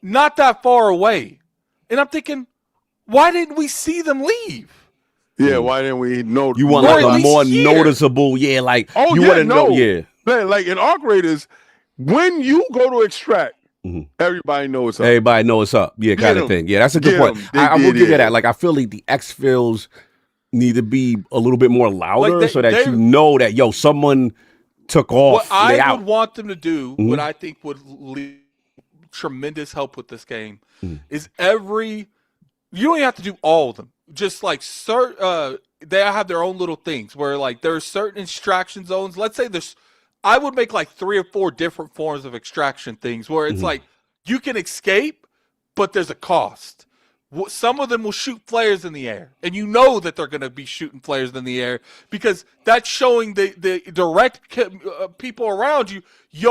not that far away. And I'm thinking, why didn't we see them leave? Yeah, why didn't we know? You want a more noticeable, you want to know, Man, in Arc Raiders, when you go to extract, everybody knows up. Everybody knows up. Yeah, kind of thing. Yeah, that's a good point. I will give you that. I feel like the exfils need to be a little bit more louder so that you know that someone took off. What I would want them to do, what I think would lead tremendous help with this game, is you don't even have to do all of them. Just they have their own little things where there are certain extraction zones. Let's say there's I would make like 3 or 4 different forms of extraction things where it's like you can escape, but there's a cost. Some of them will shoot flares in the air, and you know that they're going to be shooting flares in the air because that's showing the direct people around you,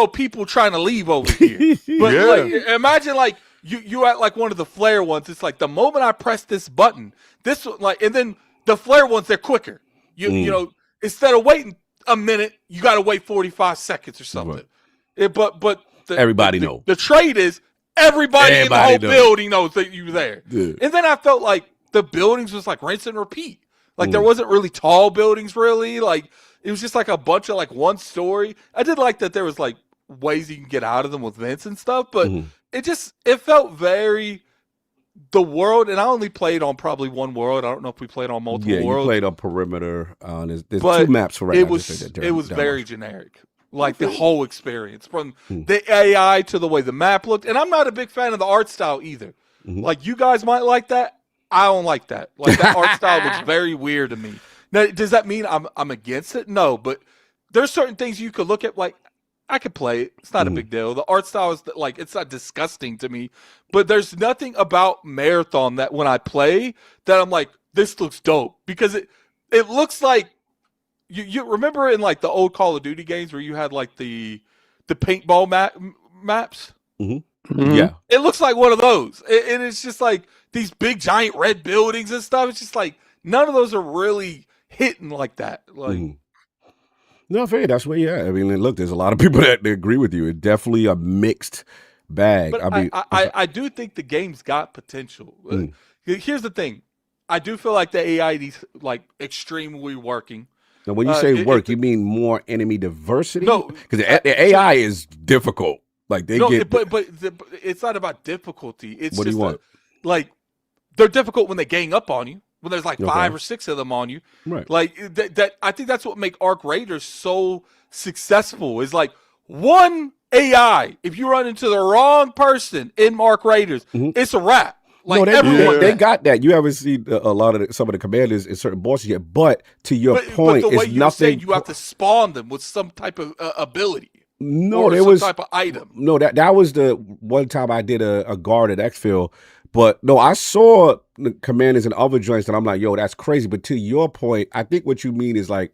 people trying to leave over here. But like, imagine like you at like one of the flare ones. It's like the moment I press this button, and then the flare ones, they're quicker. You know, instead of waiting a minute, you got to wait 45 seconds or something. But everybody know the trade is. Everybody in the whole building knows that you were there. Yeah. And then I felt like the buildings was like rinse and repeat. Like there wasn't really tall buildings really. Like it was just like a bunch of like one story. I did like that there was like ways you can get out of them with vents and stuff, but it felt very the world, and I only played on probably one world. I don't know if we played on multiple worlds. You played on Perimeter. There's 2 maps for it was very generic. Like the whole experience, from the AI to the way the map looked. And I'm not a big fan of the art style either. Like you guys might like that. I don't like that. Like that art style looks very weird to me. Now, does that mean I'm against it? No, but there's certain things you could look at like, I could play it. It's not a big deal. The art style is like, it's not disgusting to me. But there's nothing about Marathon that when I play that I'm like, this looks dope. Because it looks like, you remember in like the old Call of Duty games where you had like the paintball maps? Yeah. It looks like one of those. And it's just like these big giant red buildings and stuff. It's just like none of those are really hitting like that. Like No, fair. That's where you're at. I mean, look, there's a lot of people that agree with you. It's definitely a mixed bag. But I do think the game's got potential. Here's the thing. I do feel like the AI is like extremely working. Now, when you say you mean more enemy diversity? No, because the AI is difficult. Like but it's not about difficulty. It's what just do you want? Like they're difficult when they gang up on you. When there's like 5 or 6 of them on you, right? Like that. I think that's what make Arc Raiders so successful. Is like one AI. If you run into the wrong person in Arc Raiders, it's a wrap. Like they got that. You haven't seen a lot of some of the commanders in certain bosses yet. But to your point, but the way it's nothing. You have to spawn them with some type of ability. No, there was some type of item. No, that was the one time I did a guard at Exfil. But no, I saw the commanders and other joints, and I'm like, yo, that's crazy. But to your point, I think what you mean is like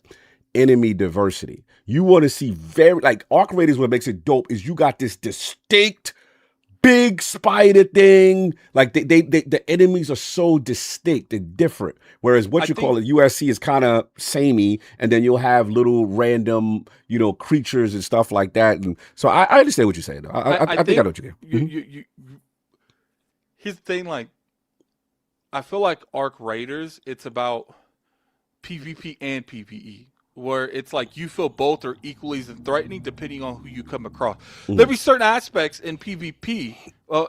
enemy diversity. You want to see like Arc Raiders. What makes it dope is you got this distinct big spider thing. Like the enemies are so distinct and different. Whereas what you call it USC is kind of samey, and then you'll have little random, creatures and stuff like that. And so I understand what you're saying. I think I know what you're saying. Here's the thing, like I feel like Arc Raiders, it's about PvP and PvE. Where it's like you feel both are equally as threatening depending on who you come across. There'll be certain aspects in PvP,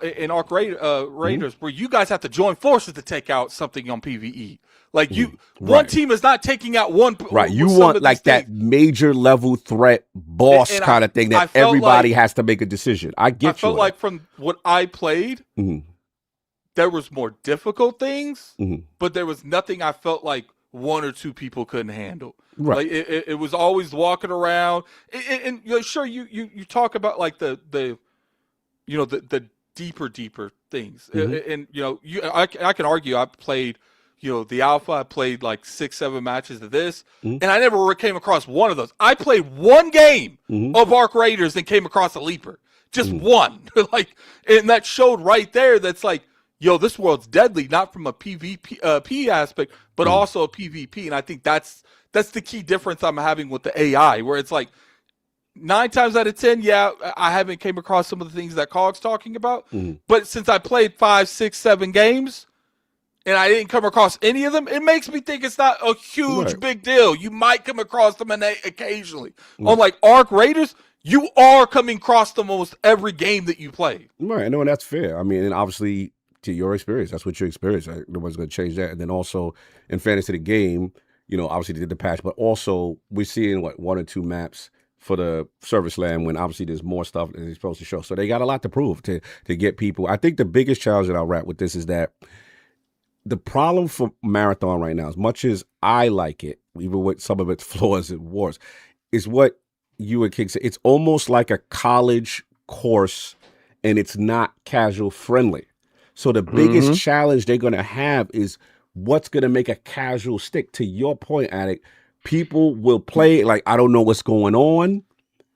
in Arc Raiders, where you guys have to join forces to take out something on PvE. Like one team is not taking out one. Right, you want like that major level threat boss kind of thing that everybody has to make a decision. I felt like from what I played, there was more difficult things, but there was nothing I felt like 1 or 2 people couldn't handle. Right. Like it was always walking around, and sure you talk about like the deeper things, and I can argue I played the alpha. I played like 6-7 matches of this, and I never came across one of those. I played one game of Arc Raiders and came across a leaper, just one. Like, and that showed right there. That's like, this world's deadly, not from a PvP aspect, but also a PvP. And I think that's the key difference I'm having with the AI, where it's like 9 times out of 10, I haven't came across some of the things that Cog's talking about. But since I played 5, 6, 7 games and I didn't come across any of them, it makes me think it's not a huge big deal. You might come across them occasionally. On like Arc Raiders, you are coming across them almost every game that you play. Right. No, and that's fair. I mean, and obviously, to your experience, that's what you experience. No one's going to change that. And then also, in fairness to the game, obviously they did the patch, but also we're seeing 1 or 2 maps for the service land when obviously there's more stuff that they're supposed to show. So they got a lot to prove to get people. I think the biggest challenge that I'll wrap with this is that the problem for Marathon right now, as much as I like it, even with some of its flaws and warts, is what you and King said, it's almost like a college course, and it's not casual friendly. So the biggest challenge they're going to have is what's going to make a casual stick. To your point, Addict, people will play like, I don't know what's going on.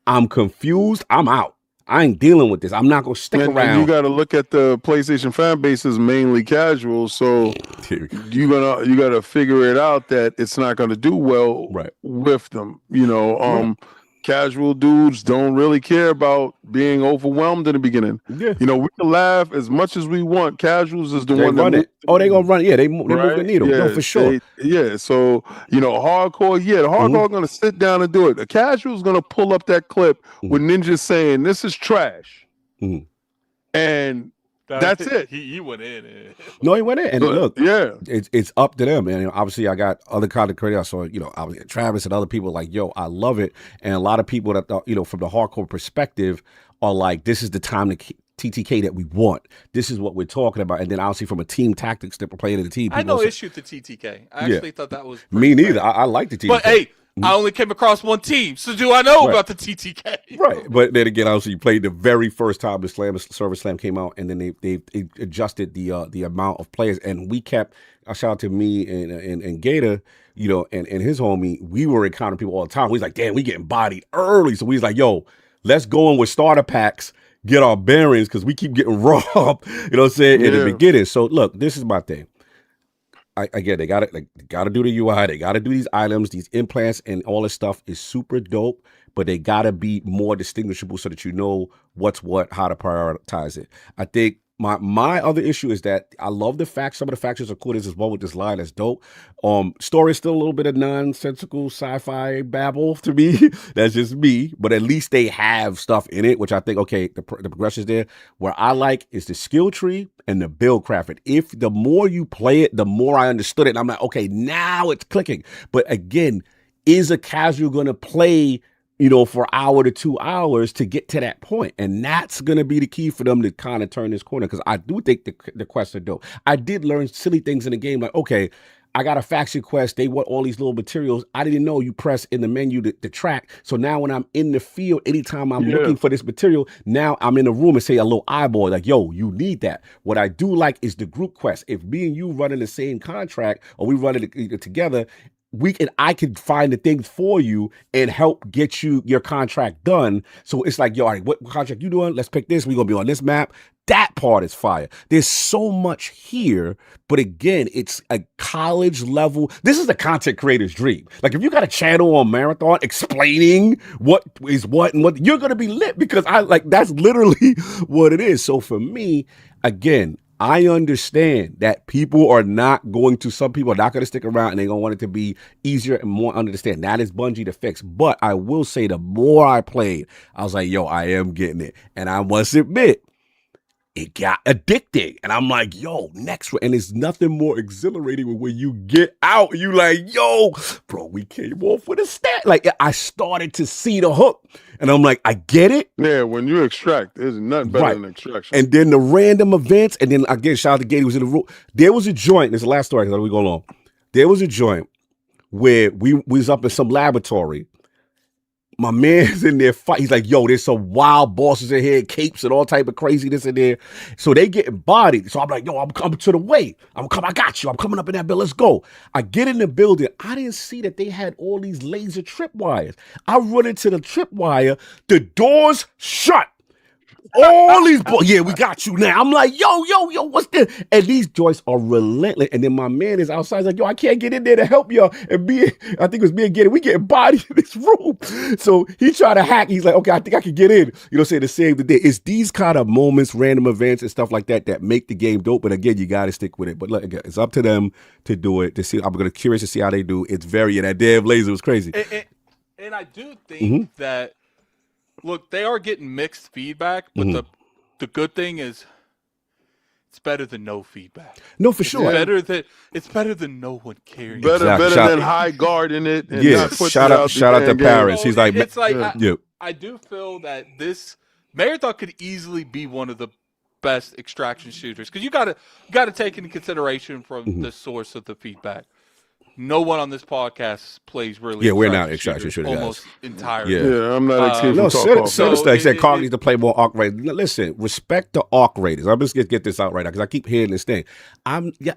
I'm confused. I'm out. I ain't dealing with this. I'm not going to stick around. And you got to look at the PlayStation fan base is mainly casual. So you got to figure it out that it's not going to do well with them. You know, casual dudes don't really care about being overwhelmed in the beginning. Yeah. You know, we can laugh as much as we want. Casuals is the one that run it. Oh, they gonna run it. Yeah, they move the needle. Yeah, no, for sure. So, you know, hardcore, the hardcore gonna sit down and do it. The casual's gonna pull up that clip with Ninja saying, "This is trash." And that's it. He went in. No, he went in. And look, it's up to them. And obviously, I got other content creators. So, you know, Travis and other people like, yo, I love it. And a lot of people that, you know, from the hardcore perspective are like, this is the time to TTK that we want. This is what we're talking about. And then obviously from a team tactics that we're playing in the team. I had no issue with the TTK. I actually thought that was me neither. I like the TTK. But hey, I only came across one team, so do I know about the TTK? Right, but then again, obviously, you played the very first time the Server Slam came out, and then they adjusted the amount of players, and we kept. A shout out to me and Gator, you know, and his homie. We were encountering people all the time. We was like, damn, we getting bodied early, so we was like, yo, let's go in with starter packs, get our bearings, because we keep getting robbed. You know what I'm saying in the beginning. So look, this is my thing. Again, they gotta do the UI, they gotta do these items, these implants, and all this stuff is super dope, but they gotta be more distinguishable so that you know what's what, how to prioritize it. I think my other issue is that I love the fact some of the factions are cool. There's this one with this line that's dope. Story is still a little bit of nonsensical sci-fi babble to me. That's just me, but at least they have stuff in it, which I think, okay, the progression's there. Where I like is the skill tree and the build crafting. If the more you play it, the more I understood it. And I'm like, okay, now it's clicking. But again, is a casual going to play, you know, for an hour to 2 hours to get to that point? And that's going to be the key for them to kind of turn this corner. Because I do think the quests are dope. I did learn silly things in the game. Like, okay, I got a faction quest. They want all these little materials. I didn't know you press in the menu the track. So now when I'm in the field, anytime I'm looking for this material, now I'm in a room and say a little eyeball like, yo, you need that. What I do like is the group quest. If me and you running the same contract or we running it together, I can find the things for you and help get you your contract done. So it's like, yo, all right, what contract you doing? Let's pick this. We're going to be on this map. That part is fire. There's so much here, but again, it's a college level. This is the content creator's dream. Like if you got a channel on Marathon explaining what is what and what, you're going to be lit because that's literally what it is. So for me, again, I understand that some people are not going to stick around and they're going to want it to be easier and more understand. That is Bungie to fix. But I will say the more I played, I was like, yo, I am getting it. And I must admit, it got addicting. And I'm like, yo, next one. And it's nothing more exhilarating when you get out. You like, yo, bro, we came off with a stat. Like I started to see the hook. And I'm like, I get it. Yeah, when you extract, there's nothing better than extraction. And then the random events, and then again, shout out to Gady was in the room. There was a joint, this is the last story, because we go along. There was a joint where we was up in some laboratory. My man's in there fight. He's like, yo, there's some wild bosses in here, capes and all type of craziness in there. So they getting bodied. So I'm like, yo, I'm coming to the way. I got you. I'm coming up in that building. Let's go. I get in the building. I didn't see that they had all these laser tripwires. I run into the tripwire. The doors shut. All these we got you now. I'm like, yo, what's this? And these joints are relentless. And then my man is outside. He's like, yo, I can't get in there to help y'all. And I think it was me and Getty. We getting bodied in this room. So he tried to hack. He's like, okay, I think I can get in. You know, to save the day. It's these kind of moments, random events and stuff like that make the game dope. But again, you got to stick with it. But look, again, it's up to them to do it. To see, I'm going to curious to see how they do. It's that damn laser was crazy. And I do think that. Look, they are getting mixed feedback, but the good thing is it's better than no feedback. No, for sure. It's better than no one caring. Better than high guard in it. And shout out to Paris. He's like, it's like I do feel that this Marathon could easily be one of the best extraction shooters because you got to take into consideration from the source of the feedback. no one on this podcast plays really. Yeah, we're not extraction shooters almost guys. entirely. Yeah, I'm not a kid. No, Sinister said Carl it- needs to play more Arc Raiders. Listen, respect the Arc Raiders. I'm just gonna get this out right now because I keep hearing this thing.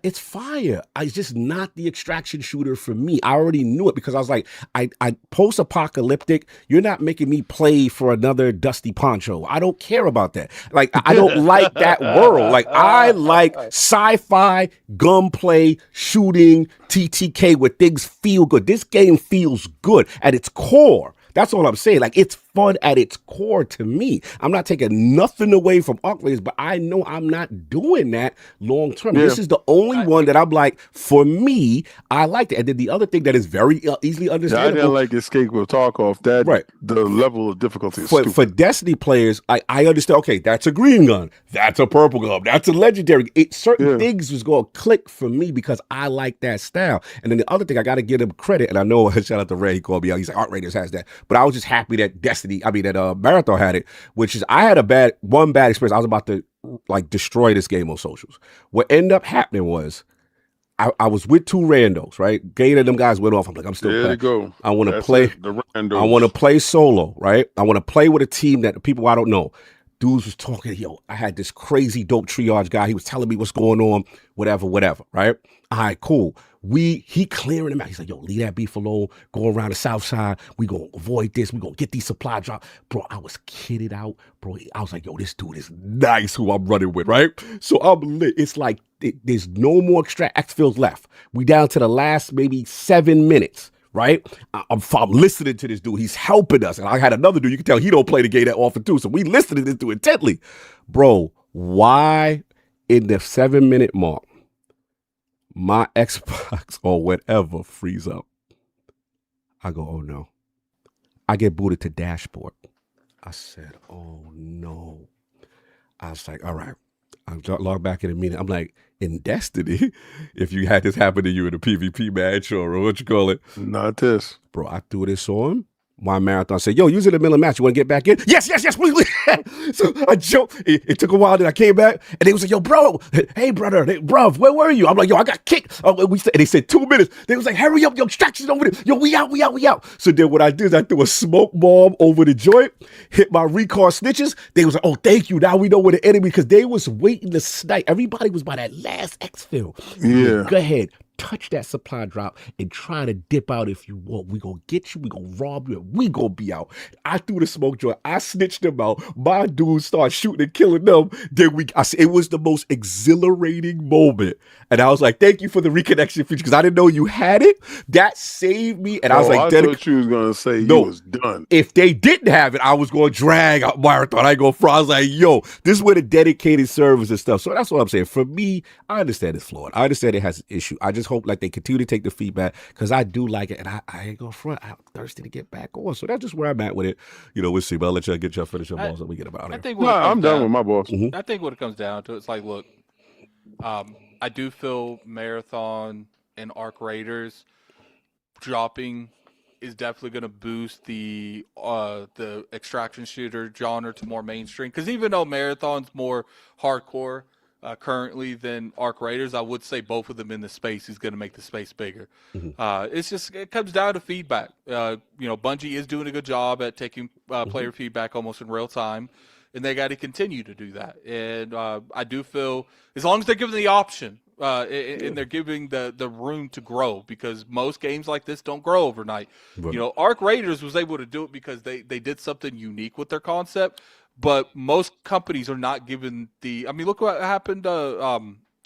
It's fire. It's just not the extraction shooter for me. I already knew it because I was like, I post-apocalyptic. You're not making me play for another Dusty Poncho. I don't care about that. Like, I don't like that world. Like, I like sci-fi, gunplay, shooting, TTK where things feel good. This game feels good at its core. That's all I'm saying. Like, it's fun at its core to me. I'm not taking nothing away from Arc Raiders, but I know I'm not doing that long term. Yeah. This is the only one that I'm like, for me, I liked it. And then the other thing that is very easily understandable. I didn't like Escape with Tarkov. That right. The level of difficulty is for Destiny players, I understand, okay, that's a green gun. That's a purple gun. That's a legendary. Certain things was going to click for me because I like that style. And then the other thing, I got to give him credit, and I know, shout out to Ray, he called me out. He's like, Arc Raiders has that. But I was just happy that Marathon had it, which is, I had one bad experience. I was about to like destroy this game on socials. What ended up happening was I was with two randos, right? Gator, them guys went off. I'm like, I'm still playing. There you go. I want to play. I want to play solo, right? I want to play with a team that people I don't know. Dudes was talking, yo, I had this crazy dope triage guy. He was telling me what's going on, whatever, right? All right, cool. He clearing them out. He's like, yo, leave that beef alone. Go around the south side. We gonna avoid this. We gonna get these supply drops. Bro, I was kitted out. Bro, I was like, yo, this dude is nice who I'm running with, right? So I'm lit. It's like, there's no more extract fields left. We down to the last maybe 7 minutes. Right? I'm listening to this dude. He's helping us. And I had another dude, you can tell he don't play the game that often too. So we listened to this dude intently. Bro, why in the 7-minute mark, my Xbox or whatever freeze up? I go, oh no. I get booted to dashboard. I said, oh no. I was like, all right. I'm logged back in a minute. I'm like, in Destiny, if you had this happen to you in a PvP match or what you call it. Not this. Bro, I threw this on. My Marathon said, yo, you was in the middle of the match. You want to get back in? Yes, please. So I joked. It took a while. Then I came back. And they was like, yo, bro. Hey, brother. Hey, bruv, where were you? I'm like, yo, I got kicked. And they said 2 minutes. They was like, hurry up. Yo, extraction over there. Yo, we out. So then what I did is I threw a smoke bomb over the joint, hit my recall snitches. They was like, oh, thank you. Now we know where the enemy, because they was waiting to snipe. Everybody was by that last exfil. Yeah. Go ahead. Touch that supply drop and try to dip out if you want. We gonna get you, we gonna rob you, and we gonna be out. I threw the smoke joint, I snitched them out. My dudes started shooting and killing them. Then it was the most exhilarating moment. And I was like, thank you for the reconnection feature, because I didn't know you had it. That saved me. And I was like, I thought you was gonna say you was done. If they didn't have it, I was gonna drag out Marathon. I ain't gonna fry. I was like, yo, this is where the dedicated servers and stuff. So that's what I'm saying. For me, I understand it's flawed. I understand it has an issue. I just hope like they continue to take the feedback, because I do like it, and I ain't gonna front. I'm thirsty to get back on. So that's just where I'm at with it. We'll see. But I'll let y'all get y'all finish your balls and we get about it. I'm done with my balls. Mm-hmm. I think what it comes down to, it's like, look, I do feel Marathon and Arc Raiders dropping is definitely going to boost the extraction shooter genre to more mainstream. Because even though Marathon's more hardcore currently than Arc Raiders, I would say both of them in the space is going to make the space bigger. Mm-hmm. It comes down to feedback. Bungie is doing a good job at taking player feedback almost in real time, and they got to continue to do that. And I do feel, as long as they're given the option and they're giving the room to grow, because most games like this don't grow overnight. Right. Arc Raiders was able to do it because they did something unique with their concept. But most companies are not given the. I mean, look what happened.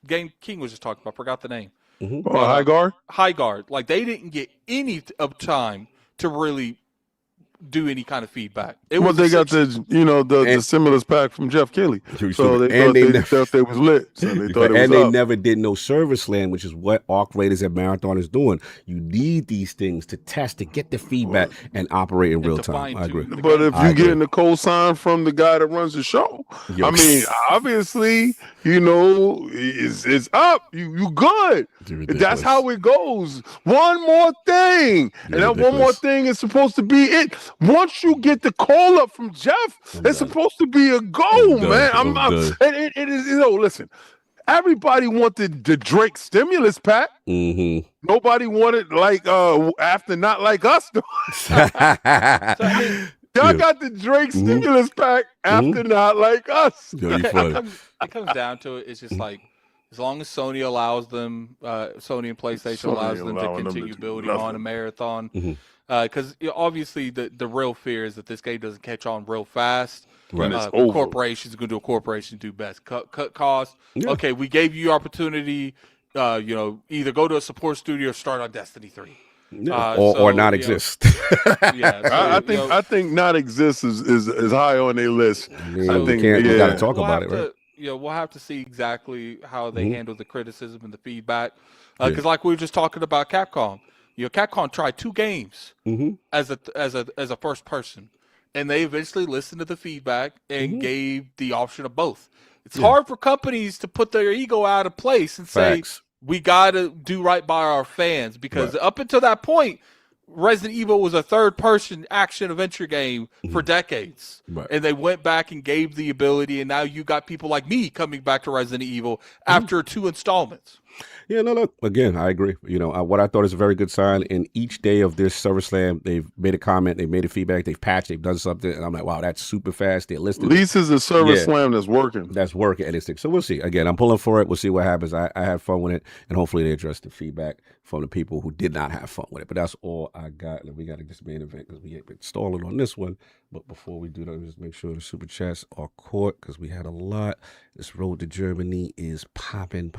Game King was just talking about. Forgot the name. Mm-hmm. High Guard. High Guard. Like, they didn't get any of time to really do any kind of feedback. They got the stimulus pack from Jeff Keighley, so they thought they was lit. So they thought it was and they up. never did no service land, which is what Arc Raiders and Marathon is doing. You need these things to test, to get the feedback and operate in real time. I agree. But if you getting the cosign from the guy that runs the show, I mean, obviously, it's up. You good. That's how it goes. One more thing, and that one more thing is supposed to be it. Once you get the call up from Jeff, it's supposed to be a go, man. It is. Listen, everybody wanted the Drake stimulus pack. Mm-hmm. Nobody wanted like after Not Like Us. Y'all got the Drake stimulus pack after Not Like Us. It comes down to it. It's just like, as long as Sony allows them, Sony and PlayStation allows them to continue building on a marathon. Because obviously the real fear is that this game doesn't catch on real fast. Right. Corporations are going to do what corporations do best. Cut costs. Yeah. Okay, we gave you opportunity, either go to a support studio or start on Destiny 3. Or not exist. I think not exist is high on their list. I think we got to talk about it, right? We'll have to see exactly how they handle the criticism and the feedback. Because like we were just talking about Capcom, Capcom tried 2 games as a first person, and they eventually listened to the feedback and gave the option of both. It's hard for companies to put their ego out of place and say, we got to do right by our fans, because up until that point, Resident Evil was a third-person action-adventure game for decades. And they went back and gave the ability, and now you got people like me coming back to Resident Evil after 2 installments. Yeah, no, look, again, I agree. What I thought is a very good sign, in each day of this Server Slam, they've made a comment, they've made a feedback, they've patched, they've done something, and I'm like, wow, that's super fast. They're listening. At least it's a Server Slam that's working. That's working, and so we'll see. Again, I'm pulling for it. We'll see what happens. I had fun with it, and hopefully they address the feedback from the people who did not have fun with it. But that's all I got. And we got to get this main event because we ain't been stalling on this one. But before we do that, just make sure the super chats are caught because we had a lot. This road to Germany is popping.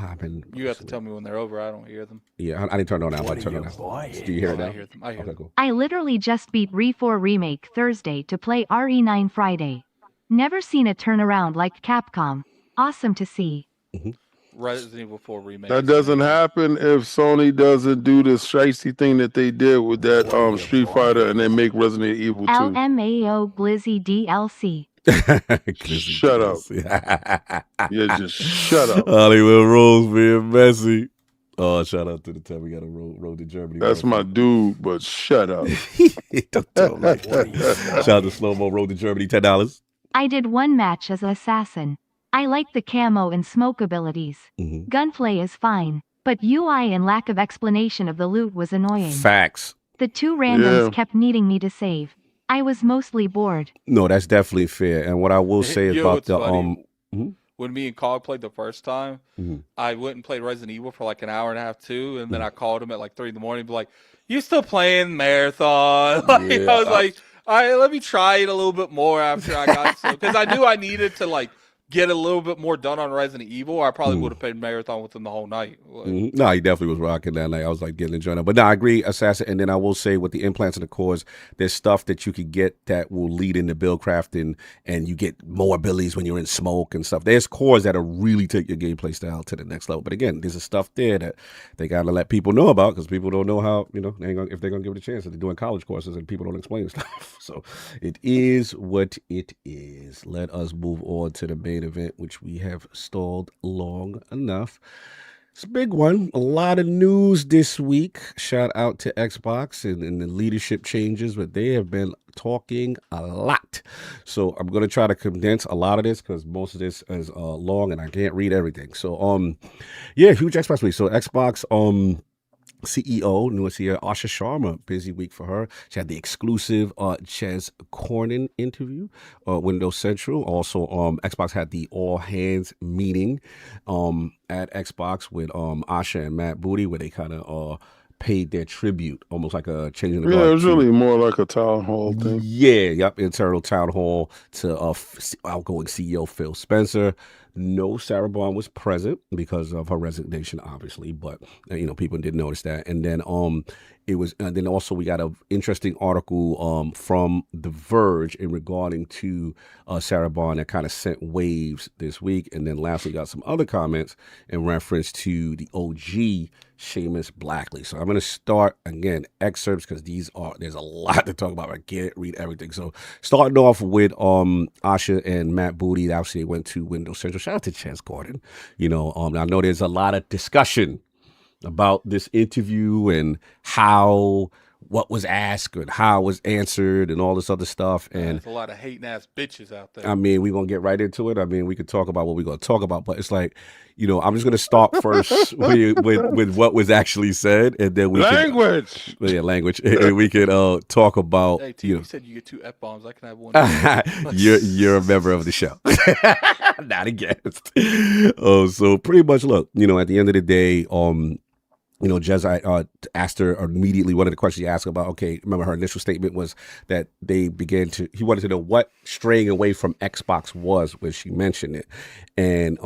You have to tell me when they're over. I don't hear them. Yeah, I didn't turn it on now. I turn it on. Do you hear it now? I hear them. I hear them. Cool. I literally just beat RE4 Remake Thursday to play RE9 Friday. Never seen a turnaround like Capcom. Awesome to see. Resident Evil 4 Remake. That doesn't happen if Sony doesn't do this shicey thing that they did with that Street Fighter and they make Resident Evil 2. LMAO Glizzy DLC. Shut up. Yeah, just shut up. Hollywood Rose being messy. Oh, shout out to the time we got a road to Germany. That's my dude, but shut up. Don't tell me. Shout out to Slow Mo Road to Germany, $10. I did 1 match as Assassin. I like the camo and smoke abilities. Gunplay is fine, but UI and lack of explanation of the loot was annoying. Facts. The 2 randoms kept needing me to save. I was mostly bored. No, that's definitely fair. And what I will say about the when me and CODE played the first time, I went and played Resident Evil for like an hour and a half too, and then I called him at like 3 in the morning, be like, "You still playing Marathon?" I was like, "All right, let me try it a little bit more after I got some," because I knew I needed to like get a little bit more done on Resident Evil, or I probably would have played Marathon with him the whole night. No, he definitely was rocking that night. I was like getting enjoying it. But no, I agree, Assassin. And then I will say with the implants and the cores, there's stuff that you could get that will lead into build crafting, and you get more abilities when you're in smoke and stuff. There's cores that'll really take your gameplay style to the next level. But again, there's stuff there that they got to let people know about, because people don't know how, if they're going to give it a chance. They're doing college courses and people don't explain stuff. So it is what it is. Let us move on to the main event, which we have stalled long enough. It's a big one. A lot of news this week. Shout out to Xbox and the leadership changes, but they have been talking a lot. So I'm going to try to condense a lot of this because most of this is long and I can't read everything. So, huge Xbox week. So Xbox, CEO, newest here, Asha Sharma, busy week for her. She had the exclusive Ches Cornyn interview, Windows Central. Also, Xbox had the all hands meeting at Xbox with Asha and Matt Booty, where they kind of paid their tribute, almost like a changing the guard. Yeah, it was really more like a town hall thing. Yeah, internal town hall to outgoing CEO Phil Spencer. No, Sarah Bond was present because of her resignation, obviously, but people did notice that. And then it was, and then also we got an interesting article from The Verge in regarding to Sarah Bond that kind of sent waves this week. And then lastly, got some other comments in reference to the OG Seamus Blackley. So I'm going to start again excerpts because there's a lot to talk about. I can't read everything. So starting off with Asha and Matt Booty. Obviously, they went to Windows Central. Shout out to Ches Cornyn. I know there's a lot of discussion about this interview and how what was asked and how it was answered and all this other stuff. And there's a lot of hating ass bitches out there. I mean, we're going to get right into it. I mean, we could talk about what we're going to talk about, but it's like, you know, I'm just going to start first with what was actually said, and then we language. Language. And we could talk about. Hey, T, you said you get 2 F-bombs. I can have one. You're a member of the show. Not a guest. So pretty much, look, you know, at the end of the day, you know, Jez asked her immediately, one of the questions he asked about, okay, remember her initial statement was that he wanted to know what straying away from Xbox was when she mentioned it. And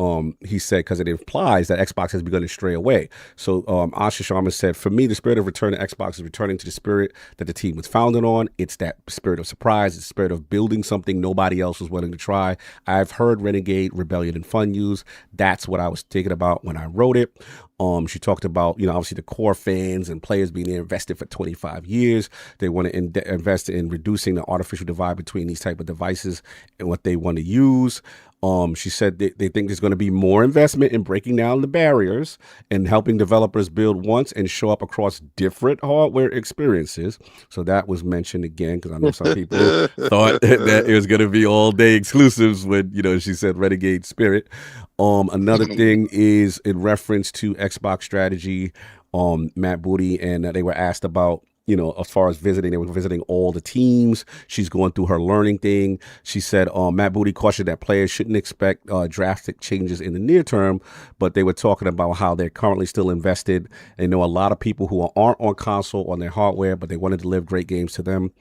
he said, because it implies that Xbox has begun to stray away. So Asha Sharma said, for me, the spirit of return to Xbox is returning to the spirit that the team was founded on. It's that spirit of surprise, it's the spirit of building something nobody else was willing to try. I've heard Renegade, Rebellion, and Fun used. That's what I was thinking about when I wrote it. She talked about, you know, obviously the core fans and players being invested for 25 years. They want to invest in reducing the artificial divide between these type of devices and what they want to use. She said they think there's going to be more investment in breaking down the barriers and helping developers build once and show up across different hardware experiences. So that was mentioned again, because I know some people thought that it was going to be all day exclusives when, you know, she said Renegade Spirit. Another thing is in reference to Xbox strategy, Matt Booty, and they were asked about, you know, as far as visiting, they were visiting all the teams. She's going through her learning thing. She said Matt Booty cautioned that players shouldn't expect drastic changes in the near term, but they were talking about how they're currently still invested. They know a lot of people who aren't on console on their hardware, but they want to deliver great games to them.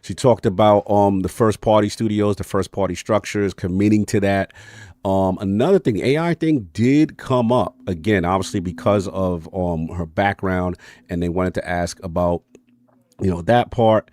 She talked about the first party studios, the first party structures, committing to that. Another thing, AI thing did come up again, obviously because of her background, and they wanted to ask about, you know, that part.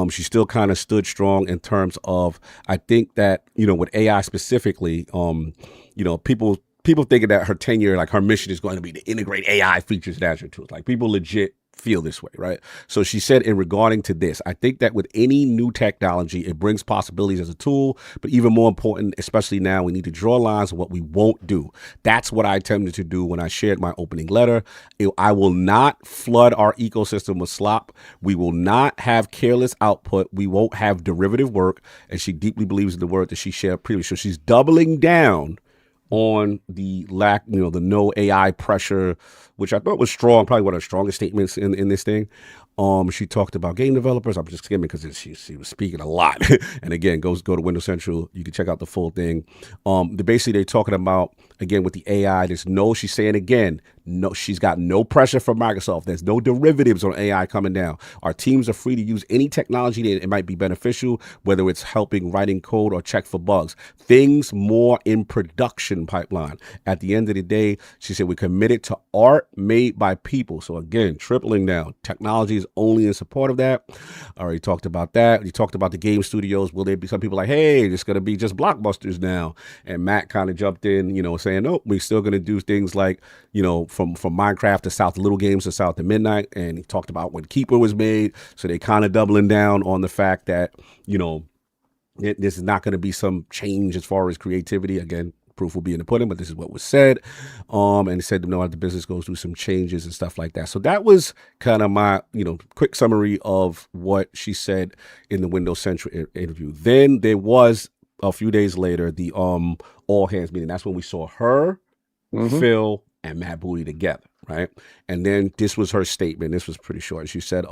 She still kind of stood strong in terms of, I think that, you know, with AI specifically, you know, people thinking that her tenure, like her mission is going to be to integrate AI features in Azure tools. Like people legit feel this way, right? So she said in regarding to this, I think that with any new technology, it brings possibilities as a tool, but even more important, especially now, we need to draw lines on what we won't do. That's what I attempted to do when I shared my opening letter. I will not flood our ecosystem with slop. We will not have careless output. We won't have derivative work. And she deeply believes in the word that she shared previously. So she's doubling down on the lack, you know, the no AI pressure, which I thought was strong, probably one of the strongest statements in this thing. She talked about game developers. I'm just skimming because she was speaking a lot. And again, go to Windows Central. You can check out the full thing. Basically, they're talking about, again, with the AI, she's saying again, no, she's got no pressure from Microsoft. There's no derivatives on AI coming down. Our teams are free to use any technology that it might be beneficial, whether it's helping writing code or check for bugs. Things more in production pipeline. At the end of the day, she said, we're committed to art made by people. So again, tripling down. Technology is only in support of that. I already talked about that. You talked about the game studios. Will there be some people like, hey, it's going to be just blockbusters now? And Matt kind of jumped in, you know, saying, nope, we're still going to do things like, you know, from Minecraft to South Little Games to South to Midnight. And he talked about when Keeper was made. So they kind of doubling down on the fact that, you know, this is not going to be some change as far as creativity. Again, proof will be in the pudding, but this is what was said. And he said, no, the business goes through some changes and stuff like that. So that was kind of my, you know, quick summary of what she said in the Windows Central interview. Then there was a few days later, the all hands meeting. That's when we saw her, Phil, and Matt Booty together, right? And then this was her statement. This was pretty short. She said,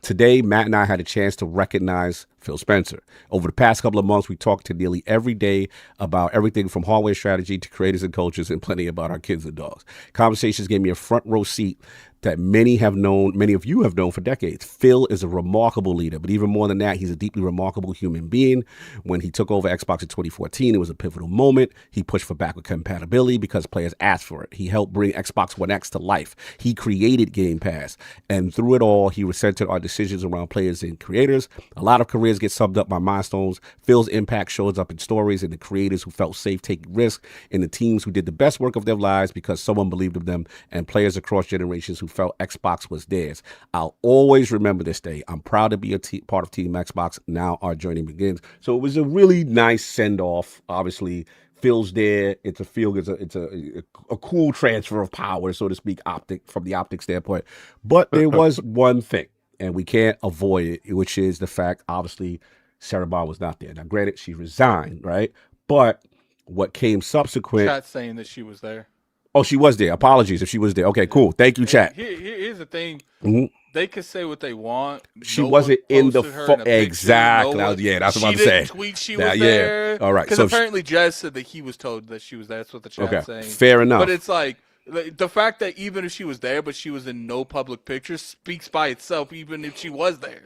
today, Matt and I had a chance to recognize Phil Spencer. Over the past couple of months, we talked to nearly every day about everything from hardware strategy to creators and coaches, and plenty about our kids and dogs. Conversations gave me a front row seat that many of you have known for decades. Phil is a remarkable leader, but even more than that, he's a deeply remarkable human being. When he took over Xbox in 2014, it was a pivotal moment. He pushed for backward compatibility because players asked for it. He helped bring Xbox One X to life. He created Game Pass. And through it all, he centered our decisions around players and creators. A lot of careers get summed up by milestones. Phil's impact shows up in stories, in the creators who felt safe taking risks, in the teams who did the best work of their lives because someone believed in them, and players across generations who felt Xbox was theirs. I'll always remember this day. I'm proud to be part of Team Xbox. Now our journey begins. So it was a really nice send-off. Obviously, Phil's there. It's a cool transfer of power, so to speak, from the optic standpoint. But there was one thing, and we can't avoid it, which is the fact, obviously, Sarah Bond was not there. Now, granted, she resigned, right? But what came subsequent... Chat saying that she was there. Oh, she was there. Apologies if she was there. Okay, cool. Thank you, chat. Here's the thing. Mm-hmm. They could say what they want. She wasn't in the exactly. No that's what I'm saying. Tweet she was there. All right. Because apparently Jez said that he was told that she was there. That's what the chat's saying. Fair enough. But it's like the fact that even if she was there, but she was in no public pictures, speaks by itself. Even if she was there,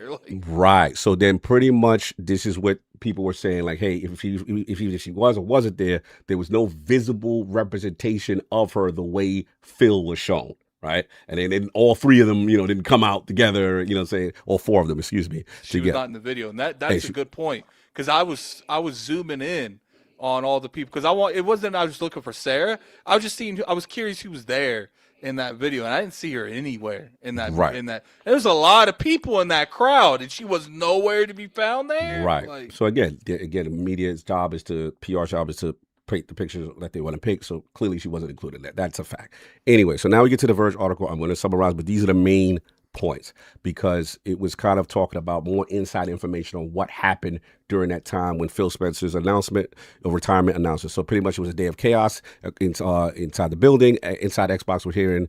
right. So then, pretty much, this is what people were saying. Like, hey, if she was or wasn't there, there was no visible representation of her the way Phil was shown. Right. And then all three of them, didn't come out together, saying all four of them, excuse me. She was not in the video. And that's a good point. Because I was zooming in on all the people because I was looking for Sarah. I was curious who was there in that video. And I didn't see her anywhere in that. Right. There was a lot of people in that crowd and she was nowhere to be found there. Right. So again, the media's job is PR's job is to paint the pictures that they want to paint. So clearly she wasn't included in that. That's a fact. Anyway, so now we get to the Verge article. I'm going to summarize, but these are the main points because it was kind of talking about more inside information on what happened during that time when Phil Spencer's retirement announcement. So pretty much it was a day of chaos inside the building. Inside Xbox, we're hearing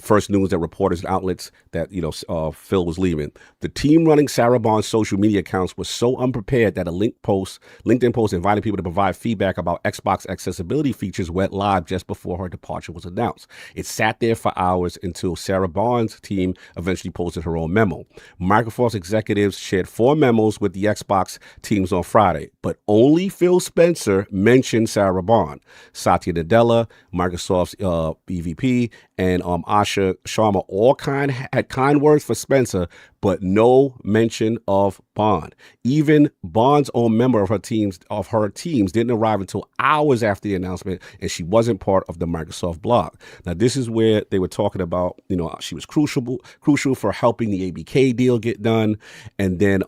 first news that reporters and outlets that Phil was leaving. The team running Sarah Bond's social media accounts was so unprepared that a LinkedIn post inviting people to provide feedback about Xbox accessibility features went live just before her departure was announced. It sat there for hours until Sarah Bond's team eventually posted her own memo. Microsoft's executives shared 4 memos with the Xbox teams on Friday, but only Phil Spencer mentioned Sarah Bond. Satya Nadella, Microsoft's EVP, and Asha Sharma all had kind words for Spencer, but no mention of Bond. Even Bond's own member of her teams didn't arrive until hours after the announcement, and she wasn't part of the Microsoft blog. Now, this is where they were talking about, she was crucial for helping the ABK deal get done. And then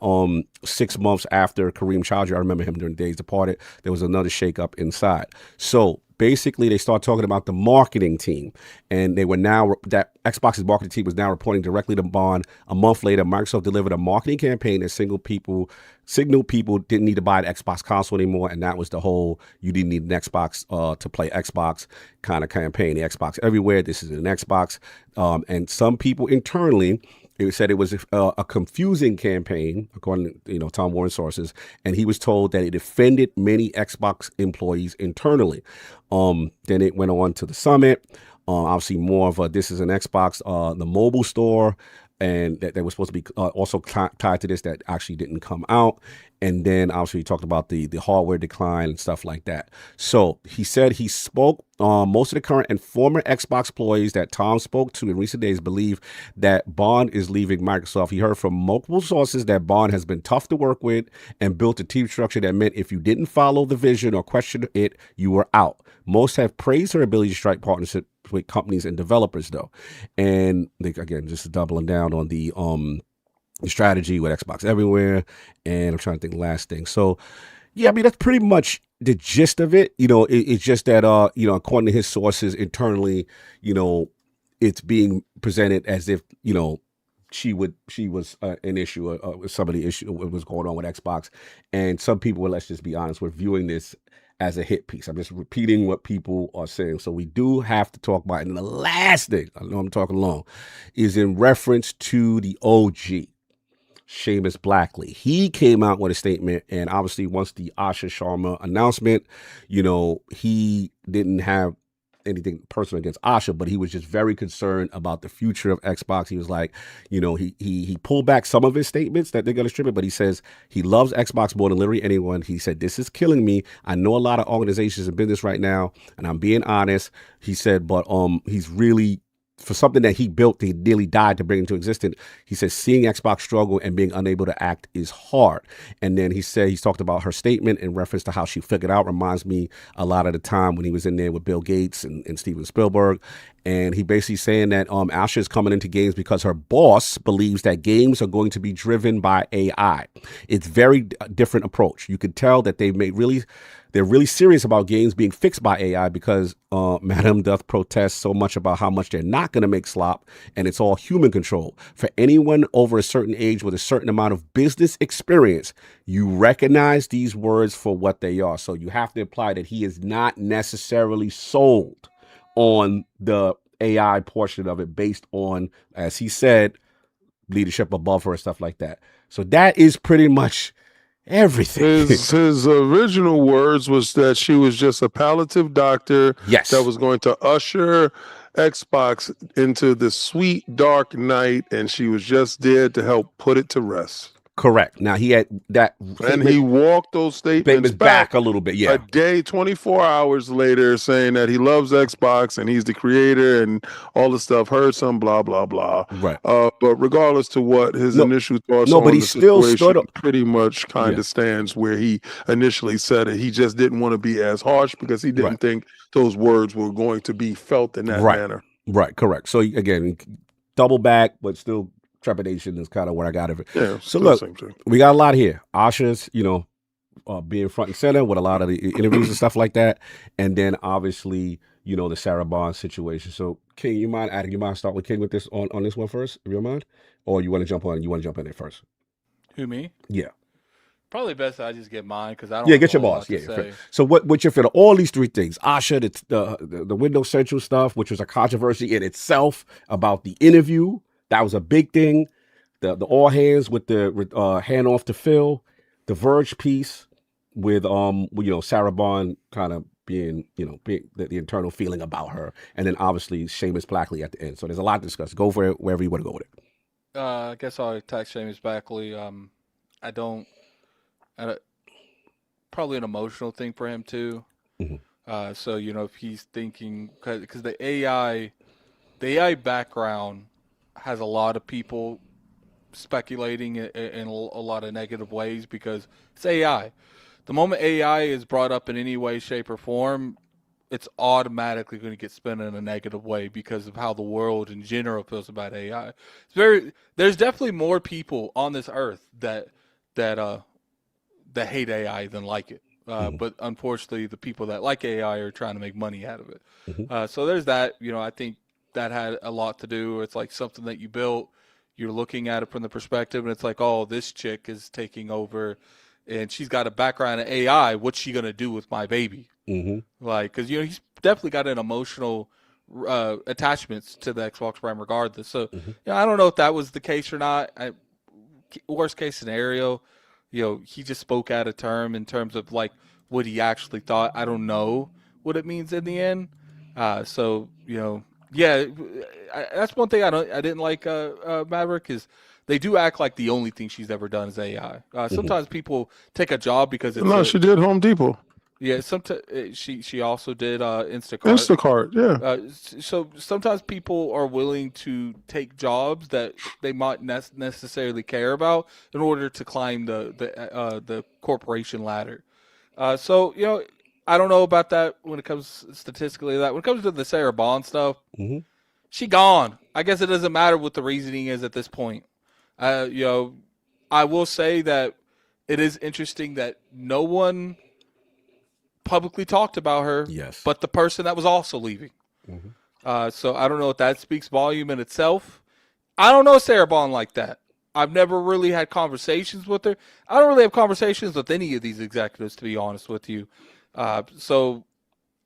6 months after Kareem Chowdhury, I remember him during Days Departed, there was another shakeup inside. So basically, they start talking about the marketing team, and that Xbox's marketing team was now reporting directly to Bond. A month later, Microsoft delivered a marketing campaign that signaled people didn't need to buy an Xbox console anymore, and that was the whole "you didn't need an Xbox to play Xbox" kind of campaign. The Xbox everywhere. This is an Xbox, and some people internally. It said it was a confusing campaign, according to Tom Warren sources, and he was told that it offended many Xbox employees internally. Then it went on to the summit. Obviously, more of this is an Xbox, the mobile store, and that was supposed to be also tied to this that actually didn't come out. And then obviously he talked about the hardware decline and stuff like that. So he said he spoke, most of the current and former Xbox employees that Tom spoke to in recent days believe that Bond is leaving Microsoft. He heard from multiple sources that Bond has been tough to work with and built a team structure that meant if you didn't follow the vision or question it, you were out. Most have praised her ability to strike partnerships with companies and developers, though. And again, just doubling down on the strategy with Xbox everywhere. And I'm trying to think the last thing. So, yeah, I mean, that's pretty much the gist of it. It's just that, according to his sources internally, it's being presented as if, she was an issue, some of the issue what was going on with Xbox. And some people, let's just be honest, were viewing this as a hit piece. I'm just repeating what people are saying. So we do have to talk about it. And the last thing, I know I'm talking long, is in reference to the OG, Seamus Blackley. He came out with a statement, and obviously once the Asha Sharma announcement, he didn't have anything personal against Asha, but he was just very concerned about the future of Xbox. He was like, he pulled back some of his statements that they're going to strip it, but he says he loves Xbox more than literally anyone. He said, this is killing me. I know a lot of organizations in business right now, and I'm being honest. He said, but he's really, for something that he built, he nearly died to bring into existence. He says seeing Xbox struggle and being unable to act is hard. And then he said he's talked about her statement in reference to how she figured out. Reminds me a lot of the time when he was in there with Bill Gates and Steven Spielberg. And he basically saying that Asha is coming into games because her boss believes that games are going to be driven by AI. It's very different approach. You could tell that they're really serious about games being fixed by AI because Madam doth protest so much about how much they're not going to make slop, and it's all human control. For anyone over a certain age with a certain amount of business experience, you recognize these words for what they are. So you have to imply that he is not necessarily sold on the AI portion of it based on, as he said, leadership above her and stuff like that. So that is pretty much everything. His original words was that she was just a palliative doctor that was going to usher Xbox into the sweet dark night, and she was just there to help put it to rest. Correct. Now he had that, and he walked those statements back a little bit. Yeah, a day, 24 hours later, saying that he loves Xbox and he's the creator and all the stuff. Heard some blah blah blah. Right. But regardless to what his initial thoughts on the situation, pretty much kind of stands where he initially said it. He just didn't want to be as harsh because he didn't think those words were going to be felt in that manner. Right. Correct. So again, double back, but still. Trepidation is kind of what I got of it. Yeah. So look, we got a lot here. Asha's, being front and center with a lot of the interviews and stuff like that, and then obviously, the Sarah Bond situation. So, King, you mind start with King with this on this one first, if you don't mind, or you want to jump on? You want to jump in there first? Who, me? Yeah. Probably best I just get mine because I don't. Yeah, get your boss. Yeah. So what's your feel? All these three things: Asha, the Windows Central stuff, which was a controversy in itself about the interview. That was a big thing. The all hands with the hand off to Phil, the Verge piece with Sarah Bond kind of being the internal feeling about her, and then obviously Seamus Blackley at the end. So there's a lot to discuss. Go for it wherever you want to go with it. I guess I'll attack Seamus Blackley. Probably an emotional thing for him too. Mm-hmm. So if he's thinking because the AI background has a lot of people speculating in a lot of negative ways because it's AI. The moment AI is brought up in any way, shape, or form, it's automatically going to get spun in a negative way because of how the world in general feels about AI. There's definitely more people on this earth that hate AI than like it. But unfortunately, the people that like AI are trying to make money out of it. Mm-hmm. So there's that. I think that had a lot to do. It's like something that you built. You're looking at it from the perspective, and it's like, oh, this chick is taking over, and she's got a background in AI. What's she gonna do with my baby? Mm-hmm. Like, because he's definitely got an emotional attachments to the Xbox Prime, regardless. So, I don't know if that was the case or not. Worst case scenario, he just spoke out of term in terms of like what he actually thought. I don't know what it means in the end. Yeah, that's one thing I didn't like Maverick is they do act like the only thing she's ever done is AI. Sometimes people take a job because it's she did Home Depot. Yeah, sometimes she also did Instacart. Instacart, yeah. So sometimes people are willing to take jobs that they might necessarily care about in order to climb the corporation ladder. I don't know about that when it comes statistically to that. When it comes to the Sarah Bond stuff, she gone. I guess it doesn't matter what the reasoning is at this point. I will say that it is interesting that no one publicly talked about her, but the person that was also leaving. So I don't know if that speaks volume in itself. I don't know Sarah Bond like that. I've never really had conversations with her. I don't really have conversations with any of these executives, to be honest with you. So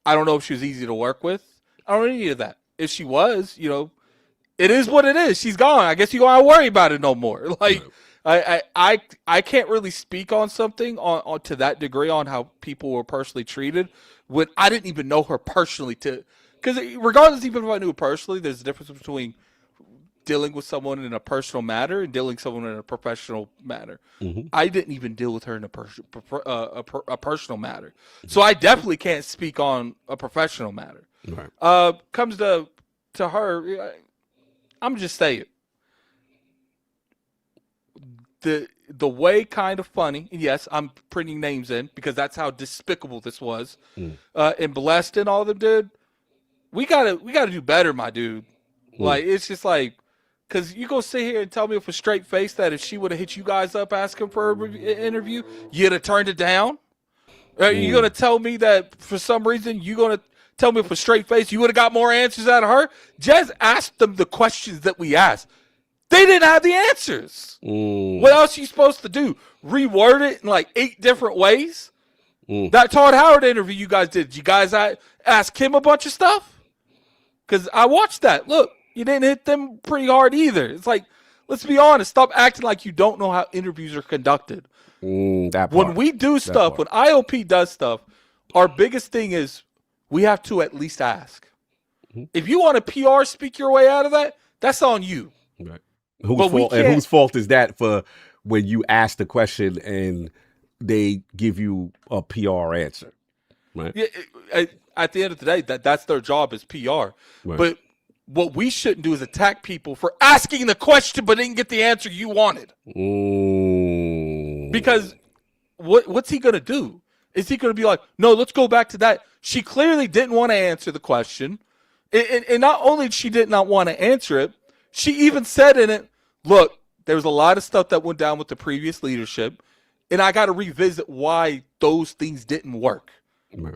I don't know if she was easy to work with. I don't know any of that. If she was, it is what it is. She's gone. I guess you don't have to worry about it no more. Like, I can't really speak on something on to that degree on how people were personally treated when I didn't even know her personally. Because regardless, even if I knew her personally, there's a difference between dealing with someone in a personal matter and dealing with someone in a professional matter. I didn't even deal with her in a personal matter. So I definitely can't speak on a professional matter. Right. Comes to her, I'm just saying. The way kind of funny, and yes, I'm printing names in because that's how despicable this was. And Blessed and all of them did. we gotta do better, my dude. Like, it's just like, because you go sit here and tell me with a straight face that if she would have hit you guys up asking for an interview, you'd have turned it down? Are you going to tell me that for some reason you're going to tell me with a straight face you would have got more answers out of her? Jez asked them the questions that we asked. They didn't have the answers. What else are you supposed to do? Reword it in like 8 different ways? That Todd Howard interview you guys did you guys ask him a bunch of stuff? Because I watched that. Look, you didn't hit them pretty hard either. It's like, let's be honest. Stop acting like you don't know how interviews are conducted. When we do stuff, when ILP does stuff, our biggest thing is we have to at least ask. If you want to PR speak your way out of that, that's on you. Right. Whose fault is that for when you ask the question and they give you a PR answer? Right. Yeah, at the end of the day, that's their job is PR. Right. But what we shouldn't do is attack people for asking the question but didn't get the answer you wanted. Because what's he going to do? Is he going to be like, no, let's go back to that? She clearly didn't want to answer the question. And not only did she did not want to answer it, she even said in it, look, there was a lot of stuff that went down with the previous leadership, and I got to revisit why those things didn't work. Right.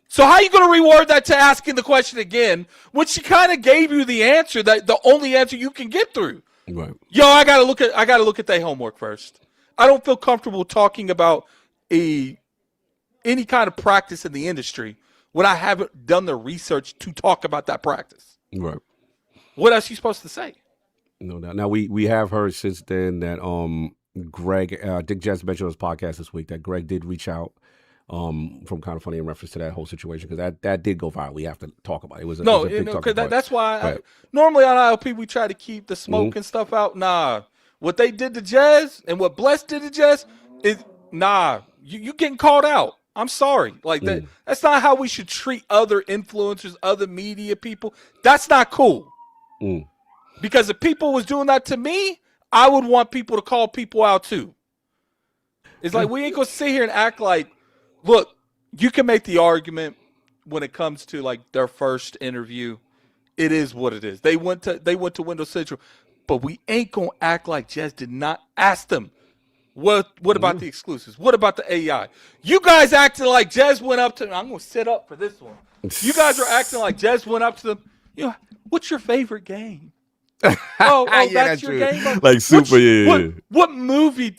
So how are you going to reward that to asking the question again when she kind of gave you the answer, that the only answer you can get through? Right. Yo, I got to look at their homework first. I don't feel comfortable talking about any kind of practice in the industry when I haven't done the research to talk about that practice. Right. What else are you supposed to say? No doubt. Now we have heard since then that Greg, Dick Jez mentioned on his podcast this week that Greg did reach out from Kind of Funny in reference to that whole situation, because that did go viral. We have to talk about it. It was that's why normally on ILP we try to keep the smoke and stuff out. Nah, what they did to Jez and what Bless did to Jez is you getting called out. I'm sorry, like that's not how we should treat other influencers, other media people. That's not cool. Because if people was doing that to me, I would want people to call people out too. It's like we ain't gonna sit here and act like, look, you can make the argument when it comes to like their first interview. It is what it is. They went to Windows Central, but we ain't gonna act like Jez did not ask them. What about the exclusives? What about the AI? You guys acting like Jez went up to them. I'm gonna sit up for this one. You guys are acting like Jez went up to them. You know, what's your favorite game? Oh, yeah, that's your game. Like super. What movie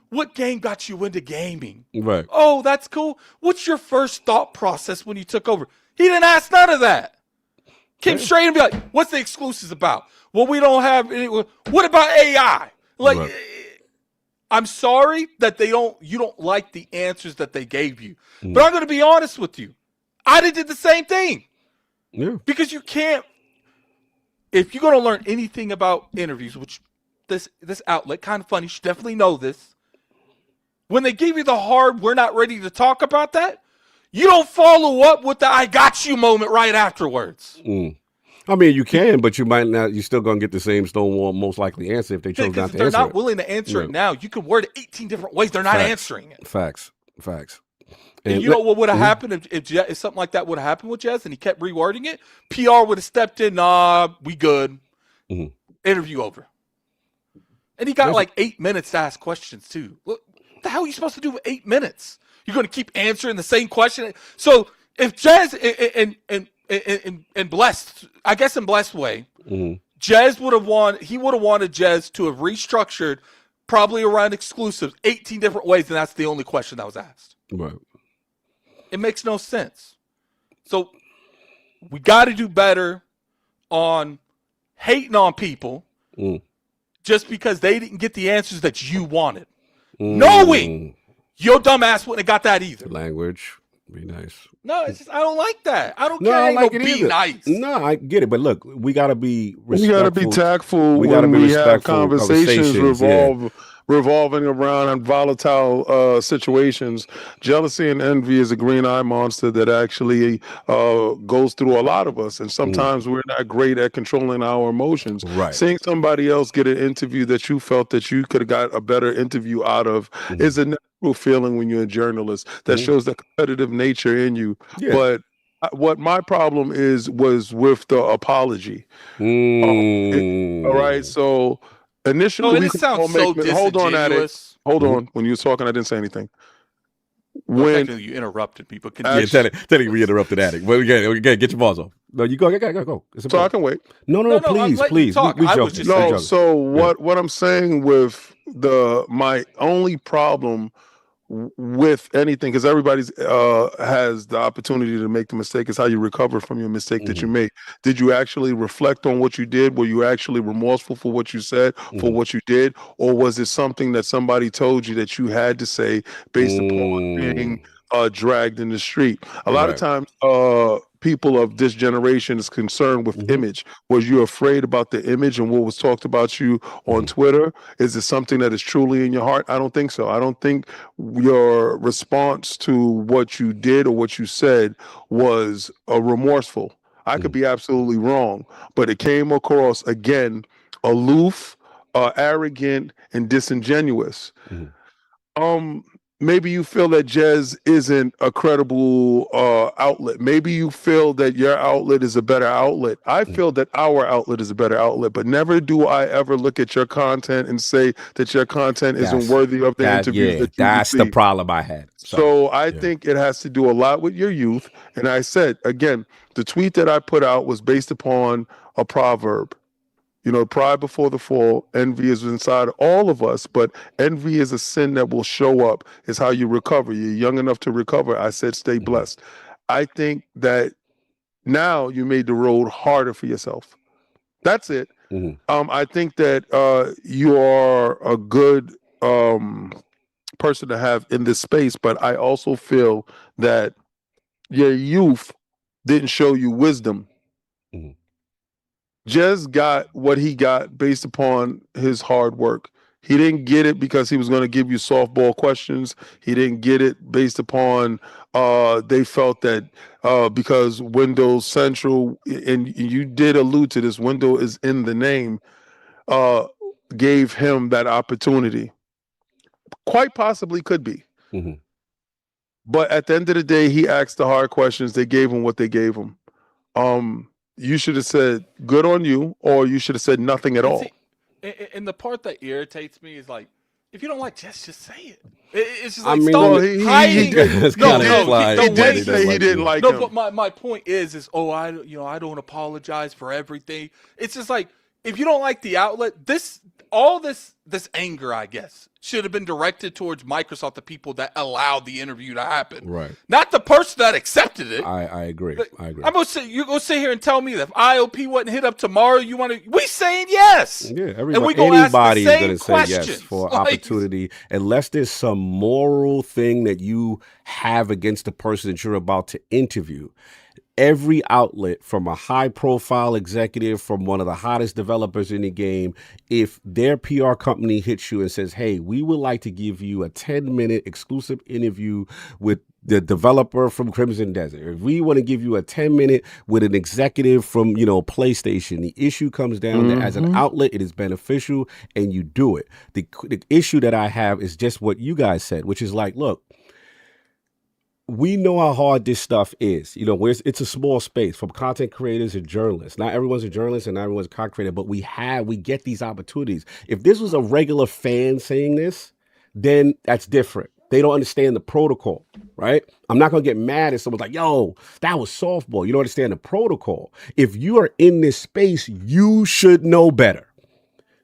what game got you into gaming? Right. Oh, that's cool. What's your first thought process when you took over? He didn't ask none of that. Came straight and be like, "What's the exclusives about?" Well, we don't have any. What about AI? Like, right. I'm sorry that you don't like the answers that they gave you, but I'm going to be honest with you. I did the same thing. Yeah. Because you can't. If you're going to learn anything about interviews, which this outlet, Kind of Funny, should definitely know this. When they give you the hard, we're not ready to talk about that, you don't follow up with the I got you moment right afterwards. I mean, you can, but you might not. You're still going to get the same stonewall most likely answer if they chose not to answer it. They're not willing to answer it now. You can word it 18 different ways. They're not answering it. Facts. And you know what would have happened if something like that would have happened with Jez and he kept rewording it? PR would have stepped in. Nah, we good. Interview over. And he got like 8 minutes to ask questions too. What the hell are you supposed to do with 8 minutes? You're going to keep answering the same question. So if Jez and Blessed, I guess in Blessed way, Jez would have wanted Jez to have restructured probably around exclusives 18 different ways, and that's the only question that was asked. Right. It makes no sense. So we got to do better on hating on people just because they didn't get the answers that you wanted. Knowing your dumb ass wouldn't have got that either. Language. Be nice. No, it's just I don't like that. I don't care. I like it be nice. No, I get it, but look, we gotta be respectful. We gotta be tactful when we have conversations revolving around volatile situations. Jealousy and envy is a green eye monster that actually goes through a lot of us, and sometimes we're not great at controlling our emotions. Right. Seeing somebody else get an interview that you felt that you could have got a better interview out of is a natural feeling when you're a journalist that shows the competitive nature in you. But what my problem was with the apology. All right, so initially and it sounds so disingenuous. Hold on. When you were talking, I didn't say anything. Well, technically, you interrupted me, but tell me we interrupted Attic. Well, again, get your balls off. No, you go. So I can wait. No, please. So what I'm saying with my only problem with anything, because everybody's has the opportunity to make the mistake, is how you recover from your mistake that you made. Did you actually reflect on what you did? Were you actually remorseful for what you said, for what you did? Or was it something that somebody told you that you had to say based upon being dragged in the street? A lot of times people of this generation is concerned with image. Was you afraid about the image and what was talked about you on Twitter? Is it something that is truly in your heart? I don't think so. I don't think your response to what you did or what you said was remorseful. I could be absolutely wrong, but it came across, again, aloof, arrogant, and disingenuous. Maybe you feel that Jez isn't a credible outlet. Maybe you feel that your outlet is a better outlet. I feel that our outlet is a better outlet, but never do I ever look at your content and say that your content isn't worthy of the interviews that you that's receive. The problem I had. So I think it has to do a lot with your youth. And I said, again, the tweet that I put out was based upon a proverb. You know, pride before the fall, envy is inside all of us, but envy is a sin that will show up. Is how you recover. You're young enough to recover. I said, stay blessed. I think that now you made the road harder for yourself. That's it. I think that you are a good person to have in this space, but I also feel that your youth didn't show you wisdom. Jez got what he got based upon his hard work. He didn't get it because he was going to give you softball questions. He didn't get it based upon they felt that because Windows Central, and you did allude to this, window is in the name, gave him that opportunity. Quite possibly could be. But at the end of the day, he asked the hard questions. They gave him what they gave him. You should have said good on you, or you should have said nothing at all. And the part that irritates me is like, if you don't like Jess, just say it. It's just I like mean, he did. He did say he didn't like him. No, but my point is I don't apologize for everything. It's just like, if you don't like the outlet, this anger, I guess, should have been directed towards Microsoft, the people that allowed the interview to happen, right? Not the person that accepted it. I agree. I'm gonna say, you're gonna sit here and tell me that if ILP wasn't hit up tomorrow, we saying yes. Yeah, and we gonna anybody ask the is same going to say yes for opportunity, unless there's some moral thing that you have against the person that you're about to interview. Every outlet, from a high-profile executive, from one of the hottest developers in the game, if their PR company hits you and says, hey, we would like to give you a 10-minute exclusive interview with the developer from Crimson Desert. If we want to give you a 10-minute with an executive from, PlayStation, the issue comes down that as an outlet, it is beneficial, and you do it. The issue that I have is just what you guys said, which is like, look, we know how hard this stuff is. It's a small space from content creators and journalists. Not everyone's a journalist and not everyone's a content creator, but we get these opportunities. If this was a regular fan saying this, then that's different. They don't understand the protocol, right? I'm not going to get mad if someone's like, yo, that was softball. You don't understand the protocol. If you are in this space, you should know better.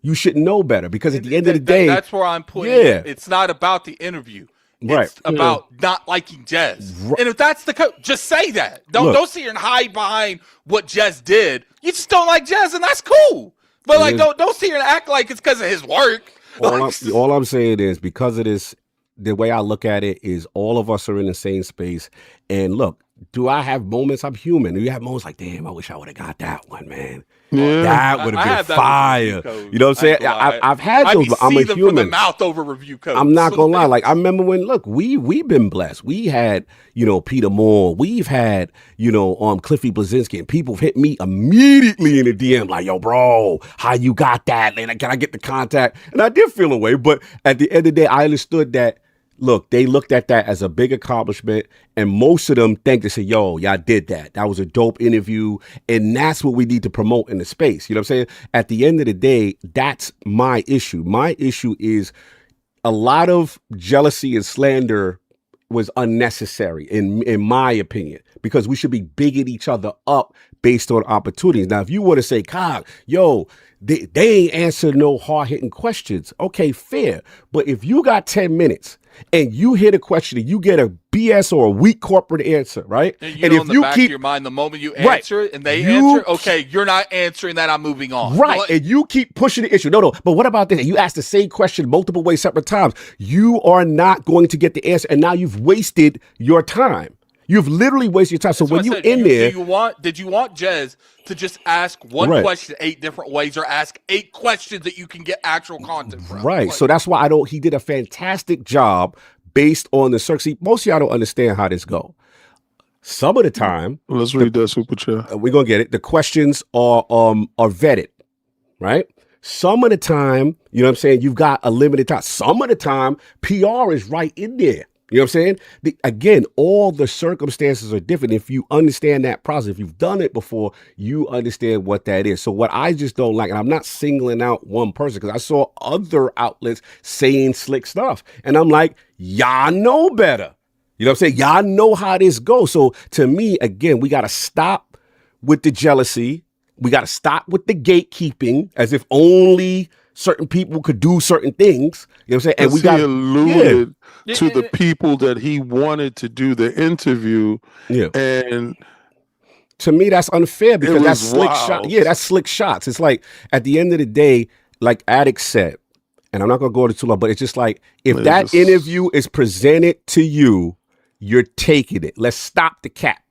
You should know better, because at the end of the day, that's where I'm putting it. It's not about the interview. It's about not liking Jez. And if that's the just say that. Don't sit here and hide behind what Jez did. You just don't like Jez, and that's cool. But don't sit here and act like it's because of his work. All I'm saying is, because of this, the way I look at it is all of us are in the same space. And look, do I have moments? I'm human. Do you have moments like, damn, I wish I would have got that one, man? Yeah. That would have been fire. You know what I'm saying? I've had those, but I'm a human. From the mouth over review code. I'm not gonna lie. Like, I remember when, look, we've been blessed. We had, Peter Moore. We've had, Cliffy Blazinski, and people hit me immediately in the DM like, yo, bro, how you got that? Like, can I get the contact? And I did feel away, but at the end of the day, I understood that look, they looked at that as a big accomplishment, and most of them think they say, yo, y'all did that. That was a dope interview, and that's what we need to promote in the space. You know what I'm saying? At the end of the day, that's my issue. My issue is a lot of jealousy and slander was unnecessary, in my opinion, because we should be bigging each other up based on opportunities. Now, if you want to say, "Cog, yo, they ain't answer no hard-hitting questions," okay, fair. But if you got 10 minutes and you hit a question and you get a BS or a weak corporate answer, right? And you know, in the back of your mind, the moment you answer it and they answer, okay, you're not answering that, I'm moving on. Right, and you keep pushing the issue. No, but what about this? You ask the same question multiple ways, separate times. You are not going to get the answer, and now you've wasted your time. You've literally wasted your time. So when you're in there, did you want Jez to just ask one question 8 different ways, or ask 8 questions that you can get actual content from? Right. So that's why he did a fantastic job based on the circus. See, most of y'all don't understand how this go. Some of the time, let's read that super chat. We're gonna get it. The questions are vetted, right? Some of the time, you know what I'm saying, you've got a limited time. Some of the time, PR is right in there. You know what I'm saying? Again, all the circumstances are different. If you understand that process, if you've done it before, you understand what that is. So what I just don't like, and I'm not singling out one person, because I saw other outlets saying slick stuff. And I'm like, y'all know better. You know what I'm saying? Y'all know how this goes. So to me, again, we got to stop with the jealousy. We got to stop with the gatekeeping, as if only certain people could do certain things. You know what I'm saying? And we got alluded to the people that he wanted to do the interview. Yeah. And to me, that's unfair, because that's slick shots. Yeah, that's slick shots. It's like, at the end of the day, like Addict said, and I'm not going to go into too long, but it's just like, if that interview is presented to you, you're taking it. Let's stop the cap.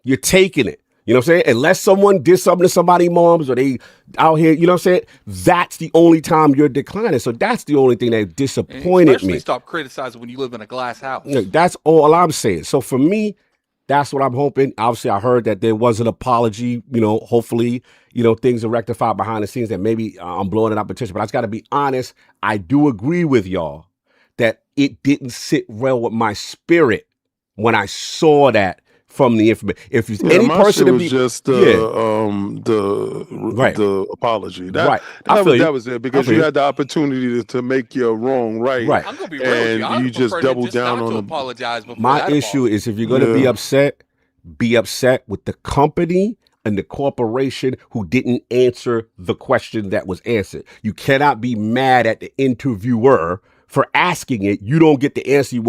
You're taking it. You know what I'm saying? Unless someone did something to somebody's moms, or they out here, you know what I'm saying? That's the only time you're declining. So that's the only thing that disappointed me. Stop criticizing when you live in a glass house. That's all I'm saying. So for me, that's what I'm hoping. Obviously, I heard that there was an apology. You know, hopefully, you know, things are rectified behind the scenes, that maybe I'm blowing it up potential. But I just got to be honest. I do agree with y'all that it didn't sit well with my spirit when I saw that from the information. If any person was just the apology. That was it, because you had the opportunity to make your wrong right. I'm gonna be real with you. You just doubled down on apologize. My issue is, if you're going to be upset with the company and the corporation who didn't answer the question that was answered. You cannot be mad at the interviewer for asking it. You don't get the answer. You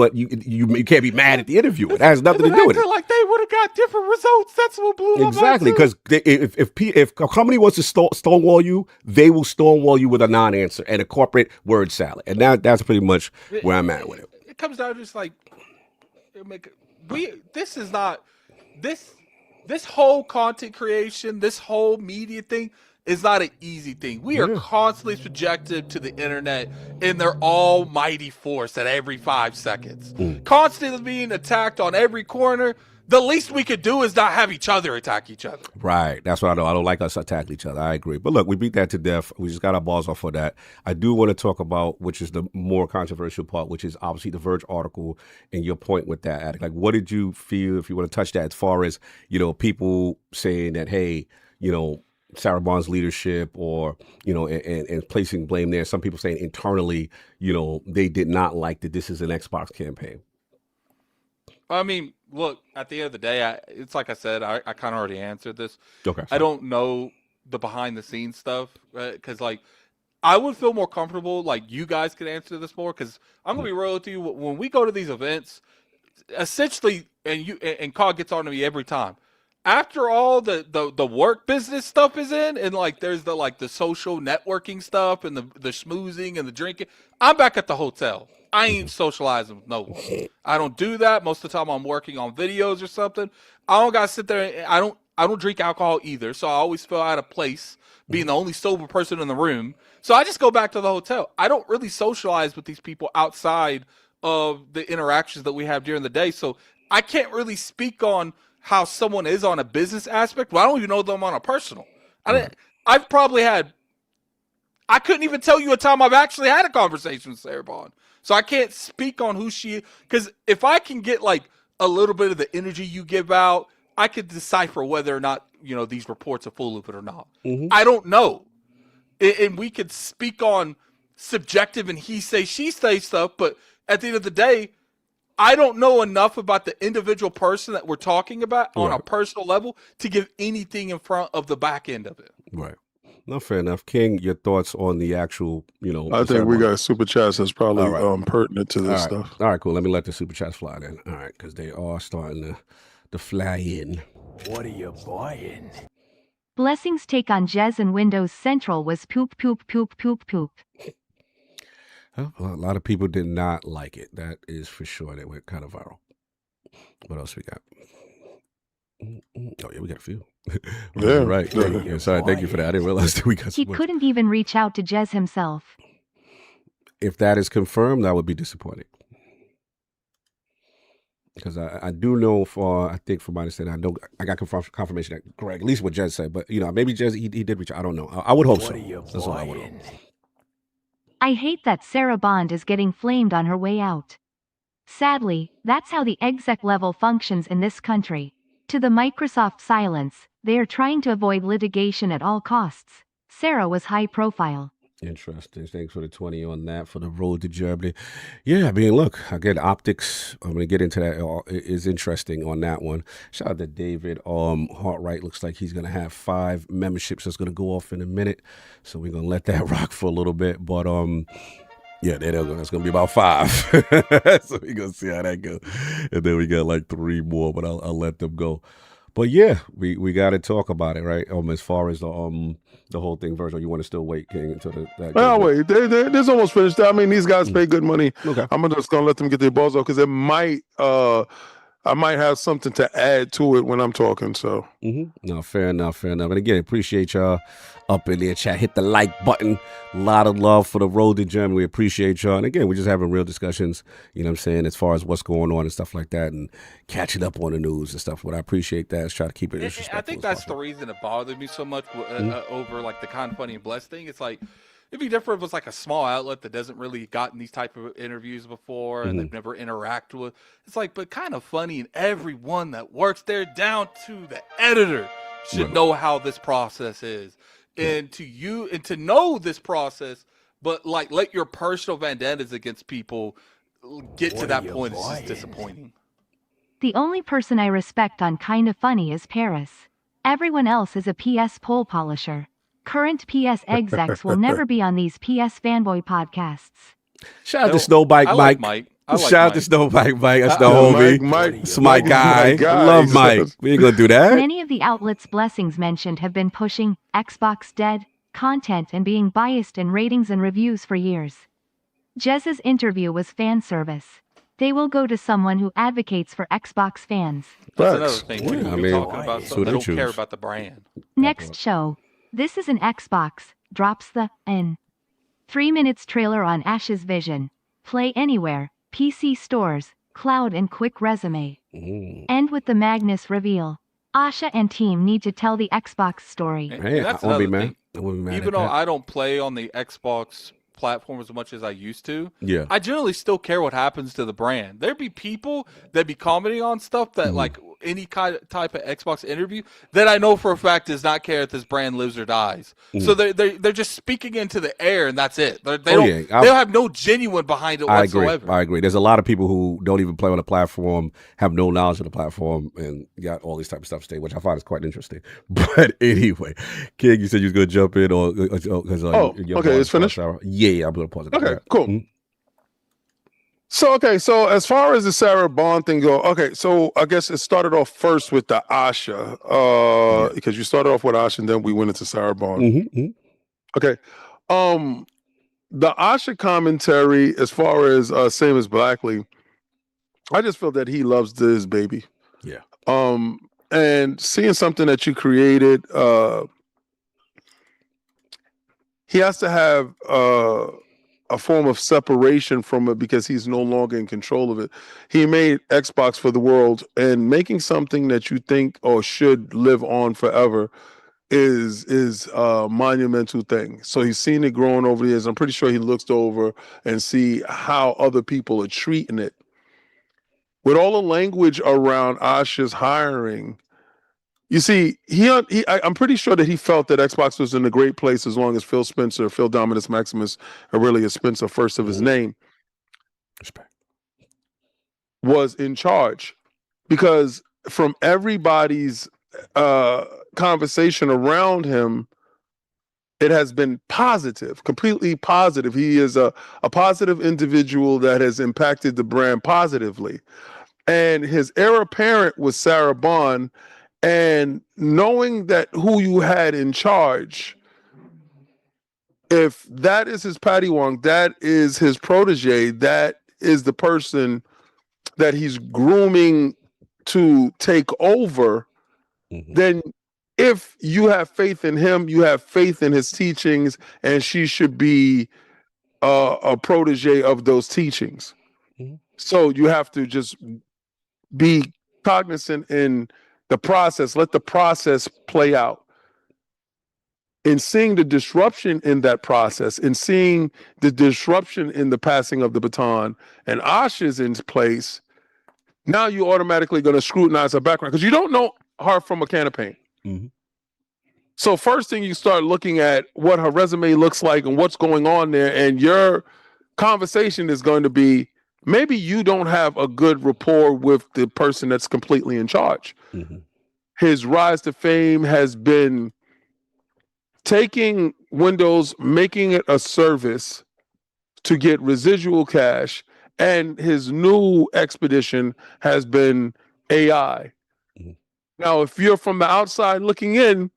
can't be mad at the interviewer. That has nothing to do with it. Like they would have got different results. That's what blew my exactly, because if a company wants to stonewall you, they will stonewall you with a non-answer and a corporate word salad, and that's pretty much where I'm at with it. It comes down to just like, this whole content creation, this whole media thing is not an easy thing. We are constantly subjected to the internet in their almighty force at every 5 seconds. Constantly being attacked on every corner. The least we could do is not have each other attack each other. Right. That's what I know. I don't like us attacking each other. I agree. But look, we beat that to death. We just got our balls off for that. I do want to talk about, which is the more controversial part, which is obviously the Verge article and your point with that. Like, what did you feel, if you want to touch that, as far as, you know, people saying that, hey, you know, Sarah Bond's leadership, or, you know, and placing blame there. Some people saying internally, you know, they did not like that this is an Xbox campaign. I mean, look, at the end of the day, it's like I said, I kind of already answered this. Okay. I don't know the behind the scenes stuff, because like, I would feel more comfortable, like, you guys could answer this more, because I'm gonna be real with you. When we go to these events, essentially, and COD gets on to me every time. After all the work business stuff is in, and like there's the social networking stuff and the schmoozing and the drinking, I'm back at the hotel. I ain't socializing with no one. I don't do that. Most of the time I'm working on videos or something. I don't gotta sit there. I don't drink alcohol either, so I always feel out of place being the only sober person in the room. So I just go back to the hotel. I don't really socialize with these people outside of the interactions that we have during the day. So I can't really speak on how someone is on a business aspect. Well, I don't even know them on a personal. I couldn't even tell you a time I've actually had a conversation with Sarah Bond. So I can't speak on who she is. Because if I can get like a little bit of the energy you give out, I could decipher whether or not, these reports are full of it or not. I don't know. And we could speak on subjective and he say, she say stuff, but at the end of the day, I don't know enough about the individual person that we're talking about on a personal level to give anything in front of the back end of it. Right. No, fair enough. King, your thoughts on the actual, I think we got super chats that's probably pertinent to this stuff. All right, cool. Let me let the super chats fly then. All right, because they are starting to fly in. What are you buying? Blessings take on Jez and Windows Central was poop, poop, poop, poop, poop. Well, a lot of people did not like it. That is for sure. They went kind of viral. What else we got? Oh, yeah, we got a few. Yeah. Right. Yeah. Sorry, thank you for that. I didn't realize that we got He couldn't even reach out to Jez himself. If that is confirmed, that would be disappointing. Because I do know I think from my understanding, I got confirmation that Greg, at least what Jez said, but maybe Jez, he did reach out. I don't know. I would hope so. That's all I would hope. I hate that Sarah Bond is getting flamed on her way out. Sadly, that's how the exec level functions in this country. To the Microsoft silence, they are trying to avoid litigation at all costs. Sarah was high profile. Interesting. Thanks for the 20 on that for the road to Germany. Yeah, I mean, look, again, optics, I'm going to get into that, is interesting on that one. Shout out to David. Hartright looks like he's going to have 5 memberships that's going to go off in a minute. So we're going to let that rock for a little bit. But, yeah, that's going to be about 5. So we're going to see how that goes. And then we got like 3 more, but I'll let them go. But yeah, we got to talk about it, right? As far as the whole thing, Virgil, you want to still wait, King, until that I'll wait. They're almost finished. I mean, these guys pay good money. Okay. I'm just gonna let them get their balls off because it might. I might have something to add to it when I'm talking. So. No, fair enough. And again, appreciate y'all up in there, chat. Hit the like button. A lot of love for the road to Germany. We appreciate y'all. And again, we're just having real discussions, you know what I'm saying, as far as what's going on and stuff like that and catching up on the news and stuff. What I appreciate that is try to keep it disrespectful. I think that's the reason it bothered me so much over like the Kind of Funny and Blessed thing. It's like, it'd be different if it was like a small outlet that doesn't really gotten these type of interviews before and they've never interacted with. It's like, but Kind of Funny and everyone that works there down to the editor should know how this process is. And to know this process, but like let your personal vendettas against people get to that point is just disappointing. The only person I respect on Kind of Funny is Paris. Everyone else is a PS pole polisher. Current PS execs will never be on these PS fanboy podcasts. Shout out to Snowbike Mike. Shout out to Snowbike Mike. That's the homie. It's my guy. I love Mike. We ain't gonna do that. Many of the outlets Blessings mentioned have been pushing Xbox dead content and being biased in ratings and reviews for years. Jez's interview was fan service. They will go to someone who advocates for Xbox fans. That's another thing. We're talking about something they don't care about the brand. Next show. This is an Xbox. Drops the N. 3 minutes trailer on Ash's Vision. Play anywhere. PC stores. Cloud and quick resume. End with the Magnus reveal. Asha and team need to tell the Xbox story. Hey, that's I won't be mad. Even though I don't play on the Xbox platform as much as I used to, yeah, I generally still care what happens to the brand. There'd be people that be commenting on stuff that like any kind of type of Xbox interview that I know for a fact does not care if this brand lives or dies. So they're just speaking into the air and that's it. They don't have no genuine behind it whatsoever. I agree. There's a lot of people who don't even play on the platform, have no knowledge of the platform, and got all these type of stuff stay, which I find is quite interesting. But anyway, King, you said you was gonna jump in or because okay, it's finished. Yeah, I'm gonna pause it. Okay, cool. So as far as the Sarah Bond thing go, so I guess it started off first with the Asha, because you started off with Asha and then we went into Sarah Bond. Okay. The Asha commentary, as far as same as Blackley, I just feel that he loves this baby. Yeah. And seeing something that you created, he has to have a form of separation from it because he's no longer in control of it. He made Xbox for the world, and making something that you think or should live on forever is a monumental thing. So he's seen it growing over the years. I'm pretty sure he looks over and see how other people are treating it. With all the language around Asha's hiring, you see, I'm pretty sure that he felt that Xbox was in a great place as long as Phil Dominus Maximus Aurelius Spencer, first of his name, Respect. was in charge. Because from everybody's conversation around him, it has been positive, completely positive. He is a positive individual that has impacted the brand positively. And his heir apparent was Sarah Bond. And knowing that who you had in charge, if that is his Padawan, that is his protege, that is the person that he's grooming to take over, then if you have faith in him, you have faith in his teachings, and she should be a protege of those teachings. So you have to just be cognizant in the process, let the process play out. In seeing the disruption in that process, in seeing the disruption in the passing of the baton, and Asha's in place, now you're automatically going to scrutinize her background because you don't know her from a can of paint. So first thing, you start looking at what her resume looks like and what's going on there, and your conversation is going to be, maybe you don't have a good rapport with the person that's completely in charge. His rise to fame has been taking Windows, making it a service to get residual cash, and his new expedition has been AI. Now, if you're from the outside looking in,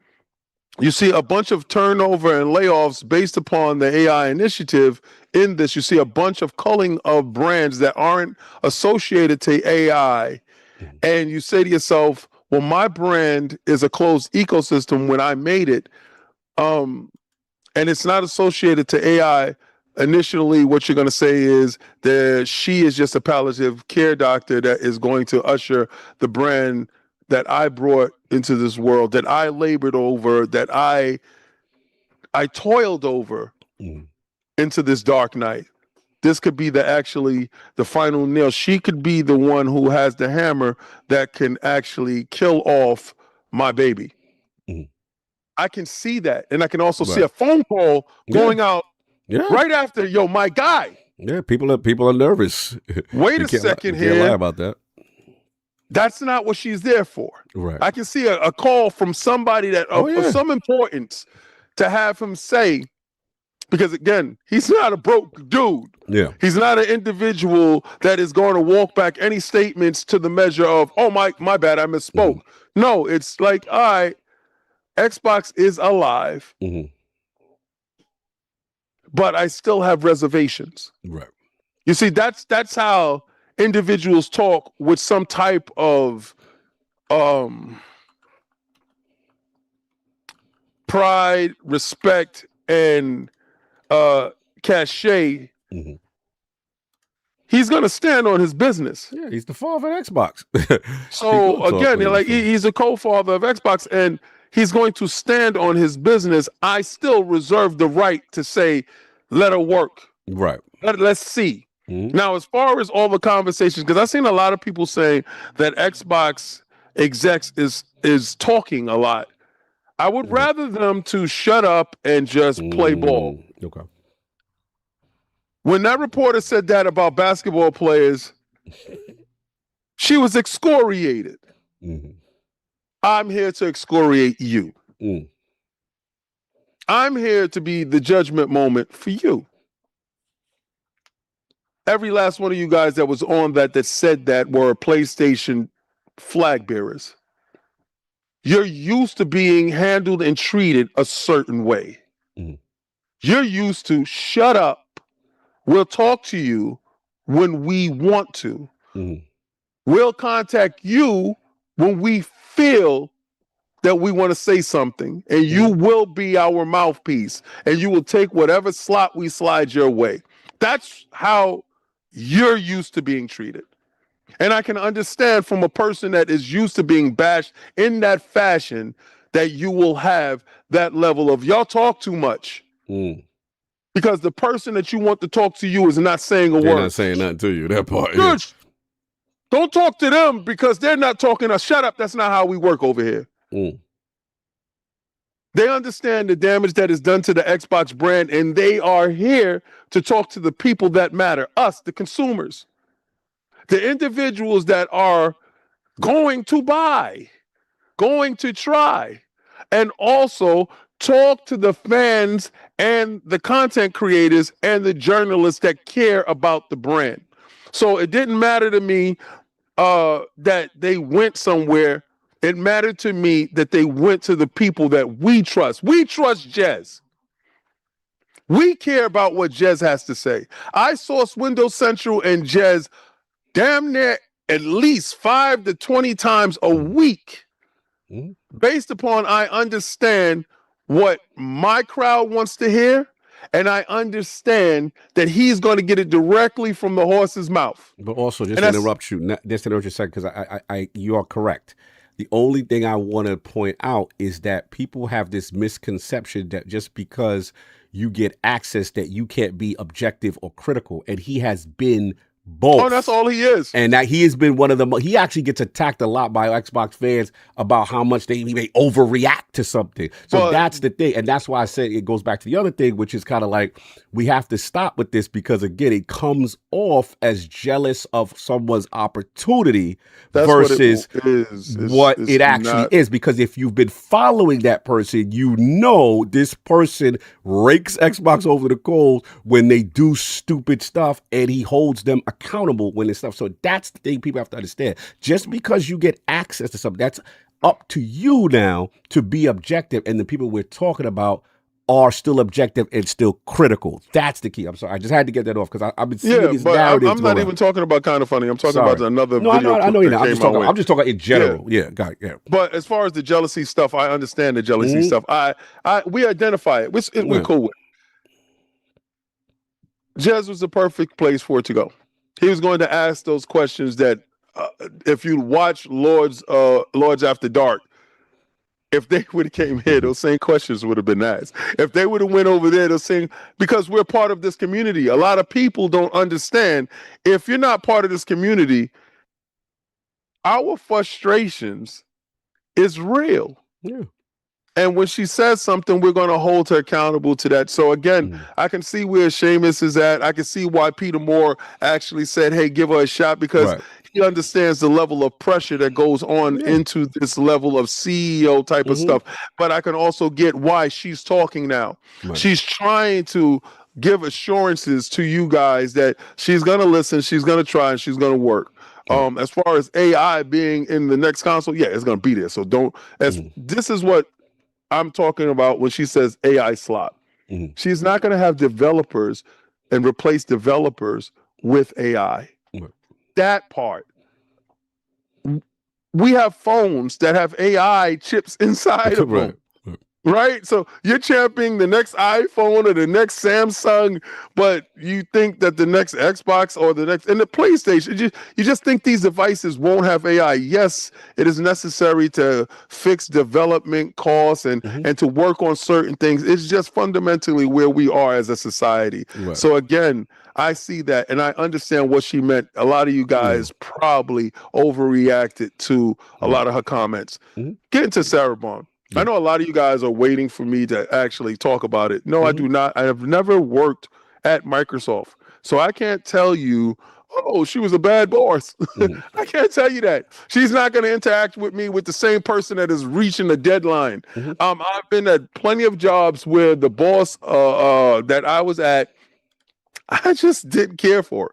you see a bunch of turnover and layoffs based upon the AI initiative. In this, you see a bunch of culling of brands that aren't associated to AI. And you say to yourself, well, my brand is a closed ecosystem when I made it. And it's not associated to AI. Initially, what you're going to say is that she is just a palliative care doctor that is going to usher the brand that I brought into this world, that I labored over, that I toiled over into this dark night. This could be the final nail. She could be the one who has the hammer that can actually kill off my baby. I can see that. And I can also see a phone call going out right after, yo, my guy. Yeah, people are nervous. Wait a second here. Can't lie about that. That's not what she's there for. Right. I can see a call from somebody that of some importance to have him say, because again, he's not a broke dude. Yeah. He's not an individual that is going to walk back any statements to the measure of, oh, my bad, I misspoke. No, it's like, all right, Xbox is alive, but I still have reservations. Right. You see, that's how individuals talk with some type of pride, respect, and cachet. He's going to stand on his business. Yeah, he's the father of Xbox. So again, he's a co-father of Xbox, and he's going to stand on his business. I still reserve the right to say, let her work. Right. Let's see. Now, as far as all the conversations, because I've seen a lot of people saying that Xbox execs is talking a lot. I would rather them to shut up and just play ball. Okay. When that reporter said that about basketball players, she was excoriated. I'm here to excoriate you. I'm here to be the judgment moment for you. Every last one of you guys that was on that said that were PlayStation flag bearers. You're used to being handled and treated a certain way. You're used to shut up. We'll talk to you when we want to. We'll contact you when we feel that we want to say something, and you will be our mouthpiece, and you will take whatever slot we slide your way. That's how you're used to being treated. And I can understand from a person that is used to being bashed in that fashion that you will have that level of y'all talk too much. Because the person that you want to talk to you is not saying a word. They're not saying nothing to you. That part. Yeah. Don't talk to them because they're not talking. Shut up. That's not how we work over here. They understand the damage that is done to the Xbox brand, and they are here to talk to the people that matter, us, the consumers, the individuals that are going to buy, going to try, and also talk to the fans and the content creators and the journalists that care about the brand. So it didn't matter to me that they went somewhere. It mattered to me that they went to the people that we trust. We trust Jez. We care about what Jez has to say. I source Windows Central and Jez damn near at least 5 to 20 times a week based upon I understand what my crowd wants to hear, and I understand that he's going to get it directly from the horse's mouth. But also, just to interrupt you, because you are correct. The only thing I want to point out is that people have this misconception that just because you get access that you can't be objective or critical, and he has been both. Oh, that's all he is. And that he has been one of the he actually gets attacked a lot by Xbox fans about how much they may overreact to something. So that's the thing. And that's why I said it goes back to the other thing, which is kind of like we have to stop with this because, again, it comes off as jealous of someone's opportunity versus what it actually is. Because if you've been following that person, you know this person rakes Xbox over the coals when they do stupid stuff, and he holds them accountable when it's stuff. So that's the thing people have to understand. Just because you get access to something, that's up to you now to be objective. And the people we're talking about are still objective and still critical. That's the key. I'm sorry. I just had to get that off because I've been seeing these narratives. I'm not even talking about Kind of Funny. I'm talking about another video. I know you're not. I'm just talking in general. Yeah, got it. Yeah. But as far as the jealousy stuff, I understand the jealousy stuff. We identify it. We're cool with it. Jez was the perfect place for it to go. He was going to ask those questions that if you watch Lords After Dark, if they would have came here, those same questions would have been asked. If they would have went over there, those same, because we're part of this community. A lot of people don't understand. If you're not part of this community, our frustrations is real. Yeah. And when she says something, we're going to hold her accountable to that. So again, I can see where Seamus is at. I can see why Peter Moore actually said, hey, give her a shot, because he understands the level of pressure that goes on into this level of CEO type of stuff. But I can also get why she's talking now. She's trying to give assurances to you guys that she's going to listen, she's going to try, and she's going to work. As far as AI being in the next console, it's going to be there. So this is what I'm talking about when she says AI slop. She's not going to have developers and replace developers with AI. That part. We have phones that have AI chips inside of them. Right? So you're championing the next iPhone or the next Samsung, but you think that the next Xbox or the next, and the PlayStation, you just think these devices won't have AI. Yes, it is necessary to fix development costs and to work on certain things. It's just fundamentally where we are as a society. So again, I see that and I understand what she meant. A lot of you guys probably overreacted to a lot of her comments. Get into Sarah Bond. I know a lot of you guys are waiting for me to actually talk about it. No, I do not. I have never worked at Microsoft. So I can't tell you, oh, she was a bad boss. I can't tell you that. She's not going to interact with me with the same person that is reaching a deadline. I've been at plenty of jobs where the boss that I was at, I just didn't care for.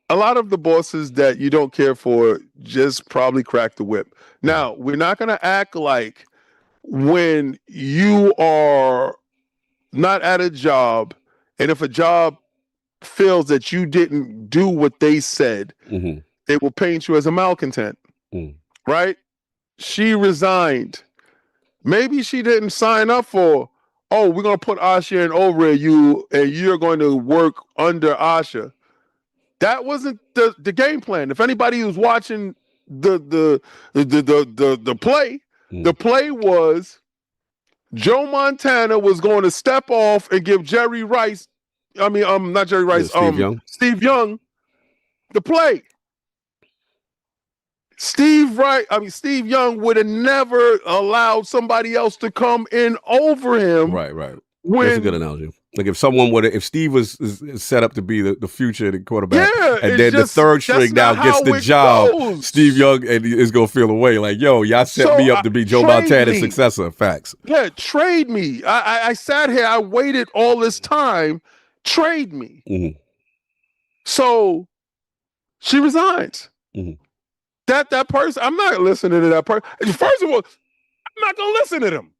A lot of the bosses that you don't care for just probably crack the whip. Now, we're not going to act like when you are not at a job, and if a job feels that you didn't do what they said, they will paint you as a malcontent, right? She resigned. Maybe she didn't sign up for, oh, we're going to put Asha in over you, and you're going to work under Asha. That wasn't the game plan. If anybody who's watching play. The play was Joe Montana was going to step off and give Jerry Rice. I mean, not Jerry Rice. Steve Young, the play. Steve Young would have never allowed somebody else to come in over him. Right. That's a good analogy. Like if Steve was set up to be the future quarterback, and then the third string now gets the job, Steve Young is gonna feel away. Like, yo, y'all set me up to be Joe Montana's successor. Facts. Yeah, trade me. I sat here. I waited all this time. Trade me. So she resigns. That person, I'm not listening to that person. First of all, I'm not gonna listen to them.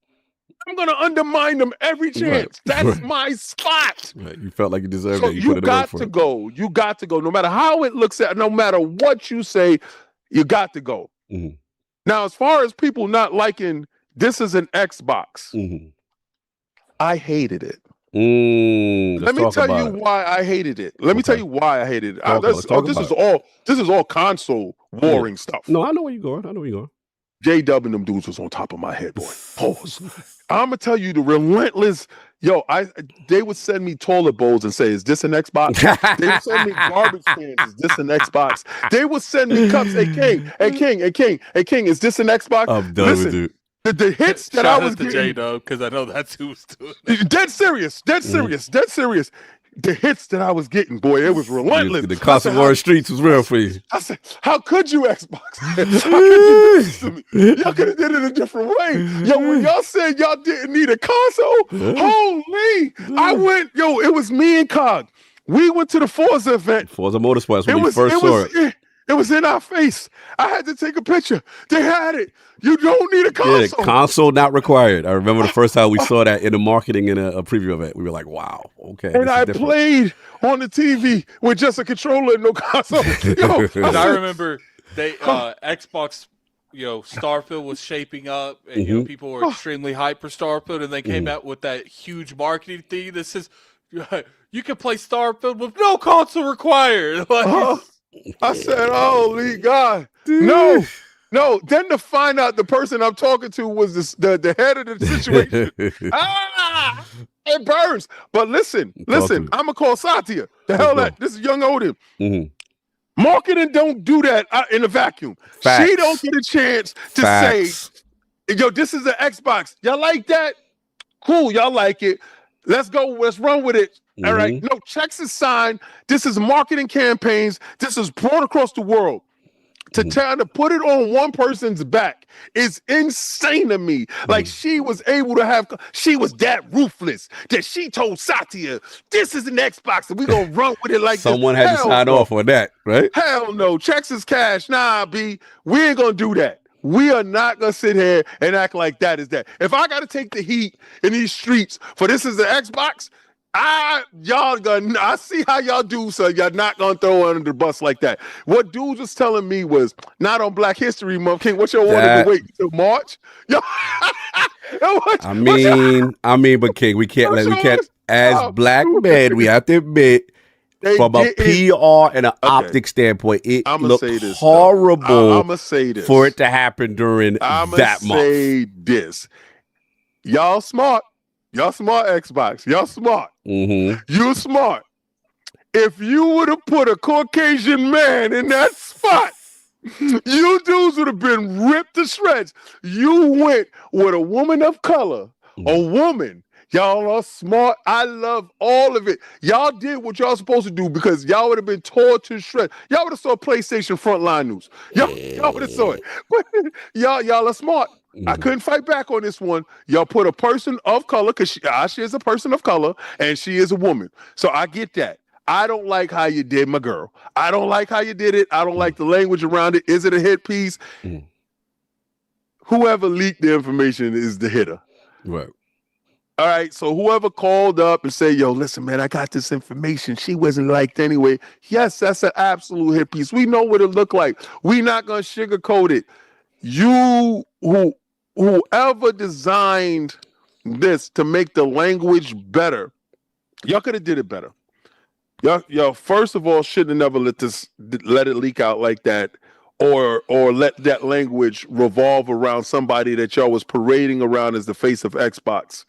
I'm gonna undermine them every chance. That's my spot. You felt like you deserved it. You got to go. You got to go. No matter how it looks at, no matter what you say, you got to go. Now, as far as people not liking this is an Xbox, I hated it. Let me tell you why I hated it. Let me tell you why I hated it. This is all console warring stuff. No, I know where you're going. J-Dub and them dudes was on top of my head, boy. Pause. I'm gonna tell you the relentless. They would send me toilet bowls and say, "Is this an Xbox?" They would send me garbage cans. Is this an Xbox? They would send me cups. Hey King, is this an Xbox? I'm done with it. The hits that I was getting, J-Dub, because I know that's who was doing it. Dead serious. The hits that I was getting, boy, it was relentless. The constant war streets was real for you. I said, how could you, Xbox? How could you do this to me? Y'all could have did it a different way. When y'all said y'all didn't need a console, holy, it was me and COD. We went to the Forza event. Forza Motorsports when we first saw it. It was in our face. I had to take a picture. They had it. You don't need a console. Yeah, console not required. I remember the first time we saw that in the marketing in a preview event. We were like, wow, okay. And I played on the TV with just a controller and no console. I remember Xbox, Starfield was shaping up, and people were extremely hyped for Starfield, and they came out with that huge marketing thing that says you can play Starfield with no console required. I said, holy God. No. Then to find out the person I'm talking to was the head of the situation. It burns. But listen, I'm going to call Satya. The hell that. This is young Odin. Marketing don't do that in a vacuum. Facts. She don't get a chance to say, this is an Xbox. Y'all like that? Cool, y'all like it. Let's go. Let's run with it. All right. No, checks is signed. This is marketing campaigns. This is brought across the world. To try to put it on one person's back is insane to me. Like she was able to she was that ruthless that she told Satya, this is an Xbox and we're going to run with it like someone had to sign off on that, right? Hell no. Checks is cash. Nah, B, we ain't going to do that. We are not going to sit here and act like that is that. If I got to take the heat in these streets for this is an Xbox, I see how y'all do, so y'all not gonna throw under the bus like that. What dudes was telling me was not on Black History Month. King, what y'all wanted to wait till March? I mean, but King, we can't as black men, we have to admit from a PR and an optic standpoint, it looks horrible. I'ma say this for it to happen during that month. Say this, y'all smart. Y'all smart, Xbox. Y'all smart. You smart. If you would have put a Caucasian man in that spot, you dudes would have been ripped to shreds. You went with a woman of color, a woman. Y'all are smart. I love all of it. Y'all did what y'all supposed to do because y'all would have been torn to shreds. Y'all would have saw PlayStation Frontline News. Y'all would have saw it. Y'all are smart. I couldn't fight back on this one. Y'all put a person of color, because she is a person of color, and she is a woman. So I get that. I don't like how you did my girl. I don't like how you did it. I don't like the language around it. Is it a hit piece? Whoever leaked the information is the hitter. Right. All right, so whoever called up and said, yo, listen, man, I got this information. She wasn't liked anyway. Yes, that's an absolute hit piece. We know what it looked like. We're not going to sugarcoat it. Whoever designed this to make the language better, y'all could have did it better. Y'all, first of all, shouldn't have never let it leak out like that or let that language revolve around somebody that y'all was parading around as the face of Xbox.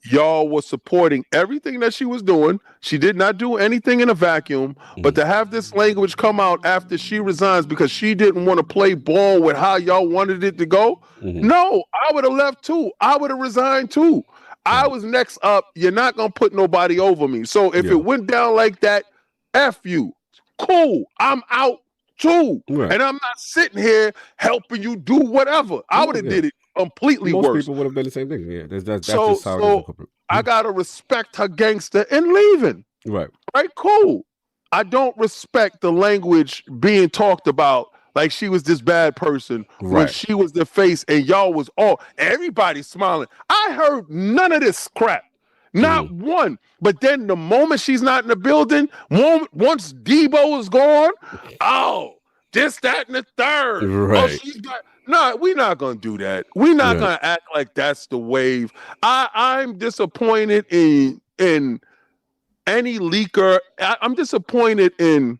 Y'all was supporting everything that she was doing. She did not do anything in a vacuum, but to have this language come out after she resigns because she didn't want to play ball with how y'all wanted it to go. No, I would have left too. I would have resigned too. I was next up. You're not going to put nobody over me. So if it went down like that, F you. Cool. I'm out too. And I'm not sitting here helping you do whatever. I would have did it completely Most worse. people would have done the same thing. Yeah, that's So just how it is. I gotta respect her gangster and leaving. Right. Right, cool. I don't respect the language being talked about like she was this bad person when she was the face and y'all was everybody smiling. I heard none of this crap. Not one. But then the moment she's not in the building, once Debo is gone, this, that, and the third. Right. No, we're not gonna do that. We're not gonna act like that's the wave. I'm disappointed in any leaker. I'm disappointed in.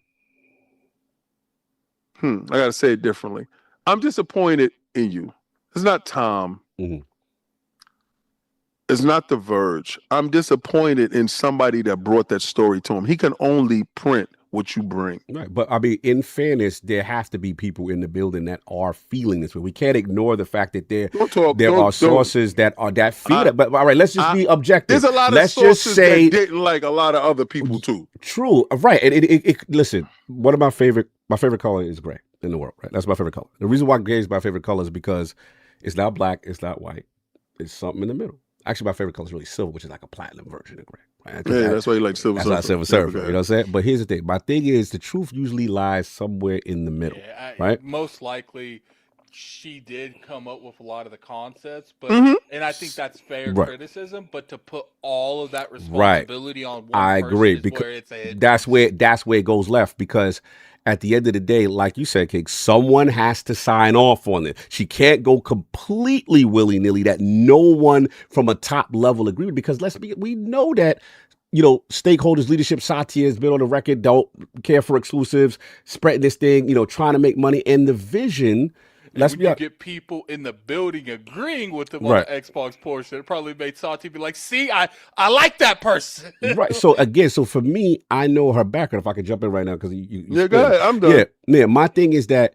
I gotta say it differently. I'm disappointed in you. It's not Tom. It's not The Verge. I'm disappointed in somebody that brought that story to him. He can only print what you bring. Right. But I mean, in fairness, there have to be people in the building that are feeling this way. We can't ignore the fact that there are sources that feel it. But all right, let's just be objective. There's a lot of sources that didn't like a lot of other people too. True. Right. And listen, one of my favorite color is gray in the world, right? That's my favorite color. The reason why gray is my favorite color is because it's not black, it's not white. It's something in the middle. Actually, my favorite color is really silver, which is like a platinum version of gray. Right? That's why you like silver. That's not silver surfer. You know what I'm saying? But here's the thing. My thing is the truth usually lies somewhere in the middle, right? Most likely, she did come up with a lot of the concepts, but and I think that's fair criticism. But to put all of that responsibility on one I person agree is because where that's where it goes left because. At the end of the day, like you said, King, someone has to sign off on it. She can't go completely willy-nilly that no one from a top level agree with because we know that, stakeholders, leadership, Satya has been on the record, don't care for exclusives, spreading this thing, trying to make money. And the vision, let's be honest. Get people in the building agreeing with them on the Xbox portion. It probably made Satya be like, see, I like that person. Right. So again, for me, I know her background. If I could jump in right now, because you go ahead. I'm done. Yeah. My thing is that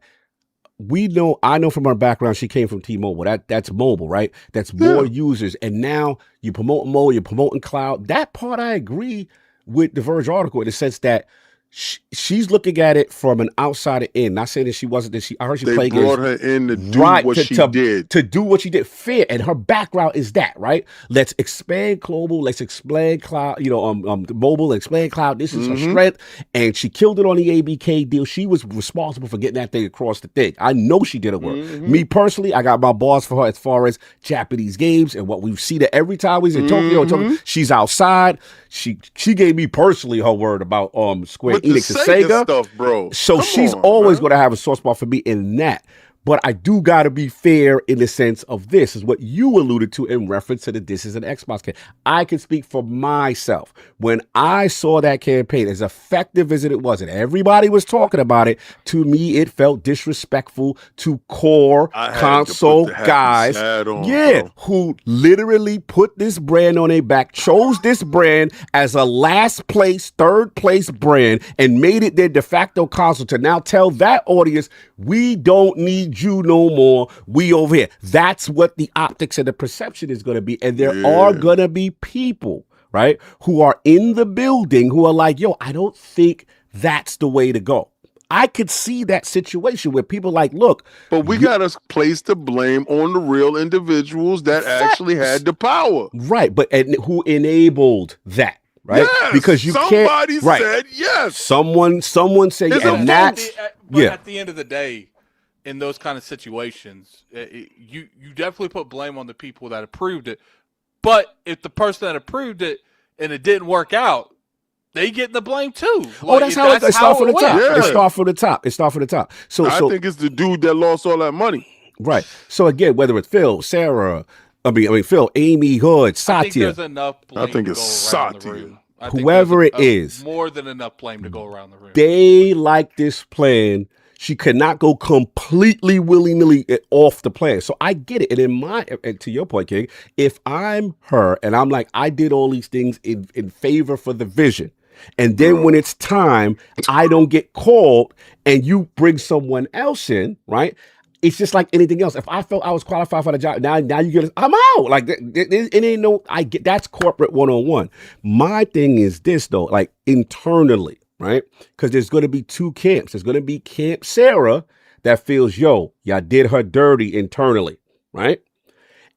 I know from her background, she came from T-Mobile. That's mobile, right? That's more users. And now you promote mobile, you're promoting cloud. That part I agree with the Verge article in the sense that she's looking at it from an outsider in. Not saying that she wasn't. I heard she played games. They brought her in to do what she did. To do what she did. Fair. And her background is that, right? Let's expand global. Let's expand cloud, mobile, expand cloud. This is her strength. And she killed it on the ABK deal. She was responsible for getting that thing across the thing. I know she did her work. Me personally, I got my bars for her as far as Japanese games and what we've seen that every time we's in Tokyo, she's outside. She gave me personally her word about Square Enix and Sega stuff, bro. So she's always going to have a soft spot for me in that. But I do got to be fair in the sense of this is what you alluded to in reference to the This Is an Xbox campaign. I can speak for myself. When I saw that campaign, as effective as it was, and everybody was talking about it, to me, it felt disrespectful to core console guys. Who literally put this brand on their back, chose this brand as a last place, third place brand, and made it their de facto console to now tell that audience, we don't need you no more. We over here. That's what the optics and the perception is going to be. And there are going to be people, right, who are in the building who are like, yo, I don't think that's the way to go. I could see that situation where people like, look. But we got to place the blame on the real individuals that actually had the power. Right. And who enabled that. Right. Yes, because somebody said yes. Someone said yes. And that's, at the end of the day, in those kind of situations, you definitely put blame on the people that approved it. But if the person that approved it and it didn't work out, they get the blame too. That's how it starts from the top. Yeah. It starts from the top. So I think it's the dude that lost all that money. Right. So again, whether it's Phil, Sarah, Phil, Amy, Hood, Satya. I think there's enough blame I think it's Satya. Whoever it is. More than enough blame to go around the room. They like this plan. She cannot go completely willy-nilly off the plan. So I get it. And to your point, King, if I'm her and I'm like, I did all these things in favor for the vision, and then when it's time, I don't get called and you bring someone else in, right? It's just like anything else. If I felt I was qualified for the job, now you get, I'm out. Like it ain't no, I get, that's corporate one-on-one. My thing is this though, like internally, right? Because there's going to be two camps. There's going to be Camp Sarah that feels, y'all did her dirty internally, right?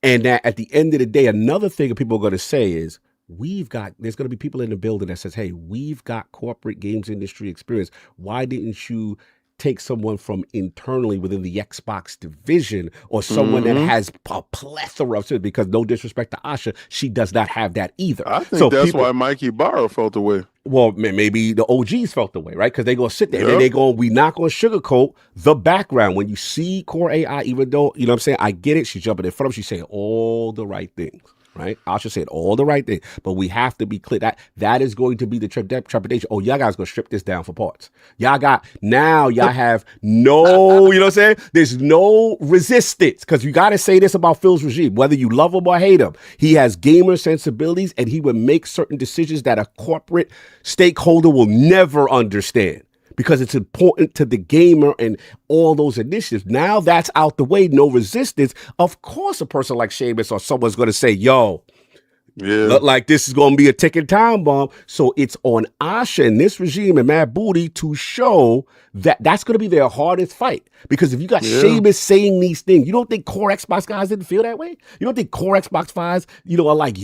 And that at the end of the day, another thing people are going to say is, there's going to be people in the building that says, hey, we've got corporate games industry experience. Why didn't you take someone from internally within the Xbox division or someone that has a plethora of shit? Because no disrespect to Asha, she does not have that either. I think that's why Mikey Barrow felt away. Well, maybe the OGs felt the way, right? Because they're going to sit there and then we're not going to sugarcoat the background. When you see Core AI, even though, you know what I'm saying, I get it. She's jumping in front of him. She's saying all the right things. Right, Asha said all the right thing, but we have to be clear that is going to be the trepidation. Oh, y'all guys gonna strip this down for parts. Y'all have no, you know what I'm saying? There's no resistance, because you got to say this about Phil's regime, whether you love him or hate him. He has gamer sensibilities, and he would make certain decisions that a corporate stakeholder will never understand, because it's important to the gamer and all those initiatives. Now that's out the way, no resistance. Of course, a person like Seamus or someone's going to say, look like this is going to be a ticking time bomb. So it's on Asha and this regime and Mad Booty to show that that's going to be their hardest fight. Because if you got Seamus saying these things, you don't think core Xbox guys didn't feel that way? You don't think core Xbox guys, are like,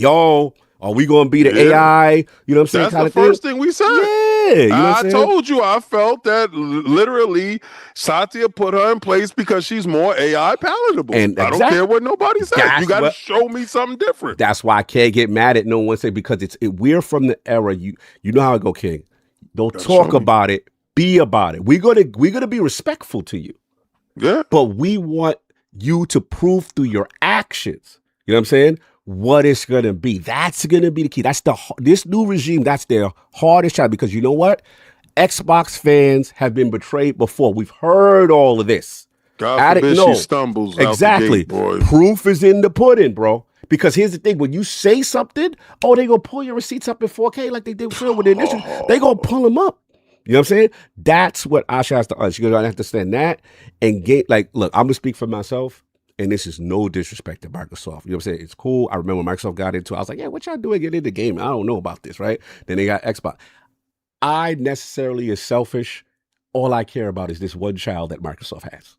are we going to be the AI? You know what I'm saying? That's the first thing we said. Yeah. I told you I felt that literally Satya put her in place because she's more AI palatable. And I don't care what nobody says. You got to show me something different. That's why I can't get mad at no one say, because we're from the era. You know how I go, King. Don't talk about it. Be about it. We're gonna be respectful to you. Yeah. But we want you to prove through your actions. You know what I'm saying? What it's going to be. That's going to be the key. This new regime, that's their hardest shot, because you know what? Xbox fans have been betrayed before. We've heard all of this. God forbid she stumbles exactly. Out the gate, boy. Proof is in the pudding, bro. Because here's the thing, when you say something, they going to pull your receipts up in 4K like they did with the initial. They going to pull them up. You know what I'm saying? That's what Asha has to understand. She's going to have to understand that and get, look, I'm going to speak for myself. And this is no disrespect to Microsoft. You know what I'm saying? It's cool. I remember when Microsoft got into it. I was like, yeah, what y'all doing getting into the game? I don't know about this, right? Then they got Xbox. I necessarily is selfish. All I care about is this one child that Microsoft has.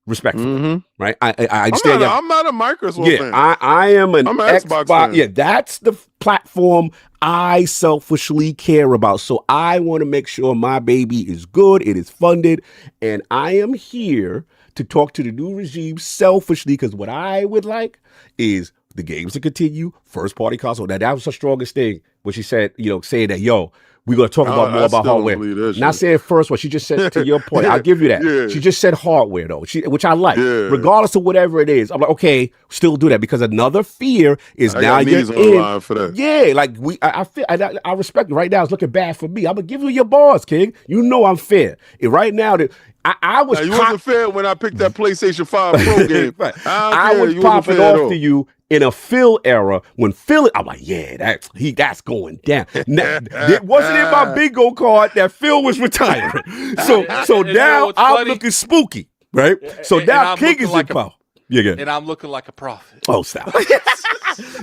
Respectfully, right? I understand. I'm not a Microsoft fan. I am an Xbox fan. Yeah, that's the platform I selfishly care about. So I want to make sure my baby is good, it is funded, and I am here to talk to the new regime selfishly, because what I would like is the games to continue, first party console. Now that was the strongest thing when she said, saying that, we're going to talk more about hardware. Not saying first one. She just said, to your point, I'll give you that. Yeah. She just said hardware, though, which I like. Yeah. Regardless of whatever it is. I'm like, okay, still do that, because another fear is I now got you're knees on in. the line for that. Yeah, like I respect it. Right now, it's looking bad for me. I'm going to give you your bars, King. You know I'm fair. And right now, I was. Now, you wasn't fair when I picked that PlayStation 5 Pro game. Right. I was popping off to you in a Phil era when Phil, I'm like, yeah, that's going down. Now, it wasn't in my bingo card that Phil was retiring. So now I'm looking spooky, right? So now King is in power. Yeah, and I'm looking like a prophet. Oh, stop.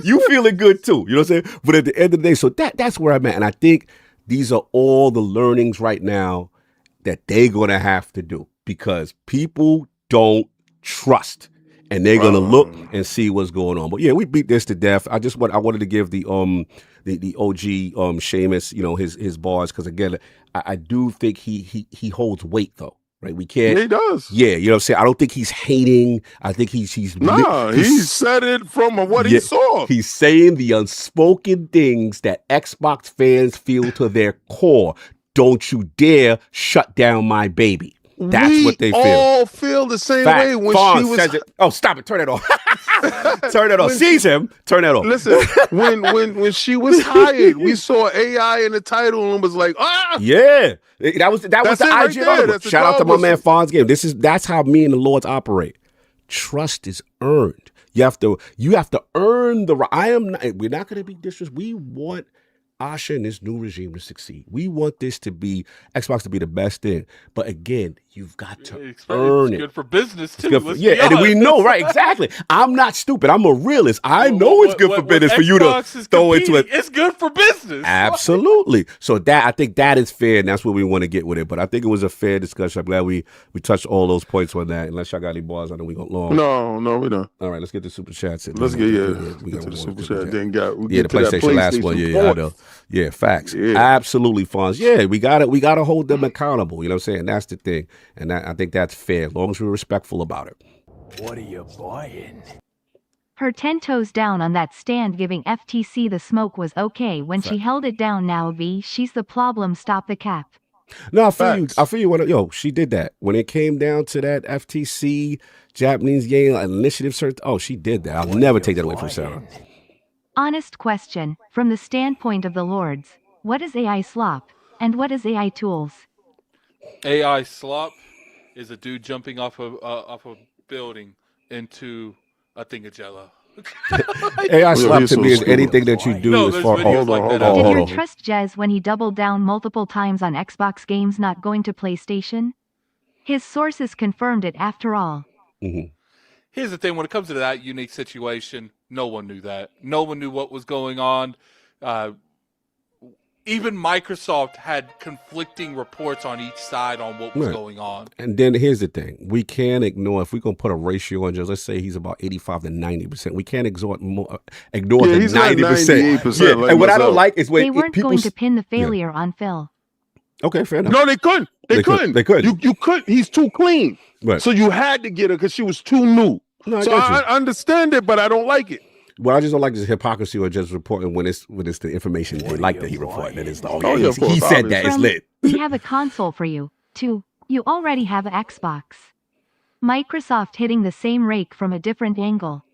You feeling good too, you know what I'm saying? But at the end of the day, so that's where I'm at. And I think these are all the learnings right now that they're going to have to do, because people don't trust. And they're gonna look and see what's going on. But yeah, we beat this to death. I wanted to give the OG Seamus, his bars, because again, I do think he holds weight though. Right? We can't. Yeah, he does. Yeah, you know what I'm saying? I don't think he's hating. I think he said it from what he saw. He's saying the unspoken things that Xbox fans feel to their core. Don't you dare shut down my baby. That's what they feel. We all feel the same Fact. way when Fonz she was. says it. Oh, stop it! Turn it off. Turn it off. Sees him. Turn it off. Listen, when she was hired, we saw AI in the title and was like, ah. Yeah, that was the That's it IG right there. article. That's the Shout out to my dog man whistle. Fonz Game. That's how me and the Lords operate. Trust is earned. You have to earn the right. We're not going to be disrespectful. We want Asha and this new regime to succeed. We want this to be Xbox to be the best thing. But again, you've got to earn it. It's good for business too. And we know, right? Exactly. I'm not stupid. I'm a realist. I know it's good for business for you to throw into it. It's good for business. Absolutely. So I think that is fair, and that's where we want to get with it. But I think it was a fair discussion. I'm glad we touched all those points on that. Unless y'all got any bars, I know we go long. No, we don't. All right, let's get the super chats in. Let's get we get got to the one super super chat. Then got the PlayStation last one. Yeah, I know. Yeah, facts. Yeah. Absolutely, Fonz. Yeah, we gotta hold them accountable. You know what I'm saying? That's the thing, and I think that's fair as long as we're respectful about it. What are you buying? Her 10 toes down on that stand giving FTC the smoke was okay when she held it down. Now she's the problem. Stop the cap. No, I feel you. I feel you. She did that when it came down to that FTC Japanese game initiative. She did that. I'll never take that away from Sarah. Honest question, from the standpoint of the Lords, what is AI slop, and what is AI tools? AI slop is a dude jumping off a building into a thing of jello. AI slop to me is anything that you do as far. Hold on. Did you trust Jez when he doubled down multiple times on Xbox games not going to PlayStation? His sources confirmed it after all. Mm-hmm. Here's the thing, when it comes to that unique situation, no one knew that. No one knew what was going on. Even Microsoft had conflicting reports on each side on what was going on. And then here's the thing. We can't ignore, if we're going to put a ratio on just, let's say he's about 85 to 90%. We can't ignore the 90%. Yeah, like and what I don't like is when they weren't going to pin the failure on Phil. Okay, fair enough. No, they couldn't. They couldn't. You couldn't. He's too clean. Right. So you had to get her because she was too new. No, I understand it, but I don't like it. What I just don't like is hypocrisy or just reporting when it's the information they like that he reported. That is he said that. It's lit. We have a console for you, too. You already have an Xbox. Microsoft hitting the same rake from a different angle.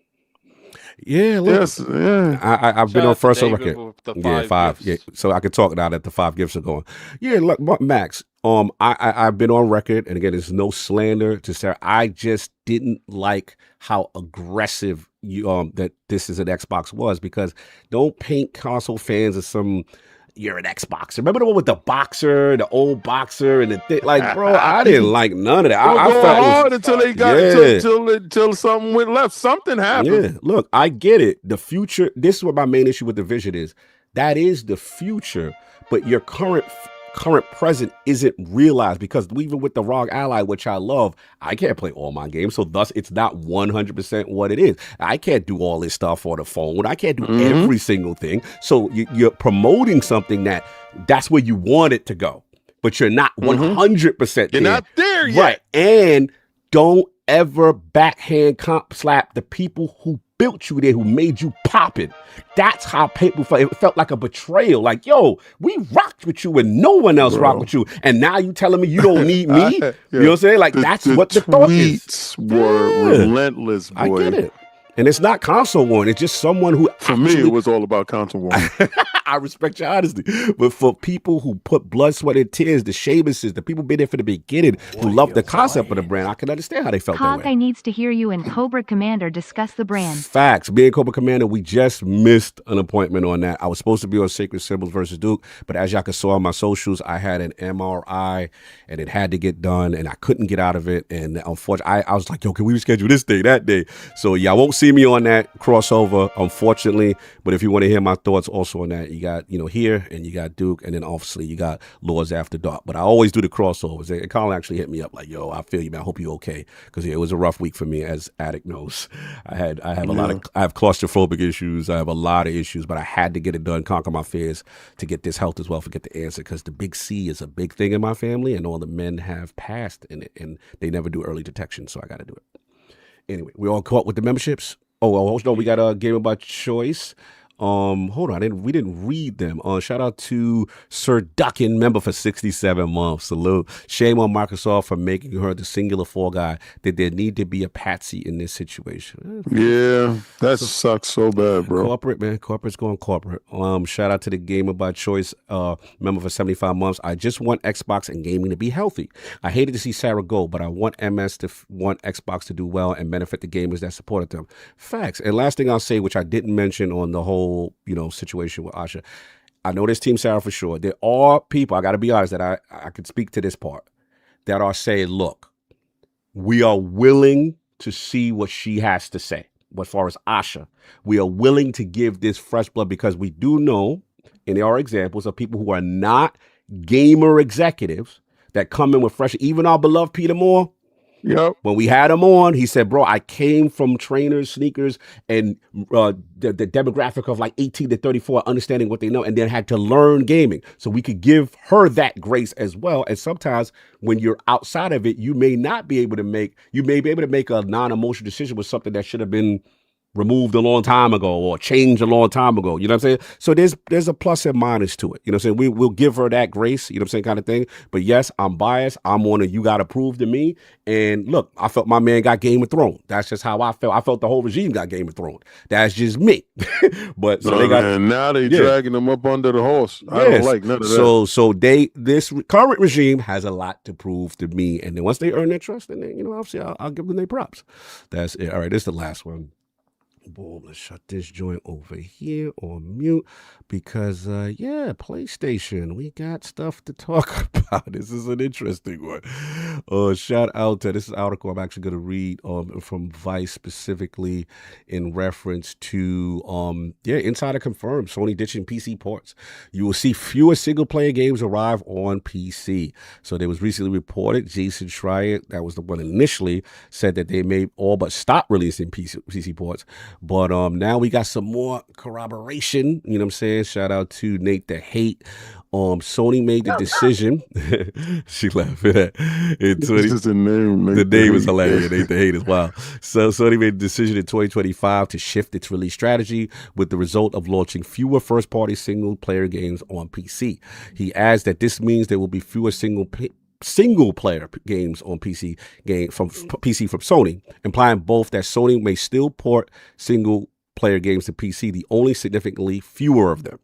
Yeah, look. Yes, yeah. I've been on first record. Yeah, 5. Yeah, so I can talk now that the 5 gifts are going. Yeah, look, Max. I've been on record, and again, there's no slander to Sarah. I just didn't like how aggressive that this is an Xbox was, because don't paint console fans as you're an Xboxer. Remember the one with the boxer, the old boxer, and the thing? Like, bro, I didn't like none of that. I felt hard until they got until something went left. Something happened. Yeah, look, I get it. The future. This is what my main issue with the Vision is. That is the future, but your current present isn't realized, because even with the ROG Ally, which I love, I can't play all my games, so thus it's not 100% what it is. I can't do all this stuff on the phone. I can't do every single thing. So you're promoting something that's where you want it to go, but you're not 100% there. You're not there yet. Right. And don't ever backhand slap the people who built you there, who made you poppin'. That's how people felt. It felt like a betrayal. Like, yo, we rocked with you and no one else rocked with you, and now you telling me you don't need me? You know what I'm saying? Like, that's what the thought is. Tweets were relentless, boy. I get it. And it's not console war. It's just someone who For me, it was all about console war. I respect your honesty. But for people who put blood, sweat, and tears, the Seamuses, the people been there for the beginning, who love the concept of the brand, I can understand how they felt that way. Hawkeye needs to hear you and Cobra Commander discuss the brand. Facts. Me and Cobra Commander, we just missed an appointment on that. I was supposed to be on Sacred Symbols versus Duke, but as y'all can saw on my socials, I had an MRI, and it had to get done, and I couldn't get out of it. And unfortunately, I was like, yo, can we reschedule this day, that day? So y'all won't see me on that crossover, unfortunately. But if you want to hear my thoughts also on that, you got, here, and you got Duke, and then obviously you got Lords After Dark. But I always do the crossovers. And Colin actually hit me up like, yo, I feel you, man. I hope you're okay. Because it was a rough week for me, as Addict knows. I have claustrophobic issues. I have a lot of issues, but I had to get it done, conquer my fears, to get this health as well, forget the answer, because the big C is a big thing in my family, and all the men have passed in it, and they never do early detection, so I got to do it. Anyway, we all caught with the memberships. Oh, no, we got a game about choice. Hold on, we didn't read them. Shout out to Sir Duckin, member for 67 months. Salute. Shame on Microsoft for making her the singular fall guy. Did there need to be a patsy in this situation? Yeah, that sucks so bad, bro. Corporate, man. Corporate's going corporate. Shout out to the Gamer by Choice member for 75 months. I just want Xbox and gaming to be healthy. I hated to see Sarah go, but I want MS to want Xbox to do well and benefit the gamers that supported them. Facts. And last thing I'll say, which I didn't mention on the whole situation with Asha. I know this Team Sarah for sure. There are people, I got to be honest, that I could speak to this part, that are saying, look, we are willing to see what she has to say. But as far as Asha, we are willing to give this fresh blood because we do know, and there are examples of people who are not gamer executives that come in with fresh, even our beloved Peter Moore. Yep. When we had him on, he said, bro, I came from trainers, sneakers, and the demographic of like 18 to 34, understanding what they know, and then had to learn gaming. So we could give her that grace as well. And sometimes when you're outside of it, you may be able to make a non-emotional decision with something that should have been removed a long time ago or changed a long time ago. You know what I'm saying? So there's a plus and minus to it. You know what I'm saying? We'll give her that grace, you know what I'm saying, kind of thing. But yes, I'm biased. I'm on a you got to prove to me. And look, I felt my man got Game of Thrones. That's just how I felt. I felt the whole regime got Game of Thrones. That's just me. But so they got, man, now they dragging them up under the horse. I don't like none of that. So this current regime has a lot to prove to me. And then once they earn their trust, then obviously I'll give them their props. That's it. All right, this is the last one. Boom, let's shut this joint over here on mute because, PlayStation, we got stuff to talk about. This is an interesting one. Shout out to, this is an article I'm actually going to read from Vice specifically in reference to, Insider confirmed Sony ditching PC ports. You will see fewer single-player games arrive on PC. So there was recently reported, Jason Schreier, that was the one initially, said that they may all but stop releasing PC ports. But now we got some more corroboration. You know what I'm saying? Shout out to Nate the Hate. Sony made the decision. She laughed at that. The name is hilarious. Nate the Hate as well. So Sony made the decision in 2025 to shift its release strategy with the result of launching fewer first-party single-player games on PC. He adds that this means there will be fewer single-player games on PC from Sony, implying both that Sony may still port single-player games to PC, the only significantly fewer of them,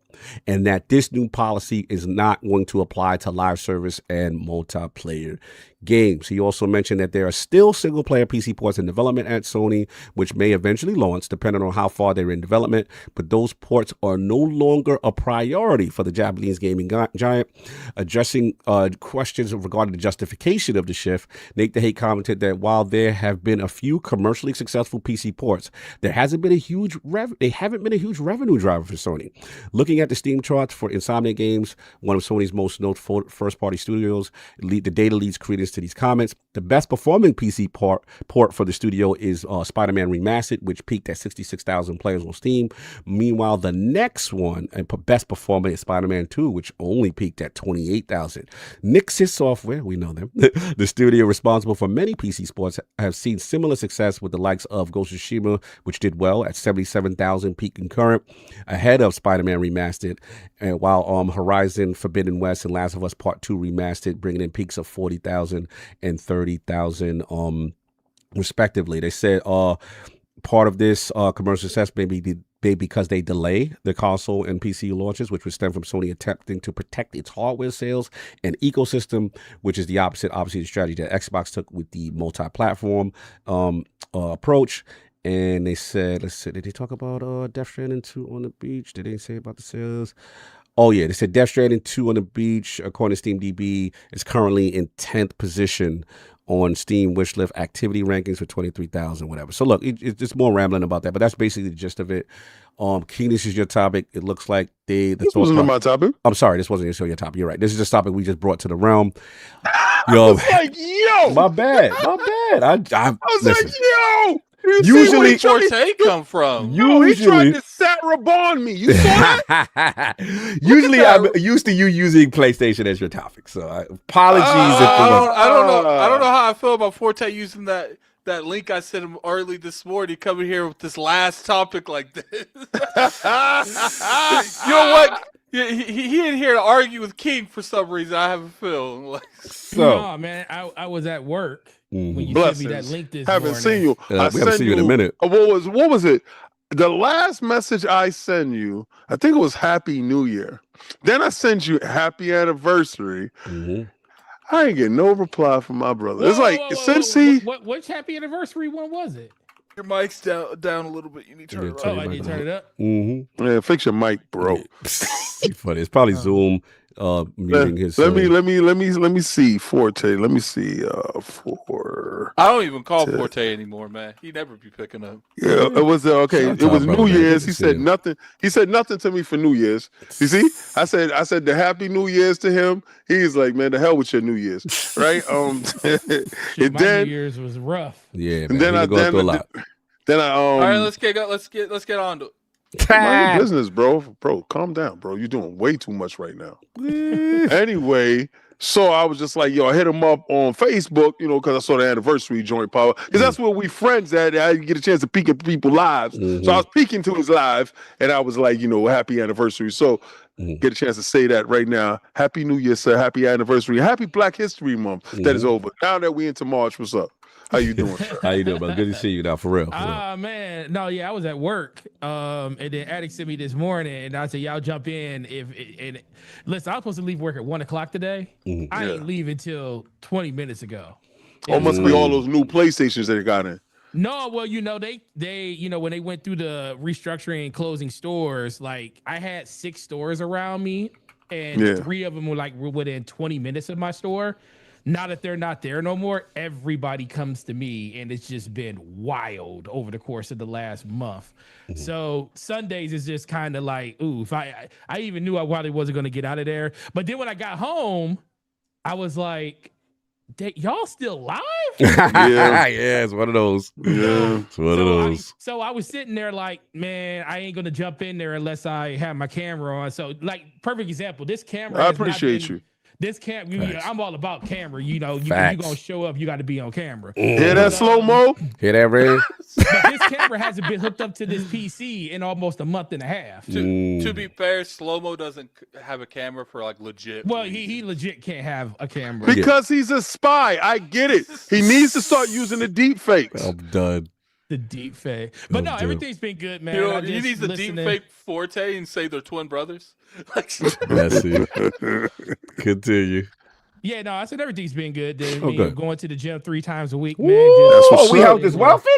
and that this new policy is not going to apply to live service and multiplayer games. He also mentioned that there are still single-player PC ports in development at Sony, which may eventually launch, depending on how far they're in development, but those ports are no longer a priority for the Japanese gaming giant. Addressing questions regarding the justification of the shift, Nate the Hate commented that while there have been a few commercially successful PC ports, they haven't been a huge revenue driver for Sony. Looking at the Steam charts for Insomniac Games, one of Sony's most notable first-party studios, the data leads credence to these comments. The best performing PC port for the studio is Spider-Man Remastered, which peaked at 66,000 players on Steam. Meanwhile, the next one and best performing is Spider-Man 2, which only peaked at 28,000. Nixis Software, we know them, the studio responsible for many PC sports, have seen similar success with the likes of Ghost of Tsushima, which did well at 77,000 peak concurrent, ahead of Spider-Man Remastered, and while Horizon Forbidden West and Last of Us Part 2 Remastered, bringing in peaks of 40,000 and 30,000 respectively. They said part of this commercial success may be because they delay the console and PC launches, which would stem from Sony attempting to protect its hardware sales and ecosystem, which is the opposite, obviously, the strategy that Xbox took with the multi-platform approach. And they said, let's see, did they talk about Death Stranding 2 on the beach? Did they say about the sales? Oh, yeah, they said Death Stranding 2 on the beach, according to SteamDB, is currently in 10th position on Steam wishlist activity rankings for 23,000, whatever. So, look, it's more rambling about that, but that's basically the gist of it. King, this is your topic. It looks like this wasn't my topic. I'm sorry, this wasn't your topic. You're right. This is just topic we just brought to the realm. I was like, yo! My bad. I was listen. like, yo! Usually, where Forte come from? No, he tried to Sarah-bond me. You saw that? Usually, I'm used to you using PlayStation as your topic. So, apologies. I don't know how I feel about Forte using that that link I sent him early this morning, coming here with this last topic like this. You know what? He in here to argue with King for some reason. I have a feeling. Like, no, man, I was at work when you sent me that link this morning. Haven't seen you. We haven't seen you in a minute. What was it? The last message I sent you, I think it was Happy New Year. Then I sent you Happy Anniversary. I ain't getting no reply from my brother. It's like since he which Happy Anniversary one was it? your mic's down a little bit. You need to turn it up. Oh, I need to turn it up. Yeah, fix your mic, bro. Funny. It's probably Zoom muting his. Let me see Forte. Let me see for. I don't even call Forte anymore, man. He never be picking up. Yeah, it was okay. It was New Year's. He said nothing. He said nothing to me for New Year's. You see, I said the Happy New Year's to him. He's like, man, the hell with your New Year's, right? And then New Year's was rough. Yeah, man. And then All right, let's get on to it. Mind your business, bro. Bro, calm down, bro. You're doing way too much right now. Anyway, so I was just like, yo, I hit him up on Facebook, because I saw the anniversary joint power. Because that's where we friends at. I get a chance to peek at people's lives. So I was peeking to his live, and I was like, happy anniversary. So get a chance to say that right now. Happy New Year, sir. Happy anniversary. Happy Black History Month. That is over. Now that we into March, what's up? How you doing? How you doing, brother? Good to see you now, for real. Man. No, yeah, I was at work. And then Attic sent me this morning, and I said, y'all jump in. Listen, I was supposed to leave work at 1:00 today. I ain't leaving until 20 minutes ago. Oh, must be all those new PlayStations that they got in. No, well, they when they went through the restructuring and closing stores, like I had 6 stores around me, and 3 of them were within 20 minutes of my store. Now that they're not there no more, everybody comes to me, and it's just been wild over the course of the last month. So Sundays is just kind of like, ooh, if I even knew I probably wasn't going to get out of there. But then when I got home, I was like, y'all still live? Yeah, it's one of those. Yeah, it's one of those. So I was sitting there like, man, I ain't going to jump in there unless I have my camera on. So, like, perfect example, this camera. I appreciate you. This I'm all about camera. You gonna show up, you got to be on camera. Hear that slow-mo? Hear that, Red? But this camera hasn't been hooked up to this PC in almost a month and a half. To be fair, slow-mo doesn't have a camera for like legit. Well, he legit can't have a camera because he's a spy. I get it. He needs to start using the deep fakes. I'm done. The deep fake, but no, everything's been good, man. He needs the deep fake Forte and say they're twin brothers. That's it. Continue. Yeah, no, I said everything's been good. Going to the gym 3 times a week, man. We helped this wealthy.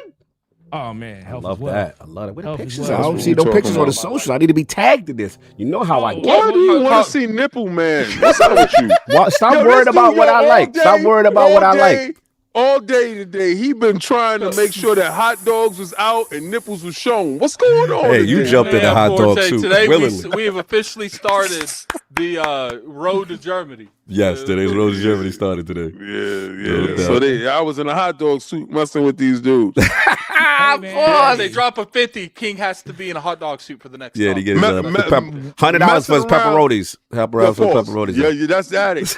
Oh man, I love that. I love it. Where the pictures? I don't see no pictures on the socials. I need to be tagged in this. You know how I get. Why do you want to see nipple man? What's up with you? Stop worrying about what I like. Stop worrying about what I like. All day today, he been trying to make sure that hot dogs was out and nipples was shown. What's going on? Hey, you jumped in the hot dog suit today. Willingly. We have officially started the road to Germany. Yes, today's road to Germany started today. Yeah. So I was in a hot dog suit messing with these dudes. They drop a 50. King has to be in a hot dog suit for the next. Yeah, he gets $100 for his pepperonis. Yeah, that's the addict.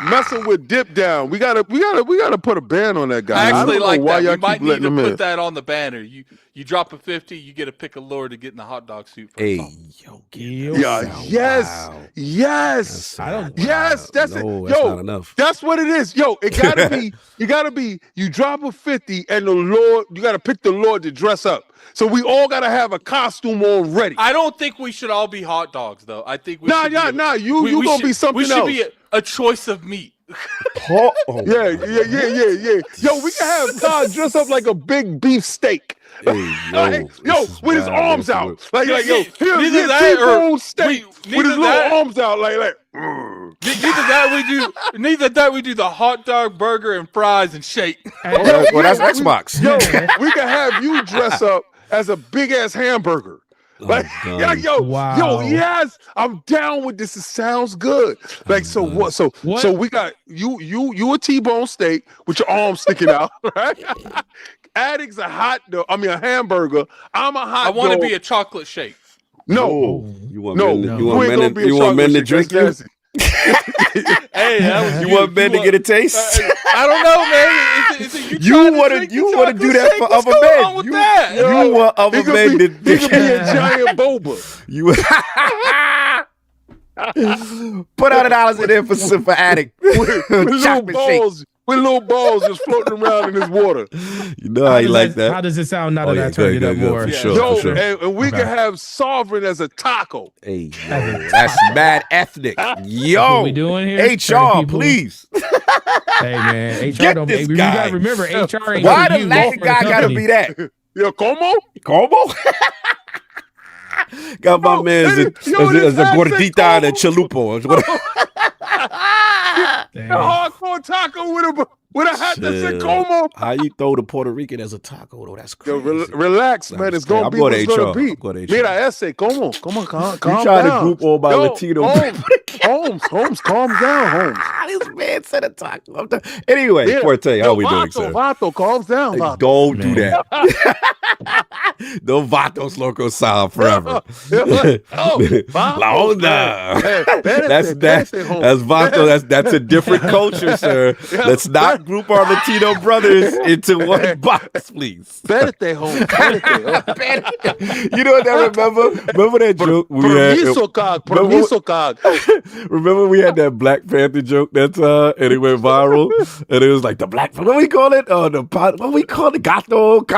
Messing with dip down. We gotta put a ban on that guy. I actually like why that. Y'all we might keep need letting to him put in. that on the banner. You drop a 50, you get a pick of lore to get in the hot dog suit. Yes. That's it. Not enough. That's what it is. It gotta be. You gotta be. You drop a 50, and the Lord. You gotta pick the Lord to dress up. So we all gotta have a costume on ready. I don't think we should all be hot dogs, though. I think we You gonna be something else. We should be a choice of meat. Yeah. Yo, we can have Todd dress up like a big beef steak. Hey, with his arms out. Like, here's T-bone steak with his little arms out. Neither that we do the hot dog, burger, and fries and shake. Well, that's Xbox. We can have you dress up as a big ass hamburger. Yes, I'm down with this. It sounds good. So what? So we got you a T-bone steak with your arms sticking out, right? Addict's a hamburger. I'm a hot dog. I want to be a chocolate shake. No, you want men to drink you? Hey, that was You want men to get a taste? I don't know, man. Is it You want to do that for other men? With that? You want other men to He could be a giant boba. You put $100 in there for addict. With little balls just floating around in his water. You know how you like that. How does it sound now that I good, turned it up good, more? for sure, Yo, for sure. and we can have Sovereign as a taco. Hey, man, that's mad ethnic. Yo, What we doing here? HR, Turning people- please. Hey man, HR Get don't. this Hey, you guy. gotta remember, HR ain't Why for the you, Latin it's for the guy gotta company. be that? Yo, como? Como? Got my man as a gordita and a chalupo. A hardcore taco with a hat that said como. How you throw the Puerto Rican as a taco though? That's Yo, crazy. relax, man. It's gonna be what it's gonna be. I'm going to HR. Mira ese, como? Come on, calm You trying down. to group all my Yo, Latino Holmes, calm down, Holmes. This man said a taco. Anyway, Yeah. Forte, how Yo, we doing, sir? Vato, calms down, Vato. Don't do that. No Vatos Locos sound forever. La onda. That's Vato. That's a different culture, sir. Let's not group our Latino brothers into one box, please. Espérate, Holmes. You know what I remember? Remember that joke we had? Permiso cog. Remember we had that Black Panther joke that time, and it went viral, and it was like the Black. What we call it? What we call it? Gato. What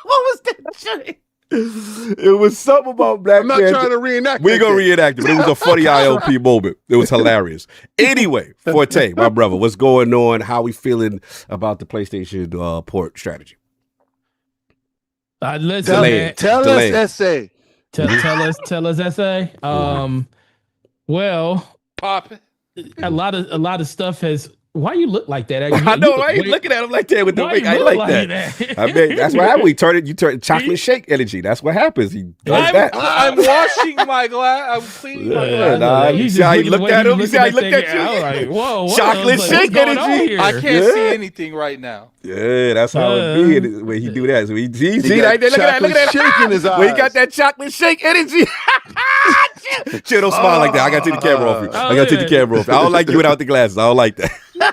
was that joke? It was something about Black I'm not Panther. trying to reenact. We ain't gonna reenact it, but it was a funny ILP moment. It was hilarious. Anyway, Forte, my brother, what's going on? How we feeling about the PlayStation port strategy? Listen, man. Tell us, essay. Tell us, essay. Well, Pop it. a lot of stuff has. Why you look like that? I know, right? Looking at him like that with the wig. I like that. I mean, that's what happens. You turn chocolate shake energy. That's what happens. He does that. I'm washing my glass. I'm cleaning my glass. Nah, you see how he looked at him? You see how he looked at you? I was like, whoa, Chocolate shake energy. I can't see anything right now. Yeah, that's how it be when he do that. So he see right there. Look at that. Shake in his eyes. When he got that chocolate shake energy. Chill, don't smile like that. I got to take the camera off you. I got to take the camera off you. I don't like you without the glasses. I don't like that. I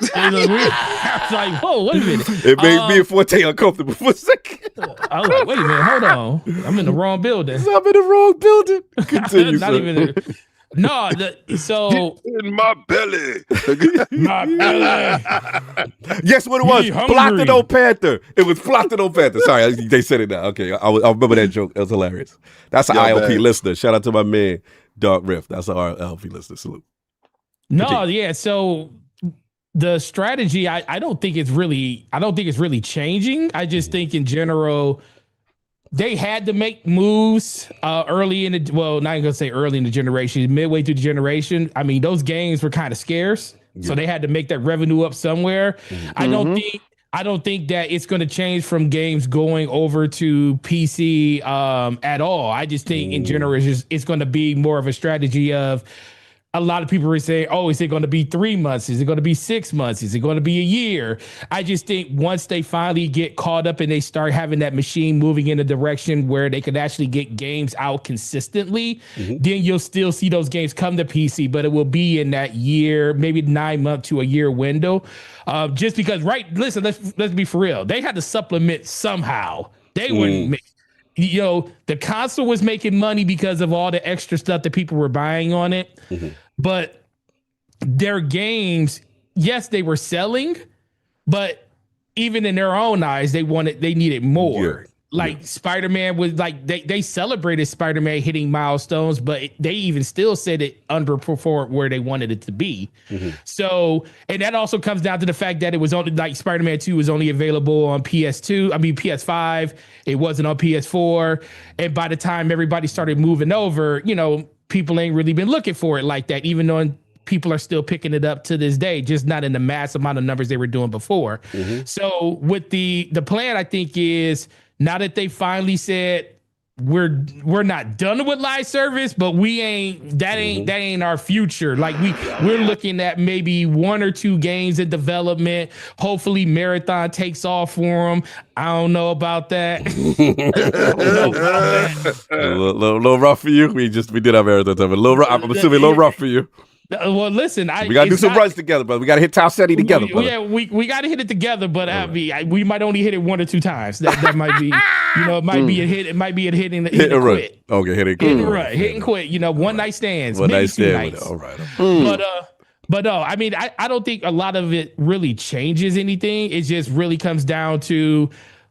was like, whoa, wait a minute. It made me and Forte uncomfortable for a second. I was like, wait a minute, hold on. I'm in the wrong building. I'm in the wrong building. Continue, Not even. No, so in my belly. my belly. Guess what it was? Me hungry. Platano Panther. It was Platano Panther. Sorry, they said it now. Okay, I remember that joke. It was hilarious. That's an ILP man. listener. Shout out to my man, Dark Rift. That's our ILP listener. Salute. No, yeah. So the strategy, I don't think it's really changing. I just think in general, they had to make moves early in the, well, not gonna say early in the generation, midway through the generation. I mean, those games were kind of scarce, so they had to make that revenue up somewhere. I don't think that it's going to change from games going over to PC at all. I just think in general, it's going to be more of a strategy of. A lot of people were saying, oh, is it going to be 3 months? Is it going to be 6 months? Is it going to be a year? I just think once they finally get caught up and they start having that machine moving in a direction where they could actually get games out consistently, then you'll still see those games come to PC, but it will be in that year, maybe 9 month to a year window. Just because, listen, let's be for real. They had to supplement somehow. They wouldn't make. The console was making money because of all the extra stuff that people were buying on it. But their games, yes, they were selling, but even in their own eyes, they needed more. Spider-Man was like, they celebrated Spider-Man hitting milestones, but they even still said it underperformed where they wanted it to be. So, and that also comes down to the fact that it was only like Spider-Man 2 was only available on PS5. It wasn't on PS4. And by the time everybody started moving over, people ain't really been looking for it like that, even though people are still picking it up to this day, just not in the mass amount of numbers they were doing before. So with the plan, I think is now that they finally said we're not done with live service, but that ain't our future. Like we're looking at maybe 1 or 2 games in development. Hopefully Marathon takes off for them. I don't know about that. A little rough for you. We did our Marathon time. I'm assuming a little rough for you. Well, listen, we gotta do some runs together, but we gotta hit Top City together. Yeah, we gotta hit it together, but we might only hit it 1 or 2 times. That might be, it might be a hit. It might be a hit and quit. Okay, hit and quit. One night stands, one maybe night 2 nights. All right. But no, I mean, I don't think a lot of it really changes anything. It just really comes down to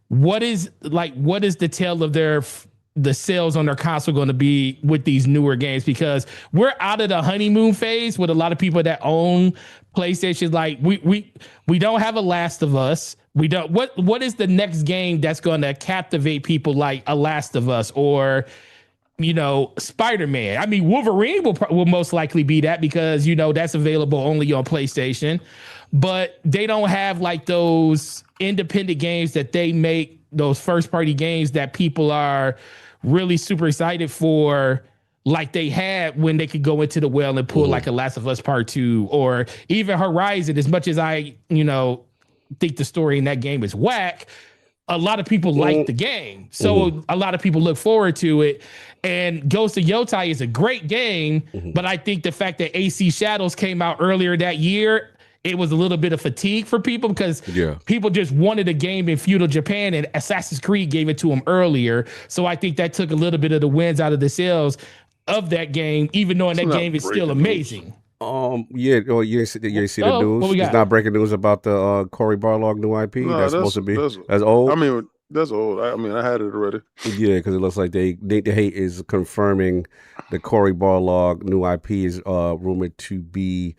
what is the tale of the sales on their console going to be with these newer games, because we're out of the honeymoon phase with a lot of people that own PlayStation. Like we don't have a Last of Us. We don't. What is the next game that's going to captivate people like a Last of Us or Spider-Man? I mean, Wolverine will most likely be that, because that's available only on PlayStation. But they don't have like those independent games that they make, those first-party games that people are really super excited for, like they had when they could go into the well and pull like a Last of Us Part 2 or even Horizon. As much as I, think the story in that game is whack, a lot of people like the game. So a lot of people look forward to it. And Ghost of Yotai is a great game, but I think the fact that AC Shadows came out earlier that year, it was a little bit of fatigue for people, because people just wanted a game in feudal Japan, and Assassin's Creed gave it to them earlier. So I think that took a little bit of the wins out of the sales of that game, even though that game is still amazing. You ain't see the news. It's not breaking news about the Cory Barlog new IP. No, that's supposed to be that's old. I mean, that's old. I had it already. Yeah, because it looks like Nate the Hate is confirming the Cory Barlog new IP is rumored to be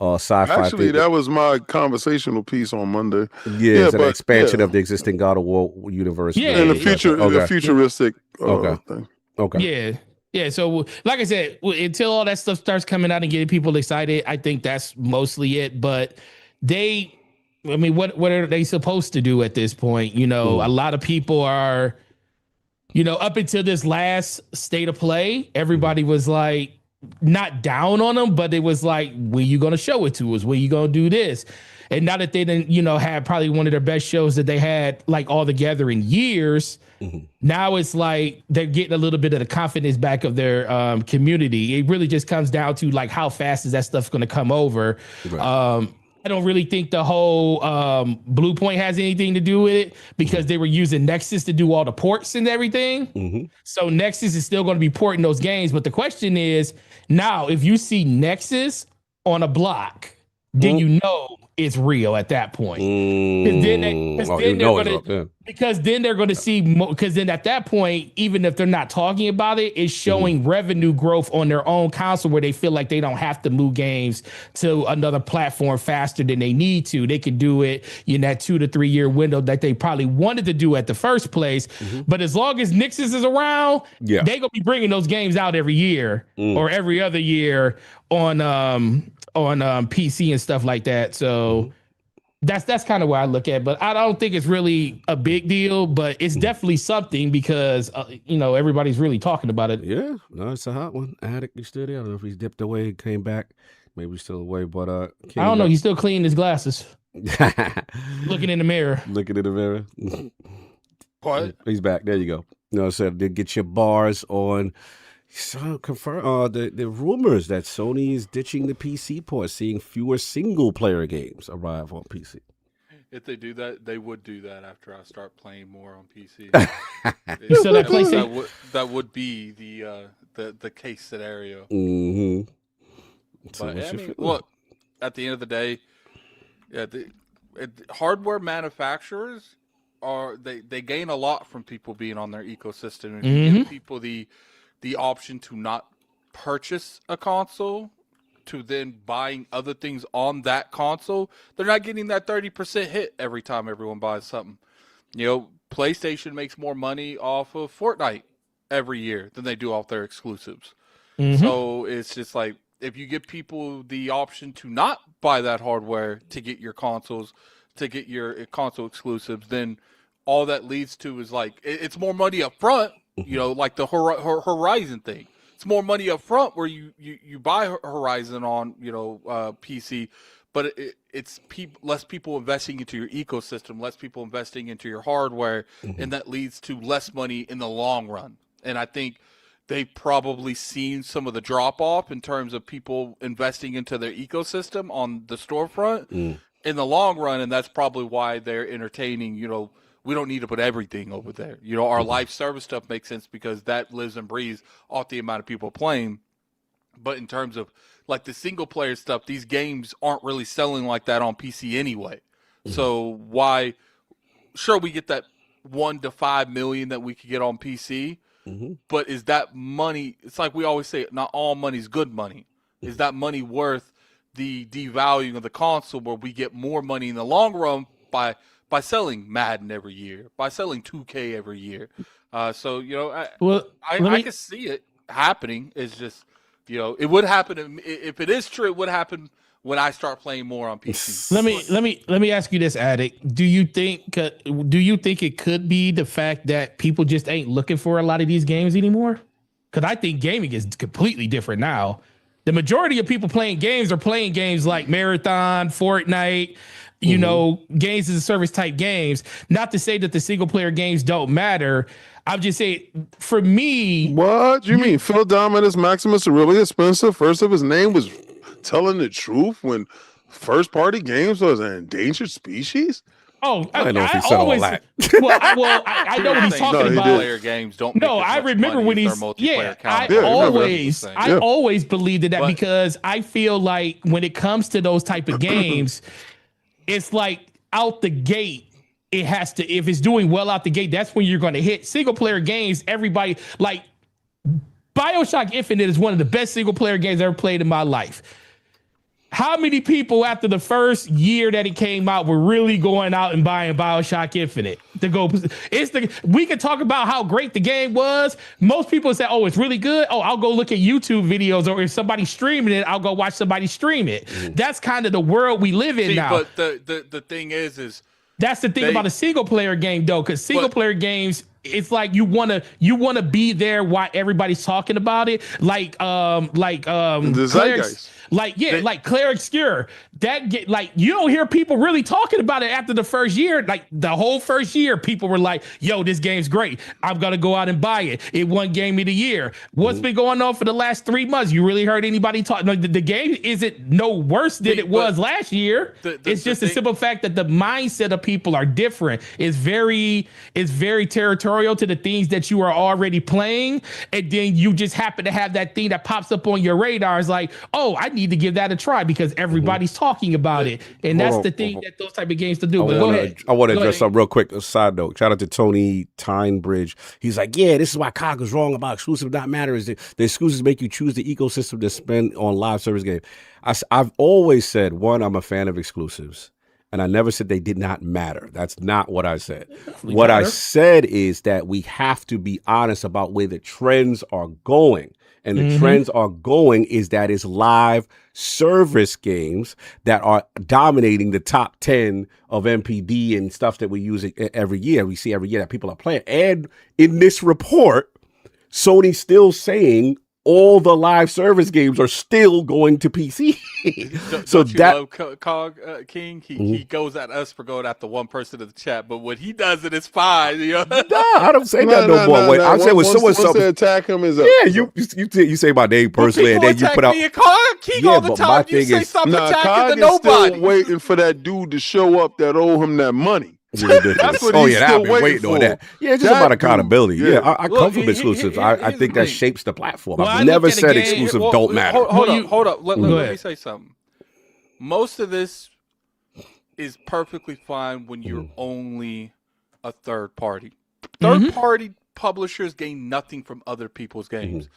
sci-fi. Actually, that was my conversational piece on Monday. Yeah, it's an expansion of the existing God of War universe. Yeah, and the futuristic thing. Okay. Yeah. So, like I said, until all that stuff starts coming out and getting people excited, I think that's mostly it. But what are they supposed to do at this point? A lot of people are, up until this last state of play, everybody was like, not down on them, but it was like, when you going to show it to us? When you going to do this? And now that they didn't, had probably one of their best shows that they had like all together in years, now it's like they're getting a little bit of the confidence back of their community. It really just comes down to like, how fast is that stuff going to come over? Right. I don't really think the whole Blue Point has anything to do with it, because they were using Nexus to do all the ports and everything. So Nexus is still going to be porting those games. But the question is, now, if you see Nexus on a block, then you know it's real at that point. Because then they're going to see, because then at that point, even if they're not talking about it, it's showing revenue growth on their own console, where they feel like they don't have to move games to another platform faster than they need to. They can do it in that 2 to 3 year window that they probably wanted to do at the first place. But as long as Nexus is around, they're going to be bringing those games out every year or every other year on PC and stuff like that. So that's kind of where I look at, but I don't think it's really a big deal, but it's definitely something, because everybody's really talking about it. Yeah, no, it's a hot one. Attic, you still there? I don't know if he's dipped away, came back, maybe he's still away, but I don't know. He's still cleaning his glasses, looking in the mirror. What? He's back. There you go. I said to get your bars on. So confirm the rumors that Sony is ditching the PC port, seeing fewer single player games arrive on PC. If they do that, they would do that after I start playing more on PC. So that would be the case scenario. So but look, at the end of the day, hardware manufacturers they gain a lot from people being on their ecosystem. If you give people the option to not purchase a console, to then buying other things on that console, they're not getting that 30% hit every time everyone buys something. PlayStation makes more money off of Fortnite every year than they do off their exclusives. So it's just like, if you give people the option to not buy that hardware to get your consoles, to get your console exclusives, then all that leads to is like, it's more money up front. Like the Horizon thing. It's more money up front where you buy Horizon on, PC, but it's less people investing into your ecosystem, less people investing into your hardware, and that leads to less money in the long run. And I think they've probably seen some of the drop off in terms of people investing into their ecosystem on the storefront in the long run, and that's probably why they're entertaining. We don't need to put everything over there. Our live service stuff makes sense because that lives and breathes off the amount of people playing. But in terms of like the single player stuff, these games aren't really selling like that on PC anyway. So why? Sure, we get that 1 to 5 million that we could get on PC. But is that money? It's like we always say, not all money's good money. Is that money worth the devaluing of the console, where we get more money in the long run by selling Madden every year, by selling 2K every year? I can see it happening. It's just, it would happen if it is true. It would happen when I start playing more on PC. Let me ask you this, Addict. Do you think it could be the fact that people just ain't looking for a lot of these games anymore? Because I think gaming is completely different now. The majority of people playing games are playing games like Marathon, Fortnite, games as a service type games. Not to say that the single player games don't matter. I'm just saying, for me, what you mean? Phil Dominus Maximus Aurelius Spencer, first of his name, was telling the truth when first party games was an endangered species? I don't know if he said all that. I know what he's talking about. Player games don't. No, I remember when he's. I always believed in that because I feel like when it comes to those type of games, it's like out the gate. It has to. If it's doing well out the gate, that's when you're going to hit. Single player games, everybody like BioShock Infinite is one of the best single player games I've ever played in my life. How many people after the first year that it came out were really going out and buying BioShock Infinite to go? We could talk about how great the game was. Most people say, "Oh, it's really good." Oh, I'll go look at YouTube videos, or if somebody's streaming it, I'll go watch somebody stream it. That's kind of the world we live in now. But the thing is that's the thing about a single player game, though, because single player games, it's like you wanna be there while everybody's talking about it, like the zeitgeist. Like Claire Obscure. You don't hear people really talking about it after the first year. Like the whole first year, people were like, "Yo, this game's great. I'm gonna go out and buy it. It won Game of the Year." What's been going on for the last 3 months? You really heard anybody talk? No, the game isn't no worse than it was last year. It's just a simple fact that the mindset of people are different. It's very territorial to the things that you are already playing, and then you just happen to have that thing that pops up on your radar. It's like, oh, I need to give that a try because everybody's talking about it, and that's the thing that those type of games to do. But go ahead. I want to address something real quick. A side note. Shout out to Tony Tinebridge. He's like, yeah, this is why COG is wrong about exclusive not matter. Is the exclusives make you choose the ecosystem to spend on live service game. I've always said, one, I'm a fan of exclusives. And I never said they did not matter. That's not what I said. What I said is that we have to be honest about where the trends are going. And the trends are going is that it's live service games that are dominating the top 10 of MPD and stuff that we use every year. We see every year that people are playing. And in this report, Sony's still saying all the live service games are still going to PC. Don't you love COG King? He goes at us for going after one person in the chat, but when he does it, it's fine. Nah, I don't say that no more. Wait, I say when someone attack him is you say my name personally, and then you put out COG King all the time. You say something attacking to nobody. Still waiting for that dude to show up that owe him that money. That's what I've been waiting on that. Yeah, it's just about accountability. Yeah, I come from exclusives. I think that shapes the platform. I've never said exclusives don't matter. Hold up. Let me say something. Most of this is perfectly fine when you're only a third party. Third party publishers gain nothing from other people's games.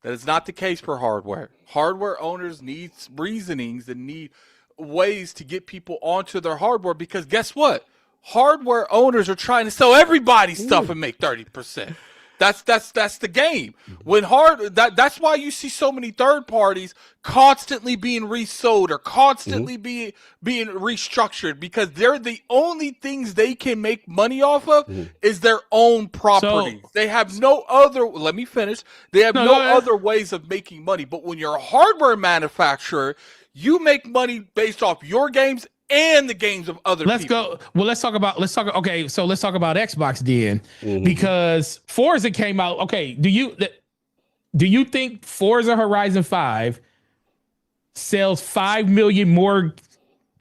That is not the case for hardware. Hardware owners need reasonings and need ways to get people onto their hardware because guess what? Hardware owners are trying to sell everybody's stuff and make 30%. That's the game. That's why you see so many third parties constantly being resold or constantly being restructured because they're the only things they can make money off of is their own property. They have no other. Let me finish. They have no other ways of making money. But when you're a hardware manufacturer, you make money based off your games and the games of other people. Let's talk about Xbox then. Because Forza came out. Okay, Do you think Forza Horizon 5 sells 5 million more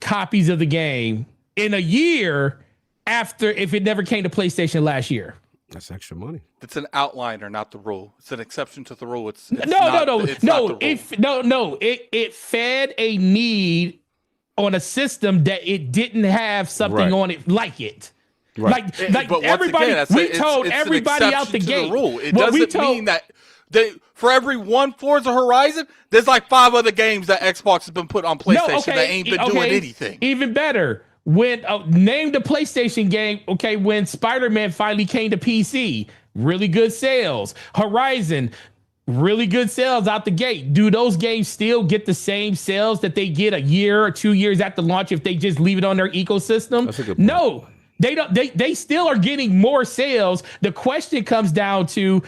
copies of the game in a year after if it never came to PlayStation last year? That's extra money. It's an outliner, not the rule. It's an exception to the rule. It's no. It fed a need on a system that it didn't have something on it like it. Right. Like but everybody, again, we told everybody out the gate. It doesn't mean that for every one Forza Horizon, there's like 5 other games that Xbox has been put on PlayStation that ain't been doing anything. Even better, when name the PlayStation game. Okay, when Spider-Man finally came to PC, really good sales. Horizon, really good sales out the gate. Do those games still get the same sales that they get a year or 2 years after launch if they just leave it on their ecosystem? That's a good point. No, they don't. They still are getting more sales. The question comes down to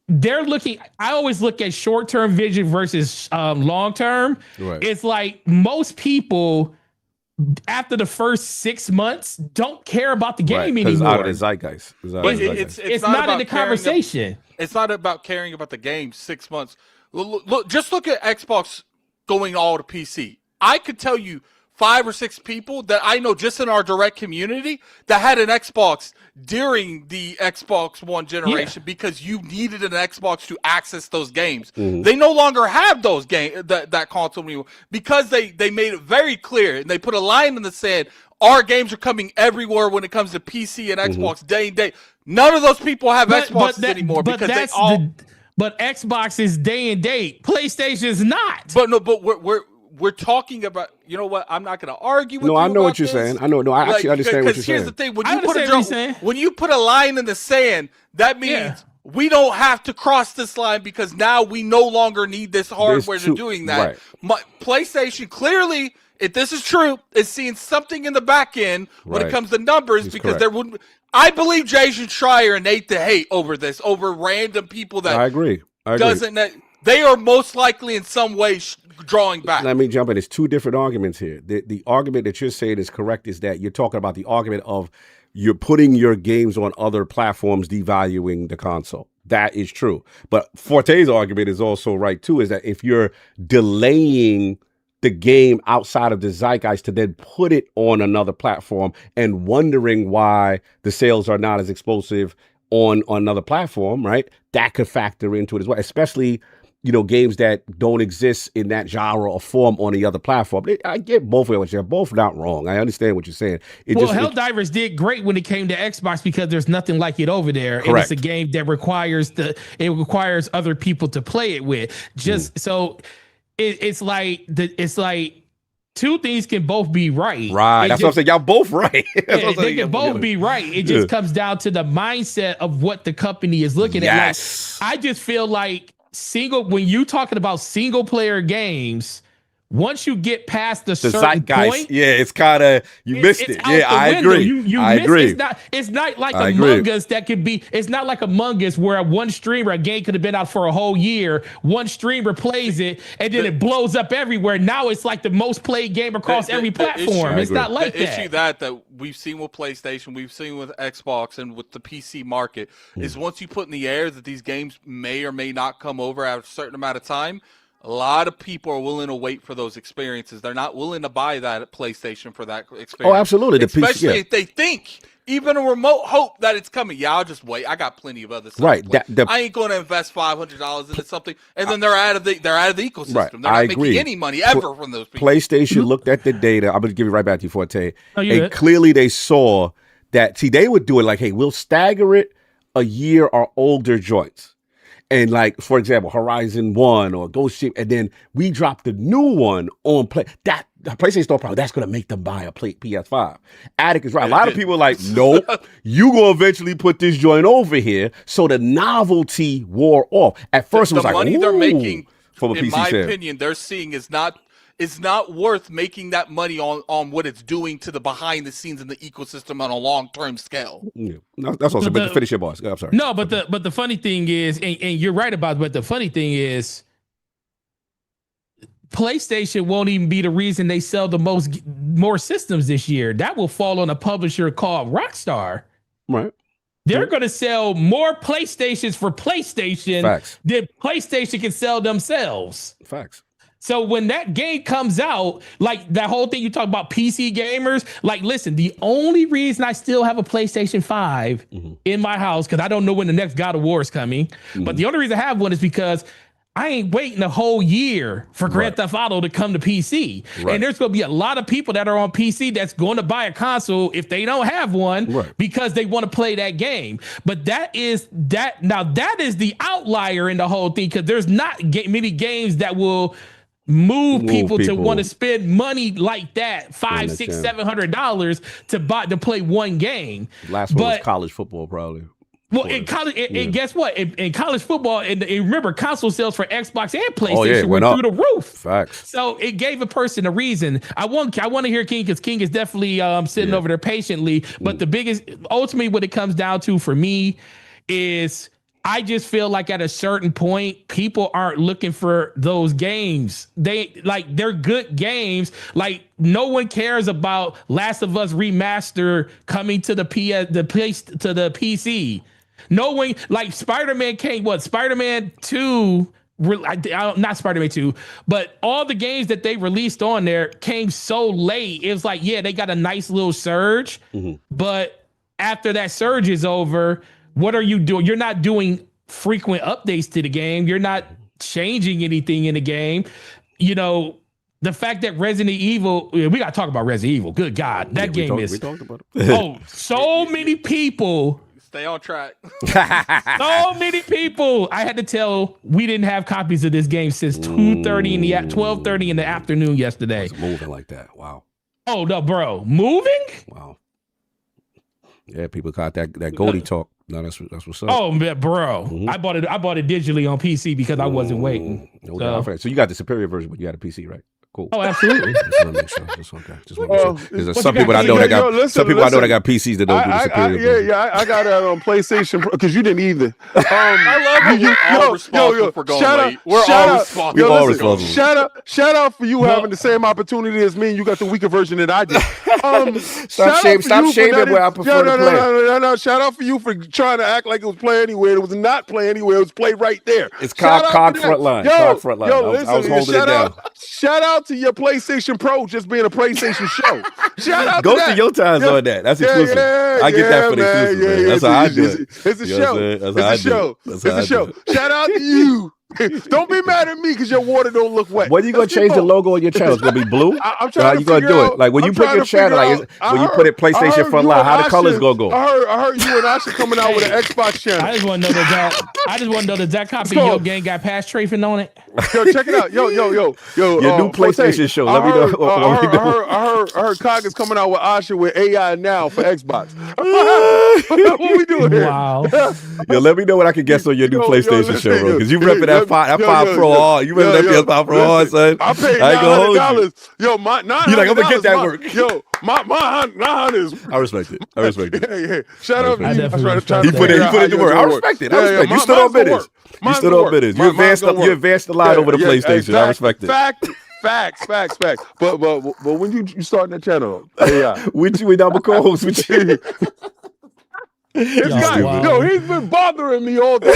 they're looking. I always look at short-term vision versus long-term. Right. It's like most people after the first 6 months don't care about the game anymore. It's out of the zeitgeist. It's not in the conversation. It's not about caring about the game 6 months. Look, just look at Xbox going all to PC. I could tell you 5 or 6 people that I know just in our direct community that had an Xbox during the Xbox One generation because you needed an Xbox to access those games. Mm-hmm. They no longer have those that console anymore because they made it very clear and they put a line in the sand. Our games are coming everywhere when it comes to PC and Xbox day and day. None of those people have Xboxes anymore because they all. But Xbox is day and date. PlayStation is not. But we're talking about, you know what? I'm not going to argue with you. No, I know what you're saying. I know. No, I actually understand what you're saying. Because here's the thing: when you put a line in the sand, that means we don't have to cross this line because now we no longer need this hardware to doing that. Right. PlayStation clearly, if this is true, is seeing something in the back end when it comes to numbers because there wouldn't. I believe Jason Schreier and Nate the hate over this, over random people that I agree. They are most likely in some way drawing back. Let me jump in. There's 2 different arguments here. The argument that you're saying is correct is that you're talking about the argument of you're putting your games on other platforms, devaluing the console. That is true. But Forte's argument is also right, too, is that if you're delaying the game outside of the zeitgeist to then put it on another platform and wondering why the sales are not as explosive on another platform, right? That could factor into it as well, especially games that don't exist in that genre or form on the other platform. I get both ways. You're both not wrong. I understand what you're saying. Helldivers did great when it came to Xbox because there's nothing like it over there. Correct. And it's a game that requires other people to play it with. So it's like 2 things can both be right. Right. That's what I'm saying. Y'all both right. They can both be right. It just comes down to the mindset of what the company is looking at. Like, I just feel like when you talking about single player games, once you get past the certain zeitgeist, point, it's kind of missed it. Yeah, I agree. I agree. It's not like Among Us that could be. It's not like Among Us where one streamer a game could have been out for a whole year. One streamer plays it and then it blows up everywhere. Now it's like the most played game across every platform. It's not like that. The issue that we've seen with PlayStation, we've seen with Xbox, and with the PC market is once you put in the air that these games may or may not come over after a certain amount of time. A lot of people are willing to wait for those experiences. They're not willing to buy that at PlayStation for that experience. Oh, absolutely. Especially if they think even a remote hope that it's coming. Yeah, I'll just wait. I got plenty of other stuff. Right. I ain't going to invest $500 into something, and then they're out of the ecosystem. Right. They're not making any money ever from those people. PlayStation looked at the data. I'm going to give it right back to you, Forte. And clearly they saw that. See, they would do it like, hey, we'll stagger it a year or older joints. And like, for example, Horizon 1 or Ghost Ship, and then we drop the new one on PlayStation Store. Probably that's going to make them buy a PS5. Attic is right. A lot of people are like, no, you going to eventually put this joint over here. So the novelty wore off. At first, it was like, the money they're making, from a in PC my sale. opinion, they're seeing is not worth making that money on what it's doing to the behind the scenes in the ecosystem on a long-term scale. Yeah. No, that's what I'm saying. But finish your boss. I'm sorry. No, but the funny thing is, and you're right about it, but the funny thing is, PlayStation won't even be the reason they sell the more systems this year. That will fall on a publisher called Rockstar. Right. They're going to sell more PlayStations for PlayStation than PlayStation can sell themselves. Facts. So when that game comes out, like that whole thing you talk about PC gamers, like, listen, the only reason I still have a PlayStation 5 in my house, because I don't know when the next God of War is coming, but the only reason I have one is because I ain't waiting a whole year for Grand Theft Auto to come to PC. And there's going to be a lot of people that are on PC that's going to buy a console if they don't have one because they want to play that game. But that is the outlier in the whole thing, because there's not many games that will move people to want to spend money like that, $500, $600, $700 to play one game. Last one was college football, probably. Well, in college, and guess what? In college football, and remember, console sales for Xbox and PlayStation went through the roof. Facts. So it gave a person a reason. I want to hear King, because King is definitely sitting over there patiently. But the biggest, ultimately, what it comes down to for me is, I just feel like at a certain point, people aren't looking for those games. They're good games. Like, no one cares about Last of Us Remaster coming to the PC. No one, like, Spider-Man came, Spider-Man 2, not Spider-Man 2, but all the games that they released on there came so late. It was like, yeah, they got a nice little surge, but after that surge is over, what are you doing? You're not doing frequent updates to the game. You're not changing anything in the game. You know, the fact that Resident Evil, we got to talk about Resident Evil. Good God, that game we talked about it. So many people. Stay on track. So many people. I had to tell, we didn't have copies of this game since 12:30 in the afternoon yesterday. It's moving like that. Wow. Oh no, bro, moving? Wow. Yeah, people got that Goldie talk. No, that's what's up. Oh, bro, I bought it digitally on PC because I wasn't waiting. So you got the superior version, but you got a PC, right? Cool. Oh, absolutely. Just want to make sure. There's some people I know that got PCs that don't do the superior version. I got it on PlayStation because you didn't either. I love you. All responsible for going late. We're all responsible. Shout out for you having the same opportunity as me, and you got the weaker version that I did. Stop shaming where I prefer to play. No. Shout out for you for trying to act like it was Play Anywhere. It was not Play Anywhere. It was Play Right There. It's COG Frontline. I was holding it down. Shout out to your PlayStation Pro just being a PlayStation show. Shout out to that. Your times on that. That's exclusive. I get that for the exclusive. That's how I do it. It's a show. It's a show. Shout out to you. Don't be mad at me because your water don't look wet. When are you gonna change the logo on your channel? It's gonna be blue. I'm trying. How you gonna do it? Like when you put your channel, when you put it PlayStation Frontline, how the colors gonna go? I heard you and Asha coming out with an Xbox channel. I just want to know that copy of your game got past trafing on it. Yo, check it out. Yo. Your new PlayStation show. Let me know. I heard COG is coming out with Asha with AI now for Xbox. What we doing here? Wow. Yo, let me know what I can guess on your new PlayStation show, bro. Because you repping that 5 Pro hard. You repping that PS5 Pro hard, son. I paid $900. Yo, my $900. You're like, I'm gonna get that work. Yo, my $900 is. I respect it. Yeah. Shout out to you. He put it to work. I respect it. You stood on business. You advanced the line over the PlayStation. I respect it. Facts. But when you starting that channel, with you and double co-host with you. This guy, he's been bothering me all day.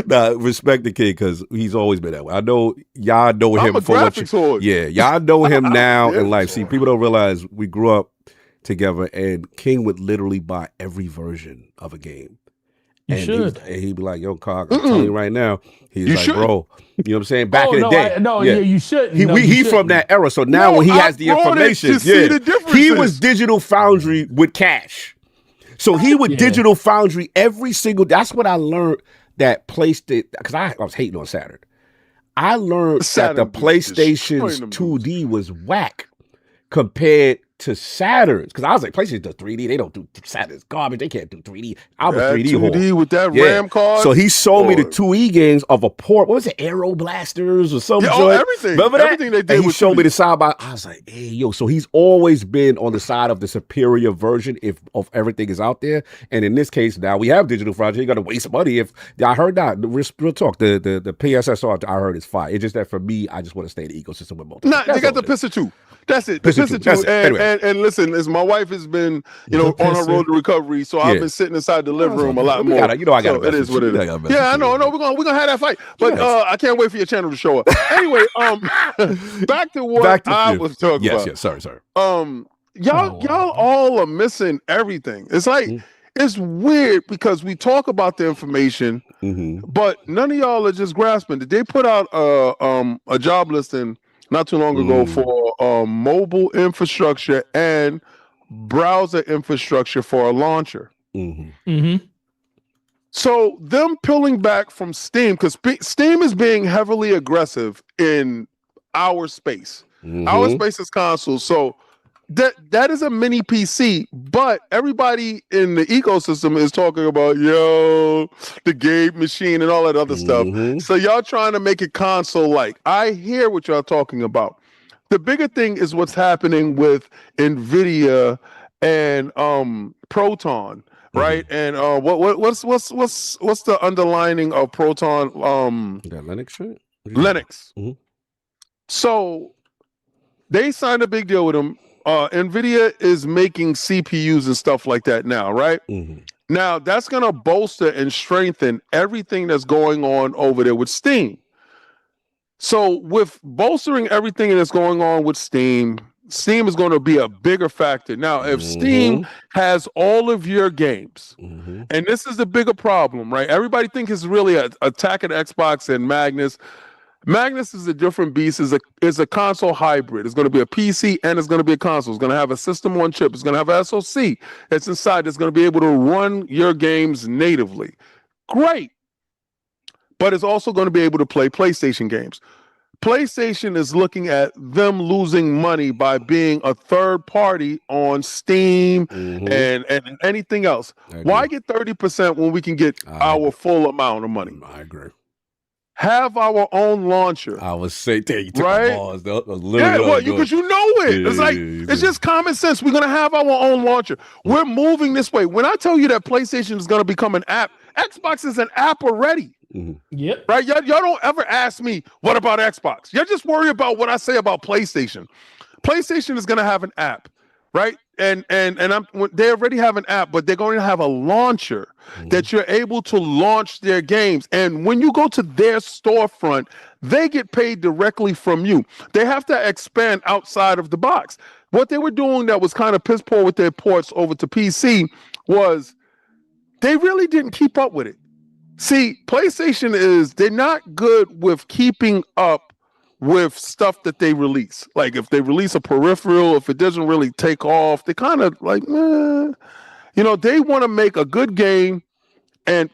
Nah, respect the kid because he's always been that way. I know y'all know him for what y'all know him now in life. See, people don't realize we grew up together, and King would literally buy every version of a game. And he'd be like, "Yo, COG, I'm telling you right now." He's like, "Bro, you know what I'm saying? Back in the day, you shouldn't. He from that era, so now when he has the information, he was Digital Foundry with cash." So he would Digital Foundry every single. That's what I learned that PlayStation, because I was hating on Saturn. I learned that the PlayStation's 2D was whack compared to Saturn's, because I was like, PlayStation does 3D. They don't do Saturn's garbage. They can't do 3D. I'm a 3D 2D with that RAM card. So he sold me the 2E games of a port. What was it? Aero Blasters or something? Everything. Remember that? Everything they did. And he showed me the side by. I was like, hey, yo. So he's always been on the side of the superior version of everything is out there. And in this case, now we have Digital Foundry. You got to waste money. If I heard that, real talk, the PSSR I heard is fire. It's just that for me, I just want to stay in the ecosystem with multiple. Nah, they got the Pistol 2. That's it. Piss it too. And listen, as my wife has been, on her road to recovery, so I've been sitting inside the living room a lot more. I got so it is what it is. Yeah, I know. We're gonna have that fight, but I can't wait for your channel to show up. Anyway, back to what I was talking about. Yes. Sorry. Y'all all are missing everything. It's like it's weird because we talk about the information, but none of y'all are just grasping it. They put out a job listing not too long ago for mobile infrastructure and browser infrastructure for a launcher. So them pulling back from Steam, because Steam is being heavily aggressive in our space. Our space is consoles. So that is a mini PC, but everybody in the ecosystem is talking about the game machine and all that other stuff. So y'all trying to make it console-like. I hear what y'all talking about. The bigger thing is what's happening with NVIDIA and Proton, right? And what's the underlining of Proton? Linux, right? Linux. So they signed a big deal with them. NVIDIA is making CPUs and stuff like that now, right? Now, that's going to bolster and strengthen everything that's going on over there with Steam. So with bolstering everything that's going on with Steam is going to be a bigger factor. Now, if Steam has all of your games, and this is the bigger problem, right? Everybody thinks it's really attacking Xbox and Magnus. Magnus is a different beast. Is a console hybrid. It's going to be a PC and it's going to be a console. It's going to have a system on chip. It's going to have a SoC that's inside. It's going to be able to run your games natively. Great. But it's also going to be able to play PlayStation games. PlayStation is looking at them losing money by being a third party on Steam and anything else. Why get 30% when we can get our full amount of money? I agree. Have our own launcher. I was saying, you took right? Balls, Because you know it. It's like it's just common sense. We're gonna have our own launcher. We're moving this way. When I tell you that PlayStation is gonna become an app, Xbox is an app already. Yep. Right? Y'all don't ever ask me what about Xbox. Y'all just worry about what I say about PlayStation. PlayStation is gonna have an app, right? And they already have an app, but they're going to have a launcher that you're able to launch their games. And when you go to their storefront, they get paid directly from you. They have to expand outside of the box. What they were doing that was kind of piss poor with their ports over to PC was they really didn't keep up with it. See, PlayStation they're not good with keeping up with stuff that they release. Like if they release a peripheral, if it doesn't really take off, they kind of like, they want to make a good game and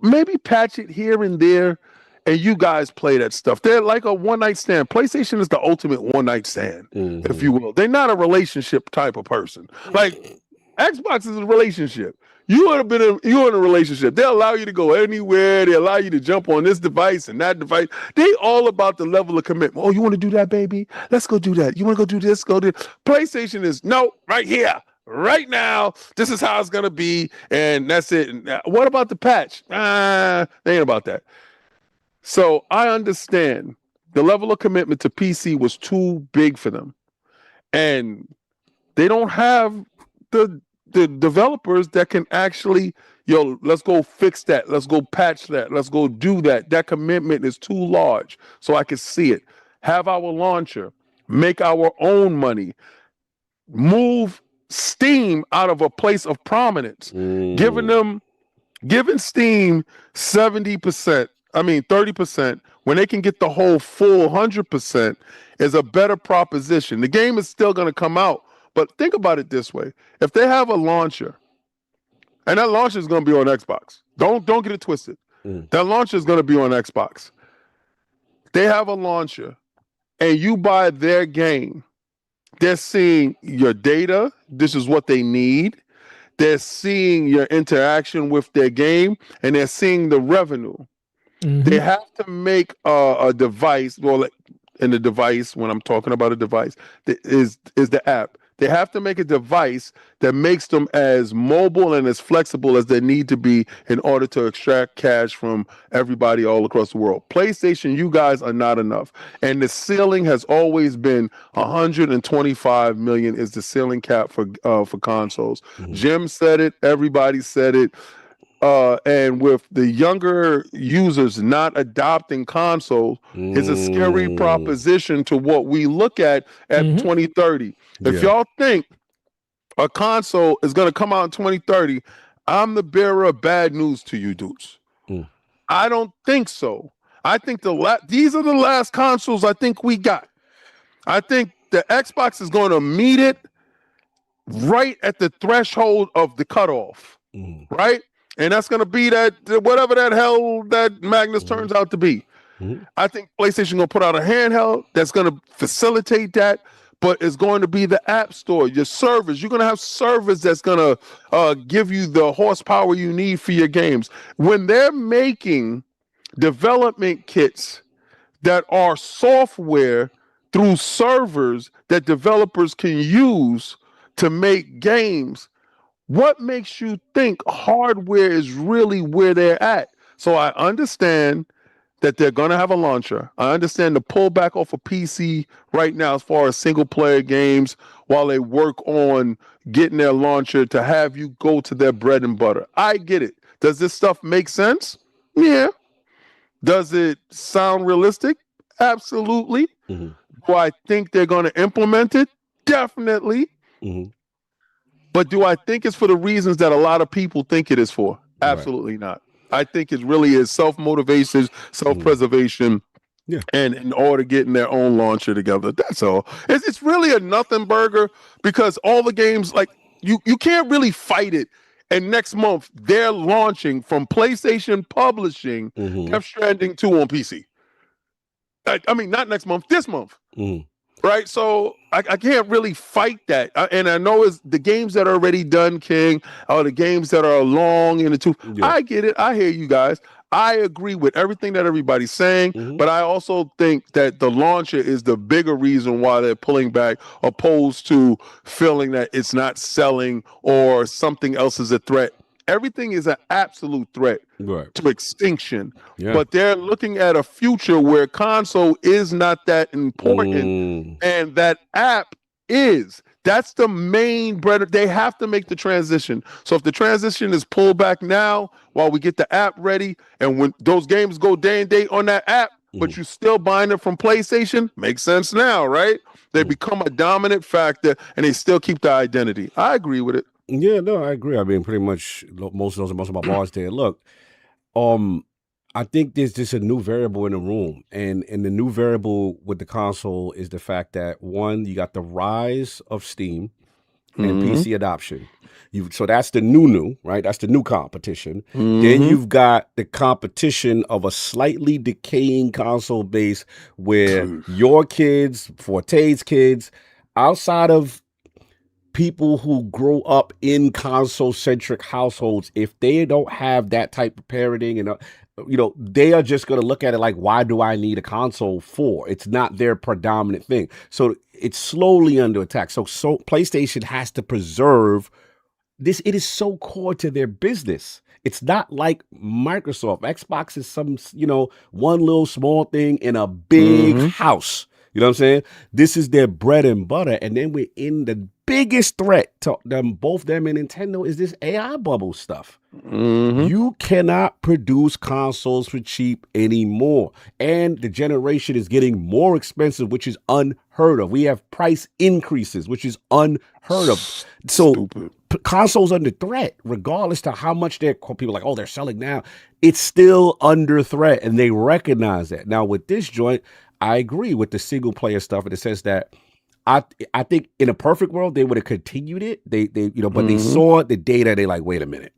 maybe patch it here and there, and you guys play that stuff. They're like a one-night stand. PlayStation is the ultimate one-night stand, if you will. They're not a relationship type of person. Like Xbox is a relationship. You're in a relationship. They allow you to go anywhere. They allow you to jump on this device and that device. They all about the level of commitment. Oh, you want to do that, baby? Let's go do that. You want to go do this? Go do it. PlayStation is no, right here, right now. This is how it's gonna be, and that's it. And what about the patch? They ain't about that. So I understand the level of commitment to PC was too big for them, and they don't have the developers that can actually, let's go fix that. Let's go patch that. Let's go do that. That commitment is too large. So I can see it. Have our launcher, make our own money, move Steam out of a place of prominence, giving Steam 30%, when they can get the whole full 100% is a better proposition. The game is still going to come out. But think about it this way. If they have a launcher, and that launcher is going to be on Xbox. Don't get it twisted. That launcher is going to be on Xbox. They have a launcher, and you buy their game. They're seeing your data. This is what they need. They're seeing your interaction with their game, and they're seeing the revenue. They have to make a device. Well, in the device, when I'm talking about a device, is the app. They have to make a device that makes them as mobile and as flexible as they need to be in order to extract cash from everybody all across the world. PlayStation, you guys are not enough. And the ceiling has always been 125 million is the ceiling cap for consoles. Jim said it, everybody said it. And with the younger users not adopting consoles, it's a scary proposition to what we look at 2030. If y'all think a console is going to come out in 2030, I'm the bearer of bad news to you dudes. I don't think so. I think these are the last consoles I think we got. I think the Xbox is going to meet it right at the threshold of the cutoff, right? And that's going to be that whatever that hell that Magnus turns out to be. I think PlayStation going to put out a handheld that's going to facilitate that, but it's going to be the App Store, your servers. You're going to have servers that's going to give you the horsepower you need for your games. When they're making development kits that are software through servers that developers can use to make games, what makes you think hardware is really where they're at? So I understand that they're going to have a launcher. I understand the pullback off of PC right now as far as single-player games while they work on getting their launcher to have you go to their bread and butter. I get it. Does this stuff make sense? Yeah. Does it sound realistic? Absolutely. Do I think they're going to implement it? Definitely. But do I think it's for the reasons that a lot of people think it is for? Absolutely not. I think it really is self-motivation, self-preservation, and in order getting their own launcher together. That's all. It's really a nothing burger because all the games, like, you can't really fight it. And next month, they're launching from PlayStation Publishing Death Stranding 2 on PC. I mean, not next month, this month. Right, so I can't really fight that, and I know it's the games that are already done, King, or the games that are long in the tooth. I get it. I hear you guys. I agree with everything that everybody's saying, but I also think that the launcher is the bigger reason why they're pulling back, opposed to feeling that it's not selling or something else is a threat. Everything is an absolute threat to extinction, but they're looking at a future where console is not that important, and that app is. That's the main bread. They have to make the transition. So if the transition is pulled back now while we get the app ready, and when those games go day and date on that app, but you still buying it from PlayStation, makes sense now, right? They become a dominant factor, and they still keep the identity. I agree with it. Yeah, no, I agree. I mean, pretty much most of my bars there. Look, I think there's just a new variable in the room, and the new variable with the console is the fact that, one, you got the rise of Steam and PC adoption. So that's the new, right? That's the new competition. Then you've got the competition of a slightly decaying console base where your kids, Forte's kids, outside of people who grow up in console-centric households, if they don't have that type of parenting, and they are just going to look at it like, why do I need a console for? It's not their predominant thing. So it's slowly under attack. So PlayStation has to preserve this. It is so core to their business. It's not like Microsoft. Xbox is some, one little small thing in a big house. You know what I'm saying? This is their bread and butter. And then we're in the biggest threat to them, both them and Nintendo, is this AI bubble stuff. You cannot produce consoles for cheap anymore. And the generation is getting more expensive, which is unheard of. We have price increases, which is unheard of. So consoles under threat, regardless to how much people are like, oh, they're selling now. It's still under threat, and they recognize that. Now, with this joint, I agree with the single player stuff in the sense that I think in a perfect world they would have continued it. But they saw the data. They like, wait a minute,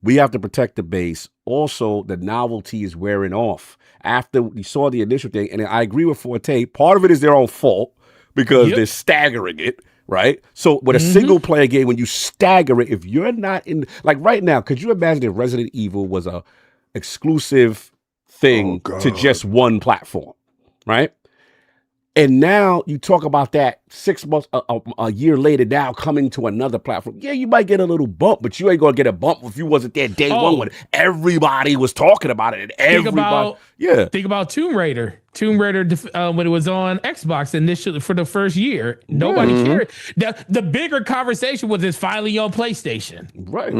we have to protect the base. Also, the novelty is wearing off after we saw the initial thing. And I agree with Forte. Part of it is their own fault because they're staggering it, right? So with a single player game, when you stagger it, if you're not in, like right now, could you imagine if Resident Evil was a exclusive thing to just one platform? Right? And now you talk about that 6 months, a year later, now coming to another platform. Yeah, you might get a little bump, but you ain't gonna get a bump if you wasn't there day one when everybody was talking about it. And think about Tomb Raider. Tomb Raider when it was on Xbox initially for the first year, nobody cared. The bigger conversation was it's finally on PlayStation, right?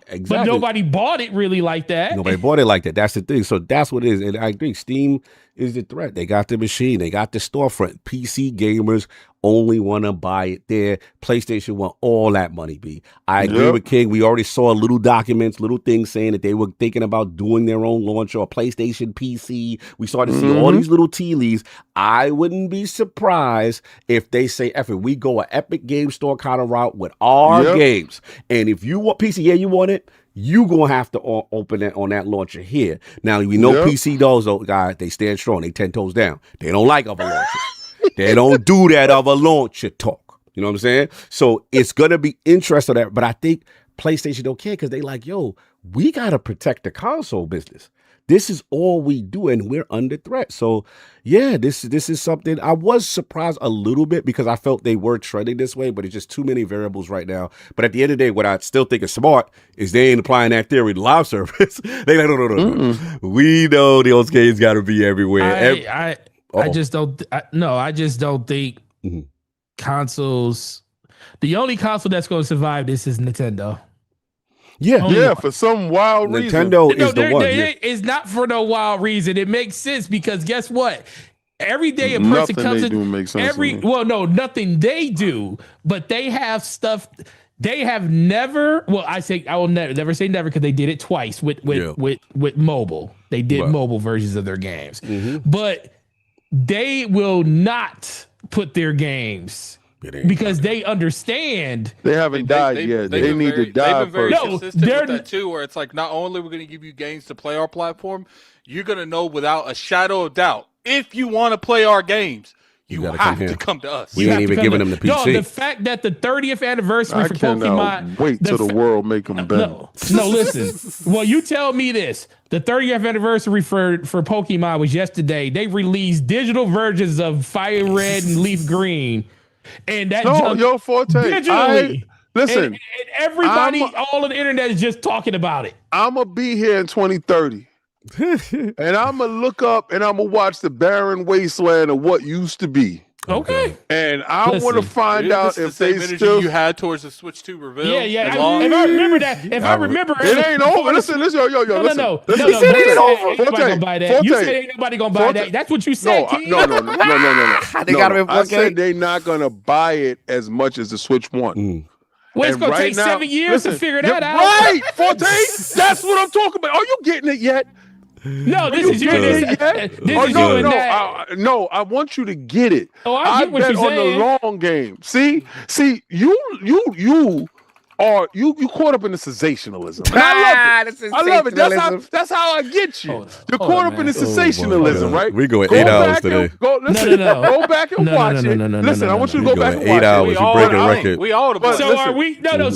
Exactly. But nobody bought it really like that. Nobody bought it like that. That's the thing. So that's what it is. And I agree. Steam is the threat. They got the machine. They got the storefront. PC gamers only want to buy it there. PlayStation want all that money, B. I agree with King. We already saw little documents, little things saying that they were thinking about doing their own launch or PlayStation PC. We started to see all these little tea leaves. I wouldn't be surprised if they say, F it, we go an Epic Game Store kind of route with our games. And if you want PC, you want it, you gonna have to open it on that launcher here. Now we know PC those guys, they stand strong. They 10 toes down. They don't like other launchers. They don't do that other launcher talk. You know what I'm saying? So it's gonna be interesting there. But I think PlayStation don't care because they like, yo, we gotta protect the console business. This is all we do, and we're under threat. So, yeah, this is something. I was surprised a little bit because I felt they were trending this way, but it's just too many variables right now. But at the end of the day, what I still think is smart is they ain't applying that theory to live service. They like, no. We know those games got to be everywhere. I just don't. I just don't think consoles. The only console that's going to survive this is Nintendo. Yeah, for some wild reason. Nintendo is the one. It's not for no wild reason. It makes sense because guess what? Every day a person comes in. Nothing they do, but they have stuff. They have never. Well, I will never say never because they did it twice with mobile. They did mobile versions of their games, but they will not put their games. Because they understand they haven't died yet. They need to die first. They've been very consistent with that too, where it's like not only we're going to give you games to play our platform, you're going to know without a shadow of doubt if you want to play our games, you have to come to us. We ain't even giving them the PC. No, the fact that the 30th anniversary for Pokemon. Wait till the world make them better. No, listen. Well, you tell me this. The 30th anniversary for Pokemon was yesterday. They released digital versions of Fire Red and Leaf Green. And that Forte. Digitally. Listen, and everybody, all of the internet is just talking about it. I'm gonna be here in 2030, and I'm gonna look up and I'm gonna watch the barren wasteland of what used to be. Okay. And I want to find out if they still you had towards the Switch 2 reveal. Yeah. If I remember that, it ain't over. Listen, yo. No. He said it ain't over. Ain't nobody gonna buy that. You said ain't nobody gonna buy that. That's what you said. No. I said they not gonna buy it as much as the Switch 1. Well, it's gonna take 7 years to figure that out. Right, Forte. That's what I'm talking about. Are you getting it yet? No, this is your. No, I want you to get it. Oh, I get what you're saying. On the long game. See, you caught up in the sensationalism. I love it. That's how I get you. You're caught up in the sensationalism, right? We go at 8 hours today. Go back and watch it. Listen, I want you to go back and watch 8 hours. You break a record. We all the blame. So are we? No.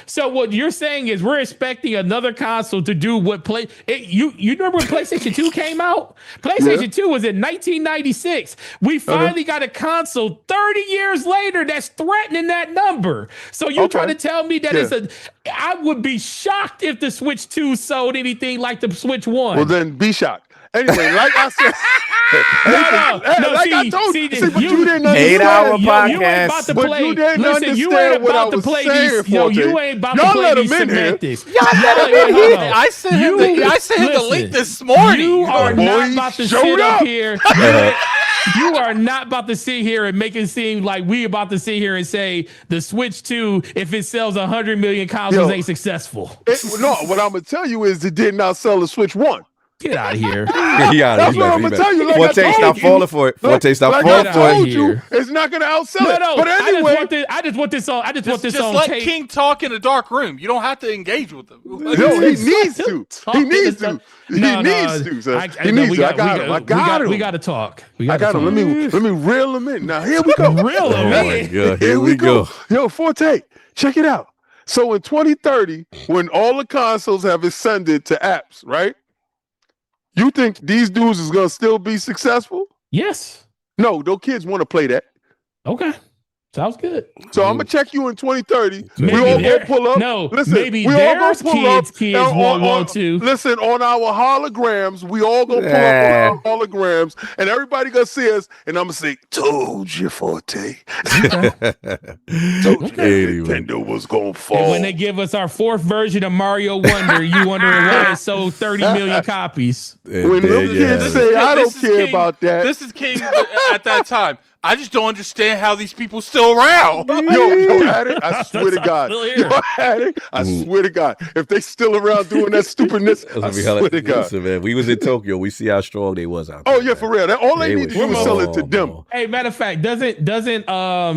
So what you're saying is we're expecting another console to do what You remember when PlayStation 2 came out? PlayStation 2 was in 1996. We finally got a console 30 years later that's threatening that number. So you're trying to tell me that I would be shocked if the Switch 2 sold anything like the Switch 1. Well, then be shocked. Anyway, like I said, I told you, but you didn't understand. 8-hour podcast. You ain't about to play. You didn't understand what I was saying. You ain't about to play these semantics. I sent him the link this morning. You are not about to sit up here. You are not about to sit here and make it seem like we about to sit here and say the Switch 2, if it sells 100 million consoles, ain't successful. What I'm gonna tell you is it did not sell the Switch 1. Get out of here. That's what I'm gonna tell you. Forte, stop falling for it. Forte, stop falling for it. It's not gonna outsell it. But anyway, I just want this on. Just let tape. King talk in a dark room. You don't have to engage with him. No, he needs to. He needs to. He needs to. I got him. We got to talk. I got him. Let me reel him in. Now here we go. Reel him in. Here we go. Yo, Forte, check it out. So in 2030, when all the consoles have ascended to apps, right? You think these dudes is gonna still be successful? Yes. No, those kids want to play that. Okay. Sounds good. So I'm gonna check you in 2030. Maybe We all their- gonna pull up. no, listen, maybe we all gonna their pull up kids and won't want to. Listen, on our holograms, we all gonna pull up on our holograms, and everybody gonna see us, and I'm gonna say, "Told you, Forte. Told you Nintendo was gonna fall." And when they give us our 4th version of Mario Wonder, you wondering why it sold 30 million copies. When them kids say, "I don't care about that," This is King at that time. I just don't understand how these people still around. Yo, had it. I swear to God. Still here. Yo, had it. I swear to God. If they still around doing that stupidness, I swear to God. Listen, man, we was in Tokyo. We see how strong they was out there. Oh yeah, for real. All they need to do is sell it to them. Hey, matter of fact, doesn't all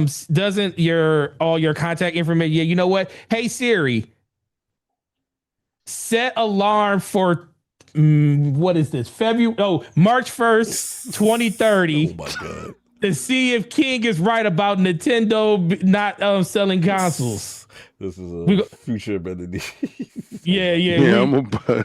your contact information? Yeah, you know what? Hey Siri, set alarm for what is this? March 1st, 2030. Oh my God. To see if King is right about Nintendo not selling consoles. This is a future better. Yeah. I'm gonna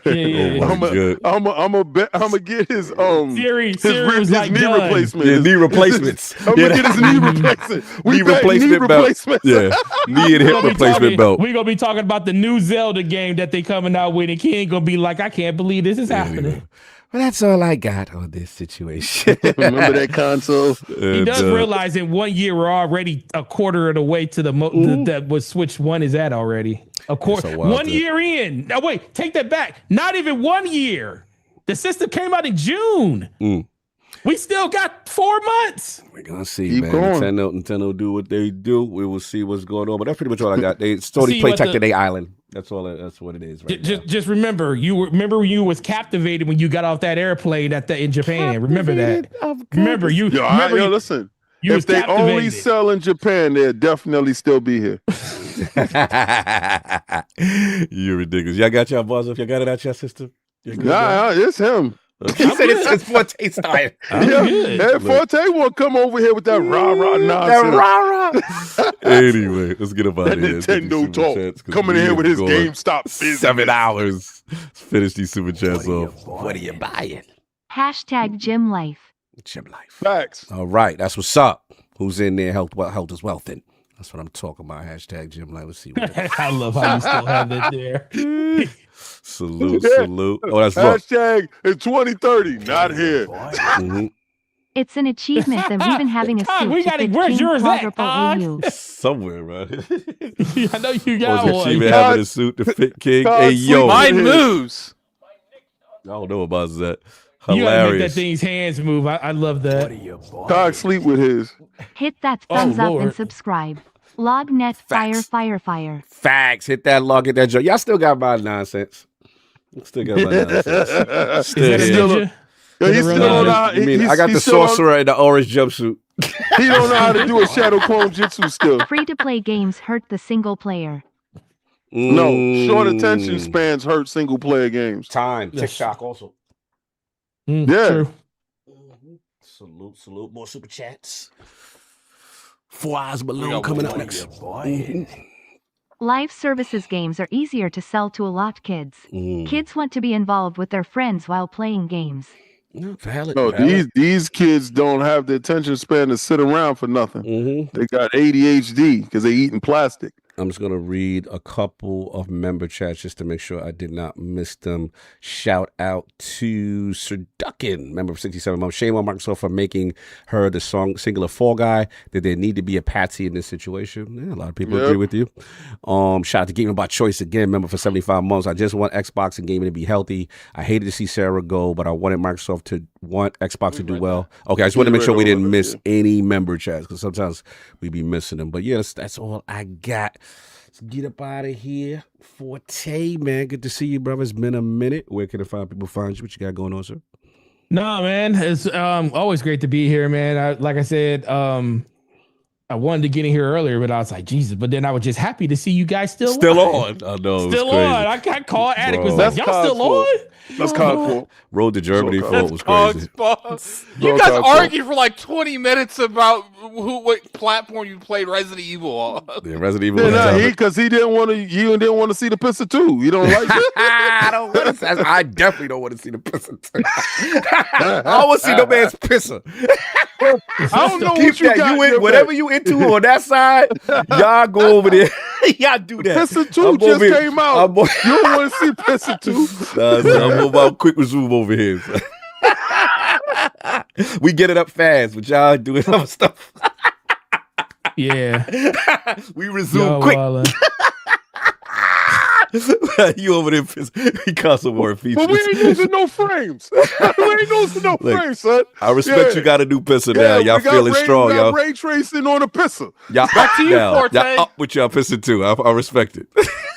get his Siri was like knee done. replacement. Yeah, knee replacements. I'm gonna get his knee replacement. Knee replacement belt. Yeah, knee and hip replacement belt. We're gonna be talking about the new Zelda game that they coming out with, and King gonna be like, I can't believe this is happening. Well, that's all I got on this situation. Remember that console? He does realize in 1 year we're already a quarter of the way to that was Switch 1 is at already. A quarter. 1 year in. Now wait, take that back. Not even 1 year. The system came out in June. We still got 4 months. We're gonna see, man. Nintendo do what they do. We will see what's going on. But that's pretty much all I got. They Sony play Tech Today Island. That's all. That's what it is. Right just remember, you was captivated when you got off that airplane in Japan. Remember that. Remember you. Listen. If they only sell in Japan, they'll definitely still be here. You're ridiculous. Y'all got y'all buzz if y'all got it out your system. Nah, it's him. He said it's Forte style. Hey, Forte won't come over here with that rah-rah nonsense. That rah-rah. Anyway, let's get up out of here. Nintendo talk. Coming in here with his GameStop business. 7 hours. Let's finish these super chats off. What are you buying? #Gym Life. Gym Life. Facts. All right, that's what's up. Who's in there? Health is wealth. Then that's what I'm talking about. #Gym Life. Let's see. I love how you still have that there. Salute. Oh, that's # in 2030. Not here. It's an achievement that we've been having a suit we got it. Where's yours at, Todd? Somewhere, man. I know you got one. Achievement having a suit to fit King. Hey, yo. Mine moves. I don't know about that. Hilarious. You gotta make that Hilarious. thing's hands move. I love that. Todd sleep with his. Hit that thumbs up Lord. and subscribe. Lognet fire. Facts. Hit that log, hit that joint. Y'all still got my nonsense. Still got my nonsense. He's still not. I got the sorcerer in the orange jumpsuit. He don't know how to do a shadow clone jutsu still. Free-to-play games hurt the single player. No, short attention spans hurt single player games. Time. TikTok also. Yeah. True. Salute. More super chats. 4 Eyes Balloon coming up next. Live services games are easier to sell to a lot kids. Kids want to be involved with their friends while playing games. These kids don't have the attention span to sit around for nothing. They got ADHD because they eating plastic. I'm just going to read a couple of member chats just to make sure I did not miss them. Shout out to Sir Duckin, member of 67 months. Shame on Microsoft for making her the singular Fall Guy. Did there need to be a patsy in this situation? Yeah, a lot of people agree with you. Shout out to Gaming by Choice again, member for 75 months. I just want Xbox and gaming to be healthy. I hated to see Sarah go, but I wanted Xbox to do well. Okay, I just want to make sure we didn't miss any member chats because sometimes we be missing them. But yes, that's all I got. Let's get up out of here. Forte, man. Good to see you, brother. It's been a minute. Where can people find you? What you got going on, sir? No, man. It's always great to be here, man. Like I said, I wanted to get in here earlier, but I was like, Jesus. But then I was just happy to see you guys still on. I know. Still on. I called Attic was like, y'all still on? That's Cog's fault. Road to Germany That's for it was crazy. You guys argued for like 20 minutes about what platform you played Resident Evil on. Yeah, Resident Evil. Because he didn't want to see the Pistol 2. You don't like it? I definitely don't want to see the pisser. I want to see no man's pisser. I don't know what you got. Whatever you into on that side, y'all go over there. Y'all do that. Pistol 2 just came out. You don't want to see Pistol 2? I'm about quick resume over here. We get it up fast, but y'all doing other stuff. Yeah. We resume quick. You over there, he got some more features. But we ain't using no frames. We ain't using no frames, son. I respect you got a new pisser now. Y'all feeling strong, y'all. Ray tracing on a pisser. Y'all back to you, Forte. Y'all up with y'all pisser too. I respect it.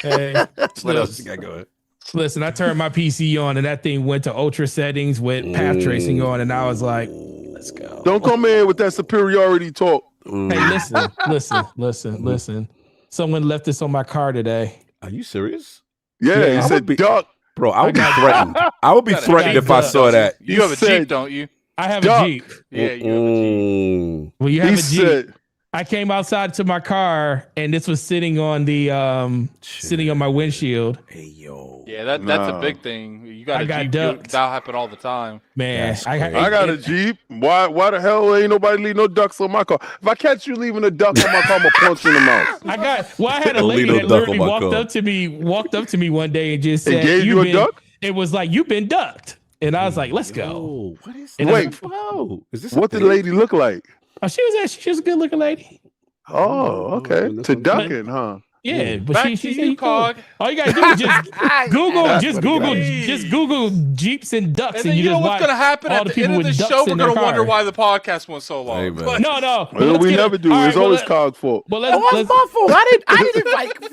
Hey, what else you got going? Listen, I turned my PC on and that thing went to ultra settings with path tracing on, and I was like, let's go. Don't come in with that superiority talk. Hey, listen. Someone left this on my car today. Are you serious? Yeah, he said duck. Bro, I would be threatened. I would be threatened if I saw that. You have a Jeep, don't you? I have a Jeep. Yeah, you have a Jeep. Well, you have a Jeep. I came outside to my car and this was sitting on the sitting on my windshield. Hey yo. Yeah, that's a big thing. You got a Jeep. That happen all the time. Man, I got a Jeep. Why the hell ain't nobody leave no ducks on my car? If I catch you leaving a duck on my car, I'm gonna punch you in the mouth. I had a lady that literally walked up to me one day and just said, gave you a duck? It was like, you've been ducked. And I was like, let's go. What is that? Wait, is this what did the lady look like? Oh, she was a good looking lady. Oh, okay. To ducking, huh? Yeah, but Back she to you, Cog. All you gotta do is just Google Jeeps and ducks, and then you know what's gonna happen at the end of the show? We're gonna wonder why the podcast went so long. Hey, no. We never do. It's always Cog's fault. Well, it's my fault. I didn't like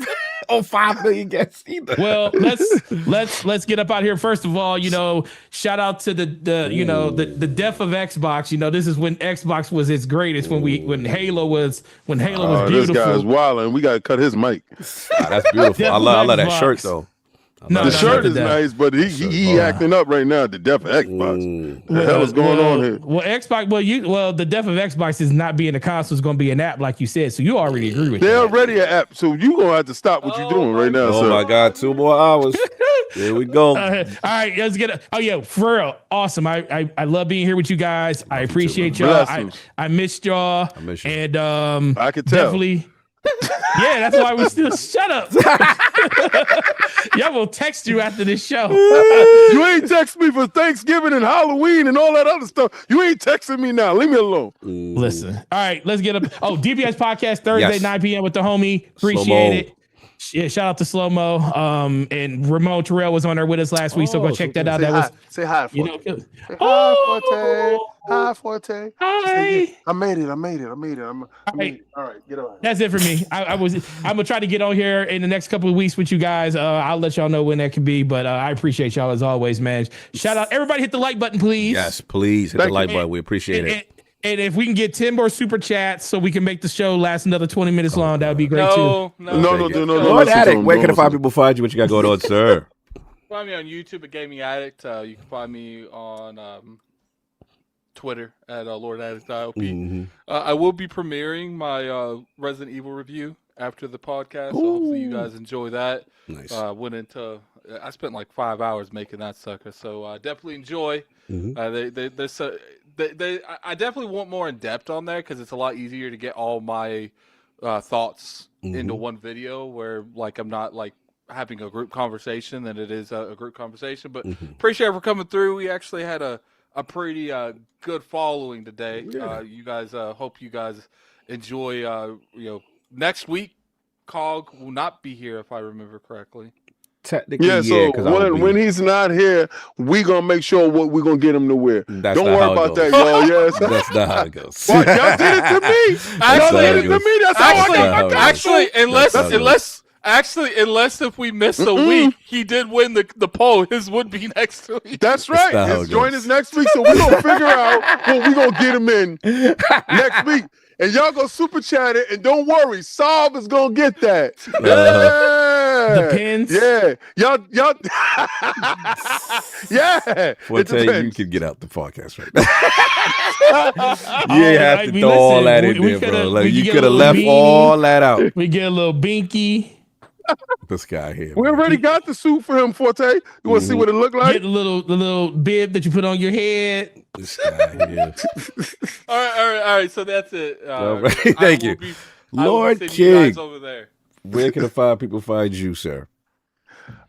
5 million guests either. Well, let's get up out here. First of all, shout out to the death of Xbox. This is when Xbox was its greatest, when Halo was beautiful. This guy's wild, and we gotta cut his mic. That's beautiful. I love that shirt though. The shirt is nice, but he acting up right now at the death of Xbox. What the hell is going on here? Well, Xbox. The death of Xbox is not being a console; it's going to be an app, like you said. So you already agree with that. They're already an app, so you gonna have to stop what you're doing right now. Oh my God, 2 more hours. Here we go. All right, let's get it. Oh yeah, for real, awesome. I love being here with you guys. I appreciate y'all. I missed y'all. I miss you. And I could tell. Definitely. Yeah, that's why we still shut up. Y'all will text you after this show. You ain't text me for Thanksgiving and Halloween and all that other stuff. You ain't texting me now. Leave me alone. Listen. All right, let's get up. Oh, DPS podcast Thursday, 9 p.m. with the homie. Appreciate it. Yeah, shout out to Slow Mo. And Ramon Terrell was on there with us last week, so go check that out. Say hi, Forte. Forte. Hi, Forte. Hi. I made it. All right, get on. That's it for me. I'm gonna try to get on here in the next couple of weeks with you guys. I'll let y'all know when that can be, but I appreciate y'all as always, man. Shout out everybody, hit the like button, please. Yes, please hit the like button. We appreciate it. And if we can get 10 more super chats so we can make the show last another 20 minutes long, that would be great too. No. Where can people find you? What you got going on, sir? Find me on YouTube at Gaming Addict. You can find me on Twitter at Lord Addict ILP. I will be premiering my Resident Evil review after the podcast, so hopefully you guys enjoy that. Nice. I spent like 5 hours making that sucker, so definitely enjoy. I definitely want more in depth on there because it's a lot easier to get all my thoughts into one video where like I'm not like having a group conversation than it is a group conversation. But appreciate it for coming through. We actually had a pretty good following today. You guys hope you guys enjoy. Next week Cog will not be here if I remember correctly. Technically, so when he's not here, we gonna make sure what we gonna get him to wear. Don't worry about that, y'all. Yes, that's not how it goes. Well, y'all did it to me. That's how I got my Unless if we miss a week, he did win the poll. His would be next week. That's right. His join us next week, so we're gonna figure out what we gonna get him in next week. And y'all go super chat it, and don't worry, Solve is gonna get that. The pins. Yeah, y'all. Yeah. Forte, you can get out the podcast right now. You ain't have to throw all that in there, bro. Like, you could have left all that out. We get a little binky. This guy here. We already got the suit for him, Forte. You want to see what it look like? Get the little bib that you put on your head. This guy here. All right. So that's it. All right. Thank you. Lord King. Over there. Where can the five people find you, sir?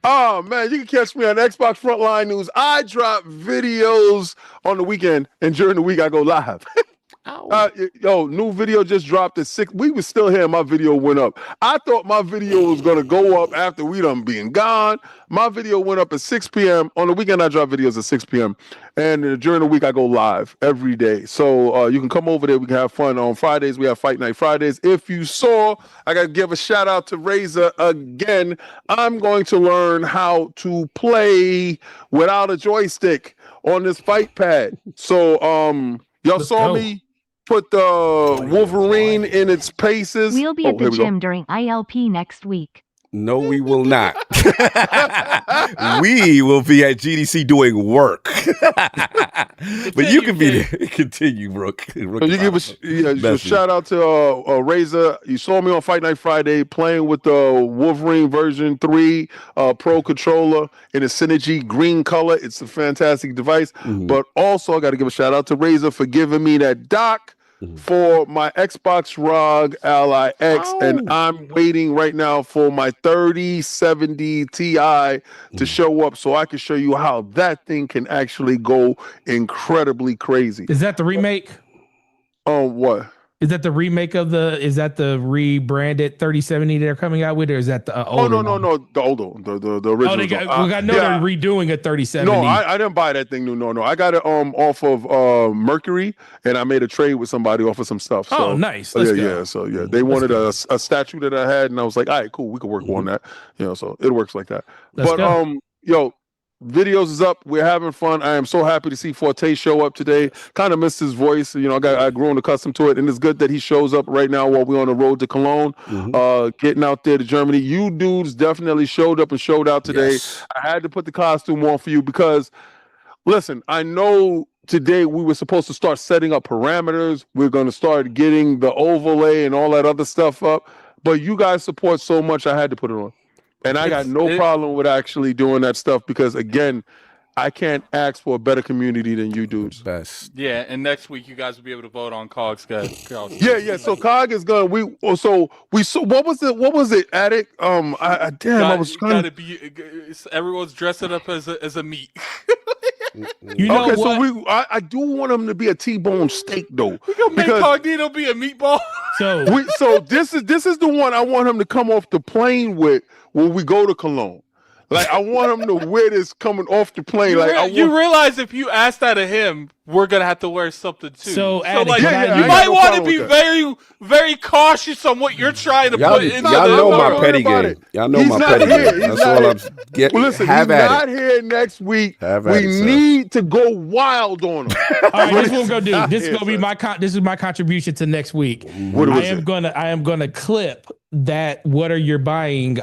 Oh man, you can catch me on Xbox Frontline News. I drop videos on the weekend, and during the week I go live. New video just dropped at 6. We were still here, and my video went up. I thought my video was gonna go up after we done being gone. My video went up at 6 p.m. On the weekend, I drop videos at 6 p.m. And during the week, I go live every day. So you can come over there. We can have fun. On Fridays, we have Fight Night Fridays. If you saw, I got to give a shout out to RAZER again. I'm going to learn how to play without a joystick on this fight pad. So y'all saw me put the Wolverine in its paces. We'll be at the gym during ILP next week. No, we will not. We will be at GDC doing work. But you can be there. Continue, Brooke. You give a shout out to RAZER. You saw me on Fight Night Friday playing with the Wolverine version 3 Pro controller in a Synergy green color. It's a fantastic device. But also, I got to give a shout out to RAZER for giving me that dock for my Xbox ROG Ally X, and I'm waiting right now for my 3070 Ti to show up so I can show you how that thing can actually go incredibly crazy. Is that the remake? Oh, what? Is that the remake of is that the rebranded 3070 they're coming out with, or is that the older? No, the older, the original. I know they're redoing a 3070. No, I didn't buy that thing new. No, I got it off of Mercury, and I made a trade with somebody off of some stuff. So, nice. Let's go. So they wanted a statue that I had, and I was like, all right, cool, we can work on that. So it works like that. Videos is up. We're having fun. I am so happy to see Forte show up today. Kind of missed his voice. I grown accustomed to it, and it's good that he shows up right now while we're on the road to Cologne, getting out there to Germany. You dudes definitely showed up and showed out today. Yes. I had to put the costume on for you because, listen, I know today we were supposed to start setting up parameters. We're going to start getting the overlay and all that other stuff up, but you guys support so much, I had to put it on. And I got no problem with actually doing that stuff because, again, I can't ask for a better community than you dudes. Best. Yeah, and next week you guys will be able to vote on COG's guys. Yeah. So COG is going. We saw what was it? Addict. I was trying to be. Everyone's dressing up as a meat. What? So I do want him to be a T-bone steak though. We gonna make Cognito be a meatball. So this is the one I want him to come off the plane with when we go to Cologne. Like, I want him to wear this coming off the plane. You realize if you ask that of him, we're gonna have to wear something too. So you might want to be very, very cautious on what you're trying to put into y'all know my petty game. Y'all know my petty game. That's all I'm getting. Well, listen, he's not here next week. We need to go wild on him. All right, this is what we're gonna do. This is gonna be this is my contribution to next week. I am gonna clip that. What are you buying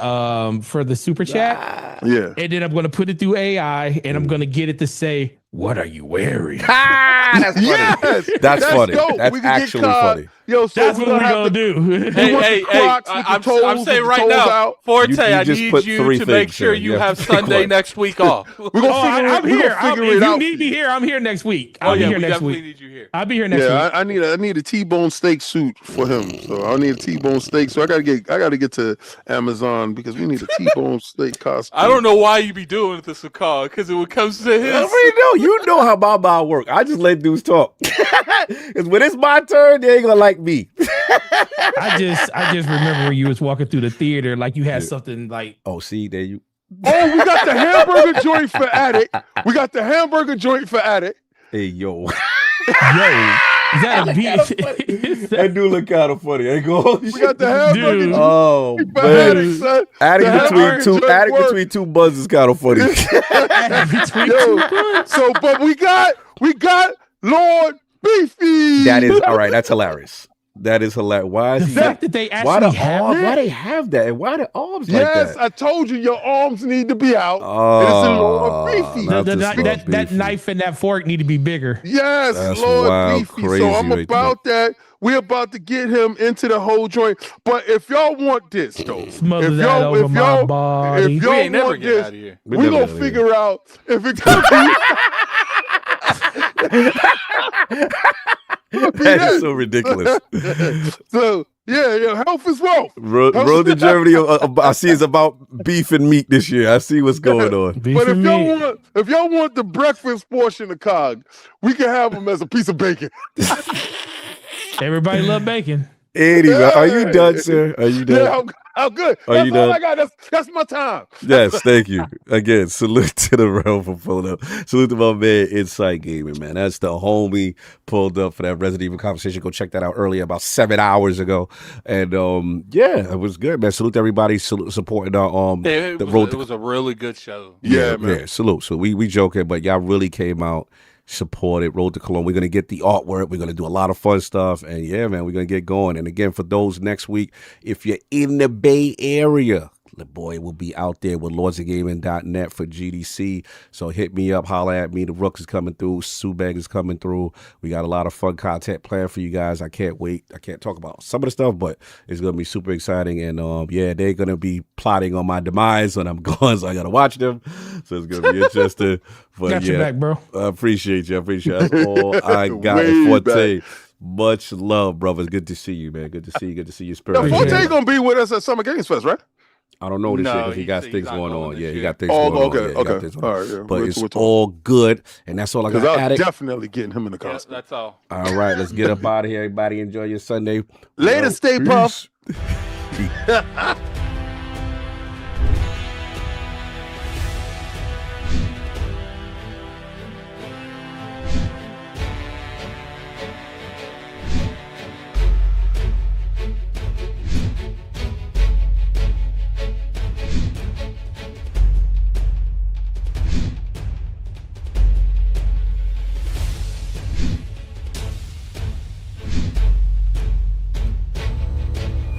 for the super chat? Yeah, and then I'm gonna put it through AI, and I'm gonna get it to say, "What are you wearing?" That's funny. Yes, that's funny. Dope. That's actually funny. So that's what we're gonna do. Hey, I'm saying right now, Forte, I need you to make sure you have Sunday next week off. I'm here. If you need me here, I'm here next week. I'll be here next week. Need you here. I'll be here next week. I need a T-bone steak suit for him. So I need a T-bone steak. So I gotta get to Amazon because we need a T-bone steak costume. I don't know why you be doing this with Carl because when it comes to his, you know how my work. I just let dudes talk. Because when it's my turn, they ain't gonna like me. I just remember when you was walking through the theater, like you had something like. Oh, see, there you. Oh, we got the hamburger joint for Addict. Hey, yo. Is that a beat? That dude look kind of funny. We got the hamburger joint. Oh, man. Addict between two buns is kind of funny. But we got Lord Beefy. That is all right. That's hilarious. That is hilarious. Why is The fact that they why actually the have arms? that? Why they have that? And why the arms like Yes, that? I told you your arms need to be out. Oh, It's a Lord Beefy. not this Lord that Beefy. knife and that fork need to be bigger. Yes, That's Lord wild, Beefy. crazy So I'm right about that. We're about to get him into the whole joint. But if y'all want this, though, Smother if that y'all, over if my y'all, body. if We y'all ain't never want get this, out of here. We we never gonna get out of here. figure out if it could be. That is so ridiculous. So yeah, health is wealth. Road to Germany. I see it's about beef and meat this year. I see what's going on. Beef But and meat. if y'all want the breakfast portion of COG, we can have them as a piece of bacon. Everybody love bacon. Anyway, are you done, sir? Are you done? Yeah, I'm good. Are That's you all done? I got. That's my time. Yes, thank you. Again, salute to the realm for pulling up. Salute to my man, Insight Gaming, man. That's the homie pulled up for that Resident Evil conversation. Go check that out earlier, about 7 hours ago. And yeah, it was good, man. Salute to everybody supporting our It was a really good show. Yeah, man. Yeah, salute. So we joking, but y'all really came out, supported Road to Cologne. We're gonna get the artwork. We're gonna do a lot of fun stuff, and yeah, man, we're gonna get going. And again, for those next week, if you're in the Bay Area, the boy will be out there with lordsofgaming.net for GDC. So hit me up, holler at me. The Rook is coming through. Subag is coming through. We got a lot of fun content planned for you guys. I can't wait. I can't talk about some of the stuff, but it's gonna be super exciting. And yeah, they're gonna be plotting on my demise when I'm gone, so I gotta watch them. So it's gonna be interesting. But Got your back, bro. I appreciate you. I appreciate you. That's all I got. Way Forte. Much love, brothers. Good to see you, man. Good to see you. Good to see your spirit. Now, Forte gonna be with us at Summer Games Fest, right? I don't know this year because he got he's things not going going on. this Yeah, he year. got things going on. Okay, Yeah, he got okay. things going on. All right, yeah. But We're it's talking. all good, and that's all I Because got. I'm Addict. definitely getting him in the Yeah, costume. that's all. All right, let's get up out of here. Everybody enjoy your Sunday. Later, Stay Puft.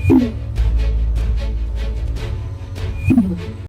You